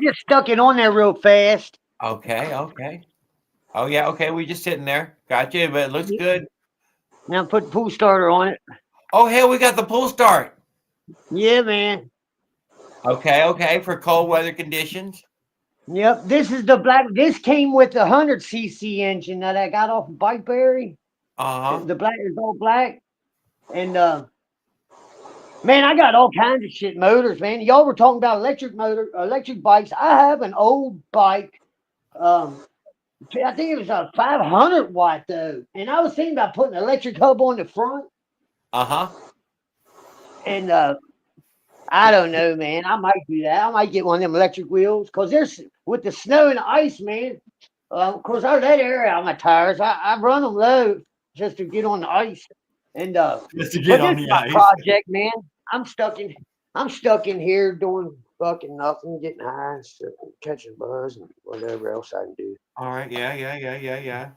just stuck it on there real fast. Okay. Oh, yeah, okay. We're just sitting there. Gotcha, but it looks good. Now put the pull starter on it. Oh, hell, we got the pull start. Yeah, man. Okay, for cold weather conditions. Yep, this is the black. This came with the 100cc engine that I got off of Bikeberry. The black is all black, and man, I got all kinds of shit motors, man. Y'all were talking about electric bikes. I have an old bike. I think it was a 500 watt though, and I was thinking about putting an electric hub on the front. And I don't know, man. I might do that. I might get one of them electric wheels because there's with the snow and the ice, man. Of course, I let air out my tires. I run them low just to get on the ice. And just to get on the ice. Project, man. I'm stuck in here doing fucking nothing, getting high and stuff, catching buzz and whatever else I can do. All right, yeah.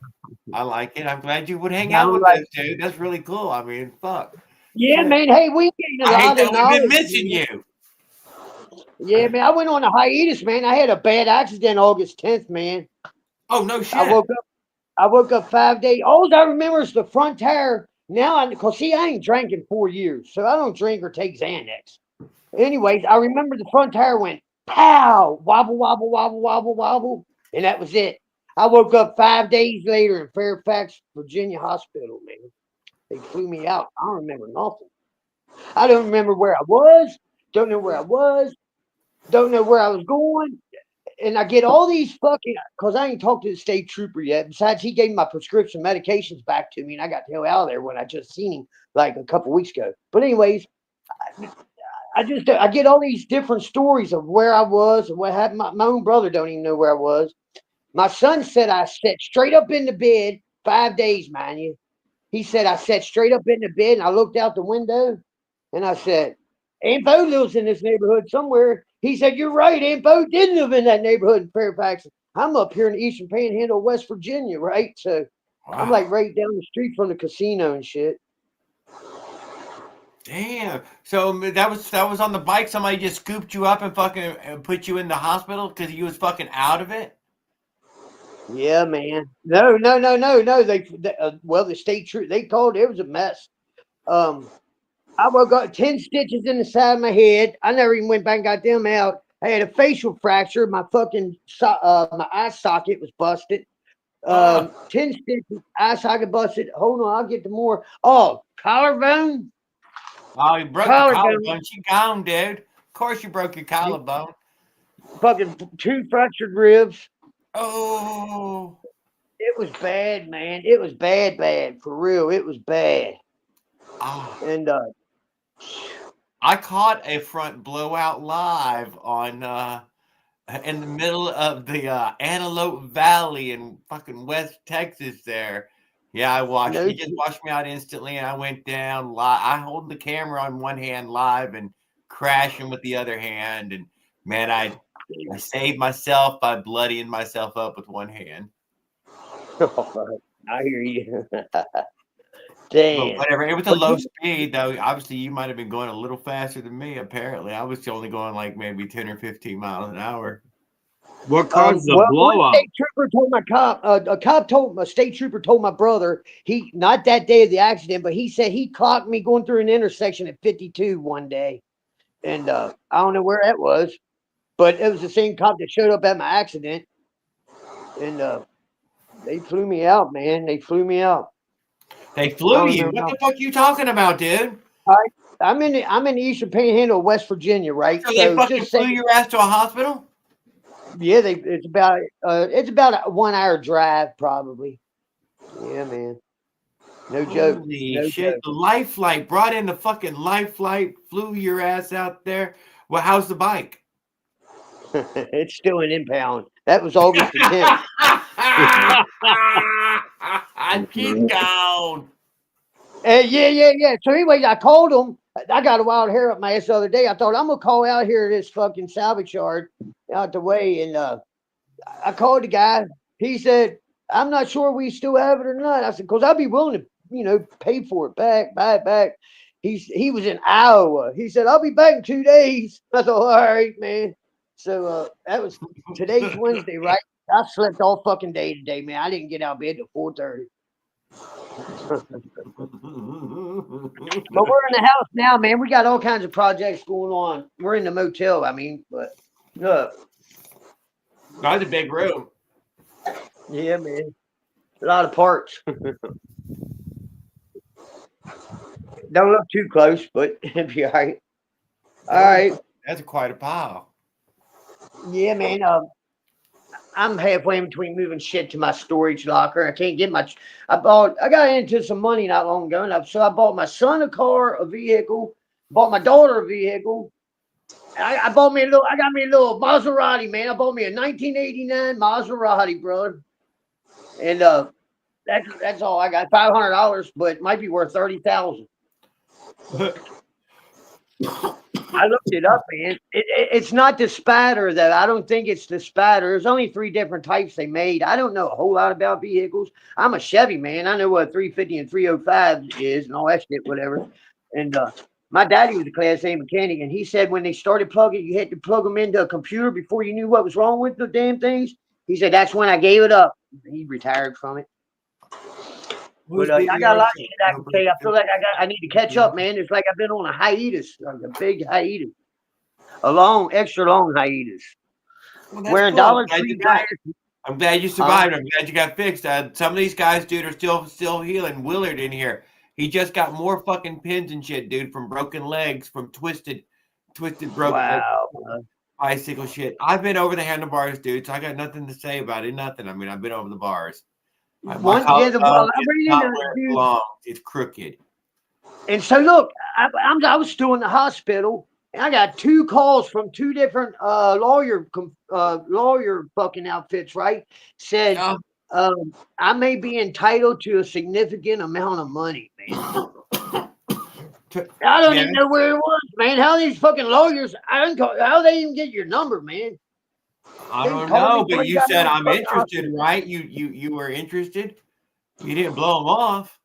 I like it. I'm glad you would hang out with us, dude. That's really cool. I mean, fuck. Yeah, man. Hey, we gained a lot of knowledge. We've been missing you. Yeah, man. I went on a hiatus, man. I had a bad accident August 10th, man. Oh, no shit. I woke up 5 days. All I remember is the front tire. Now, because I ain't drank in 4 years, so I don't drink or take Xanax. Anyways, I remember the front tire went pow, wobble, wobble, wobble, wobble, wobble, and that was it. I woke up 5 days later in Fairfax, Virginia hospital, man. They flew me out. I don't remember nothing. I don't remember where I was. Don't know where I was. Don't know where I was going. And I get all these fucking, because I ain't talked to the state trooper yet. Besides, he gave my prescription medications back to me, and I got the hell out of there when I just seen him like a couple weeks ago. But anyways, I get all these different stories of where I was and what happened. My own brother don't even know where I was. My son said I sat straight up in the bed 5 days, mind you. He said I sat straight up in the bed and I looked out the window and I said, Info lives in this neighborhood somewhere. He said, you're right, Info did live in that neighborhood in Fairfax. I'm up here in the Eastern Panhandle, West Virginia, right? So I'm like right down the street from the casino and shit. Damn. So that was on the bike. Somebody just scooped you up and fucking put you in the hospital because you was fucking out of it. Yeah, man. No. Well, the state troop, they called it was a mess. I woke up 10 stitches in the side of my head. I never even went back and got them out. I had a facial fracture. My fucking my eye socket was busted. 10 stitches, eye socket busted. Hold on, I'll get to more. Oh, collarbone. Oh, you broke your collarbone. She gone, dude. Of course you broke your collarbone. Fucking 2 fractured ribs. Oh. It was bad, man. It was bad. For real, it was bad. And I caught a front blowout live on in the middle of the Antelope Valley in fucking West Texas there. Yeah, I watched. He just washed me out instantly, and I went down live. I hold the camera on one hand live and crashing with the other hand. And man, I saved myself by bloodying myself up with one hand. I hear you. Damn. But whatever. It was a low speed, though. Obviously, you might have been going a little faster than me. Apparently, I was only going like maybe 10 or 15 miles an hour. What caused the blow up? State trooper told my cop. A state trooper told my brother. He not that day of the accident, but he said he clocked me going through an intersection at 52 one day, and I don't know where that was, but it was the same cop that showed up at my accident, and they flew me out, man. They flew me out. They flew you. What the fuck are you talking about, dude? I'm in the Eastern Panhandle, West Virginia, right? So they fucking flew your ass to a hospital? Yeah, it's about a 1 hour drive, probably. Yeah, man. No joke. Holy shit! The Life Flight brought in the fucking Life Flight, flew your ass out there. Well, how's the bike? It's still an impound. That was August the 10th. Keep going. Yeah. So anyway, I called him. I got a wild hair up my ass the other day. I thought I'm gonna call out here to this fucking salvage yard out the way, and I called the guy. He said, "I'm not sure we still have it or not." I said, "Cause I'd be willing to, pay for it back, buy it back." He was in Iowa. He said, "I'll be back in 2 days." I thought, "All right, man." So that was today's Wednesday, right? I slept all fucking day today, man. I didn't get out of bed till 4:30. But we're in the house now, man. We got all kinds of projects going on. We're in the motel, but look. That's a big room. Yeah, man. A lot of parts. Don't look too close, but it'll be all right. All right. That's quite a pile. Yeah, man. I'm halfway in between moving shit to my storage locker. I can't get much. I got into some money not long ago, and so I bought my son a car, a vehicle, bought my daughter a vehicle. I got me a little Maserati, man. I bought me a 1989 Maserati, brother. And that's all I got. $500, but it might be worth $30,000. I looked it up, man. It's not the Spatter, though. I don't think it's the Spatter. There's only 3 different types they made. I don't know a whole lot about vehicles. I'm a Chevy man. I know what a 350 and 305 is and all that shit, whatever. And my daddy was a Class A mechanic, and he said when they started plugging, you had to plug them into a computer before you knew what was wrong with the damn things. He said that's when I gave it up. He retired from it. But I got a lot of shit I can say. I feel like I need to catch up, man. It's like I've been on a hiatus, like a big hiatus, extra long hiatus. Well, Wearing cool. Dollar Tree diets. I'm glad you survived. I'm glad you got fixed. Some of these guys, dude, are still healing. Willard in here, he just got more fucking pins and shit, dude, from broken legs, from twisted broken bicycle shit. I've been over the handlebars, dude, so I got nothing to say about it. Nothing. I mean, I've been over the bars. It's crooked. And so look, I was still in the hospital, and I got 2 calls from 2 different lawyer fucking outfits. Right? Said I may be entitled to a significant amount of money, man. I don't even know where it was, man. How these fucking lawyers? How they even get your number, man? I don't know, but you said I'm interested, right? You were interested. You didn't blow them off.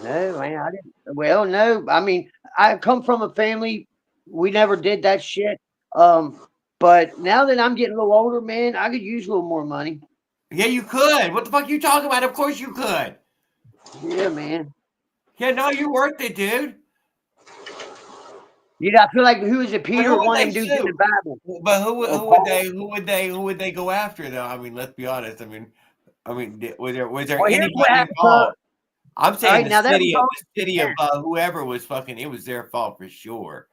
No, man, I didn't. Well, no, I mean, I come from a family. We never did that shit. But now that I'm getting a little older, man, I could use a little more money. Yeah, you could. What the fuck are you talking about? Of course you could. Yeah, man. Yeah, no, you're worth it, dude. You know, I feel like who is it? Peter, who would one of they them dudes in sue? the Bible. But who Paul. would they go after though? I mean, let's be honest. I mean, was there Well, here's anybody what happened, involved? I'm saying Alright, now that was all- the city of whoever was fucking. It was their fault for sure.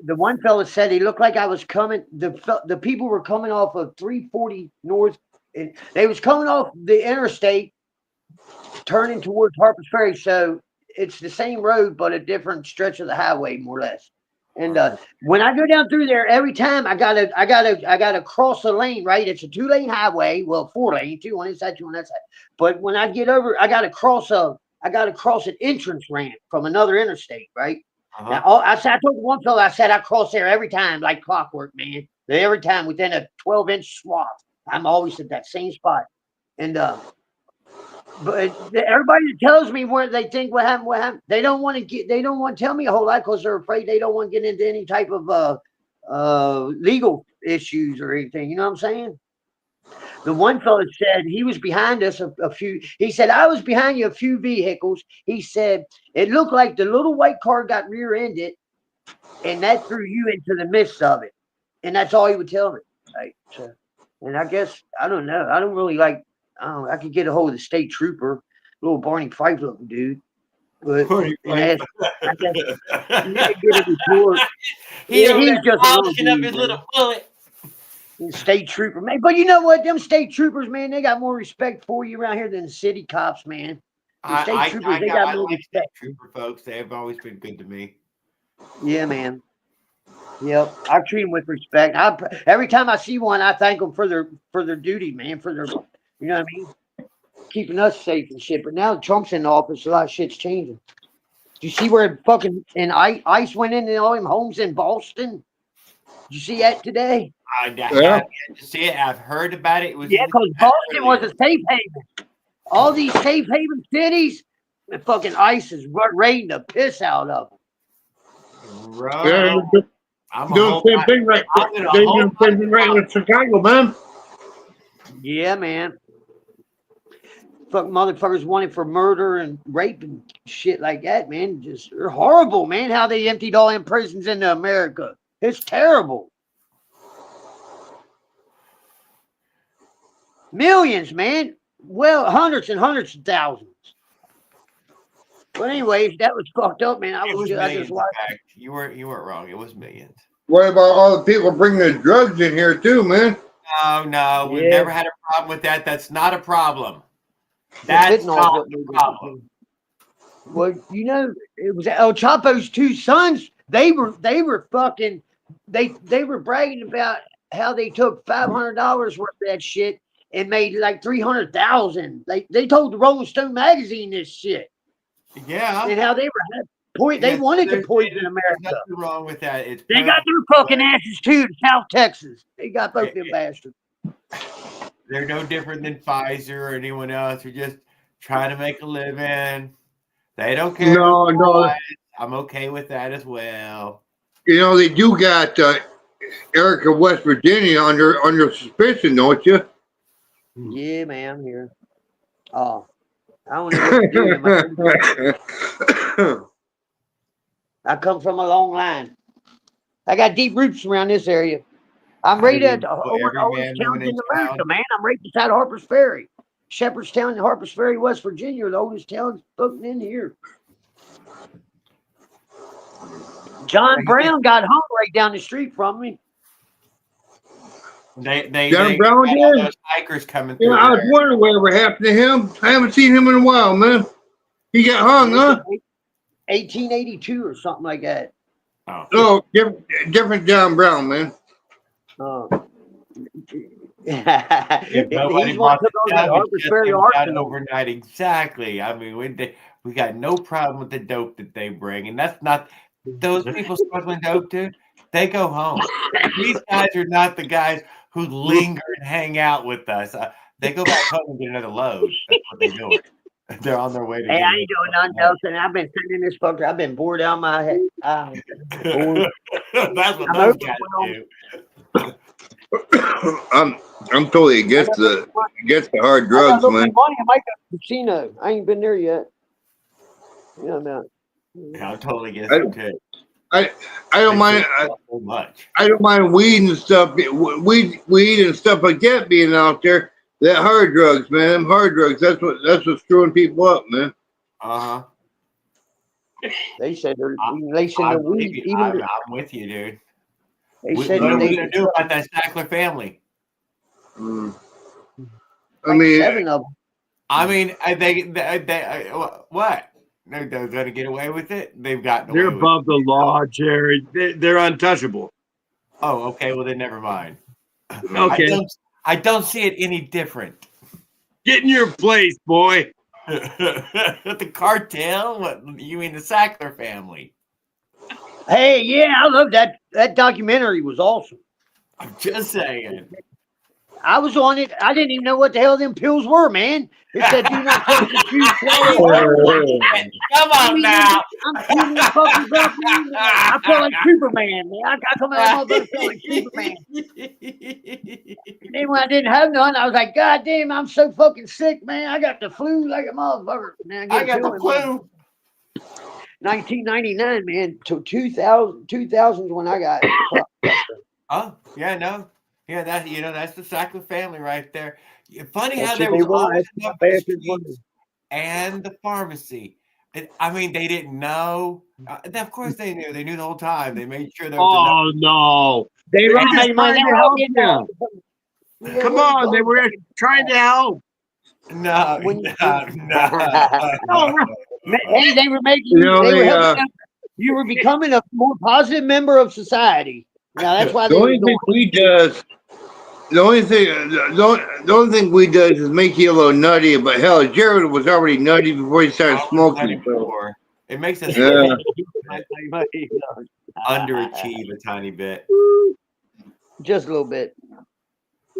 The one fella said he looked like I was coming. The people were coming off of 340 North, and they was coming off the interstate, turning towards Harper's Ferry. So it's the same road, but a different stretch of the highway, more or less. And when I go down through there, every time I gotta cross a lane. Right, it's a 2-lane highway. Well, 4-lane, 2 on this side, 2 on that side. But when I get over, I gotta cross an entrance ramp from another interstate. Right. Now, I told one fellow, I said I cross there every time, like clockwork, man. Every time within a 12-inch swath, I'm always at that same spot. And but everybody that tells me where they think what happened, they don't want to tell me a whole lot because they're afraid they don't want to get into any type of legal issues or anything. You know what I'm saying? The one fellow said he was behind us a few. He said, I was behind you a few vehicles. He said, it looked like the little white car got rear-ended and that threw you into the midst of it. And that's all he would tell me. Right? So, and I guess, I don't know. I don't really like, I could get a hold of the state trooper, little Barney Fife looking dude. But I guess, he's just a little dude, his little bullet. State trooper, man. But you know what? Them state troopers, man, they got more respect for you around here than the city cops, man. The state troopers, they got more respect. Trooper folks, they've always been good to me. Yeah, man. Yep, I treat them with respect. Every time I see one, I thank them for their duty, man. For their, you know what I mean, keeping us safe and shit. But now Trump's in office, a lot of shit's changing. Do you see where fucking ICE went in all them homes in Boston? Did you see that today? I had to see it. I've heard about it. It was because Boston was a safe haven. All these safe haven cities, the fucking ICE is raiding the piss out of them. Yeah, doing the same thing right. They're doing the same thing right in Chicago, man. Yeah, man. Fuck motherfuckers wanted for murder and rape and shit like that, man. Just they're horrible, man. How they emptied all them prisons into America. It's terrible. Millions, man. Well, hundreds and hundreds of thousands. But anyways, that was fucked up, man. I just watched. You weren't wrong. It was millions. What about all the people bringing the drugs in here too, man? No, we've never had a problem with that. That's not a problem. That's not a problem. Well, you know, it was El Chapo's 2 sons. They were fucking. They were bragging about how they took $500 worth of that shit and made like 300,000. They told the Rolling Stone magazine this shit. Yeah. And how they wanted to poison America. There's nothing wrong with that. They got their fucking asses too to South Texas. They got both them bastards. They're no different than Pfizer or anyone else. They're just trying to make a living. They don't care. No. I'm okay with that as well. You know, they do got Eric of West Virginia under suspicion, don't you? Yeah, man, I'm here. Oh, I don't know what to do. I come from a long line. I got deep roots around this area. I'm right at the oldest town in America, man. I'm right beside Harper's Ferry. Shepherdstown and Harper's Ferry, West Virginia are the oldest towns fucking in here. John Brown got hung right down the street from me. John Brown did? Those hikers coming through. Yeah, I was wondering whatever happened to him. I haven't seen him in a while, man. He got hung, huh? 1882 or something like that. Oh, different John Brown, man. Oh. If nobody brought it down, we shut them down overnight. Exactly. I mean, we got no problem with the dope that they bring, and that's not those people smuggling dope, dude. They go home. These guys are not the guys who linger and hang out with us. They go back home and get another load. That's what they're doing. They're on their way to Hey, I getting ain't doing nothing else, and I've been sitting in this fucker. I've been bored out my head. Bored. That's what I'm those over guys it. do. I'm totally against the hard I got drugs, a little bit man. of money. I might go to the casino. I ain't been there yet. You know that. Yeah, I'm totally against I, it too. I don't mind. So much. I don't mind weed and stuff. Weed and stuff like that being out there. That hard drugs, man. Them hard drugs. That's what's screwing people up, man. Uh huh. They said they're lacing the weed. I'm with you, dude. They What said are we they gonna do about that Sackler family? I mean, 7 of them. I mean, they what? They're going to get away with it. They've gotten They're away with above the law, Jared. They're untouchable. Oh, okay. Well, then never mind. Okay. I don't see it any different. Get in your place, boy. The cartel? What you mean the Sackler family? Hey, yeah, I love that. That documentary was awesome. I'm just saying. I was on it. I didn't even know what the hell them pills were, man. It said do not touch the food. Come on now. I'm feeling fucking grumpy. I feel like Superman, man. I come out of my butt feel like Superman. And then when I didn't have none, I was like, God damn, I'm so fucking sick, man. I got the flu like a motherfucker. Man, I got the flu. 1999, man, to 2000's when I got it. Oh, yeah, no. Yeah, that's the Sackler family right there. Funny how That's there who was they were. always That's enough my for the bastard streets and the pharmacy. I mean, they didn't know. Of course they knew. They knew the whole time. They made sure there was enough. No. They were were just trying trying to help you. Come on, they were fucking trying to help. No. Hey, they were making you. They were helping them. You were becoming a more positive member of society. Now that's why The they were only thing doing. weed does, the only thing weed does is make you a little nutty. But hell, Jared was already nutty before he started smoking. So. It makes us Yeah. underachieve a tiny bit. Just a little bit.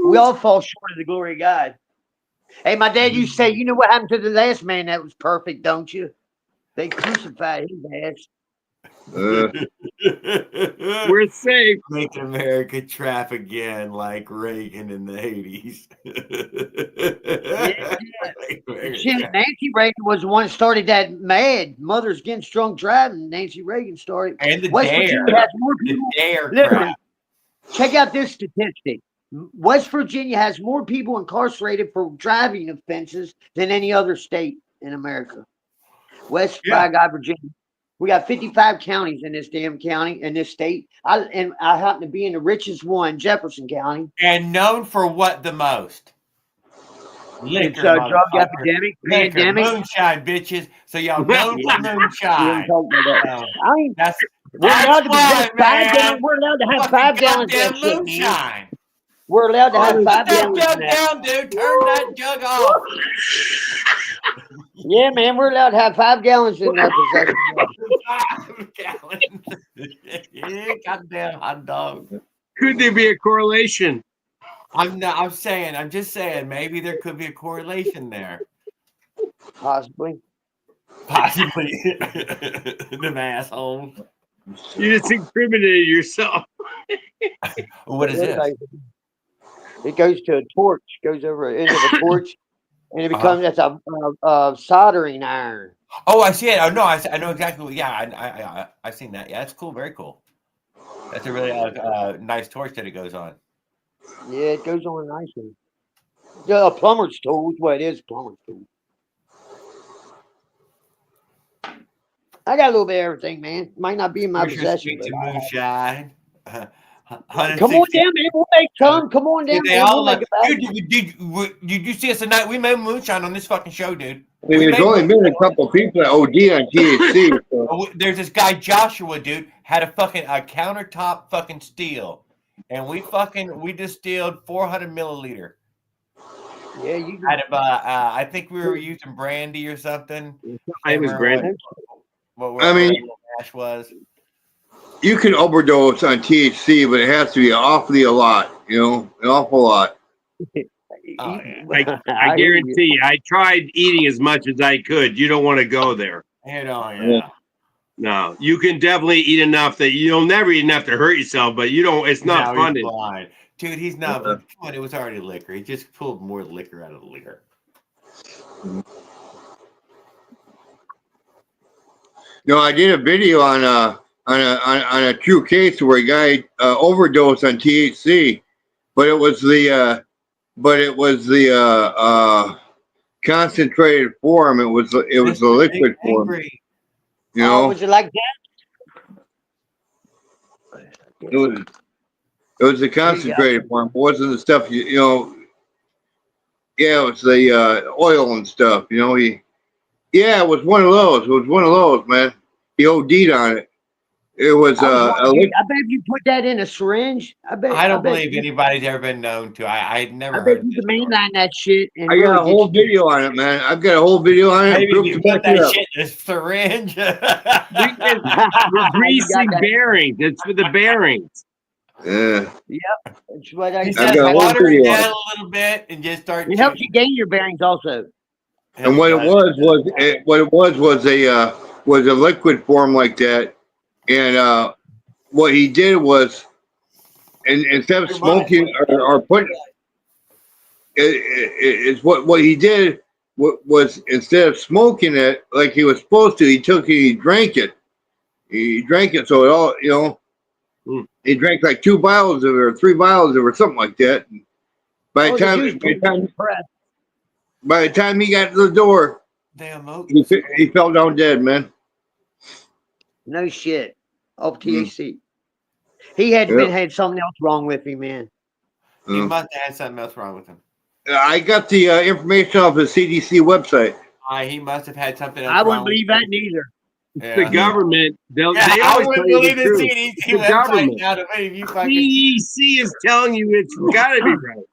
We all fall short of the glory of God. Hey, my dad used to say, you know what happened to the last man that was perfect, don't you? They crucified his ass. We're safe. Make America trap again like Reagan in the 80s. Shit, Nancy Reagan was the one that started that MAD, Mothers Against Drunk Driving. Nancy Reagan started. And the West DARE. Virginia has more The people. DARE Listen, crap. check out this statistic. West Virginia has more people incarcerated for driving offenses than any other state in America. By God, Virginia. We got 55 counties in this damn county, in this state. I happen to be in the richest one, Jefferson County. And known for what the most? It's Liquor, drug motherfucker. epidemic, Liquor, pandemic. moonshine, bitches. So y'all known for moonshine. I mean, That's we're allowed to why, have man. We're allowed to have Fucking 5 gallons of that goddamn shit, man. moonshine. We're allowed to have 5 Put that gallons of jug that. down, dude. Turn that jug off. Yeah, man, we're allowed to have 5 gallons in our possession. 5 gallons. Goddamn hot dog. Could there be a correlation? I'm just saying, maybe there could be a correlation there. Possibly. Them assholes. You just incriminated yourself. What is this? It goes to a torch, goes over the end of a torch, and it becomes that's a soldering iron. Oh, I see it. Oh no, I know exactly. Yeah, I've seen that. Yeah, that's cool. Very cool. That's a really nice torch that it goes on. Yeah, it goes on nicely. Yeah, a plumber's tool is what it is. Plumber's tool. I got a little bit of everything, man. Might not be in my possession. Sweet moonshine. Come on down, man. We'll make some. Come on down, They man. all We'll make it back. Did you see us tonight? We made moonshine on this fucking show, dude. I mean, there's only been a couple people that OD on THC. So. There's this guy Joshua, dude, had a countertop fucking steel, and we distilled 400 milliliter. Yeah, you out of I think we were using brandy or something. I was brandy. I mean, Ash was. You can overdose on THC, but it has to be awfully a lot. You know, an awful lot. Oh, yeah. I guarantee you. I tried eating as much as I could. You don't want to go there. Yeah. No, you can definitely eat enough that you'll never eat enough to hurt yourself, but you don't. It's not No, fun. he's blind. Dude, he's not. Come on, it was already liquor. He just pulled more liquor out of the liquor. No, I did a video on a true case where a guy overdosed on THC, but it was the concentrated form. It was the liquid form. You know, was it like that? it was the concentrated form. It wasn't the stuff you know. Yeah, it was the oil and stuff. You know, it was one of those. It was one of those, man. He OD'd on it. It was I bet if you put that in a syringe, I don't believe anybody's ever been known to. I never I heard bet you can mainline that shit. And I got a whole video on it, man. I've got a whole video on it. Maybe you put that shit in a syringe. Greasing bearings. It's for the bearings. Yeah. Yep. That's what I He said. says water it down a little bit and just start. It helps you gain your bearings also. And what it was a liquid form like that, and what he did was, instead of smoking or putting, it's what he did was instead of smoking it like he was supposed to, he took it, he drank it. He drank it, so it all, you know, he drank like 2 vials of it or 3 vials of it or something like that. And by the time he got to the door, he fell down dead, man. No shit. Off THC. He had something else wrong with him, man. He must have had something else wrong with him. I got the information off the CDC website. He must have had something else I wouldn't wrong believe with that neither. Yeah. The government, they always I tell wouldn't you believe the the truth. CDC The website government. now to believe you fucking. CDC is telling you it's got to be right.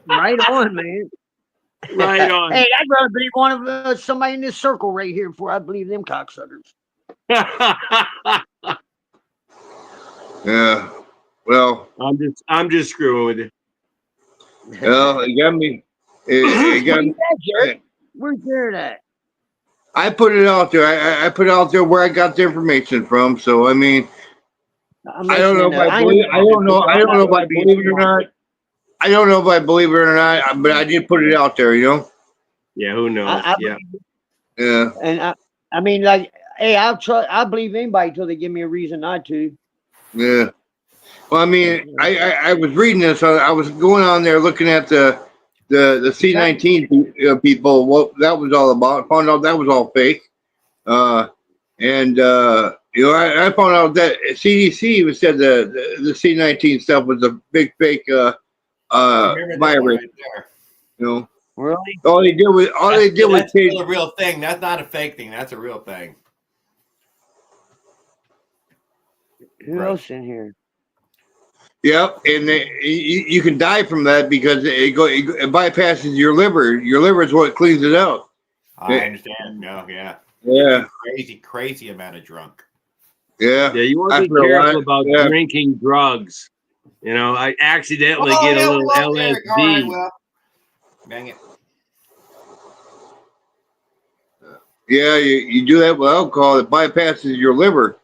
Right on, man. Right on. Hey, I'd rather believe one of somebody in this circle right here before I believe them cocksuckers. Yeah. Well, I'm just screwing with you. Well, it got me. It got me. Where's Jared at? I put it out there. I put it out there where I got the information from. So I mean, I don't know if I believe. I don't know if I believe it or not. I don't know if I believe it or not. But I did put it out there. You know. Yeah. Who knows? Yeah. Yeah. And I mean, like, hey, I'll believe anybody till they give me a reason not to. Yeah. Well, I mean, I was reading this. I was going on there looking at the C19 people. What that was all about. Found out that was all fake. You know, I found out that CDC even said the C19 stuff was a big fake virus. Right you know. Really? All they did was that's still a real thing. That's not a fake thing. That's a real thing. Who else in here? Yep, and you can die from that because it bypasses your liver. Your liver is what cleans it out. I understand. No, yeah. Yeah. Crazy amount of drunk. Yeah. Yeah, you want to be careful about drinking drugs. You know, I accidentally get a little LSD. All right, well, dang it. Yeah, you do that with alcohol. It bypasses your liver,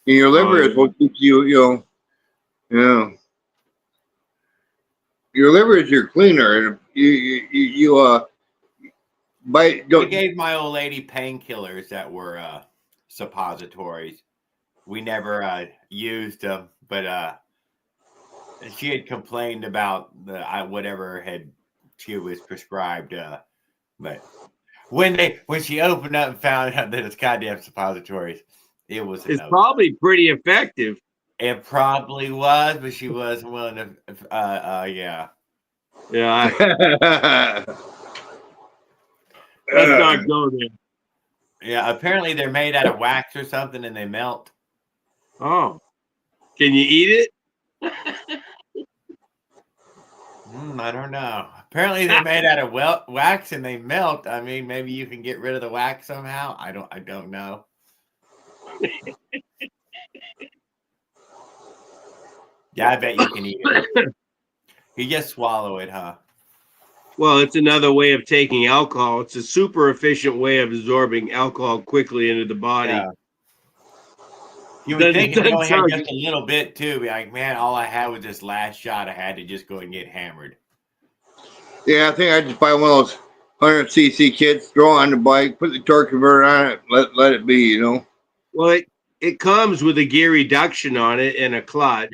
and your liver is what keeps you. You know, your liver is your cleaner. I gave my old lady painkillers that were suppositories. We never used them, but she had complained about whatever she was prescribed. But when she opened up and found out that it's goddamn suppositories, it's probably pretty effective. It probably was, but she wasn't willing to. Yeah. Yeah. Let's not go there. Yeah, apparently they're made out of wax or something, and they melt. Oh, can you eat it? I don't know. Apparently they're made out of wax and they melt. I mean, maybe you can get rid of the wax somehow. I don't know. Yeah, I bet you can eat it. You just swallow it, huh? Well, it's another way of taking alcohol. It's a super efficient way of absorbing alcohol quickly into the body. Yeah. You would think if you only had just a little bit too, be like, man, all I had was this last shot. I had to just go and get hammered. Yeah, I think I just buy one of those 100cc kits, throw it on the bike, put the torque converter on it, let it be, you know. Well, it comes with a gear reduction on it and a clutch.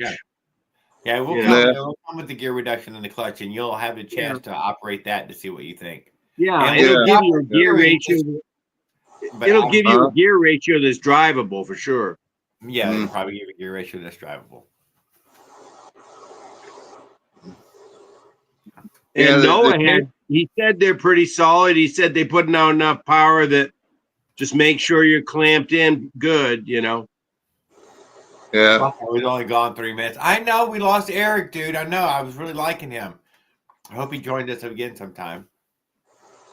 Yeah, we'll come with the gear reduction and the clutch, and you'll have a chance to operate that to see what you think. Yeah, and it'll give you a gear ratio. It'll give you a gear ratio that's drivable for sure. Yeah, it'll probably give a gear ratio that's drivable. And Noah he said they're pretty solid. He said they put out enough power that just make sure you're clamped in good, you know. Yeah. We've only gone 3 minutes. I know we lost Eric, dude. I know. I was really liking him. I hope he joined us again sometime.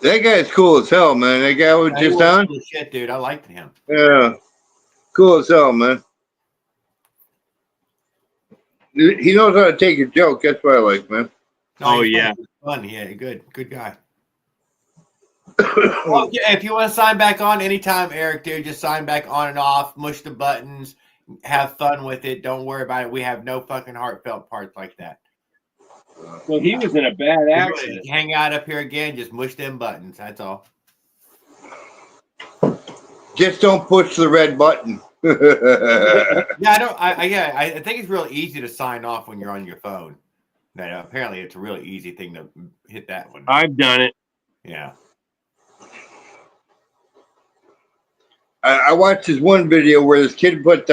That guy's cool as hell, man. That guy was just on. Cool as shit, dude. I liked him. Yeah. Cool as hell, man. He knows how to take a joke. That's what I like, man. Oh, yeah. Fun. Yeah, good guy. Well, yeah, if you want to sign back on anytime, Eric, dude, just sign back on and off, mush the buttons, have fun with it. Don't worry about it. We have no fucking heartfelt parts like that. Well, he was in a bad accident. Hang out up here again, just mush them buttons. That's all. Just don't push the red button. Yeah, I think it's real easy to sign off when you're on your phone. That apparently it's a really easy thing to hit that one. I've done it. Yeah. I watched this one video where this kid put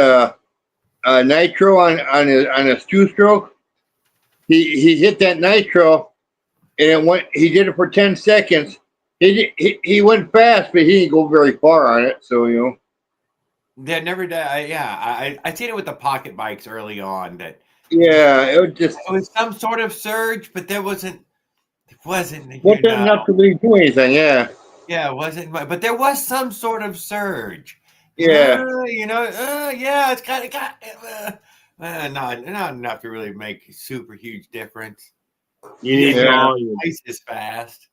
nitro on his two-stroke. He hit that nitro, and it went. He did it for 10 seconds. He went fast, but he didn't go very far on it. So you know. They never did. I seen it with the pocket bikes early on. That it was some sort of surge, but there wasn't. It wasn't enough to really do anything. Yeah. Yeah, it wasn't. But there was some sort of surge. Yeah. Yeah, it's kind of not enough to really make a super huge difference. You need volume. Twice as fast.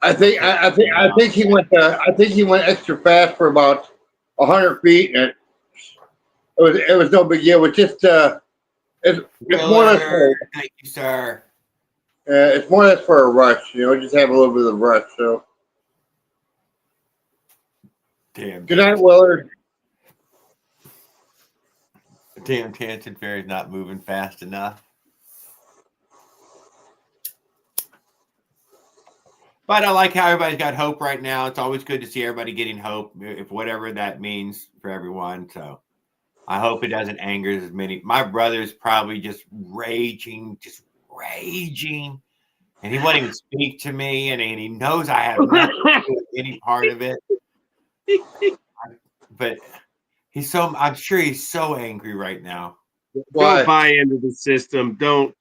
I think he went extra fast for about 100 feet, and it was no big deal. It was just it's more or less. Thank you, sir. It's more or less for a rush, you know. Just have a little bit of rush. So. Damn. Good night, Willard. Damn, Tanton Fairy's not moving fast enough. But I like how everybody's got hope right now. It's always good to see everybody getting hope, if whatever that means for everyone. So I hope it doesn't anger as many. My brother's probably just raging, and he won't even speak to me, and he knows I have nothing to do with any part of it. But I'm sure he's so angry right now. Don't buy into the system. Don't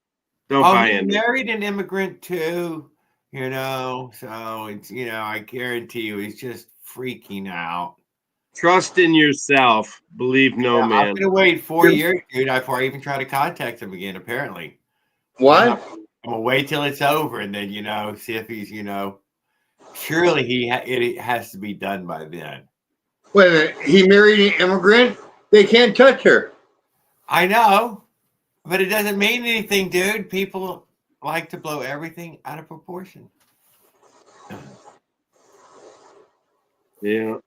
buy he into it. Married an immigrant too. You know, so it's, I guarantee you he's just freaking out. Trust in yourself. Believe no man. I'm going to wait 4 years, dude, before I even try to contact him again, apparently. What? I'm going to wait till it's over and then, see if he's, surely it has to be done by then. Wait a minute. He married an immigrant? They can't touch her. I know, but it doesn't mean anything, dude. People like to blow everything out of proportion. Yeah.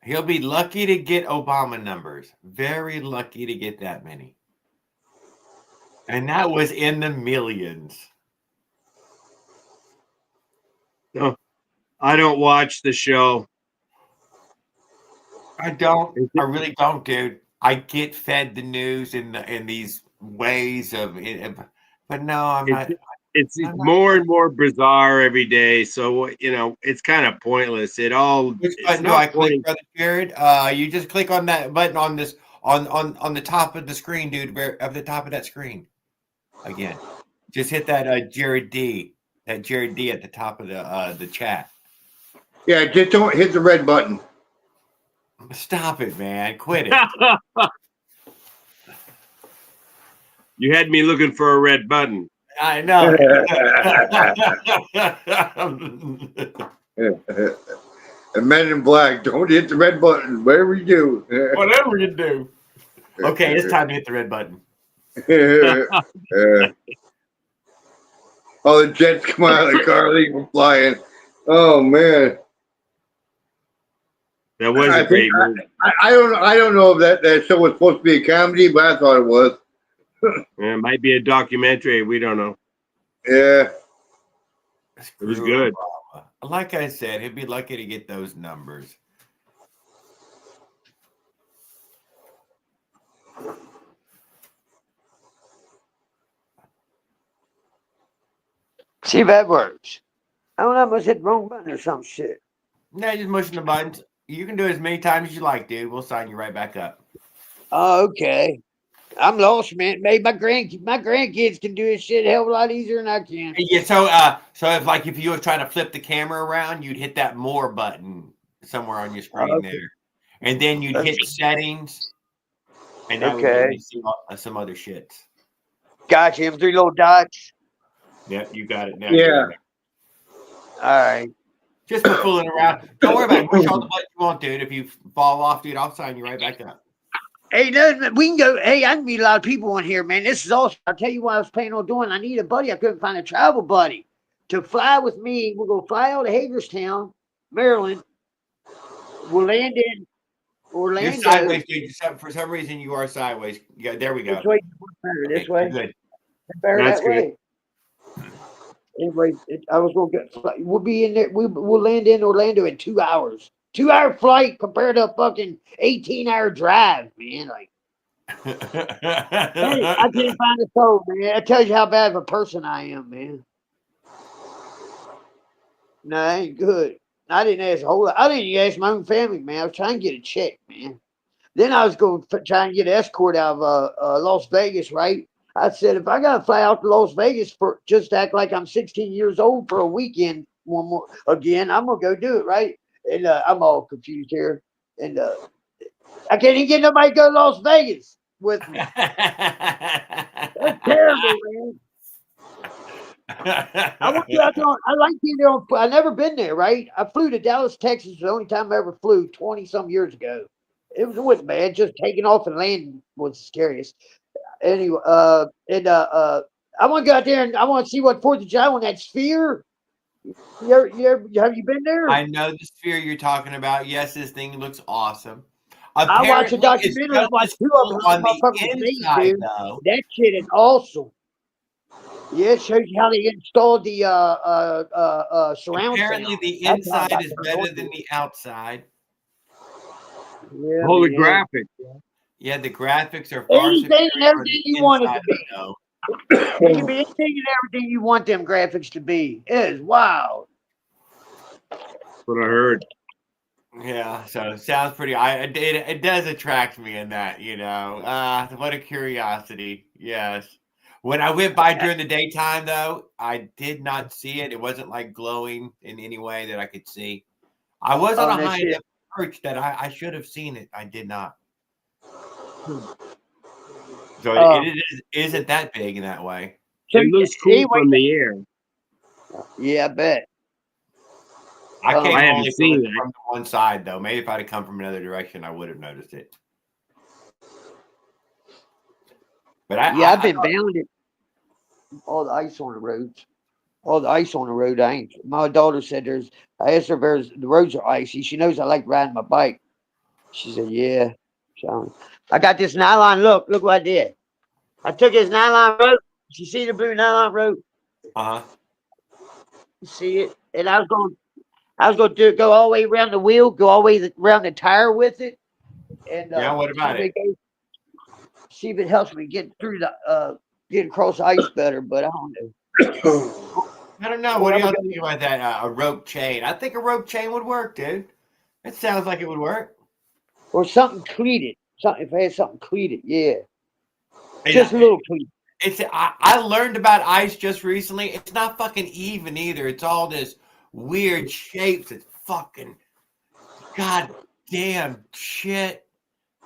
He'll be lucky to get Obama numbers. Very lucky to get that many. And that was in the millions. No, I don't watch the show. I don't. I really don't, dude. I get fed the news in these ways but no, I'm not. It's more and more bizarre every day. So it's kind of pointless. Which button do I click, Brother Jared? You just click on that button on this on the top of the screen, dude. At the top of that screen. Again, just hit that Jared D. That Jared D at the top of the chat. Yeah, just don't hit the red button. Stop it, man. Quit it. You had me looking for a red button. I know. And Men in Black, don't hit the red button. Whatever you do. Whatever you do. Okay, it's time to hit the red button. All the jets come out of the car, leave them flying. Oh man, that was a great movie. I don't know if that show was supposed to be a comedy, but I thought it was. It might be a documentary. We don't know. Yeah, it was good. Like I said, he'd be lucky to get those numbers. See if that works. I don't know, I must hit the wrong button or some shit. No, just mushing the buttons. You can do it as many times as you like, dude. We'll sign you right back up. Oh, okay. I'm lost, man. Maybe my grandkids can do this shit a hell of a lot easier than I can. Yeah, so if you were trying to flip the camera around, you'd hit that more button somewhere on your screen there. And then you'd hit settings. And that would see some other shit. Gotcha. Them 3 little dots. Yep, you got it now. Yeah. All right. Just for fooling around. Don't worry about it. Push all the buttons you want, dude. If you fall off, dude, I'll sign you right back up. Hey, no, we can go. Hey, I can meet a lot of people on here, man. This is awesome. I'll tell you what I was planning on doing. I need a buddy. I couldn't find a travel buddy to fly with me. We're going to fly out of Hagerstown, Maryland. We'll land in Orlando. You're sideways, dude. For some reason, you are sideways. Yeah, there we go. This way. This way. Good. Better That's that way. Anyway, I was going to get. We'll be in there. We'll land in Orlando in 2 hours. 2-hour flight compared to a fucking 18-hour drive, man. Like, I can't find a soul, man. That tells you how bad of a person I am, man. No, that ain't good. I didn't ask a whole lot. I didn't even ask my own family, man. I was trying to get a check, man. Then I was going to try and get an escort out of Las Vegas, right? I said, if I got to fly out to Las Vegas for just act like I'm 16 years old for a weekend I'm going to go do it, right? And I'm all confused here. And I can't even get nobody to go to Las Vegas with me. That's terrible, man. I like being there. I've never been there, right? I flew to Dallas, Texas. The only time I ever flew 20-some years ago. It wasn't bad. Just taking off and landing was scariest. Anyway, I want to go out there and I want to see what 4th of July on that sphere. Have you been there? I know the sphere you're talking about. Yes, this thing looks awesome. I watched a documentary like 2 of them on the inside, though. That shit is awesome. Yeah, it shows you how they installed the surround sound. Apparently, the inside is better than the outside. Yeah, holographic. Yeah, the graphics are far anything and everything you want it to be. It can be anything and everything you want them graphics to be. It is wild. That's what I heard. Yeah, so it sounds pretty. It does attract me in that, you know. What a curiosity. Yes. When I went by during the daytime, though, I did not see it. It wasn't like glowing in any way that I could see. I was on a high enough perch that I should have seen it. I did not. So it isn't that big in that way. It looks cool from the air. Yeah, I bet. I can't haven't seen it from one side though. Maybe if I'd have come from another direction, I would have noticed it. But I've been bounded. All the ice on the roads. All the ice on the road. My daughter said I asked her if the roads are icy. She knows I like riding my bike. She said, yeah. So I got this nylon. Look what I did. I took this nylon rope. You see the blue nylon rope? Uh-huh. You see it? And I was going to go all the way around the wheel, go all the way around the tire with it. And yeah, what about it? See if it helps me get through get across the ice better, but I don't know. I don't know. What do y'all think about that? A rope chain. I think a rope chain would work, dude. It sounds like it would work. Or something cleated. If I had something cleated, yeah. Just a little cleated. I learned about ice just recently. It's not fucking even either. It's all this weird shapes. It's fucking goddamn shit.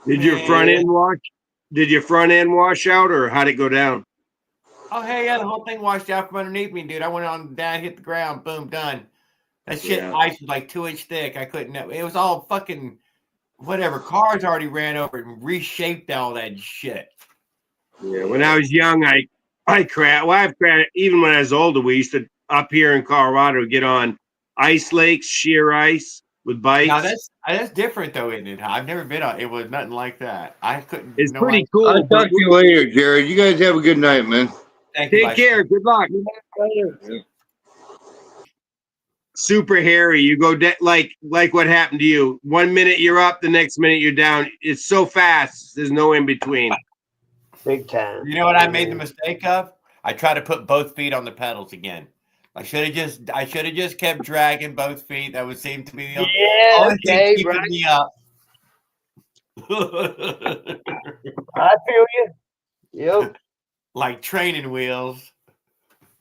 Did your front end watch? did your front end wash out, or how'd it go down? Oh, hey, yeah, the whole thing washed out from underneath me, dude. I went on down, hit the ground, boom, done. That shit ice was like 2 inch thick. I couldn't. It was all fucking whatever. Cars already ran over it and reshaped all that shit. Yeah, when I was young, I crashed. Well, I've crashed. Even when I was older, we used to up here in Colorado get on ice lakes, sheer ice with bikes. Now that's different though, isn't it? I've never been on. It was nothing like that. I couldn't. It's pretty cool. I'll talk to you later, Jared. You guys have a good night, man. Take care. Good luck. Super hairy. You go like what happened to you. 1 minute you're up, the next minute you're down. It's so fast. There's no in between. Big time. You know what I made the mistake of? I tried to put both feet on the pedals again. I should have just kept dragging both feet. That would seem to be the only thing keeping me up. I feel you. Yep. Like training wheels.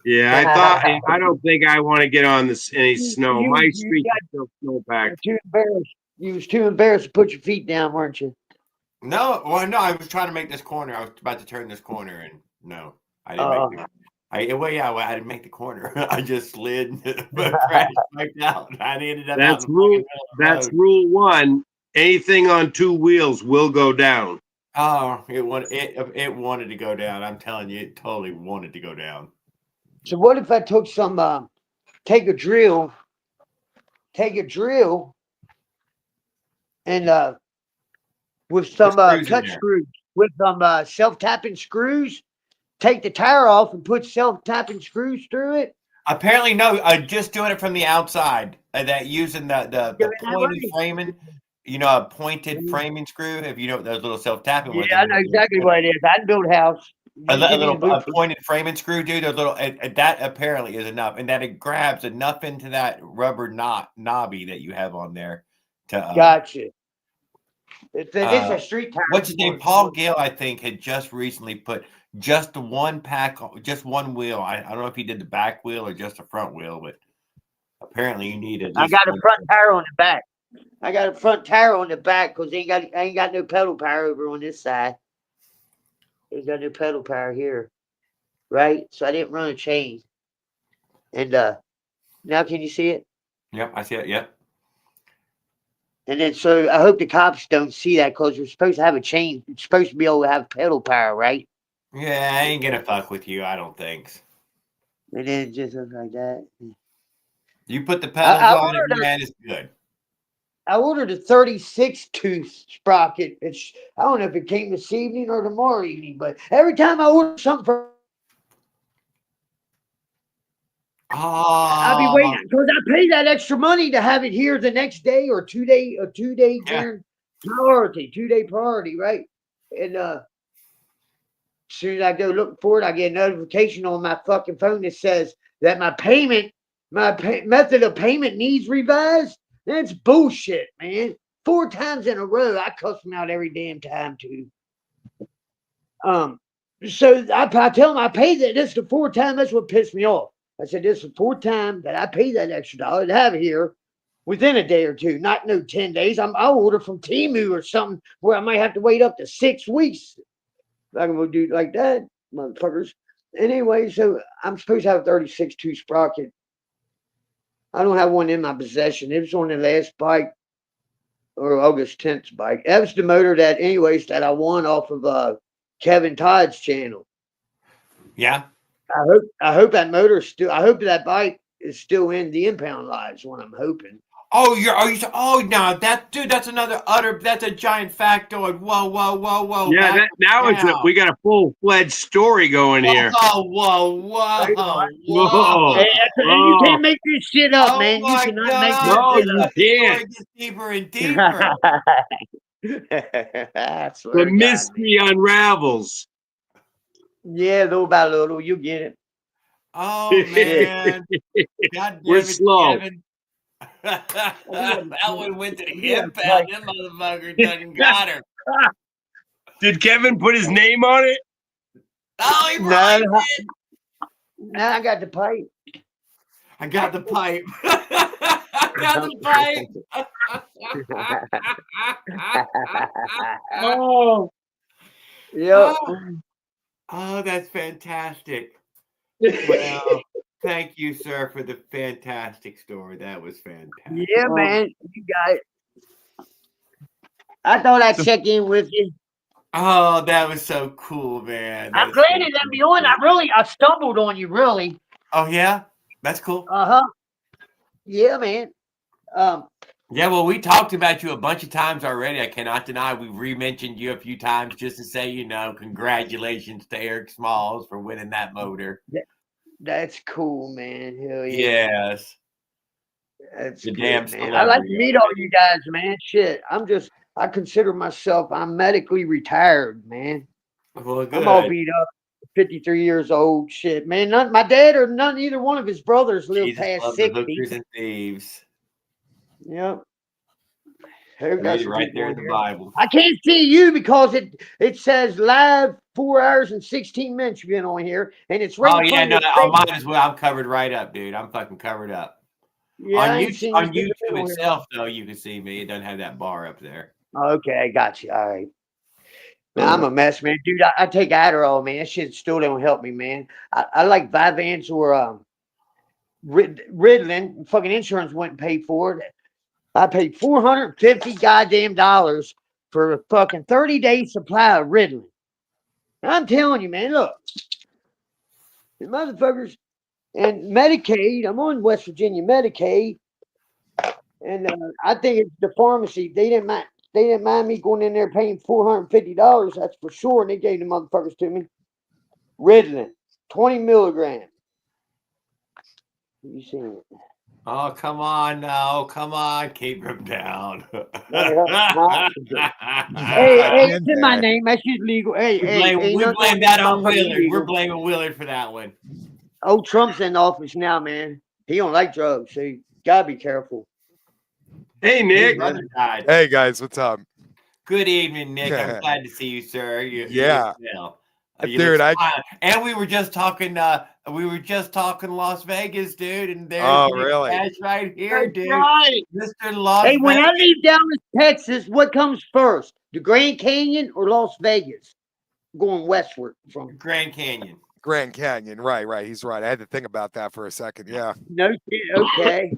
Yeah, I don't think I want to get on any snow. My street is still snowpacked. You was too embarrassed to put your feet down, weren't you? No, well, no, I was trying to make this corner. I was about to turn this corner, and no, I didn't make it. I didn't make the corner. I just slid, crashed, wiped out. I ended up. That's rule 1. Anything on 2 wheels will go down. Oh, it wanted to go down. I'm telling you, it totally wanted to go down. So what if I took some, take a drill, and with some touch screws, with some self-tapping screws, take the tire off and put self-tapping screws through it? Apparently, no. Just doing it from the outside. That using the pointed framing. You know, a pointed framing screw. If you know what those little self-tapping ones. Yeah, I know exactly what it is. I build a house. A pointed framing screw, dude. Those little that apparently is enough, and that it grabs enough into that rubber knobby that you have on there to. Gotcha. It's a street tire. What's his name? Paul Gill, I think, had just recently put just one wheel. I don't know if he did the back wheel or just the front wheel, but apparently you need it. I got a front tire on the back. I got a front tire on the back because I ain't got no pedal power over on this side. Ain't got no pedal power here, right? So I didn't run a chain. And now can you see it? Yep, I see it. Yep. And then so I hope the cops don't see that because you're supposed to have a chain. You're supposed to be able to have pedal power, right? Yeah, I ain't gonna fuck with you. I don't think. And then it just looks like that. You put the pedals on it, man. It's good. I ordered a 36 tooth sprocket. I don't know if it came this evening or tomorrow evening, but every time I order something from, I'll be waiting because I pay that extra money to have it here the next day or 2 day priority, right? And as soon as I go looking for it, I get a notification on my fucking phone that says that my method of payment needs revised. That's bullshit, man. 4 times in a row, I cuss them out every damn time too. So I tell them I paid that. This is the 4th time. That's what pissed me off. I said this is the 4th time that I pay that extra $1 to have it here within a day or 2, not 10 days. I'll order from Temu or something where I might have to wait up to 6 weeks. I'm gonna do it like that, motherfuckers. Anyway, so I'm supposed to have a 36 tooth sprocket. I don't have one in my possession. It was on the last bike, or August 10th bike. That was the motor that I won off of Kevin Todd's channel. Yeah. I hope that motor I hope that bike is still in the impound lives. What I'm hoping. Oh, no, that's a giant factoid. Whoa. Yeah, we got a full-fledged story going here. Whoa. Hey, you can't make this shit up, man. You cannot make this shit up. You can't. It gets deeper and deeper. The mystery unravels. Yeah, little by little, you get it. Oh, man. God We're damn it, slow. Kevin. That one went to the impound. That motherfucker done got her. Did Kevin put his name on it? Oh, he probably did. Now I got the pipe. I got the pipe. I got the pipe. Yep. Oh, that's fantastic. Well, thank you, sir, for the fantastic story. That was fantastic. Yeah, man. You got it. I thought I'd check in with you. Oh, that was so cool, man. I'm glad you let me on. I stumbled on you, really. Oh, yeah? That's cool. Uh-huh. Yeah, man. Yeah, well, we talked about you a bunch of times already. I cannot deny we've re-mentioned you a few times just to say, congratulations to Eric Smalls for winning that motor. That's cool, man. Hell yeah. Yes. That's The good, damn man. I like to celebrity. meet all you guys, man. Shit. I consider myself, I'm medically retired, man. Well, good. I'm all beat up. 53 years old. Shit, man. My dad or either one of his brothers lived Jesus past loves the 60. hookers and thieves. Yep. Read it right there in the Bible. I can't see you because it says live 4 hours and 16 minutes you've been on here, and it's right. Oh, in yeah, front no, of your I face. might as well. I'm covered right up, dude. I'm fucking covered up. Yeah, I on ain't seen you since YouTube I've been on here. itself, though, you can see me. It doesn't have that bar up there. Okay, got you. All right. Man, I'm a mess, man. Dude, I take Adderall, man. That shit still don't help me, man. I like Vyvanse or Ritalin. Fucking insurance wouldn't pay for it. I paid $450 goddamn dollars for a fucking 30-day supply of Ritalin. I'm telling you, man, look. The motherfuckers and Medicaid, I'm on West Virginia Medicaid, and I think it's the pharmacy. They didn't mind me going in there paying $450. That's for sure. And they gave the motherfuckers to me. Ritalin, 20 milligrams. You seen it? Oh, come on now. Come on. Keep him down. Hey, it's in my name. That shit's legal. Hey, we blame that on Willard. We're blaming Willard for that one. Oh, Trump's in office now, man. He don't like drugs, so you gotta be careful. Hey, Nick. Hey, guys. What's up? Good evening, Nick. I'm glad to see you, sir. Yeah. You Dude, look fine. And we were just talking Las Vegas, dude, and there's really? Cash right here, That's dude. right. Mr. Las Hey, when I Vegas. leave Dallas, Texas, what comes first? The Grand Canyon or Las Vegas? Going westward from Grand Canyon. Grand Canyon. Right. He's right. I had to think about that for a second. Yeah. No shit. Okay.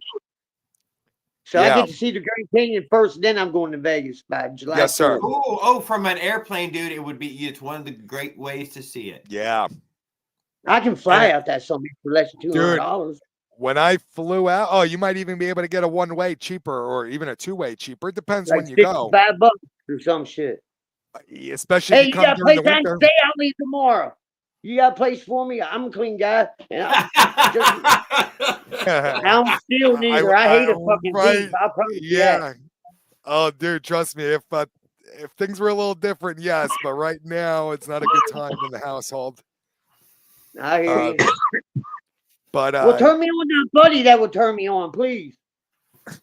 So I get to see the Grand Canyon first, then I'm going to Vegas by July. Yes, sir. 4th. Oh, from an airplane, dude, it's one of the great ways to see it. Yeah. I can fly out that something for less than $200. When I flew out, you might even be able to get a one-way cheaper or even a two-way cheaper. It depends Like when you go. $55 or some shit. Especially Hey, if you you come got a during place the I can winter. stay? I'll leave tomorrow. You got a place for me? I'm a clean guy. And I don't steal neither. I hate a fucking thief. I promise you that. Oh, dude, trust me. If things were a little different, yes, but right now it's not a good time in the household. I hear you. But well, turn me on that buddy. That will turn me on, please.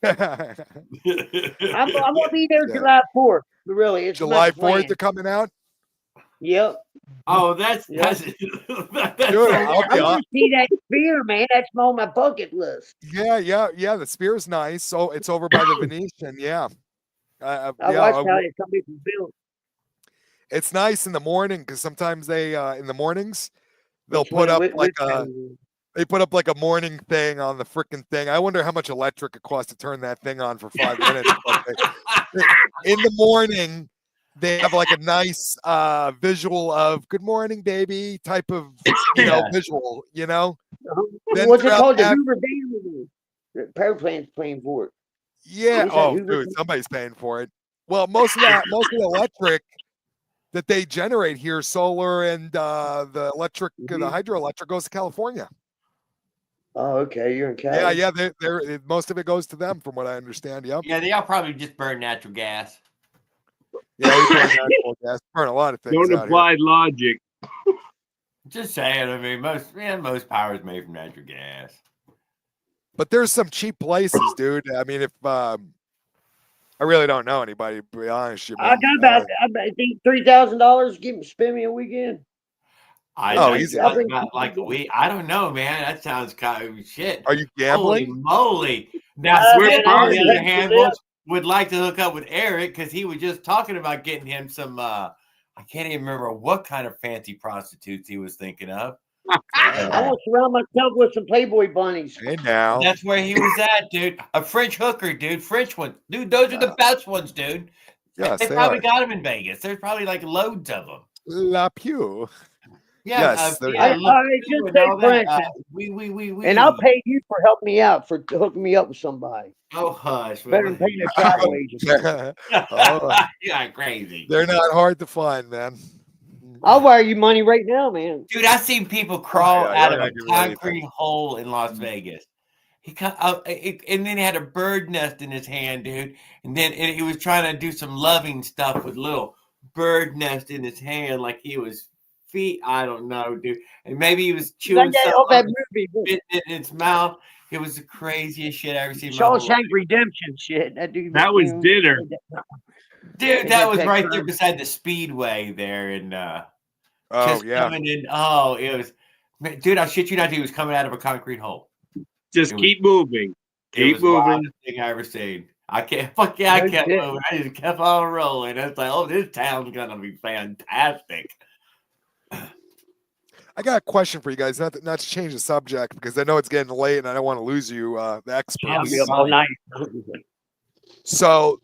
I'm gonna be there July 4th. Really, it's July my plan. 4th, they're coming out. Yep. Oh, that's Dude, I'll be I want to see that spear, man. That's on my bucket list. Yeah. The spear's nice. So it's over by the Venetian. Yeah. I watched how it come from built. It's nice in the morning because sometimes they in the mornings they'll put up they put up like a morning thing on the freaking thing. I wonder how much electric it costs to turn that thing on for 5 minutes. In the morning, they have like a nice visual of "Good morning, baby" type of visual. Then What's it called? The that- Hoover Dam. The power plant's paying for it. Yeah. What is that, Oh, Hoover dude, Dam? somebody's paying for it. Well, most of the electric that they generate here, solar and the electric, the hydroelectric, goes to California. Oh, okay. You're in Cali. Yeah. They're most of it goes to them, from what I understand. Yep. Yeah, they all probably just burn natural gas. Yeah, we burn natural gas. Burn a lot of things. Don't out apply logic. Just saying. I mean, most power is made from natural gas. But there's some cheap places, dude. I mean, if I really don't know anybody, to be honest. I got about I think $3,000. Spend me a weekend. Easy. Not like a week. I don't know, man. That sounds kind of shit. Are you gambling? Holy moly! Now, Swift, on the other hand, would like to hook up with Eric because he was just talking about getting him some I can't even remember what kind of fancy prostitutes he was thinking of. I want to surround myself with some Playboy bunnies. Hey now. That's where he was at, dude. A French hooker, dude. French ones. Dude, those are the best ones, dude. Yes, they they probably are. got them in Vegas. There's probably like loads of them. La Pew. Yeah, Yes, they're- I just say French. We. And I'll pay you for helping me out, for hooking me up with somebody. Oh, hush. Better than paying a travel agent. Oh, You're crazy. they're not hard to find, man. I'll wire you money right now, man. Dude, I've seen people crawl yeah, out you're of not a giving me anything. concrete hole in Las Vegas. He cut and then he had a bird nest in his hand, dude. And then he was trying to do some loving stuff with little bird nest in his hand, like he was feet. I don't know, dude. And maybe he was chewing that something, movie. spitting it in its mouth. It was the craziest shit I ever seen in my whole life. Shawshank Redemption shit. That dude. That was dinner. Dude, that was right there beside the Speedway there, and Oh yeah. coming in. Oh, it was, dude. I shit you not. He was coming out of a concrete hole. Just keep moving. It Keep was the moving. wildest thing I ever seen. I can't. Fuck yeah, I No kept shit. moving. I just kept on rolling. It's like, oh, this town's gonna be fantastic. I got a question for you guys, not to change the subject because I know it's getting late and I don't want to lose you, the experts. I'll be up all night. So,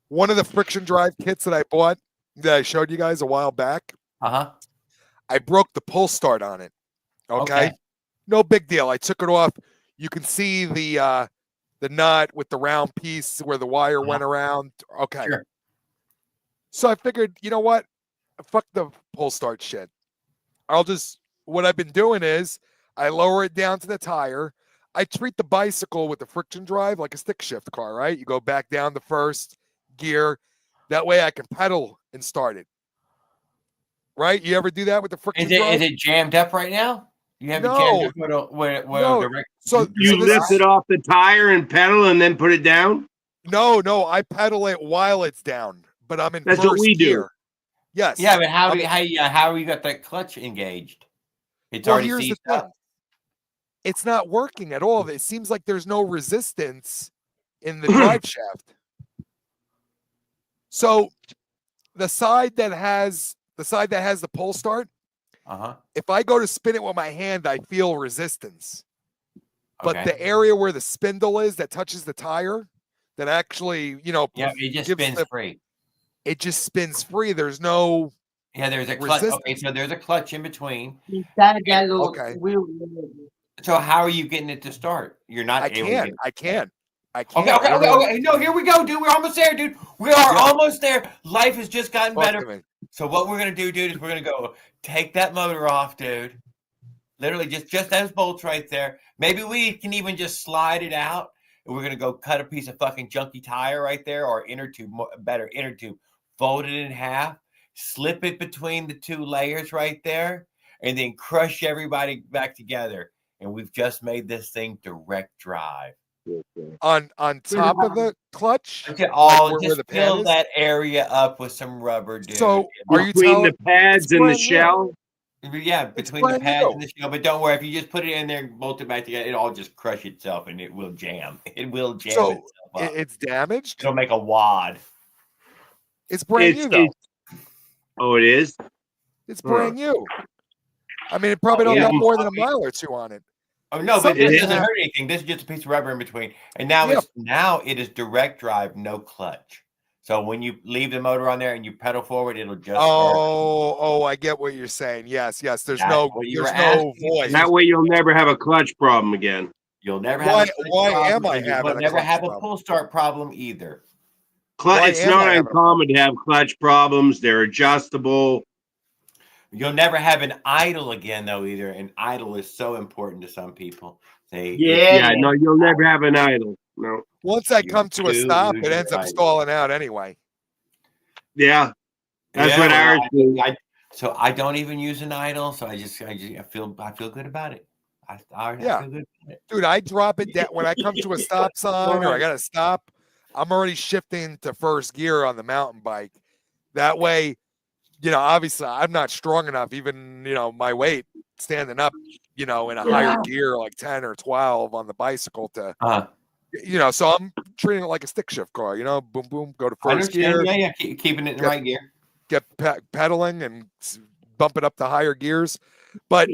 one of the friction drive kits that I bought that I showed you guys a while back, I broke the pull start on it. Okay, no big deal. I took it off. You can see the nut with the round piece where the wire went around. Okay. Sure. So I figured, you know what? Fuck the pull start shit. What I've been doing is I lower it down to the tire. I treat the bicycle with the friction drive like a stick shift car, right? You go back down the first gear. That way I can pedal and start it. Right? You ever do that with the friction drive? Is it jammed up right now? You have it No. jammed up where No. direct. So You lift it off the tire and pedal and then put it down? No, I pedal it while it's down, but I'm in That's first what we do. gear. Yes. Yeah, but how you got that clutch engaged? It's Well, already here's the seized thing. up. It's not working at all. It seems like there's no resistance in the drive shaft. So the side that has the pull start, if I go to spin it with my hand, I feel resistance. But Okay. the area where the spindle is that touches the tire, that actually, Yeah, it just gives spins free. It just spins free. There's no There's a clutch. resistance. Okay, so there's a clutch in between. Inside that little Okay. wheel. So how are you getting it to start? You're not. I able to can't. get- I can't. Okay. No, here we go, dude. We're almost there, dude. We are almost there. Life has just gotten Talk to better. me. So what we're gonna do, dude, is we're gonna go take that motor off, dude. Literally, just those bolts right there. Maybe we can even just slide it out, and we're gonna go cut a piece of fucking junky tire right there, or inner tube, better inner tube. Fold it in half, slip it between the two layers right there, and then crush everybody back together. And we've just made this thing direct drive. On top of the clutch. Okay, all where just the pad fill is? that area up with some rubber, dude. So are you Between telling the pads and the brand new. shell? Yeah, between the brand pads new. and the shell. But don't worry, if you just put it in there and bolt it back together, it'll all just crush itself and it will jam. It will jam So itself up. it's damaged? It'll make a wad. It's brand new though. Oh, it is? It's brand new. I mean, it probably Oh, don't yeah. got more than a mile or two on it. Oh no, but Something this like doesn't that. hurt anything. This is just a piece of rubber in between. And now Yeah. it is direct drive, no clutch. So when you leave the motor on there and you pedal forward, it'll just start. Oh, I get what you're saying. Yes. There's That's no what you there's were no asking. voice. That way you'll never have a clutch problem again. You'll never Why- have a clutch why problem, am I and you having will a never clutch have a problem? pull start problem either. Why It's am not I having a uncommon to have clutch problems. They're adjustable. You'll never have an idle again, though, either. And idle is so important to some people. Yeah, no, you'll never have an idle. No. Once I come to a do stop, lose it your ends up idle. stalling out anyway. Yeah. That's Yeah, what well, ours do. so I don't even use an idle, so I feel good about it. I Yeah. feel good about it. Dude, I drop it down when I come to a stop sign or I gotta stop. I'm already shifting to first gear on the mountain bike. That way, obviously I'm not strong enough, even my weight standing up, in a higher gear like 10 or 12 on the bicycle to so I'm treating it like a stick shift car, boom, boom, go to I first understand. gear. Yeah, keeping it in the right gear. get pedaling and bump it up to higher gears. But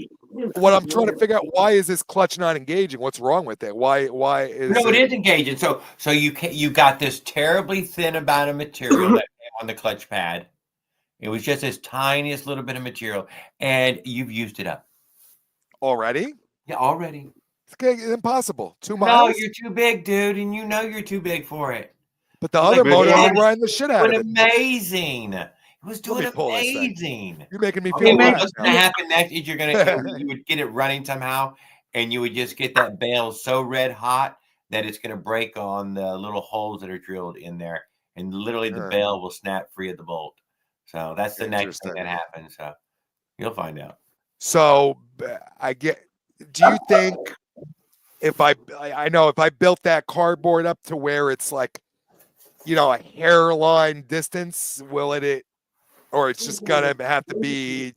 what I'm trying to figure out, why is this clutch not engaging? What's wrong with it? Why is No, it is engaging. So you got this terribly thin amount of material that came on the clutch pad. It was just this tiniest little bit of material, and you've used it up already? Yeah, already. It's impossible. 2 No, miles. you're too big, dude, and you know you're too big for it. But the other motor will grind the shit out of it. Amazing. It was doing pull this thing. amazing. You're making me Okay, feel well, bad what's now. gonna happen next is you would get it running somehow, and you would just get that bale so red hot that it's gonna break on the little holes that are drilled in there, and literally the bale will snap free of the bolt. So that's the next thing that happens. So you'll find out. So do you think if I know if I built that cardboard up to where it's like, a hairline distance, will it or it's just gonna have to be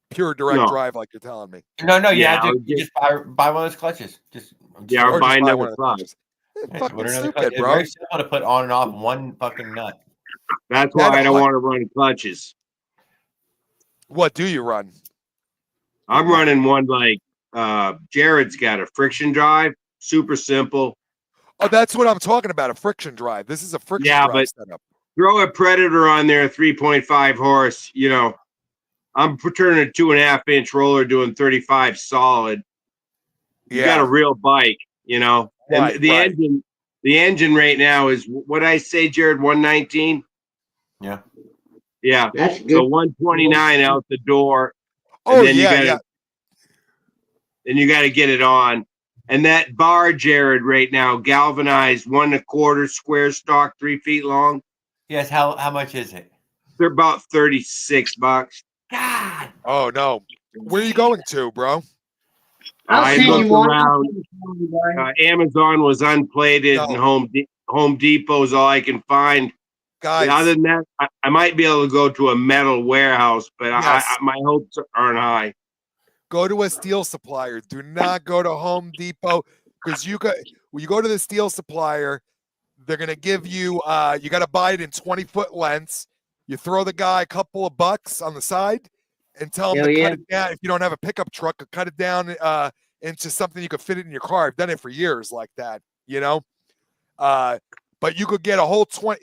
pure direct drive like you're telling me? No, you have to just buy one of those clutches. Or buy another clutch. Fucking stupid, clutch. bro. It's very simple to put on and off one fucking nut. That's why I don't want to run clutches. What do you run? I'm running one like Jared's got a friction drive, super simple. Oh, that's what I'm talking about, a friction drive. This is a friction drive setup. Throw a Predator on there, 3.5 horse. I'm turning a 2.5-inch roller doing 35 solid. You got a real bike, And the engine right now is what I say, Jared, 119. Yeah. Yeah. That's good. So 129 out the door. Oh, then Then you got to get it on. And that bar, Jared, right now, galvanized 1 1/4 square stock, 3 feet long. Yes. How much is it? They're about $36. God. Oh no. Where are you going to, bro? I looked around. Amazon was unplated, and Home Depot is all I can find. Guys, and other than that, I might be able to go to a metal warehouse, but my hopes aren't high. Go to a steel supplier. Do not go to Home Depot, because when you go to the steel supplier, they're gonna give you you got to buy it in 20-foot lengths. You throw the guy a couple of bucks on the side and tell him to cut it down. If you don't have a pickup truck, cut it down into something you could fit it in your car. I've done it for years like that, but you could get a whole 20.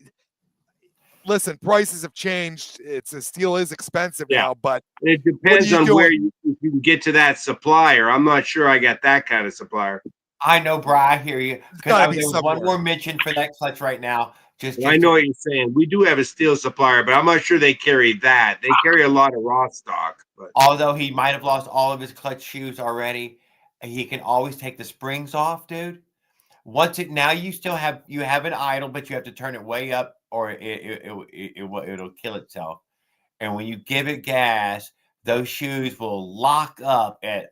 Listen, prices have changed. Steel is expensive now, but it depends on where you can get to that supplier. I'm not sure I got that kind of supplier. I know, bro. I hear you. Because there was one more mention for that clutch right now. I know what you're saying. We do have a steel supplier, but I'm not sure they carry that. They carry a lot of raw stock. But although he might have lost all of his clutch shoes already, he can always take the springs off, dude. Now you have an idle, but you have to turn it way up, or it'll kill itself. And when you give it gas, those shoes will lock up at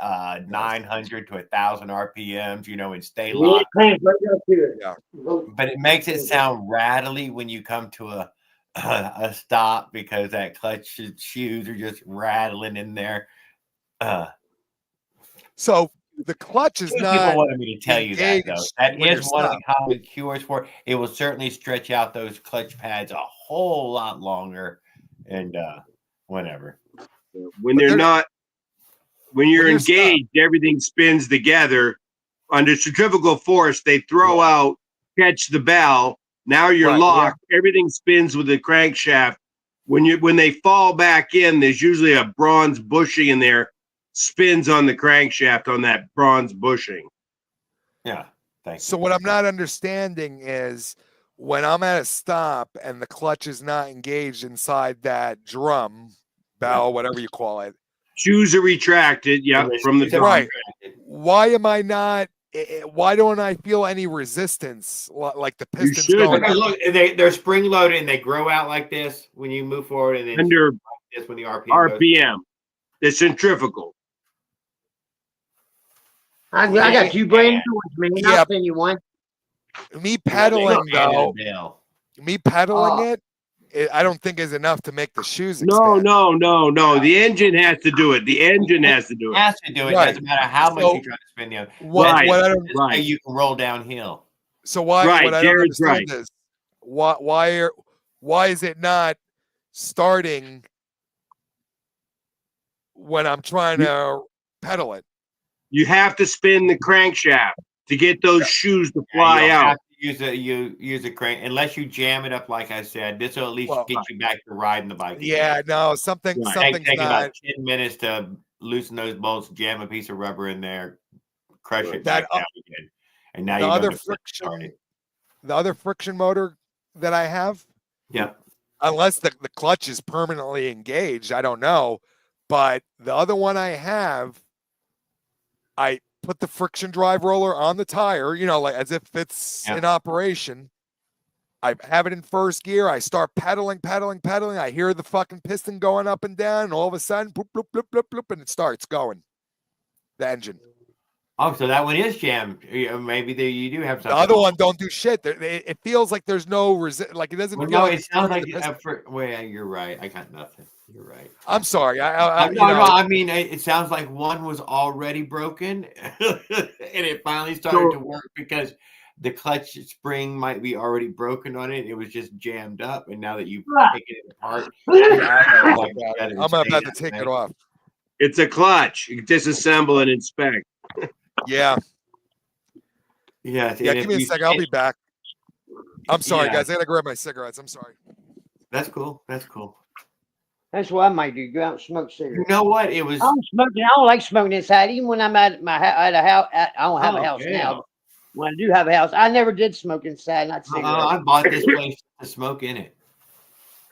900 to 1,000 RPMs, and stay locked. But it makes it sound rattly when you come to a stop, because that clutch shoes are just rattling in there. So the clutch is not. People wanted me to tell you that, though. That is one of the common cures for it. It will certainly stretch out those clutch pads a whole lot longer, and whatever. When you're engaged, everything spins together. Under centrifugal force, they throw out, catch the bell. Now you're locked. Yeah. Everything spins with the crankshaft. When they fall back in, there's usually a bronze bushing in there. Spins on the crankshaft on that bronze bushing. Yeah. Thanks. So what I'm not understanding is when I'm at a stop and the clutch is not engaged inside that drum, bell, whatever you call it. Shoes are retracted. Yeah, from the right. Why am I not? Why don't I feel any resistance like the pistons going? Look, they're spring loaded and they grow out like this when you move forward, and then under like this when the RPM. The centrifugal. I got 2 brand new ones, man. Yeah. I'll send you one. Me pedaling though. Me pedaling it. I don't think is enough to make the shoes expand. No. The engine has to do it. The engine has to do it. Has to do it. Doesn't matter how much you try to spin the other. Right. You can roll downhill. So why? What I don't understand is why is it not starting when I'm trying to pedal it. You have to spin the crankshaft to get those shoes to Yeah, fly you'll out. have to use a crank unless you jam it up. Like I said, this will at least Well, get you back to riding the bike. Yeah, no, something's Take not. about 10 minutes to loosen those bolts, jam a piece of rubber in there, crush it That, back down again, and now the you're other going to friction, the other friction motor that I have. Yeah. Unless the clutch is permanently engaged, I don't know. But the other one I have, I put the friction drive roller on the tire, like as if it's in operation. I have it in first gear. I start pedaling. I hear the fucking piston going up and down, and all of a sudden, bloop, bloop, bloop, bloop, bloop, and it starts going. The engine. Oh, so that one is jammed. Maybe you do have something. The other one don't do shit. It feels like there's no like it doesn't. Well, feel no, like it it's sounds turning like the piston. wait. You're right. I got nothing. You're right. I'm sorry. No. I mean, it sounds like one was already broken, and it finally started to work because the clutch spring might be already broken on it. It was just jammed up, and now that you've taken it apart, I'm gonna have to take it off. It's a clutch. You disassemble and inspect. Yeah. Yeah. Give me a second. I'll be back. I'm sorry, Yeah. guys. I gotta grab my cigarettes. I'm sorry. That's cool. That's cool. That's what I might do. Go out and smoke cigarettes. You know what? It was. I don't like smoking inside. Even when I'm at at a house, I don't have a house yeah. now. But when I do have a house, I never did smoke inside. Not cigarettes. I bought this place to smoke in it.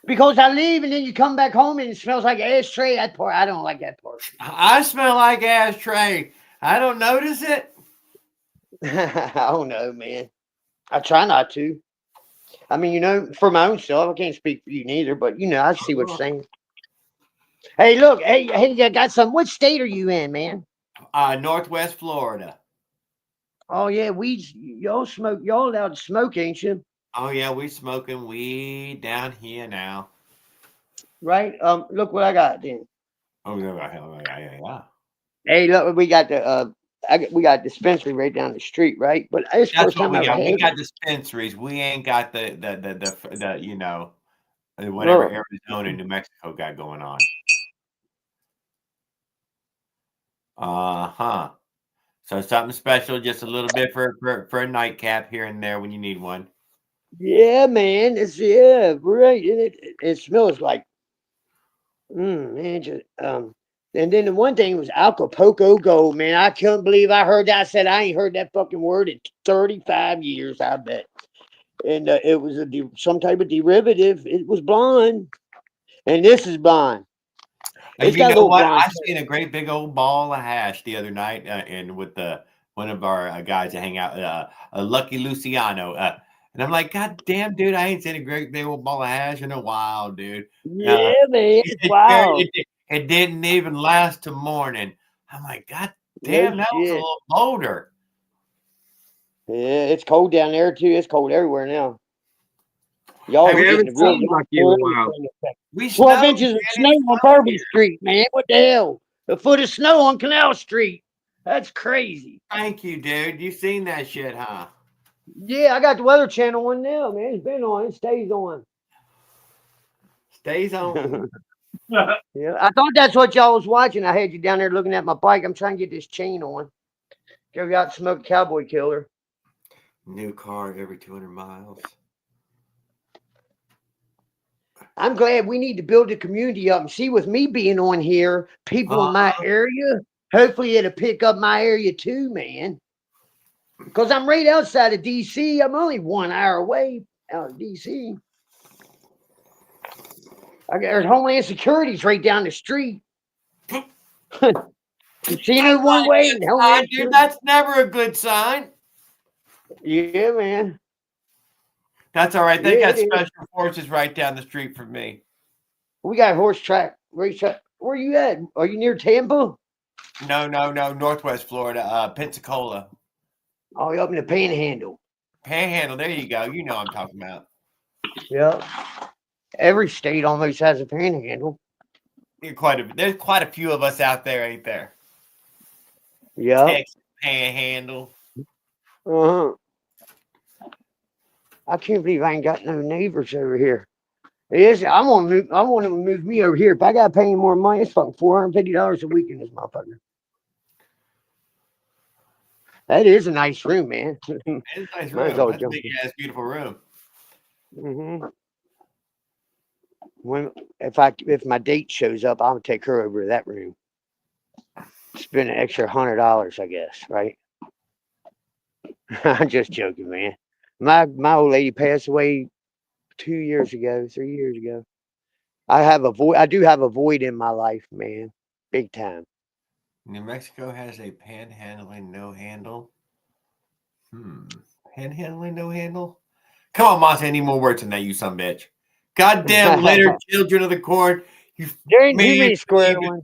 Because I leave and then you come back home and it smells like ashtray. That part, I don't like that part. I smell like ashtray. I don't notice it. I don't know, man. I try not to. I mean, for my own self, I can't speak for you neither, but I see what you're saying. Hey, look, hey, I got some. What state are you in, man? Northwest Florida. Oh yeah, y'all smoke. Y'all allowed to smoke, ain't you? Oh yeah, we smoking weed down here now. Right. Look what I got then. Oh yeah. Hey, look, we got we got a dispensary right down the street, right? But it's That's first what time we I got. ever We had got it. dispensaries. We ain't got the whatever Look. Arizona and New Mexico got going on. So something special, just a little bit for a nightcap here and there when you need one. Yeah, man. It's right. It smells like man. And then the one thing was Acapulco Gold, man. I couldn't believe I heard that. I said I ain't heard that fucking word in 35 years. I bet. And it was some type of derivative. It was blonde, and this is blonde. It's You got a know little what? blonde. I seen a great big old ball of hash the other night, and with one of our guys that hang out, Lucky Luciano, and I'm like, God damn, dude, I ain't seen a great big old ball of hash in a while, dude. Yeah, man. Wow. It didn't even last till morning. I'm like, God damn, that was a little boulder. Yeah, it's cold down there too. It's cold everywhere now. Y'all We getting haven't the real seen Lucky in a while. 12 inches of snow on Bourbon Street, man. What the hell? A foot of snow on Canal Street. That's crazy. Thank you, dude. You seen that shit, huh? Yeah, I got the Weather Channel on now, man. It's been on. It stays on. Stays on. Yeah, I thought that's what y'all was watching. I had you down there looking at my bike. I'm trying to get this chain on. Go out and smoke Cowboy Killer. New car every 200 miles. I'm glad we need to build a community up. And see, with me being on here, people in my area, hopefully it'll pick up my area too, man. Because I'm right outside of D.C. I'm only 1 hour away out of D.C. There's Homeland Security's right down the street. You seen it one way? Dude, that's never a good sign. Yeah, man. That's all right. They Yeah, got special forces right down the street from me. We got a racetrack. Where you at? Are you near Tampa? No. Northwest Florida, Pensacola. Oh, you're up in the Panhandle. Panhandle. There you go. You know what I'm talking about. Yeah. Every state almost has a panhandle. There's quite a few of us out there, ain't there? Yeah. Texas Panhandle. I can't believe I ain't got no neighbors over here. Yes, I want to move me over here. If I got to pay any more money, it's fucking $450 a week in this motherfucker. That is a nice room, man. It's a nice Might as room. well That's a jump big ass, beautiful room. in. If my date shows up, I'll take her over to that room. Spend an extra $100, I guess, right? I'm just joking, man. My old lady passed away 3 years ago. I do have a void in my life, man. Big time. New Mexico has a panhandling no handle. Panhandling no handle? Come on, Moss. Any more words than that, you son bitch. Goddamn littered children of the corn. You there ain't too many square ones.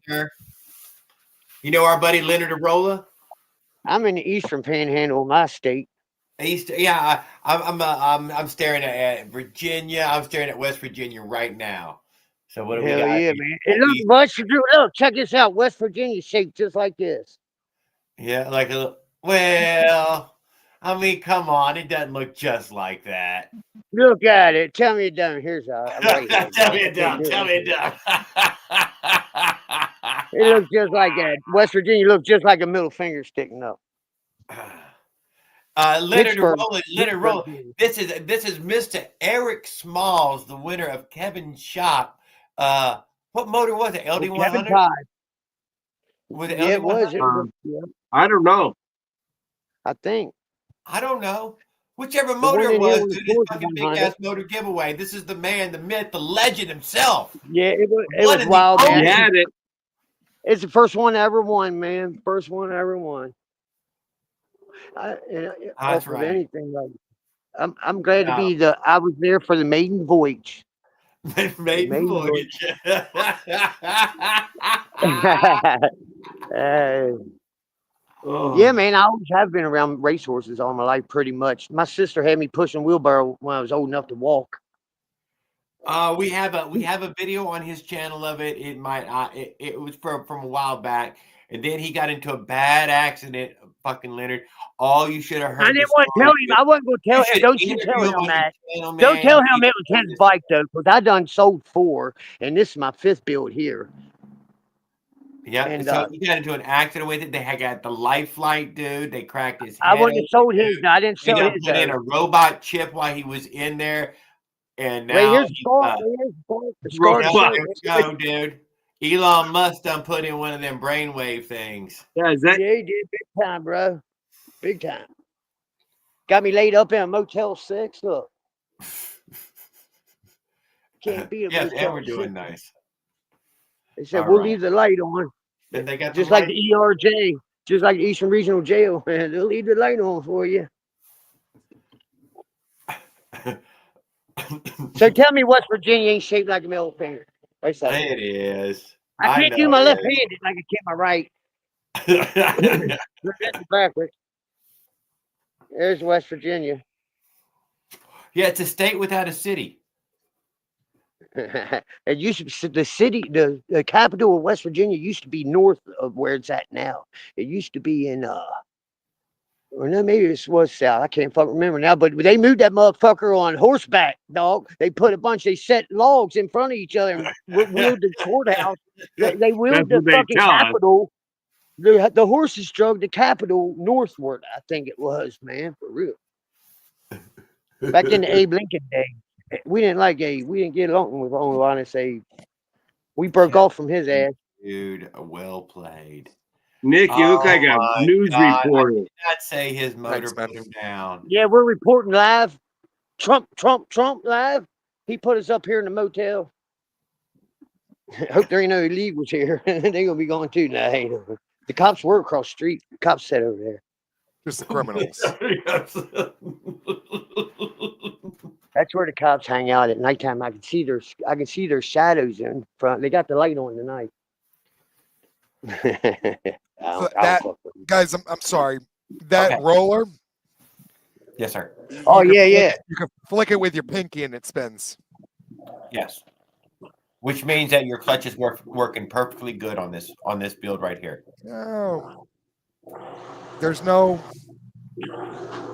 You know our buddy Leonard Arola? I'm in the eastern panhandle of my state. Yeah, I'm staring at Virginia. I'm staring at West Virginia right now. So what do we got? Yeah, man. And look, check this out. West Virginia shaped just like this. Yeah, like well, I mean, come on, it doesn't look just like that. Look at it. Tell me it doesn't. Here's right here. Tell me it don't. Tell me it don't. It looks just like that. West Virginia looks just like a middle finger sticking up. Leonard Rolla. This is Mr. Eric Smalls, the winner of Kevin Shop. What motor was it? LD100? Was it LD100? It was. I don't know. I think. I don't know. Whichever motor it was, dude, this fucking big ass motor giveaway. This is the man, the myth, the legend himself. Yeah, it was wild, man. He had it. It's the first one I ever won, man. First one I ever won. That's right. Anything like, I'm glad to be I was there for the maiden voyage. Maiden voyage. Yeah, man, I always have been around racehorses all my life, pretty much. My sister had me pushing wheelbarrow when I was old enough to walk. We have a video on his channel of it. It might it was from a while back, and then he got into a bad accident. Fucking Leonard, all you should have heard. I didn't want to tell him. I wasn't going to tell him. Don't you tell him that. Don't tell him it was his bike though, because I done sold 4, and this is my 5th build here. Yeah, and so he got into an accident with it. They had got the life flight, dude. They cracked his head. I wouldn't have sold his. No, I didn't sell his. He put in a robot chip while he was in there, and now here's go, dude. Elon Musk done put in one of them brainwave things. Yeah, he did big time, bro. Big time. Got me laid up in a Motel 6. Look, can't be a yes, Motel and we're doing 6. nice. They said we'll leave the light on. Then they got just like the ERJ, just like the Eastern Regional Jail, man. They'll leave the light on for you. So tell me, West Virginia ain't shaped like a middle finger. It is. I can't do my left-handed like I can my right. Backwards. There's West Virginia. Yeah, it's a state without a city. It used to be the city, the capital of West Virginia used to be north of where it's at now. It used to be in or no, maybe it was south. I can't fucking remember now. But they moved that motherfucker on horseback, dog. They put they set logs in front of each other and wheeled the courthouse. They wheeled the fucking capital. The horses drug the capital northward. I think it was, man, for real. Back in the Abe Lincoln day. We didn't like Abe. We didn't get along with honest Abe. We broke off from his ass. Dude, well played. Nick, you look like a news reporter. I did not say his motor put him down. Yeah, we're reporting live. Trump live. He put us up here in the motel. Hope there ain't no illegals here. They're gonna be going too now. The cops were across the street. The cops sat over there. Just the criminals. That's where the cops hang out at nighttime. I can see their shadows in front. They got the light on tonight. Guys, I'm sorry. That roller. Yes, sir. Oh yeah. You can flick it with your pinky and it spins. Yes. Which means that your clutch is working perfectly good on this build right here. No. There's no.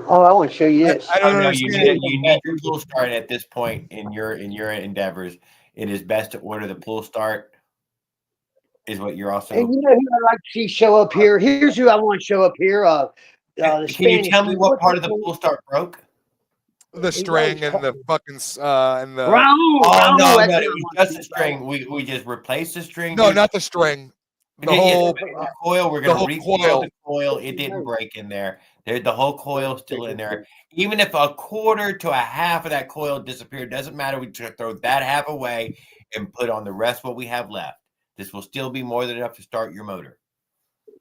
Oh, I want to show you this. I don't No, understand. you need your pull start at this point in your endeavors. It is best to order the pull start. Is what you're also. And you know who I like to see show up here? Here's who I want to show up here. The Can Spanish. you tell me what part of the pull start broke? The string and the fucking and the. Oh no, it was just the string. We just replaced the string. No, dude. not the string. The Yeah, whole the coil. We're gonna recoil the coil. It didn't break in there. The whole coil still in there. Even if a quarter to a half of that coil disappeared, doesn't matter. We just throw that half away and put on the rest what we have left. This will still be more than enough to start your motor.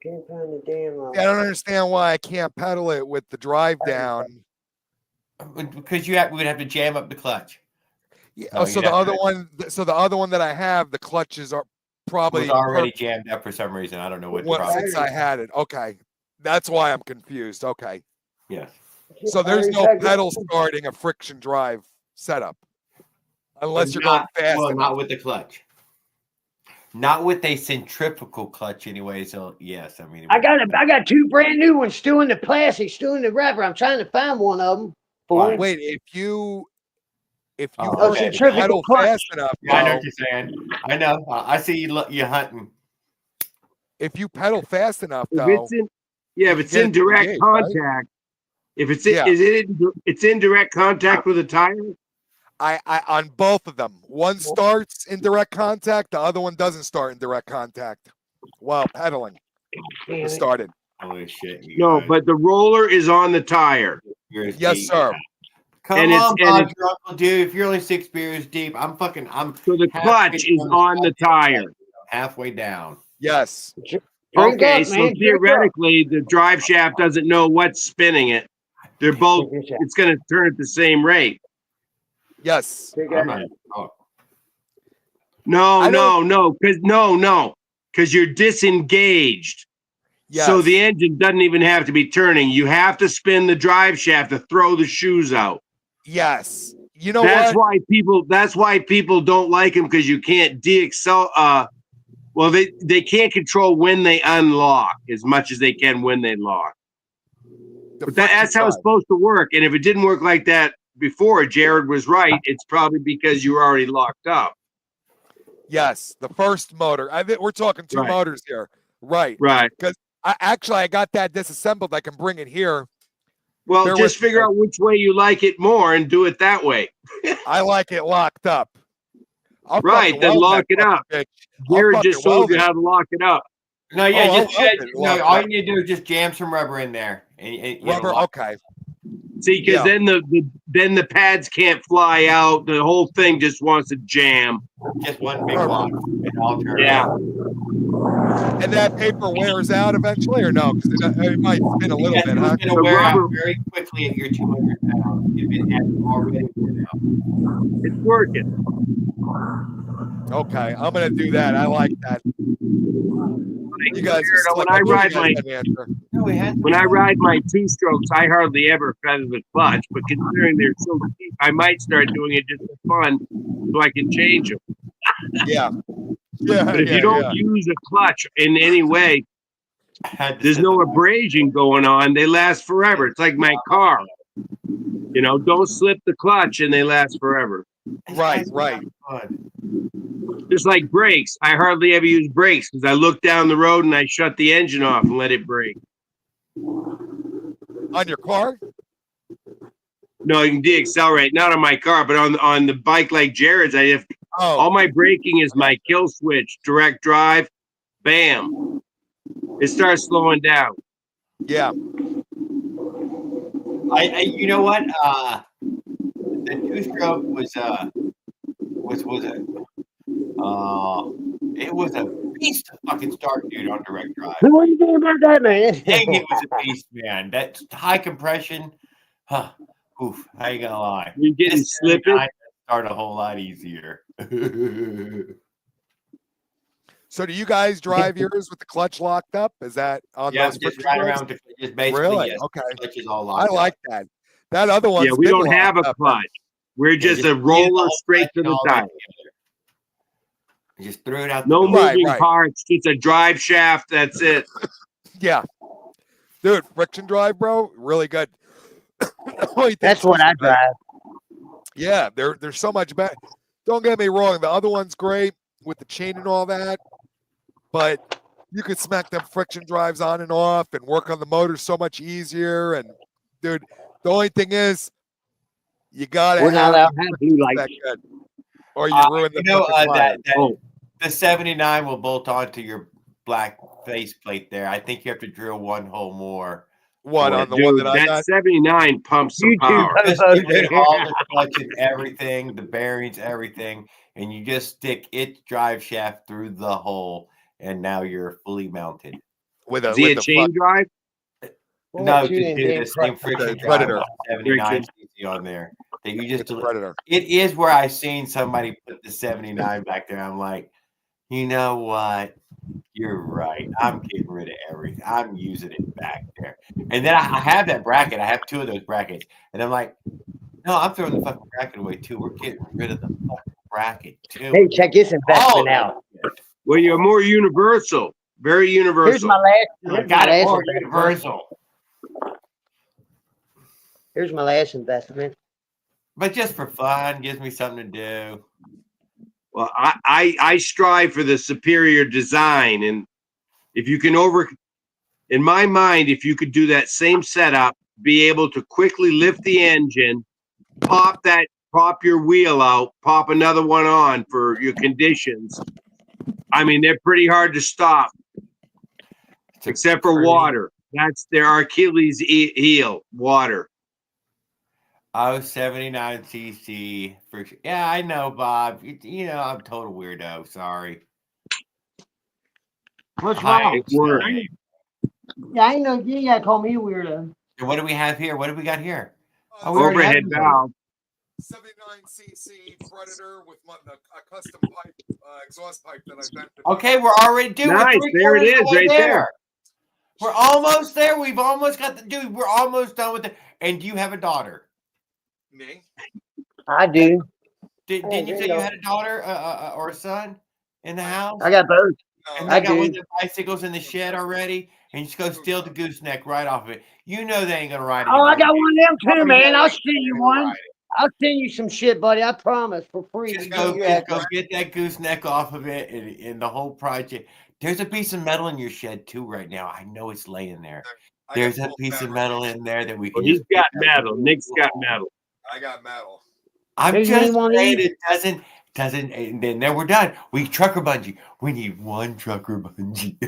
Can't find the damn. I don't understand why I can't pedal it with the drive down. Because we would have to jam up the clutch. Yeah. No, So the other one, that I have, the clutches are probably was already jammed up for some reason. I don't know what. Since I had it. Okay, that's why I'm confused. Okay. Yes. So there's no pedal starting a friction drive setup, unless you're going fast. Well, not with the clutch. Not with a centrifugal clutch, anyway. So yes, I mean. I got two brand new ones still in the plastic, still in the wrapper. I'm trying to find one of them. Wait, if you okay. pedal fast enough, yeah, I know what you're saying. I know. I see you hunting. If you pedal fast enough, If though, if it's in direct contact, right? if it's it's in direct contact with a tire. I on both of them. One starts in direct contact, the other one doesn't start in direct contact while pedaling. It started. Holy shit! No, but the roller is on the tire. Yes, sir. Come on, Bob, your uncle, dude. If you're only 6 beers deep, I'm. So the clutch is on the tire. Halfway down. Yes. Okay, so theoretically, the drive shaft doesn't know what's spinning it. They're both. It's going to turn at the same rate. Yes. No, because you're disengaged. Yes. So the engine doesn't even have to be turning. You have to spin the drive shaft to throw the shoes out. Yes. You know that's what? That's why people don't like them, because you can't de-accel. Well, they can't control when they unlock as much as they can when they lock. But that's how it's supposed to work. And if it didn't work like that before, Jared was right. It's probably because you were already locked up. Yes, the first motor. We're talking two motors here. Right. Right. Because I got that disassembled. I can bring it here. Well, just figure out which way you like it more and do it that way. I like it locked up. Right, then lock it up. Jared just told you how to lock it up. No, yeah, all you need to do is just jam some rubber in there. Rubber, okay. See, because then the pads can't fly out. The whole thing just wants to jam. Just one big lock. Yeah. And that paper wears out eventually, or no? Because it might spin a little bit, huh? It's going to wear out very quickly at your 200 pounds if it hasn't already worn out. It's working. Okay, I'm going to do that. I like that. You guys, when I ride my two strokes, I hardly ever feather the clutch. But considering they're so cheap, I might start doing it just for fun, so I can change them. Yeah. Yeah. But if you don't use a clutch in any way, there's no abrasion going on. They last forever. It's like my car. You know, don't slip the clutch, and they last forever. Right. Just like brakes, I hardly ever use brakes because I look down the road and I shut the engine off and let it brake. On your car? No, you can deaccelerate. Not on my car, but on the bike like Jared's. All my braking is my kill switch, direct drive. Bam! It starts slowing down. Yeah. You know what? The two-stroke it was a beast to fucking start, dude, on direct drive. What do you think about that, man? Dang, it was a beast, man. That high compression, oof, I ain't gonna lie. You're getting slipping. Start a whole lot easier. So do you guys drive yours with the clutch locked up? Is that on those? Just right around. Just basically, really? yes, Okay. the clutch is all locked I like that. That other one. Yeah, we don't have a clutch. We're just a roller straight to the tire. Just threw it out. No moving parts. Just a drive shaft. That's it. Yeah. Dude, friction drive, bro, really good. That's what I drive. Yeah, they're so much better. Don't get me wrong, the other one's great with the chain and all that, but you could smack them friction drives on and off and work on the motor so much easier. And dude, the only thing is, you gotta We're not allowed to have blue that lights. good, or you ruin the the 79 will bolt onto your black faceplate there. I think you have to drill one hole more. What Boy, on the dude, one that I that got? 79 pumps some power. Just you get all the clutch and everything, the bearings, everything, and you just stick its drive shaft through the hole, and now you're fully mounted. With Is he a chain drive? No, to do the same friction drive Predator. with 79 cc on there. That you just Predator. It is where I seen somebody put the 79 back there. I'm like, you know what? You're right. I'm getting rid of everything. I'm using it back there. And then I have that bracket. I have two of those brackets. And I'm like, no, I'm throwing the fucking bracket away too. We're getting rid of the fucking bracket too. Hey, check this investment out. Well, you're more universal. Very universal. Here's my last. I Here's got my it last more investment. universal. Here's my last investment. But just for fun, gives me something to do. Well, I strive for the superior design, and if you can in my mind, if you could do that same setup, be able to quickly lift the engine, pop your wheel out, pop another one on for your conditions. I mean, they're pretty hard to stop, except for water. That's their Achilles heel, water. Oh, 79 cc for sure. Yeah, I know, Bob. You know, I'm a total weirdo. Sorry. What's Hi, wrong? it's sorry. Yeah, I know. You ain't gotta call me a weirdo. And what do we have here? What do we got here? Oh, we already Overhead have them. valve. 79cc Predator with a custom pipe, exhaust pipe that I bent. Okay, we're already doing Nice, there it is, right there. We're almost there. We've almost got the dude. We're almost done with it. And do you have a daughter? Me? I do. Didn't you say you had a daughter or a son in the house? I got both. And I they got do. one of the bicycles in the shed already, and you just go steal the gooseneck right off of it. You know they ain't gonna ride it. Oh, I again. got one of them too, Probably man. never I'll again send you they're gonna one. ride it. I'll send you some shit, buddy. I promise for free. Just You go have get that gooseneck off of it and the whole project. There's a piece of metal in your shed too right now. I know it's laying there. There's a piece of metal in there that we can. Well, he's just got metal. Nick's got metal. I got metal. I'm There's just anyone saying in? it doesn't, and then we're done. We trucker bungee. We need one trucker bungee.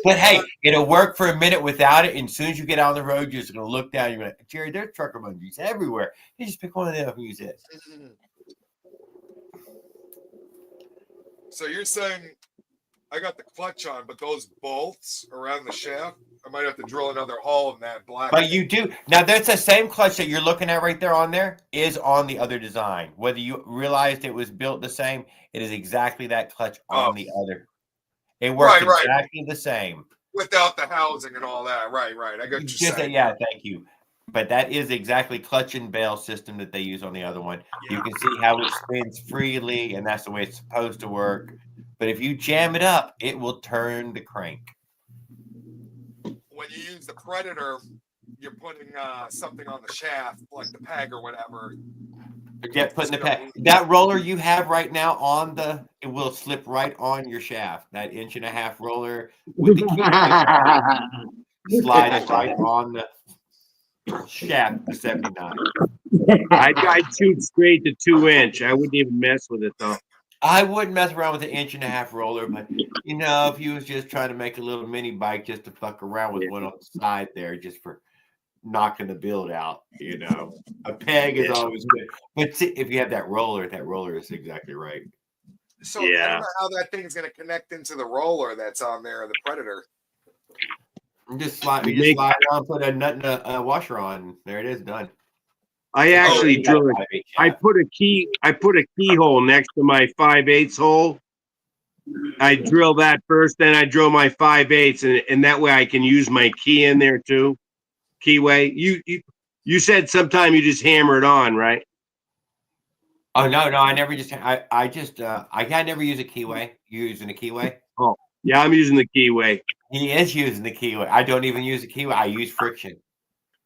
But hey, it'll work for a minute without it. And as soon as you get out on the road, you're just gonna look down. You're like, Jerry, there's trucker bungees everywhere. You just pick one of them and use it. So you're saying I got the clutch on, but those bolts around the shaft, I might have to drill another hole in that black. But you do now. That's the same clutch that you're looking at right there on there is on the other design. Whether you realized it was built the same, it is exactly that clutch on the other. It works exactly the same. Without the housing and all that. Right. I got you saying. Yeah, thank you. But that is exactly clutch and bell system that they use on the other one. You can see how it spins freely, and that's the way it's supposed to work. But if you jam it up, it will turn the crank. When you use the Predator, you're putting something on the shaft, like the peg or whatever. Yeah, putting the peg. That roller you have right now it will slip right on your shaft. That 1.5-inch roller with the key slides right on the shaft, the 79. I'd shoot straight to 2-inch. I wouldn't even mess with it though. I wouldn't mess around with the 1.5-inch roller, but you know, if you was just trying to make a little mini bike just to fuck around with one on the side there, just for knocking the build out, you know, a peg is always good. But see, if you have that roller is exactly right. So I don't know how that thing's going to connect into the roller that's on there, the Predator. Just slide on, put a nut and a washer on. There it is, done. I actually drilled it. I put a keyhole next to my 5/8 hole. I drill that first, then I drill my 5/8, and that way I can use my key in there too. Keyway. You said sometime you just hammer it on, right? Oh no, I never just I never use a keyway. You using a keyway? Oh yeah, I'm using the keyway. He is using the keyway. I don't even use the keyway. I use friction.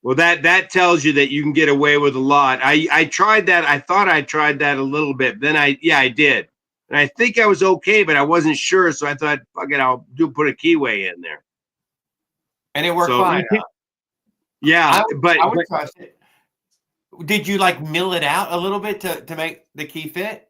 Well, that tells you that you can get away with a lot. I tried that. I thought I tried that a little bit. Then I did. And I think I was okay, but I wasn't sure. So I thought, fuck it, I'll put a keyway in there. And it worked fine. Yeah, I would trust it. Did you like mill it out a little bit to make the key fit?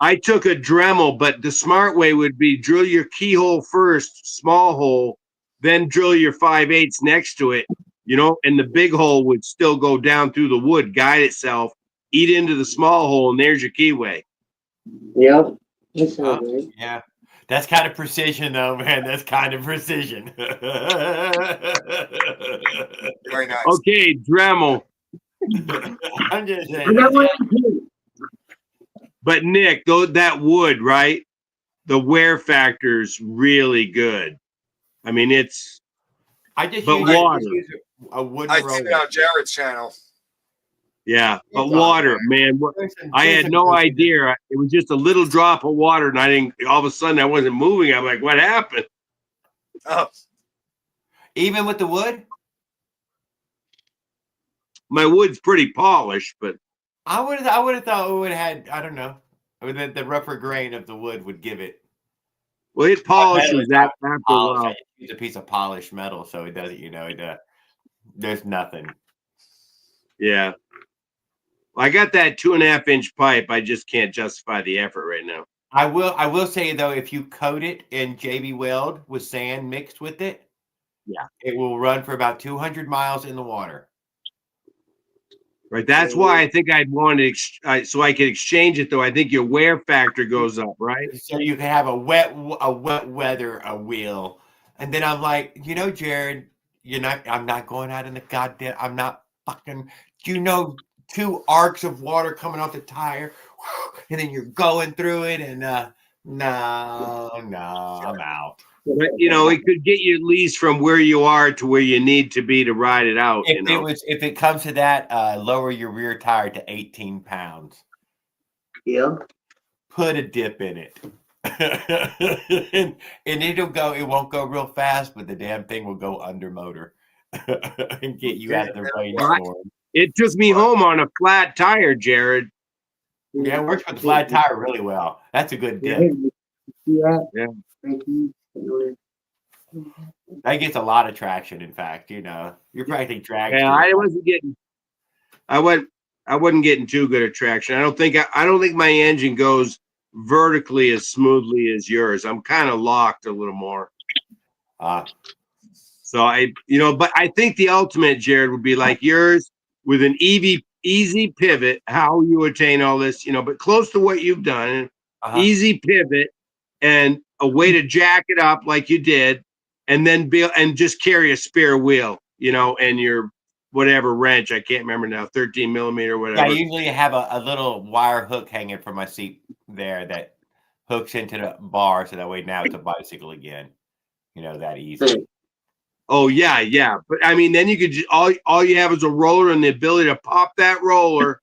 I took a Dremel, but the smart way would be drill your keyhole first, small hole, then drill your 5/8 next to it, and the big hole would still go down through the wood, guide itself, eat into the small hole, and there's your keyway. Yep. Yeah. That's kind of precision, though, man. That's kind of precision. Very nice. Okay, Dremel. I'm just saying. But Nick, that wood, right? The wear factor is really good. I mean, it's. I just but use water. A wooden I roller. seen it on Jared's channel. Yeah, but water, man. I had no idea. It was just a little drop of water, and I didn't. All of a sudden, I wasn't moving. I'm like, what happened? Oh, even with the wood. My wood's pretty polished, but I would have thought it would have had, I don't know, the rougher grain of the wood would give it. Well, it polishes that after a while. It's a piece of polished metal, so it doesn't, there's nothing. Yeah. Well, I got that 2.5-inch pipe. I just can't justify the effort right now. I will say though, if you coat it in JB Weld with sand mixed with it, yeah, it will run for about 200 miles in the water. Right. That's why I think I'd want to, so I could exchange it though. I think your wear factor goes up, right? So you can have a wet weather wheel. And then I'm like, Jared, I'm not going out in the goddamn, I'm not fucking, 2 arcs of water coming off the tire, and then you're going through it, and no, I'm out. But, it could get you at least from where you are to where you need to be to ride it out. If it comes to that, lower your rear tire to 18 pounds. Yeah. Put a dip in it. and it won't go real fast, but the damn thing will go under motor and get you out of the rainstorm. It took me home on a flat tire, Jared. Yeah, it works with the flat tire really well. That's a good dip. Yeah. Thank you. That gets a lot of traction. In fact, you're practically dragging. Yeah, I wasn't getting too good at traction. I don't think my engine goes vertically as smoothly as yours. I'm kind of locked a little more. So but I think the ultimate, Jared, would be like yours with an easy pivot. How you attain all this, but close to what you've done. Easy pivot and a way to jack it up like you did, and then just carry a spare wheel, and your whatever wrench. I can't remember now, 13 millimeter, whatever. Yeah, I usually have a little wire hook hanging from my seat there that hooks into the bar, so that way now it's a bicycle again. That easy. Oh yeah. But I mean, then you could all you have is a roller and the ability to pop that roller,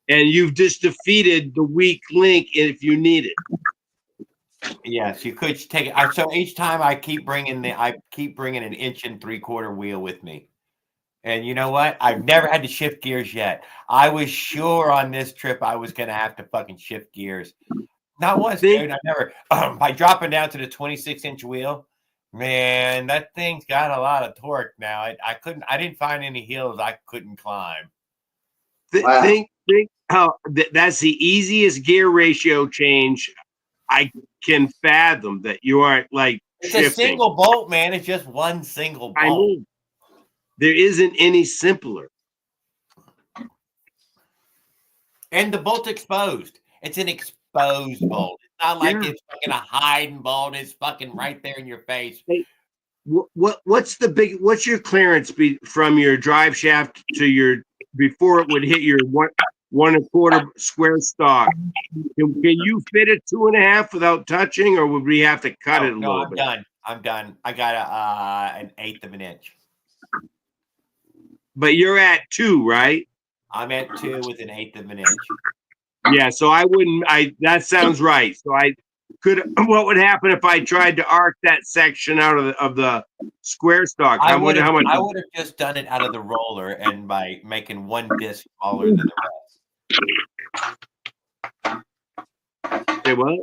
and you've just defeated the weak link if you need it. Yes, you could take it. So each time I keep bringing an 1 3/4 wheel with me. And you know what? I've never had to shift gears yet. I was sure on this trip I was going to have to fucking shift gears. Not once, dude. I never. By dropping down to the 26-inch wheel, man, that thing's got a lot of torque now. I didn't find any hills I couldn't climb. Think how that's the easiest gear ratio change I can fathom, that you aren't like it's shifting. A single bolt, man. It's just one single bolt. I mean, there isn't any simpler. And the bolt's exposed. It's an exposed bolt. It's not like it's fucking a hiding bolt. It's fucking right there in your face. Hey, what's your clearance from your drive shaft to your before it would hit your 1 1/4 square stock? Can you fit a 2.5 without touching, or would we have to cut it a little bit? I'm done. I got an 1/8 of an inch. But you're at 2, right? I'm at 2 with an 1/8 of an inch. Yeah, so I wouldn't. That sounds right. So what would happen if I tried to arc that section out of the square stock? I I wonder how much. would have just done it out of the roller and by making one disc smaller than the rest. Say what?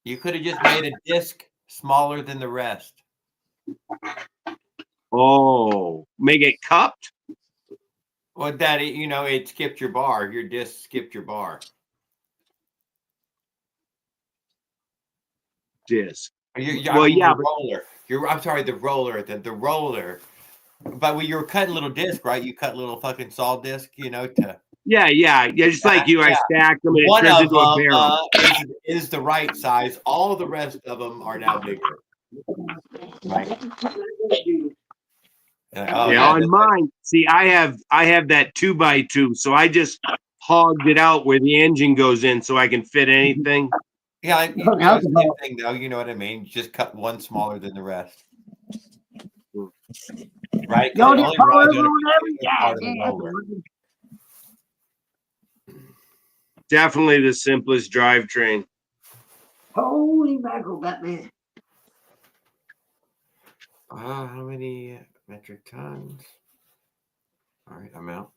You could have just made a disc smaller than the rest. Oh, make it cupped? Well, that it skipped your bar. Your disc skipped your bar. Disc. Well, yeah, the roller. I'm sorry, the roller. The roller. But when you were cutting little disc, right? You cut little fucking saw disc, to. Yeah. Just like you, I stacked them and it One turns of into a barrel. is the right size. All the rest of them are now bigger. Right. On mine, see, I have that 2x2, so I just hogged it out where the engine goes in, so I can fit anything. Yeah, same thing though. You know what I mean? Just cut one smaller than the rest. Right? Y'all The just only follow rod everyone gonna every be part of the day. roller. Definitely the simplest drivetrain. Holy mackerel, Batman. How many metric tons? All right, I'm out.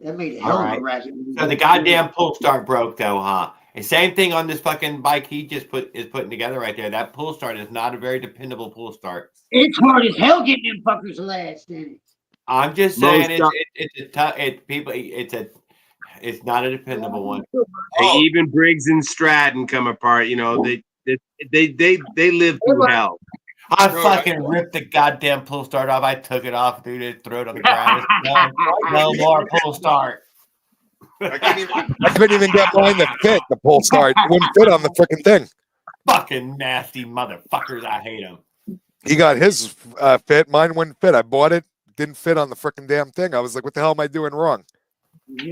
That made a All hell of a right. racket. So the goddamn pull start broke though, huh? And same thing on this fucking bike he just is putting together right there. That pull start is not a very dependable pull start. It's hard as hell getting them fuckers to last in it. I'm just saying it's not a dependable one. Hey, even Briggs and Stratton come apart. They live through hell. I fucking ripped the goddamn pull start off. I took it off, dude. It threw it on the ground. No more pull start. I couldn't even get mine to fit the pull start. It wouldn't fit on the freaking thing. Fucking nasty motherfuckers. I hate them. He got his fit. Mine wouldn't fit. I bought it. Didn't fit on the freaking damn thing. I was like, what the hell am I doing wrong?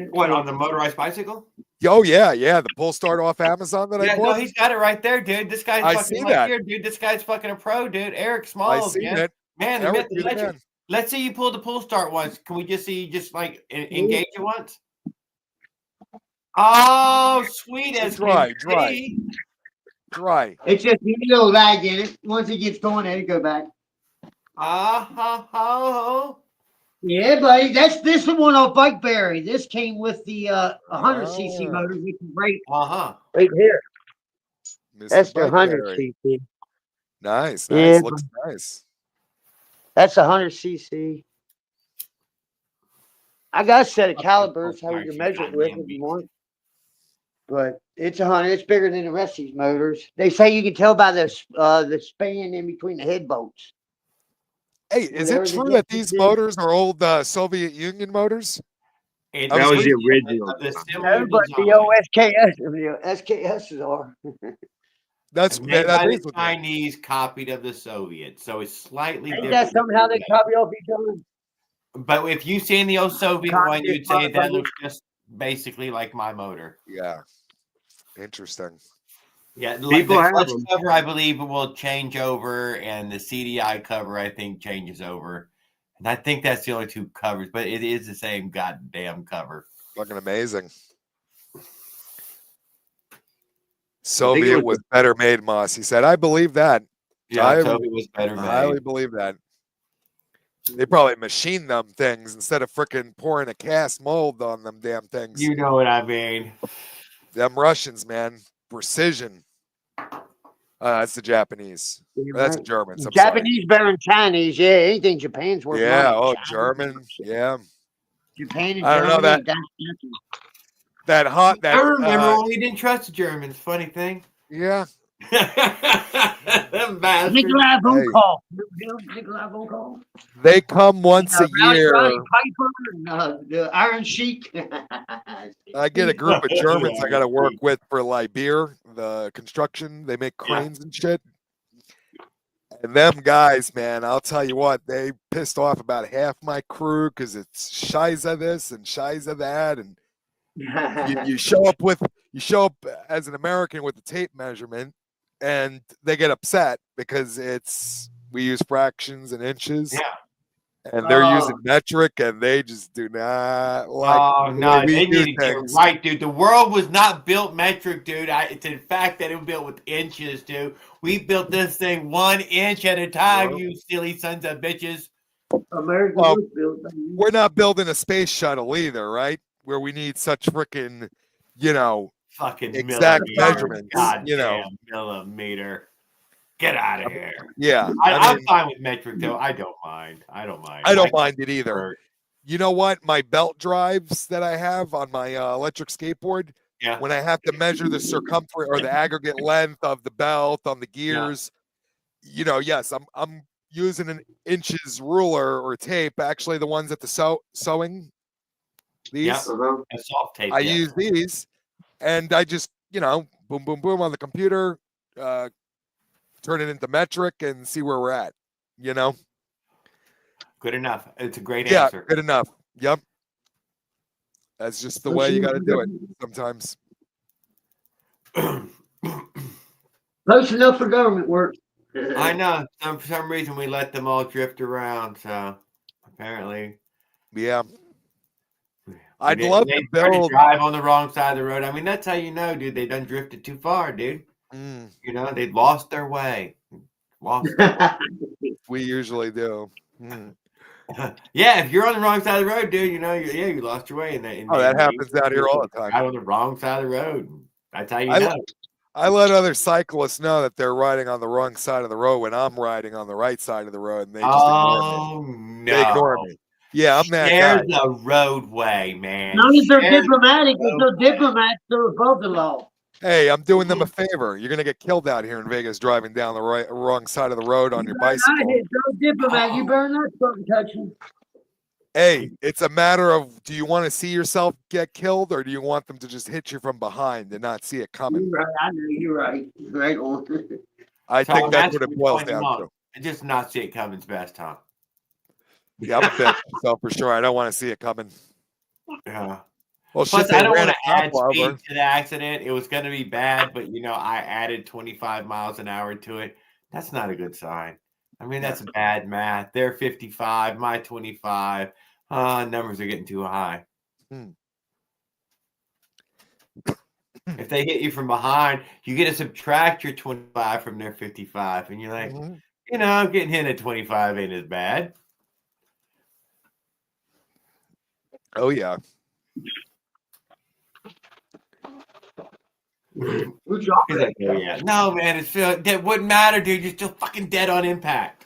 What, on the motorized bicycle? Oh, yeah. The pull start off Amazon that I bought. No, he's got it right there, dude. This guy's fucking right here, dude. This guy's fucking a pro, dude. Eric Smalls, I seen it. Man, Eric, the legend. Let's see you pull the pull start once. Can we just see you just like engage it once? Oh, sweet as dry. It's just a little lag in it. Once it gets going, it'll go back. Yeah, buddy. This the one off Bike Berry. This came with the 100cc motor, which is right. Right here. That's the 100cc. Nice. Yeah, Looks nice. That's 100cc. I got a set of calibers how you can measure it with if you want. But it's 100. It's bigger than the rest of these motors. They say you can tell by the span in between the head bolts. Hey, is it true that these motors are old Soviet Union motors? That was the original. No, but the SKSs are. That's the Chinese copied of the Soviets, so it's slightly different. That's somehow they copy off each other. But if you seen the old Soviet one, you'd say that looks just basically like my motor. Yeah, interesting. Yeah, People the have clutch them. cover, I believe, will change over, and the CDI cover, I think, changes over. And I think that's the only two covers, but it is the same goddamn cover. Fucking amazing. Soviet was better made, Moss. He said, I believe that. Yeah, Soviet was better made. I highly believe that. They probably machined them things instead of freaking pouring a cast mold on them damn things. You know what I mean. Them Russians, man. Precision. That's the Japanese. That's the Germans. I'm Japanese better than Chinese. Yeah, anything Japan's worth. Yeah, money. German. Yeah. Japan and I don't know Germany, that hot. I remember when we didn't trust the Germans. Funny thing. Yeah. Them bastards. Nikolai Volkov. Nikolai Volkov. They come once a year. Roddy Piper and, the Iron Sheik. I get a group of Germans I got to work with for Libeer, the construction. They make cranes and shit. And them guys, man, I'll tell you what, they pissed off about half my crew because it's Shiza this and Shiza that. And you show up as an American with a tape measurement, and they get upset because we use fractions and inches. Yeah. and they're using metric, and they just do not like. Oh the no, way we they do need to get things. right, dude. The world was not built metric, dude. It's in fact that it was built with inches, dude. We built this thing 1 inch at a time, you silly sons of bitches. America Well, was built. we're not building a space shuttle either, right? Where we need such freaking, Fucking exact millimeter. measurements. Goddamn millimeter. Get out of here. Yeah, I'm fine with metric though. I don't mind. I don't mind it either. You know what? My belt drives that I have on my electric skateboard. Yeah. When I have to measure the circumference or the aggregate length of the belt on the gears, yes, I'm using an inches ruler or tape. Actually, the ones at the sewing. These a soft tape. I use these, and I just boom, boom, boom on the computer, turn it into metric, and see where we're at. Good enough. It's a great answer. Good enough. Yep. That's just the way you got to do it sometimes. Close enough for government work. I know. For some reason, we let them all drift around. So apparently, yeah. I'd love to build. Drive on the wrong side of the road. I mean, that's how you know, dude. They done drifted too far, dude. They lost their way. We usually do. Yeah, if you're on the wrong side of the road, dude, you lost your way. And that happens out here all the time. Out on the wrong side of the road. That's how you know. I let other cyclists know that they're riding on the wrong side of the road when I'm riding on the right side of the road, and they just ignore me. No. They ignore me. Yeah, I'm that Share guy. the roadway, man. As long as they're diplomatic, they're diplomats, they're above the law. Hey, I'm doing them a favor. You're gonna get killed out here in Vegas driving down the wrong side of the road on your bicycle. They're diplomat. You better not fucking touch them. Hey, it's a matter of, do you want to see yourself get killed, or do you want them to just hit you from behind and not see it coming? You're right. I know you're right. Right on. I think that's what it boils down to. And just not see it coming's best, huh? Yeah, I'm a bitch myself for sure. I don't want to see it coming. Yeah. Well, Plus, shit, I don't want to a add cop speed over. to the accident. It was going to be bad, but I added 25 miles an hour to it. That's not a good sign. I mean, that's bad math. They're 55, my 25. Numbers are getting too high. If they hit you from behind, you get to subtract your 25 from their 55, and you're like, getting hit at 25 ain't as bad. Oh yeah. Yeah. No, man, that wouldn't matter, dude. You're still fucking dead on impact.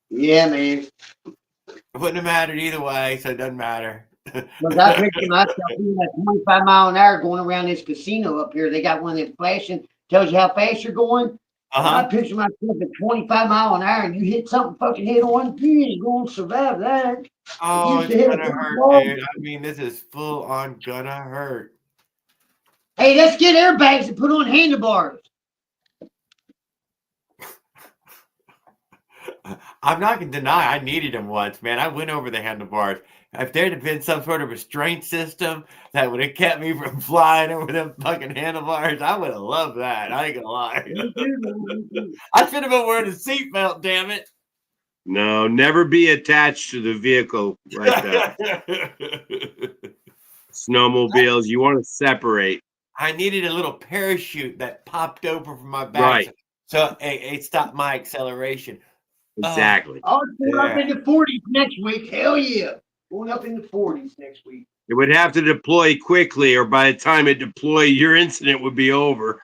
Yeah, man. It wouldn't have mattered either way, so it doesn't matter. Look, I picture myself doing that 25 mile an hour going around this casino up here. They got one of them flashing, tells you how fast you're going. I picture myself at 25 mile an hour and you hit something fucking head on, you ain't going to survive that. Oh, it's gonna hurt, dude. I mean, this is full on gonna hurt. Hey, let's get airbags and put on handlebars. I'm not gonna deny I needed them once, man. I went over the handlebars. If there had been some sort of restraint system that would have kept me from flying over them fucking handlebars, I would have loved that. I ain't gonna lie. I should have been wearing a seatbelt, damn it. No, never be attached to the vehicle like that. Snowmobiles, you want to separate. I needed a little parachute that popped over from my back. Right. So it stopped my acceleration. Exactly. I'll go up in the 40s next week. Hell yeah. Going up in the 40s next week. It would have to deploy quickly, or by the time it deployed, your incident would be over.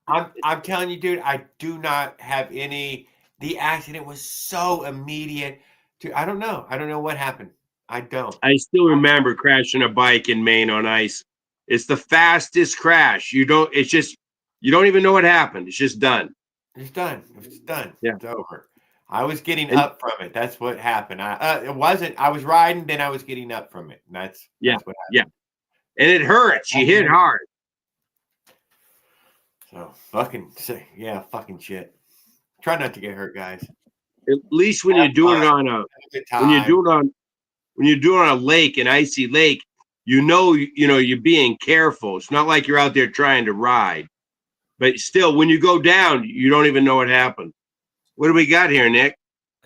I'm telling you, dude, I do not have any. The accident was so immediate. I don't know. I don't know what happened. I don't. I still remember crashing a bike in Maine on ice. It's the fastest crash. You don't even know what happened. It's just done. It's done. It's done. Yeah. It's over. I was getting up from it. That's what happened. It wasn't. I was riding, then I was getting up from it. And that's what happened. Yeah. And it hurts. You hit hard. So fucking shit. Try not to get hurt, guys. At least when you're doing it on a lake, an icy lake, you're being careful. It's not like you're out there trying to ride. But still, when you go down, you don't even know what happened. What do we got here, Nick?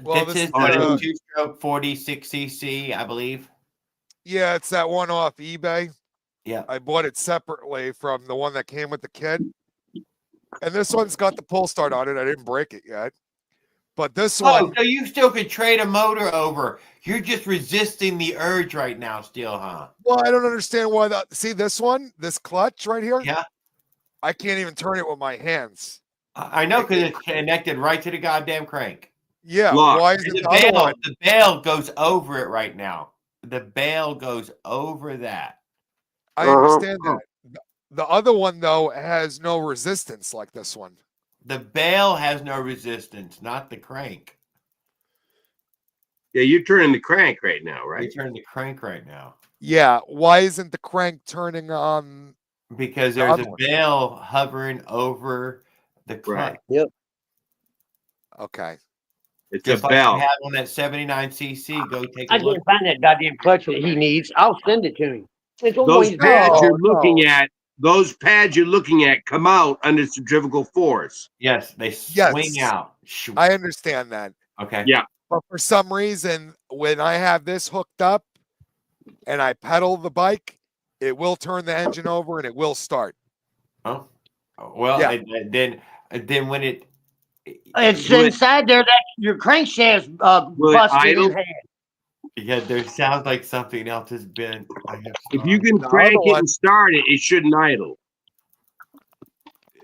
Well, this this is is a two-stroke 46cc, I believe. yeah, it's that one off eBay. Yeah. I bought it separately from the one that came with the kit. And this one's got the pull start on it. I didn't break it yet. But this one. So you still could trade a motor over. You're just resisting the urge right now still, huh? Well, I don't understand why that. See this one? This clutch right here? Yeah. I can't even turn it with my hands. I know because it's connected right to the goddamn crank. Yeah. Lock. Why is And it the the other bail, one? the bail goes over it right now. The bail goes over that. I understand that. The other one, though, has no resistance like this one. The bail has no resistance, not the crank. Yeah, you're turning the crank right now, right? You're turning the crank right now. Yeah. Why isn't the crank turning on? Because the there's other a one? bail hovering over the clutch. Right. Yep. Okay. It's Just a like you belt. have on that 79cc. Go take a I look. can't find that goddamn clutch that he needs. I'll send it to him. It's on Those his pads bed. you're looking at, come out under centrifugal force. Yes, they swing Yes. out. Shoo. I understand that. Okay. Yeah. But for some reason, when I have this hooked up and I pedal the bike, it will turn the engine over and it will start. Oh, well, Yeah. then when it It's Will it- inside there that your crankshaft's Will it busted in idle? half. yeah, there sounds like something else has been. If you can The crank other it one- and start it, it shouldn't idle.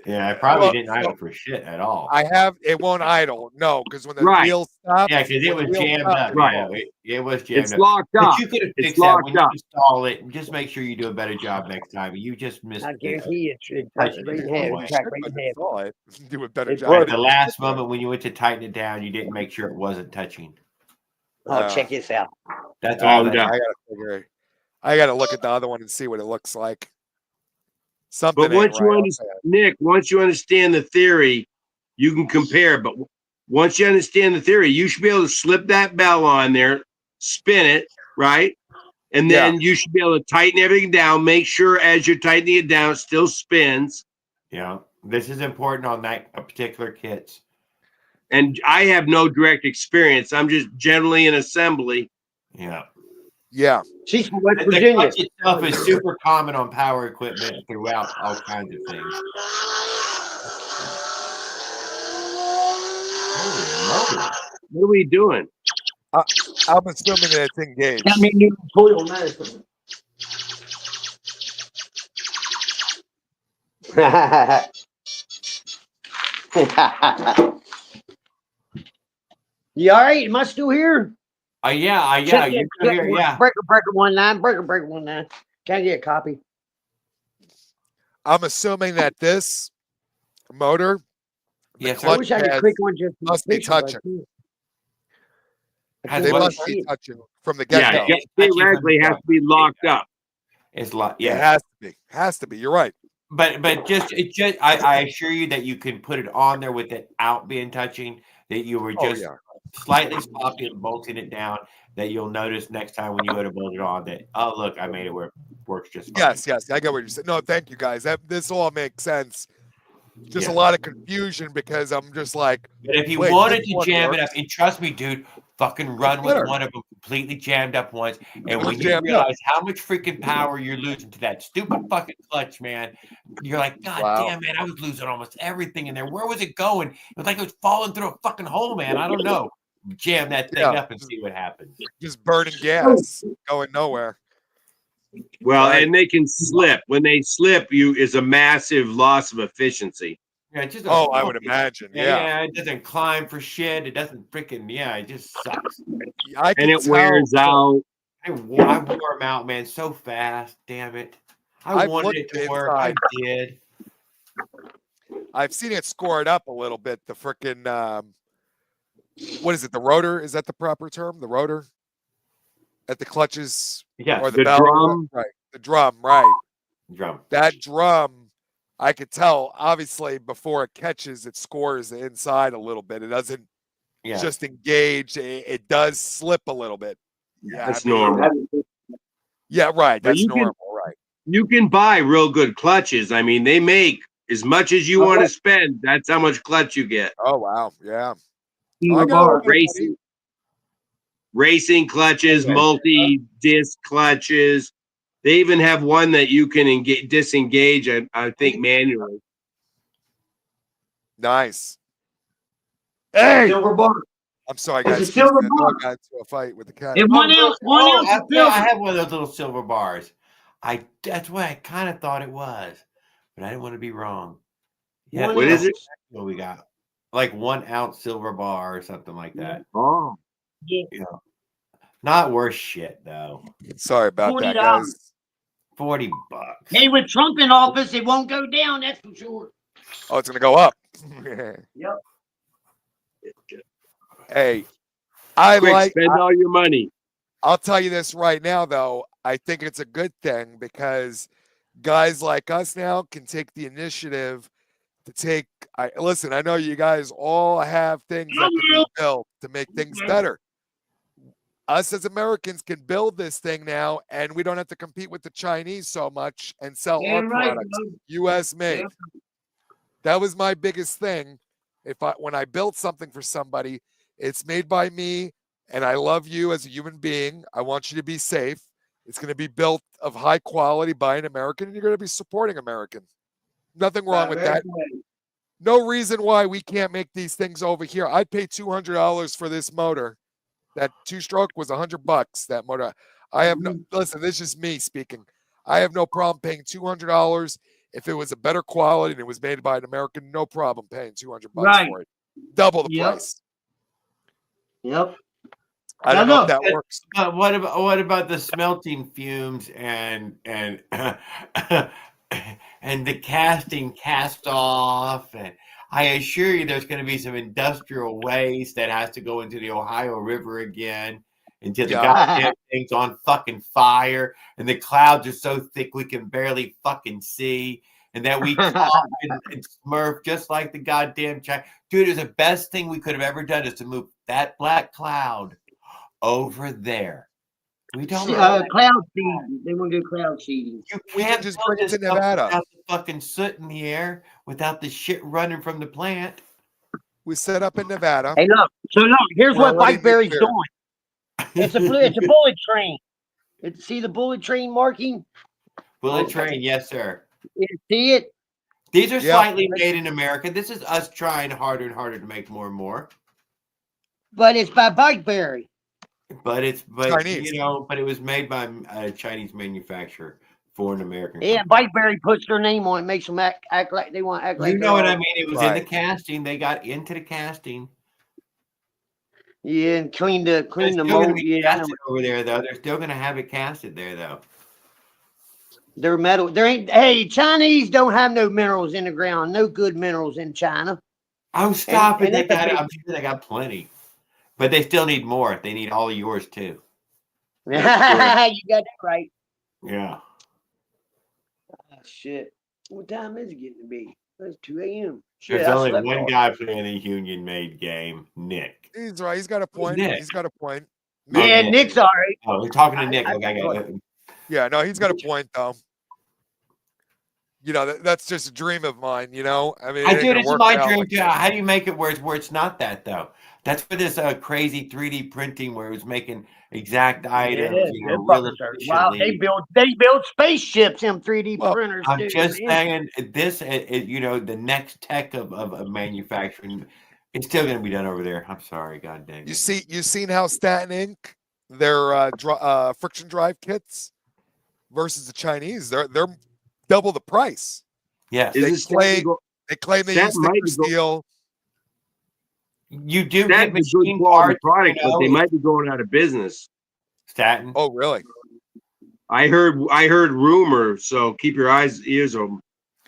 Yeah, I probably Well, didn't idle for shit at all. I have it won't idle. No, because when the Right. wheel stops, Yeah, because it when the was wheel jammed stops, up. it Right. Yeah, won't. it was jammed It's up. locked But up. you could have It's fixed that when locked you up. install it. Just make sure you do a better job next time. You just missed. I guarantee it's Touching right it. in half. Boy. Crack right in half. Saw it. Do a better It job. At the last moment when you went to tighten it down, you didn't make sure it wasn't touching. Oh, check this out. That's all. yeah. I gotta look at the other one and see what it looks like. Something. But once ain't you right, I'll understand, say it. Nick, once you understand the theory, you can compare. But once you understand the theory, you should be able to slip that bell on there, spin it, right? And then you should be able to tighten everything down. Make sure as you're tightening it down, it still spins. Yeah, this is important on that particular kits. And I have no direct experience. I'm just generally in assembly. Yeah. Yeah. She's from West The Virginia. clutch itself is super common on power equipment throughout all kinds of things. Holy moly. What are we doing? I'm assuming that it's engaged. Got me a new toil medicine. You all right? Am I still here? Yeah, Check you're it. still here, yeah. Breaker 19. Breaker 19. Can I get a copy? I'm assuming that this motor, the Yes, sir. I clutch wish I could pads click on just must be pictures, but I touching. can't. Has They what? must be touching from the get Yeah, go. it theoretically has to be locked up. It's like It yeah. has to be. Has to be. You're right. But I assure you that you can put it on there with it out being touching, that you were Oh, just yeah. slightly sloppy and bolting it down, that you'll notice next time when you go to bolt it on that, oh look, I made it where it works just fine. Yes. I get what you're saying. No, thank you guys. This all makes sense. Just Yeah. a lot of confusion because I'm just like, But if you wait, wanted this to one jam it works? up, and trust me, dude, fucking run with better. one of them completely jammed up once. And It when was you jammed up. realize how much freaking power you're losing to that stupid fucking clutch, man, you're like, God Wow. damn, man, I was losing almost everything in there. Where was it going? It was like it was falling through a fucking hole, man. I don't know. Jam that thing Yeah. up and see what happens. just burning gas, going nowhere. Well, Right. and they can slip. When they slip, it's a massive loss of efficiency. Yeah, it's just Oh, I would imagine. Yeah. Yeah, it doesn't climb for shit. It doesn't freaking, yeah, it just sucks. I can And it tell. wears out. I wore them out, man, so fast. Damn it. I I've wanted it looked to work. I inside. did. I've seen it scored up a little bit. The freaking what is it? The rotor? Is that the proper term? The rotor at the clutches Yeah, or the, the bell? drum. Right. The drum. Right. drum. That drum, I could tell. Obviously, before it catches, it scores the inside a little bit. It doesn't Yeah. just engage. It does slip a little bit. Yeah, That's I mean, normal. Yeah, right. But That's you can- normal. Right. You can buy real good clutches. I mean, they make as much as you want to spend. That's how much clutch you get. Oh wow. Yeah. King I of got a our little bit of Racing, racing clutches, multi-disc clutches. They even have one that you can disengage, I think, manually. Nice. Hey, silver bar. I'm sorry, It's guys. a Excuse silver me. bar. I got into a fight with the cat. And one ounce I of silver. have one of those little silver bars. That's what I kind of thought it was, but I didn't want to be wrong. Yeah, What is it? What we got? Like 1 ounce silver bar or something like that. Oh, yeah. Not worth shit though. Sorry about that, guys. $40. Hey, with Trump in office, it won't go down. That's for sure. Oh, it's gonna go up. Yep. Hey, I quick, like spend all your money. I'll tell you this right now, though. I think it's a good thing because guys like us now can take the initiative to take. Listen, I know you guys all have things that can be built to make things better. Us as Americans can build this thing now, and we don't have to compete with the Chinese so much and sell our products, U.S. made. That was my biggest thing. When I built something for somebody, it's made by me, and I love you as a human being. I want you to be safe. It's going to be built of high quality by an American, and you're going to be supporting American. Nothing wrong with that. No reason why we can't make these things over here. I'd pay $200 for this motor. That 2-stroke was $100. That motor. I have no. Listen, this is just me speaking. I have no problem paying $200 if it was a better quality and it was made by an American. No problem paying $200 for it. Double the price. Yep. I don't know if that works. But what about the smelting fumes and and the casting cast off? And I assure you, there's going to be some industrial waste that has to go into the Ohio River again until the goddamn thing's on fucking fire, and the clouds are so thick we can barely fucking see, and that we cough and smurf just like the goddamn China. Dude, it's the best thing we could have ever done is to move that black cloud over there. We don't cloud seeding. They want to do cloud seeding. You can't just bring it to Nevada without the fucking soot in the air, without the shit running from the plant. We set up in Nevada. Hey, look. Here's what Bikeberry's doing. It's a bullet train. See the bullet train marking? Bullet train, yes, sir. You see it? These are slightly made in America. This is us trying harder and harder to make more and more. But it's by Bikeberry. But Chinese. But it was made by a Chinese manufacturer for an American. Yeah, Bikeberry puts their name on it, makes them act like they want to act like. You know what I mean? It was in the casting. They got into the casting. Yeah, and clean the mold. Yeah, over there though. They're still gonna have it casted there though. They're metal. There ain't. Hey, Chinese don't have no minerals in the ground. No good minerals in China. Oh, stop it! I'm sure they got plenty. But they still need more. They need all of yours too. You got that right. Yeah. Oh, shit. What time is it getting to be? It's 2 a.m. There's only one guy playing a union-made game, Nick. He's right. He's got a point. He's got a point. Yeah, Nick's all right. Oh, we're talking to Nick. Okay. Yeah, no, he's got a point though. You know, that's just a dream of mine. You know, I mean, it's my dream too. How do you make it where it's not that though? That's for this crazy 3D printing where it was making exact items. Wow, they build spaceships in 3D printers. I'm just saying this. The next tech of manufacturing, it's still going to be done over there. I'm sorry, god dang. You seen how Staten Inc. their friction drive kits versus the Chinese? They're double the price. Yes, they claim they use thicker steel. You do get machine parts, product, but they might be going out of business. Staten. Oh, really? I heard rumor. So keep your ears open.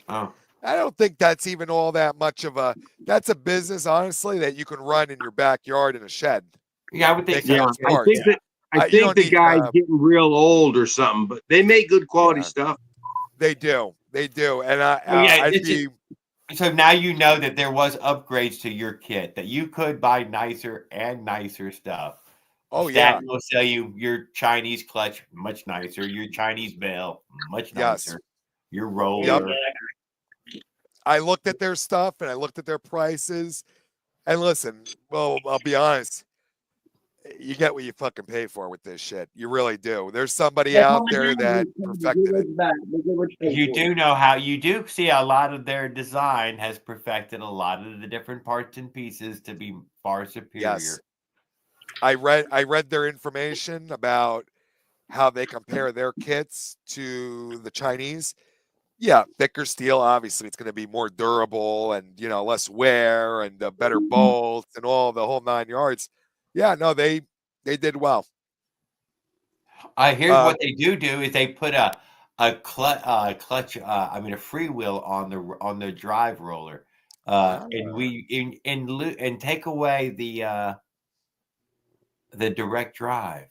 Oh, I don't think that's even all that much of a. That's a business, honestly, that you can run in your backyard in a shed. Yeah, I would think. Yeah, I think the guy's getting real old or something, but they make good quality stuff. They do, and So now you know that there was upgrades to your kit, that you could buy nicer and nicer stuff. Oh, Staten will sell you your Chinese clutch, much nicer. Your Chinese bell, much nicer. Your roller. Yep. I looked at their stuff and I looked at their prices. And listen, well, I'll be honest. you get what you fucking pay for with this shit. You really do. There's somebody out there that perfected it. You do know how you do see a lot of their design has perfected a lot of the different parts and pieces to be far superior. Yes. I read their information about how they compare their kits to the Chinese. Yeah, thicker steel, obviously it's going to be more durable and, you know, less wear and better bolts and all the whole 9 yards. Yeah, no, they did well. Here's what they do is they put a clutch, I mean a freewheel on the drive roller, and take away the direct drive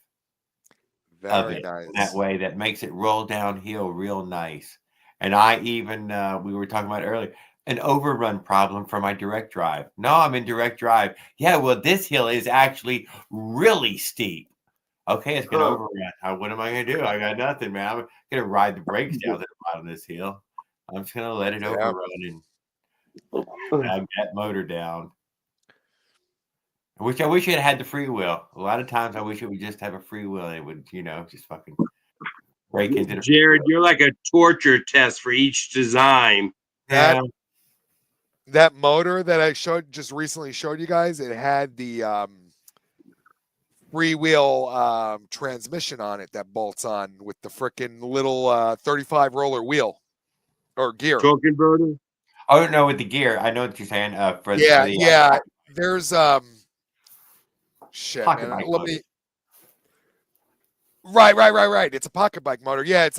of Very it nice. that way. That makes it roll downhill real nice. And I even we were talking about earlier an overrun problem for my direct drive. No, I'm in direct drive. Yeah, well, this hill is actually really steep. Okay, it's gonna overrun. What am I gonna do? I got nothing, man. I'm gonna ride the brakes down to the bottom of this hill. I'm just gonna let it overrun and drag that motor down. I wish it had the freewheel. A lot of times I wish it would just have a freewheel. It would, just fucking break into the Jared, you're like a torture test for each design. That motor that I just recently showed you guys, it had the freewheel transmission on it that bolts on with the freaking little 35 roller wheel or gear. Torque converter? Oh no, with the gear. I know what you're saying. There's shit, Pocket man. bike Let motor. me. Right. It's a pocket bike motor. Yeah,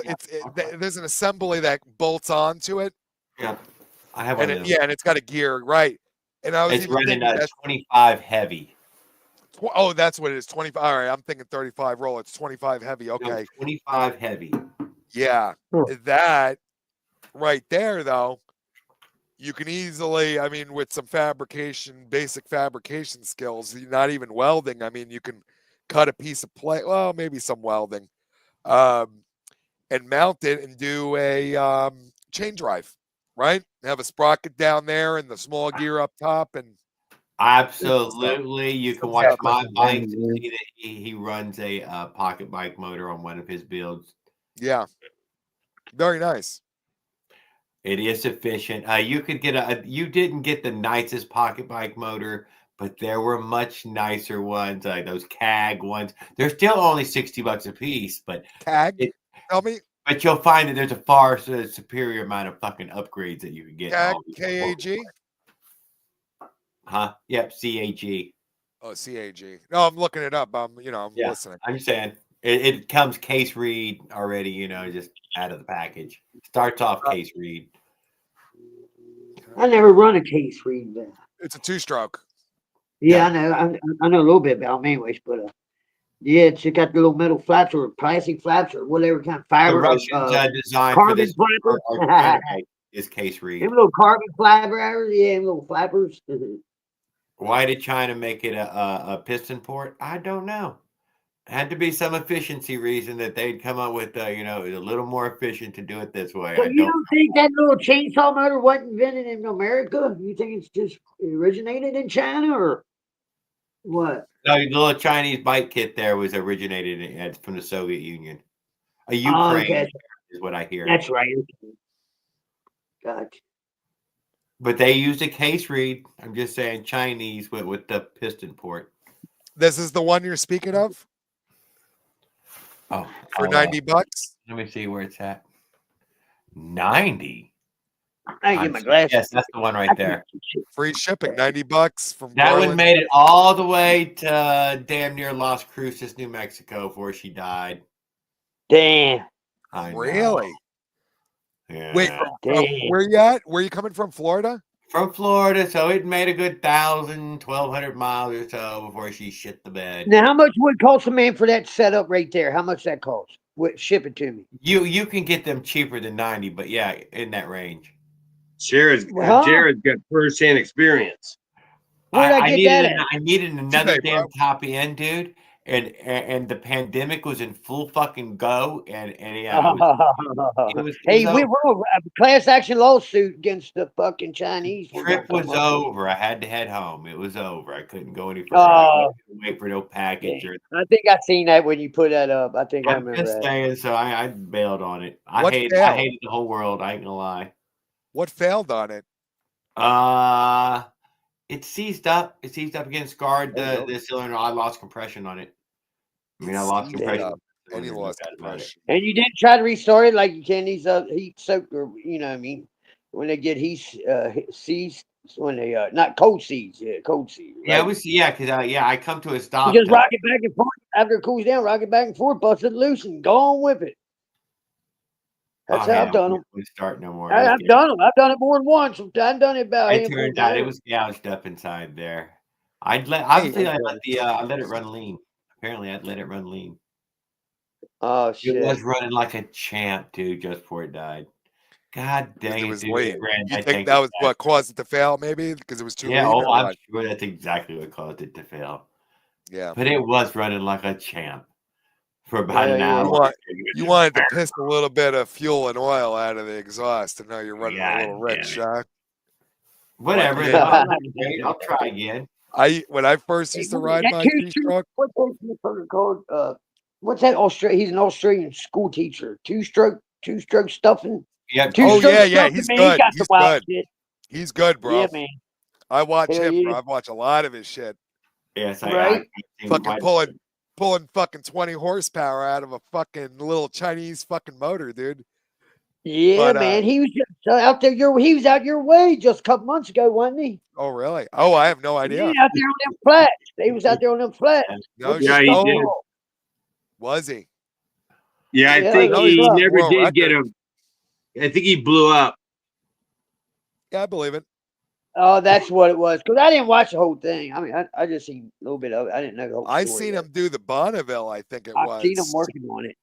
there's an assembly that bolts onto it. Yeah, I have one of those. And it's got a gear, right? And I was It's even running thinking a 25 heavy. Oh, that's what it is. 25. All right, I'm thinking 35 roll. It's 25 heavy. Okay. No, 25 heavy. Yeah, that right there, though, you can easily, I mean, with some basic fabrication skills, not even welding. I mean, you can cut a piece of plate, well, maybe some welding, and mount it and do a chain drive, right? Have a sprocket down there and the small gear up top, and Absolutely. You can watch my bikes and see that he runs a pocket bike motor on one of his builds. Yeah. Very nice. It is efficient. You could get you didn't get the nicest pocket bike motor, but there were much nicer ones, like those CAG ones. They're still only $60 a piece, but CAG? Tell me. But you'll find that there's a far superior amount of fucking upgrades that you can get. CAG, KAG? Huh? Yep, CAG. Oh, CAG. No, I'm looking it up. I'm listening. I'm saying it comes case read already, just out of the package. Starts off case read. I never run a case read. It's a 2-stroke. Yeah, I know. I know a little bit about them anyways, but yeah, it's got the little metal flaps or plastic flaps or whatever kind of fiber. The Russians designed for this is case read. Them little carbon flappers, them little flappers. Why did China make it a piston port? I don't know. Had to be some efficiency reason that they'd come up with, a little more efficient to do it this way. So you don't think that little chainsaw motor wasn't invented in America? You think it's just originated in China or what? No, the little Chinese bike kit there was originated from the Soviet Union. Ukraine is what I hear. That's right. Gotcha. But they used a case read. I'm just saying Chinese with the piston port. This is the one you're speaking of? Oh, for $90? Let me see where it's at. 90. I get my glasses. Yes, that's the one right there. Free shipping, $90 from that Garland. one made it all the way to damn near Las Cruces, New Mexico, before she died. Damn. Really? Yeah. Wait, where you at? Where you coming from? Florida? From Florida, so it made a good 1,200 miles or so before she shit the bed. Now, how much would it cost a man for that setup right there? How much that cost? Ship it to me. You can get them cheaper than 90, but yeah, in that range. Jared's got first-hand experience. Where'd I get that at? I needed another damn top end, dude. and the pandemic was in full fucking go, and yeah, it was Hey, we over. were a class action lawsuit against the fucking Chinese. Trip was Come on. over. I had to head home. It was over. I couldn't go any further. Oh, couldn't wait for no package or. I think I seen that when you put that up. I think I I'm remember just that. saying, so I bailed on it. I What hated failed? the whole world. I ain't gonna lie. What failed on it? It seized up. It seized up against guard the cylinder. I lost compression on it. I mean, I lost Seized compression. up, and he lost compression. And you didn't try to restart it like you can these heat soaked, or you know what I mean, when they get seized, when they not cold seized, cold seized. Yeah, right? it was because I come to a You stop. just rock it back and forth after it cools down. Rock it back and forth, bust it loose, and go on with it. That's how I've done them. We start no more. I've done them. I've done it more than once. I've done it about a It handful turned of out it times. was gouged up inside there. Obviously I let it run lean. Apparently I'd let it run lean. Oh shit! It was running like a champ, dude, just before it died. God dang It it, was dude. late. Grand, You I think take that it was back. what caused it to fail? Maybe because it was too Yeah, lean. Or I'm what? sure that's exactly what caused it to fail. Yeah, but it was running like a champ for about an You, hour. you wanted to piss a little bit of fuel and oil out of the exhaust, and now you're running a little God red shock. Whatever. Like, I'll try again. When I first used to ride my two-stroke, What's that called? What's that? He's an Australian school teacher. Two-stroke stuffing. Yeah. Oh Two-stroke yeah, stuffing, he's man. good. He got He's some wild good. shit. He's good, bro. Yeah, man. I watch Hell him, yeah. bro. I've watched a lot of his shit. Yes, Right? Fucking pulling fucking 20 horsepower out of a fucking little Chinese fucking motor, dude. Yeah, But, man. He was just out there. He was out your way just a couple months ago, wasn't he? Oh really? Oh, I have no idea. Yeah, out there on them flats. He was out there on them flats. No with the shit. stuff he did. on. Was he? Yeah, I Yeah, think that's he right. never World did get record. I think he blew up. Yeah, I believe it. Oh, that's what it was. Because I didn't watch the whole thing. I mean, I just seen a little bit of it. I didn't know the whole story. I seen him do the Bonneville, I think it I've was. seen him working on it.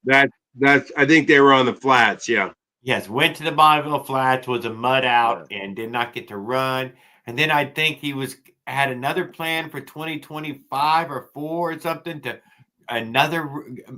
That's I think they were on the flats. Yeah. Yes, went to the Bonneville Flats, was a mud out, and did not get to run. And then I think he had another plan for 2025 or 4 or something to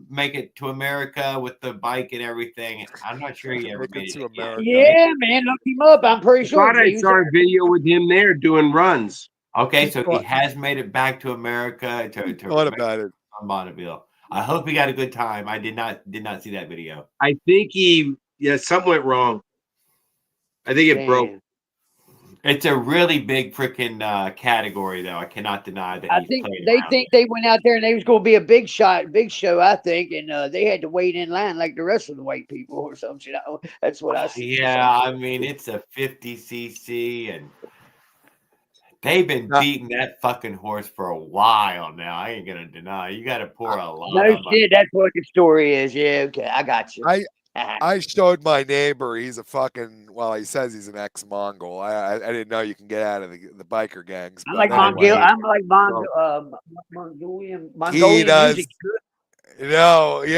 make it to America with the bike and everything. I'm not sure he ever made it to America. Yeah, man. Look him up. I'm pretty I sure. thought I he was saw a there. video with him there doing runs. Okay, so he has made it back to America to What about it? on Bonneville. I hope he got a good time. I did not see that video. I think something went wrong. I think it broke. It's a really big freaking category, though. I cannot deny that. I think they went out there and they was going to be a big show, I think, and they had to wait in line like the rest of the white people or something. That's what I see. Yeah, I mean it's a 50cc, and they've been beating that fucking horse for a while now. I ain't gonna deny. You got to pour a lot. No of shit, that's what the story is. Yeah, okay, I got you. I showed my neighbor. He's a fucking. Well, he says he's an ex-Mongol. I didn't know you can get out of the biker gangs. I'm but like anyway. Mongolian He does. music. No, it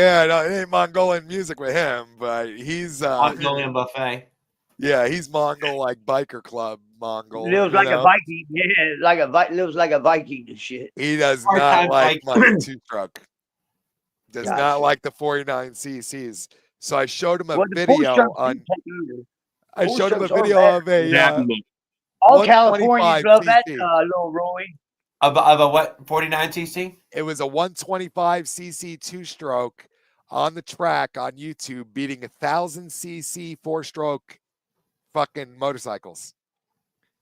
ain't Mongolian music with him, but he's Mongolian buffet. Yeah, he's Mongol, like biker club Mongol. Lives you like know? a Viking. Yeah, lives like a Viking and shit. He does Part-time not like my Viking. two-stroke. Does Gotcha. not like the 49 cc's. So I showed him a Well, the video four-stroke on. didn't take either. I showed him a Four-strokes are video better. of a. All Californians 125 love that, cc. little Roy. Of a what? 49cc? It was a 125cc two-stroke on the track on YouTube, beating 1,000cc four-stroke fucking motorcycles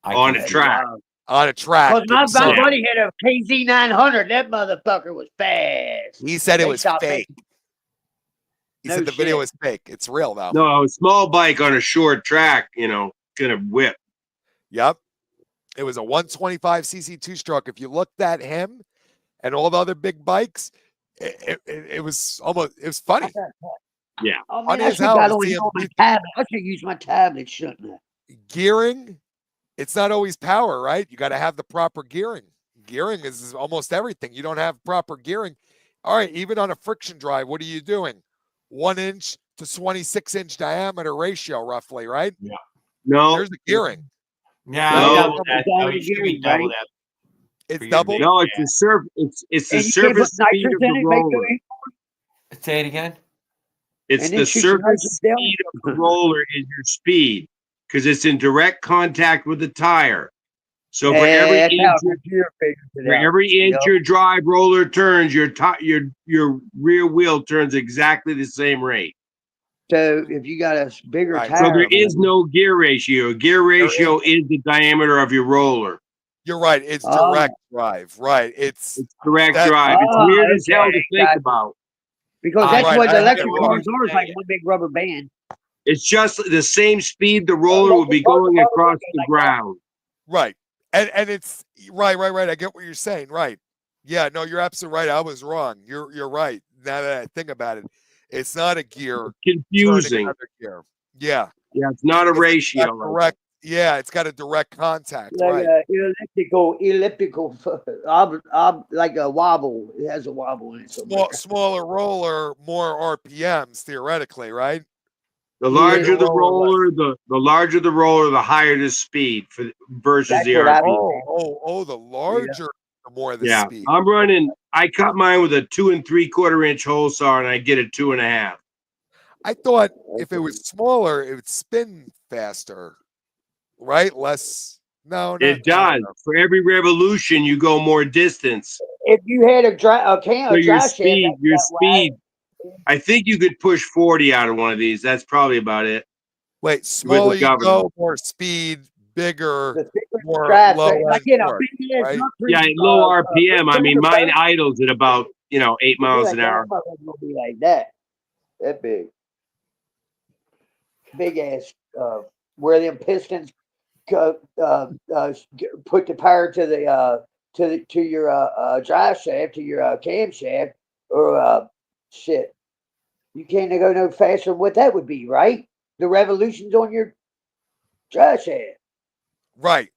On a track. On a track. Because my So- buddy had a KZ 900. That motherfucker was fast. He said it They was stopped fake. making- He No said the video shit. was fake. It's real though. No, a small bike on a short track, gonna whip. Yep. It was a 125cc two-stroke. If you looked at him and all the other big bikes, it was funny. Yeah. Oh, man, Funny I as should hell got to on see him my tablet. I should use my tablet, shouldn't I? gearing. It's not always power, right? You got to have the proper gearing. Gearing is almost everything. You don't have proper gearing. All right, even on a friction drive, what are you doing? 1 inch to 26-inch diameter ratio, roughly, right? Yeah. No. There's the gearing. Yeah, No. double that. No, you should be double that. It's double. No, it's the surf. It's the surface speed of the roller. Say it again. It's the surface speed of the roller is your speed because it's in direct contact with the tire. So for every inch your drive roller turns, your rear wheel turns exactly the same rate. So if you got a bigger tire, so there is no gear ratio. Gear ratio is the diameter of your roller. You're right. It's direct drive. Right. It's direct drive. It's weird as hell to think about. Because that's what the electric cars are, is like one big rubber band. It's just the same speed the roller will be going across the ground. Right. And it's right. I get what you're saying. Right. Yeah, no, you're absolutely right. I was wrong. You're right. Now that I think about it, it's not a gear. Confusing. Gear. Yeah. Yeah, it's not a ratio. Direct. Yeah, it's got a direct contact. Like right. Elliptical, like a wobble. It has a wobble in it. Smaller roller, more RPMs theoretically, right? The larger the roller, the larger the roller, the higher the speed versus the RPM. The larger, the more the speed. I'm running. I cut mine with a 2 3/4 inch hole saw, and I get a 2.5. I thought if it was smaller, it would spin faster, right? Less. No, it does. For every revolution, you go more distance. If you had a dry so your speed. I think you could push 40 out of one of these. That's probably about it. Wait, smaller you go, more speed, bigger, more low. Like, right? Yeah, low RPM. I mean, mine idles at about 8 miles an hour. Gonna be like that. That big ass. Where them pistons put the power to the to your drive shaft, to your camshaft, or shit. You can't go no faster than what that would be, right? The revolutions on your drive shaft. Right.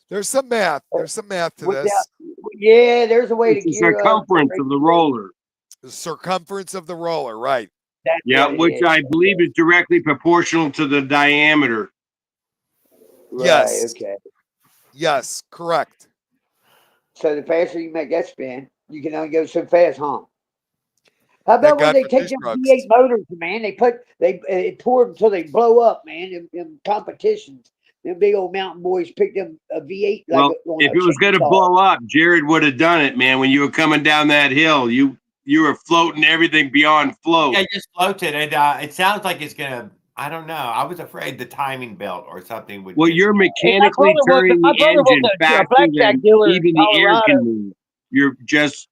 There's some math. There's some math to this. Yeah, there's a way to gear circumference of the roller. The circumference of the roller, right? Which I believe is directly proportional to the diameter. Right, yes. Okay. Yes, correct. So the faster you make that spin, you can only go so fast, huh? How about when they take them V8 motors, man? They pour them until they blow up, man. In competitions, them big old mountain boys pick them a V8. Well, if it was going to blow up, Jared would have done it, man. When you were coming down that hill, you were floating everything beyond float. Yeah, just floated, and it sounds like it's gonna. I don't know. I was afraid the timing belt or something would. Well, you're mechanically turning the engine faster than even the air can move. You're just.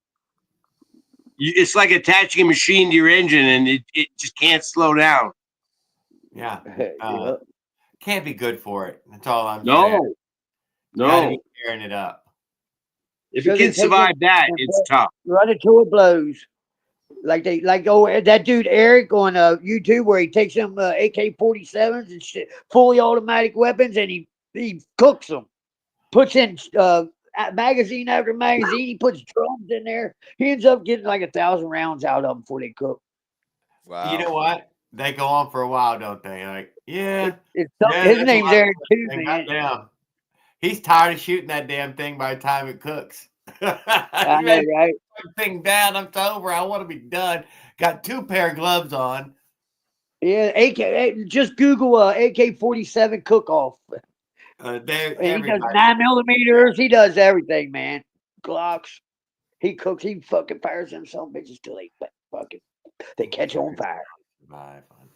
It's like attaching a machine to your engine, and it just can't slow down. Yeah, can't be good for it. That's all I'm saying. No, tearing it up. If you can survive that, it's tough. Run it till it blows. That dude Eric on YouTube, where he takes them AK-47s and shit, fully automatic weapons, and he cooks them, puts in magazine after magazine. He puts drums in there. He ends up getting like 1,000 rounds out of them before they cook. Wow. You know what? They go on for a while, don't they? Like, his name's Eric too, man. Damn. He's tired of shooting that damn thing by the time it cooks. I know, right? Thing down. I'm over. I want to be done. Got 2 pair of gloves on. Yeah, just Google AK-47 cook-off. He does 9mm. He does everything, man. Glocks. He cooks. He fucking fires them some bitches till they catch on fire. Survive on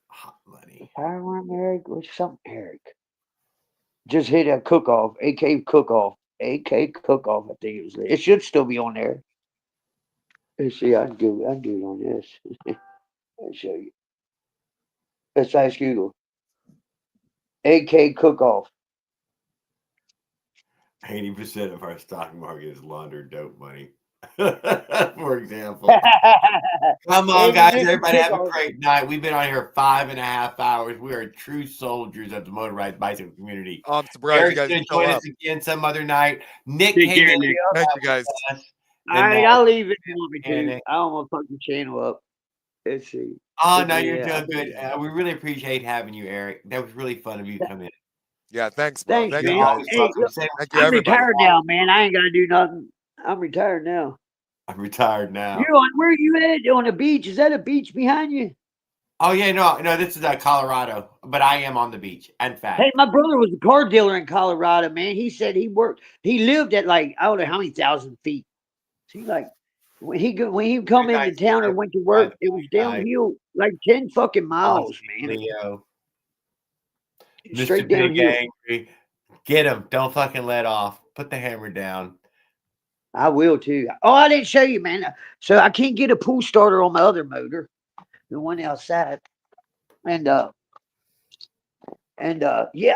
hot money. Firearm Eric. What's something Eric? Just hit a cook-off. AK cook-off. AK cook-off. I think it was. It should still be on there. Let's see. I can do it on this. I'll show you. Let's ask Google. AK cook-off. 80% of our stock market is laundered dope money. For example. Come on, guys. Everybody have a great night. We've been on here 5.5 hours. We are true soldiers of the motorized bicycle community. I'm surprised you guys join us again some other night. Nick, thank you guys. All right, I'll leave it. I don't want to fuck the channel up. Let's see. Oh, no, you're doing good. We really appreciate having you, Eric. That was really fun of you to come in. Yeah, thanks, bro. Thanks, Thank man. you guys. Hey, look, Thank you, I'm everybody. retired now, man. I ain't got to do nothing. I'm retired now. I'm retired now. You on where you at on the beach? Is that a beach behind you? Oh yeah, no, this is Colorado, but I am on the beach. In fact, Hey, my brother was a car dealer in Colorado, man. He said he lived at like I don't know how many thousand feet. See, like when he come into town or went to work, it was downhill like 10 fucking miles, man. Leo, Straight Mr. Big downhill. Angry, get him! Don't fucking let off. Put the hammer down. I will too. Oh, I didn't show you, man. So I can't get a pull starter on my other motor, the one outside, and yeah.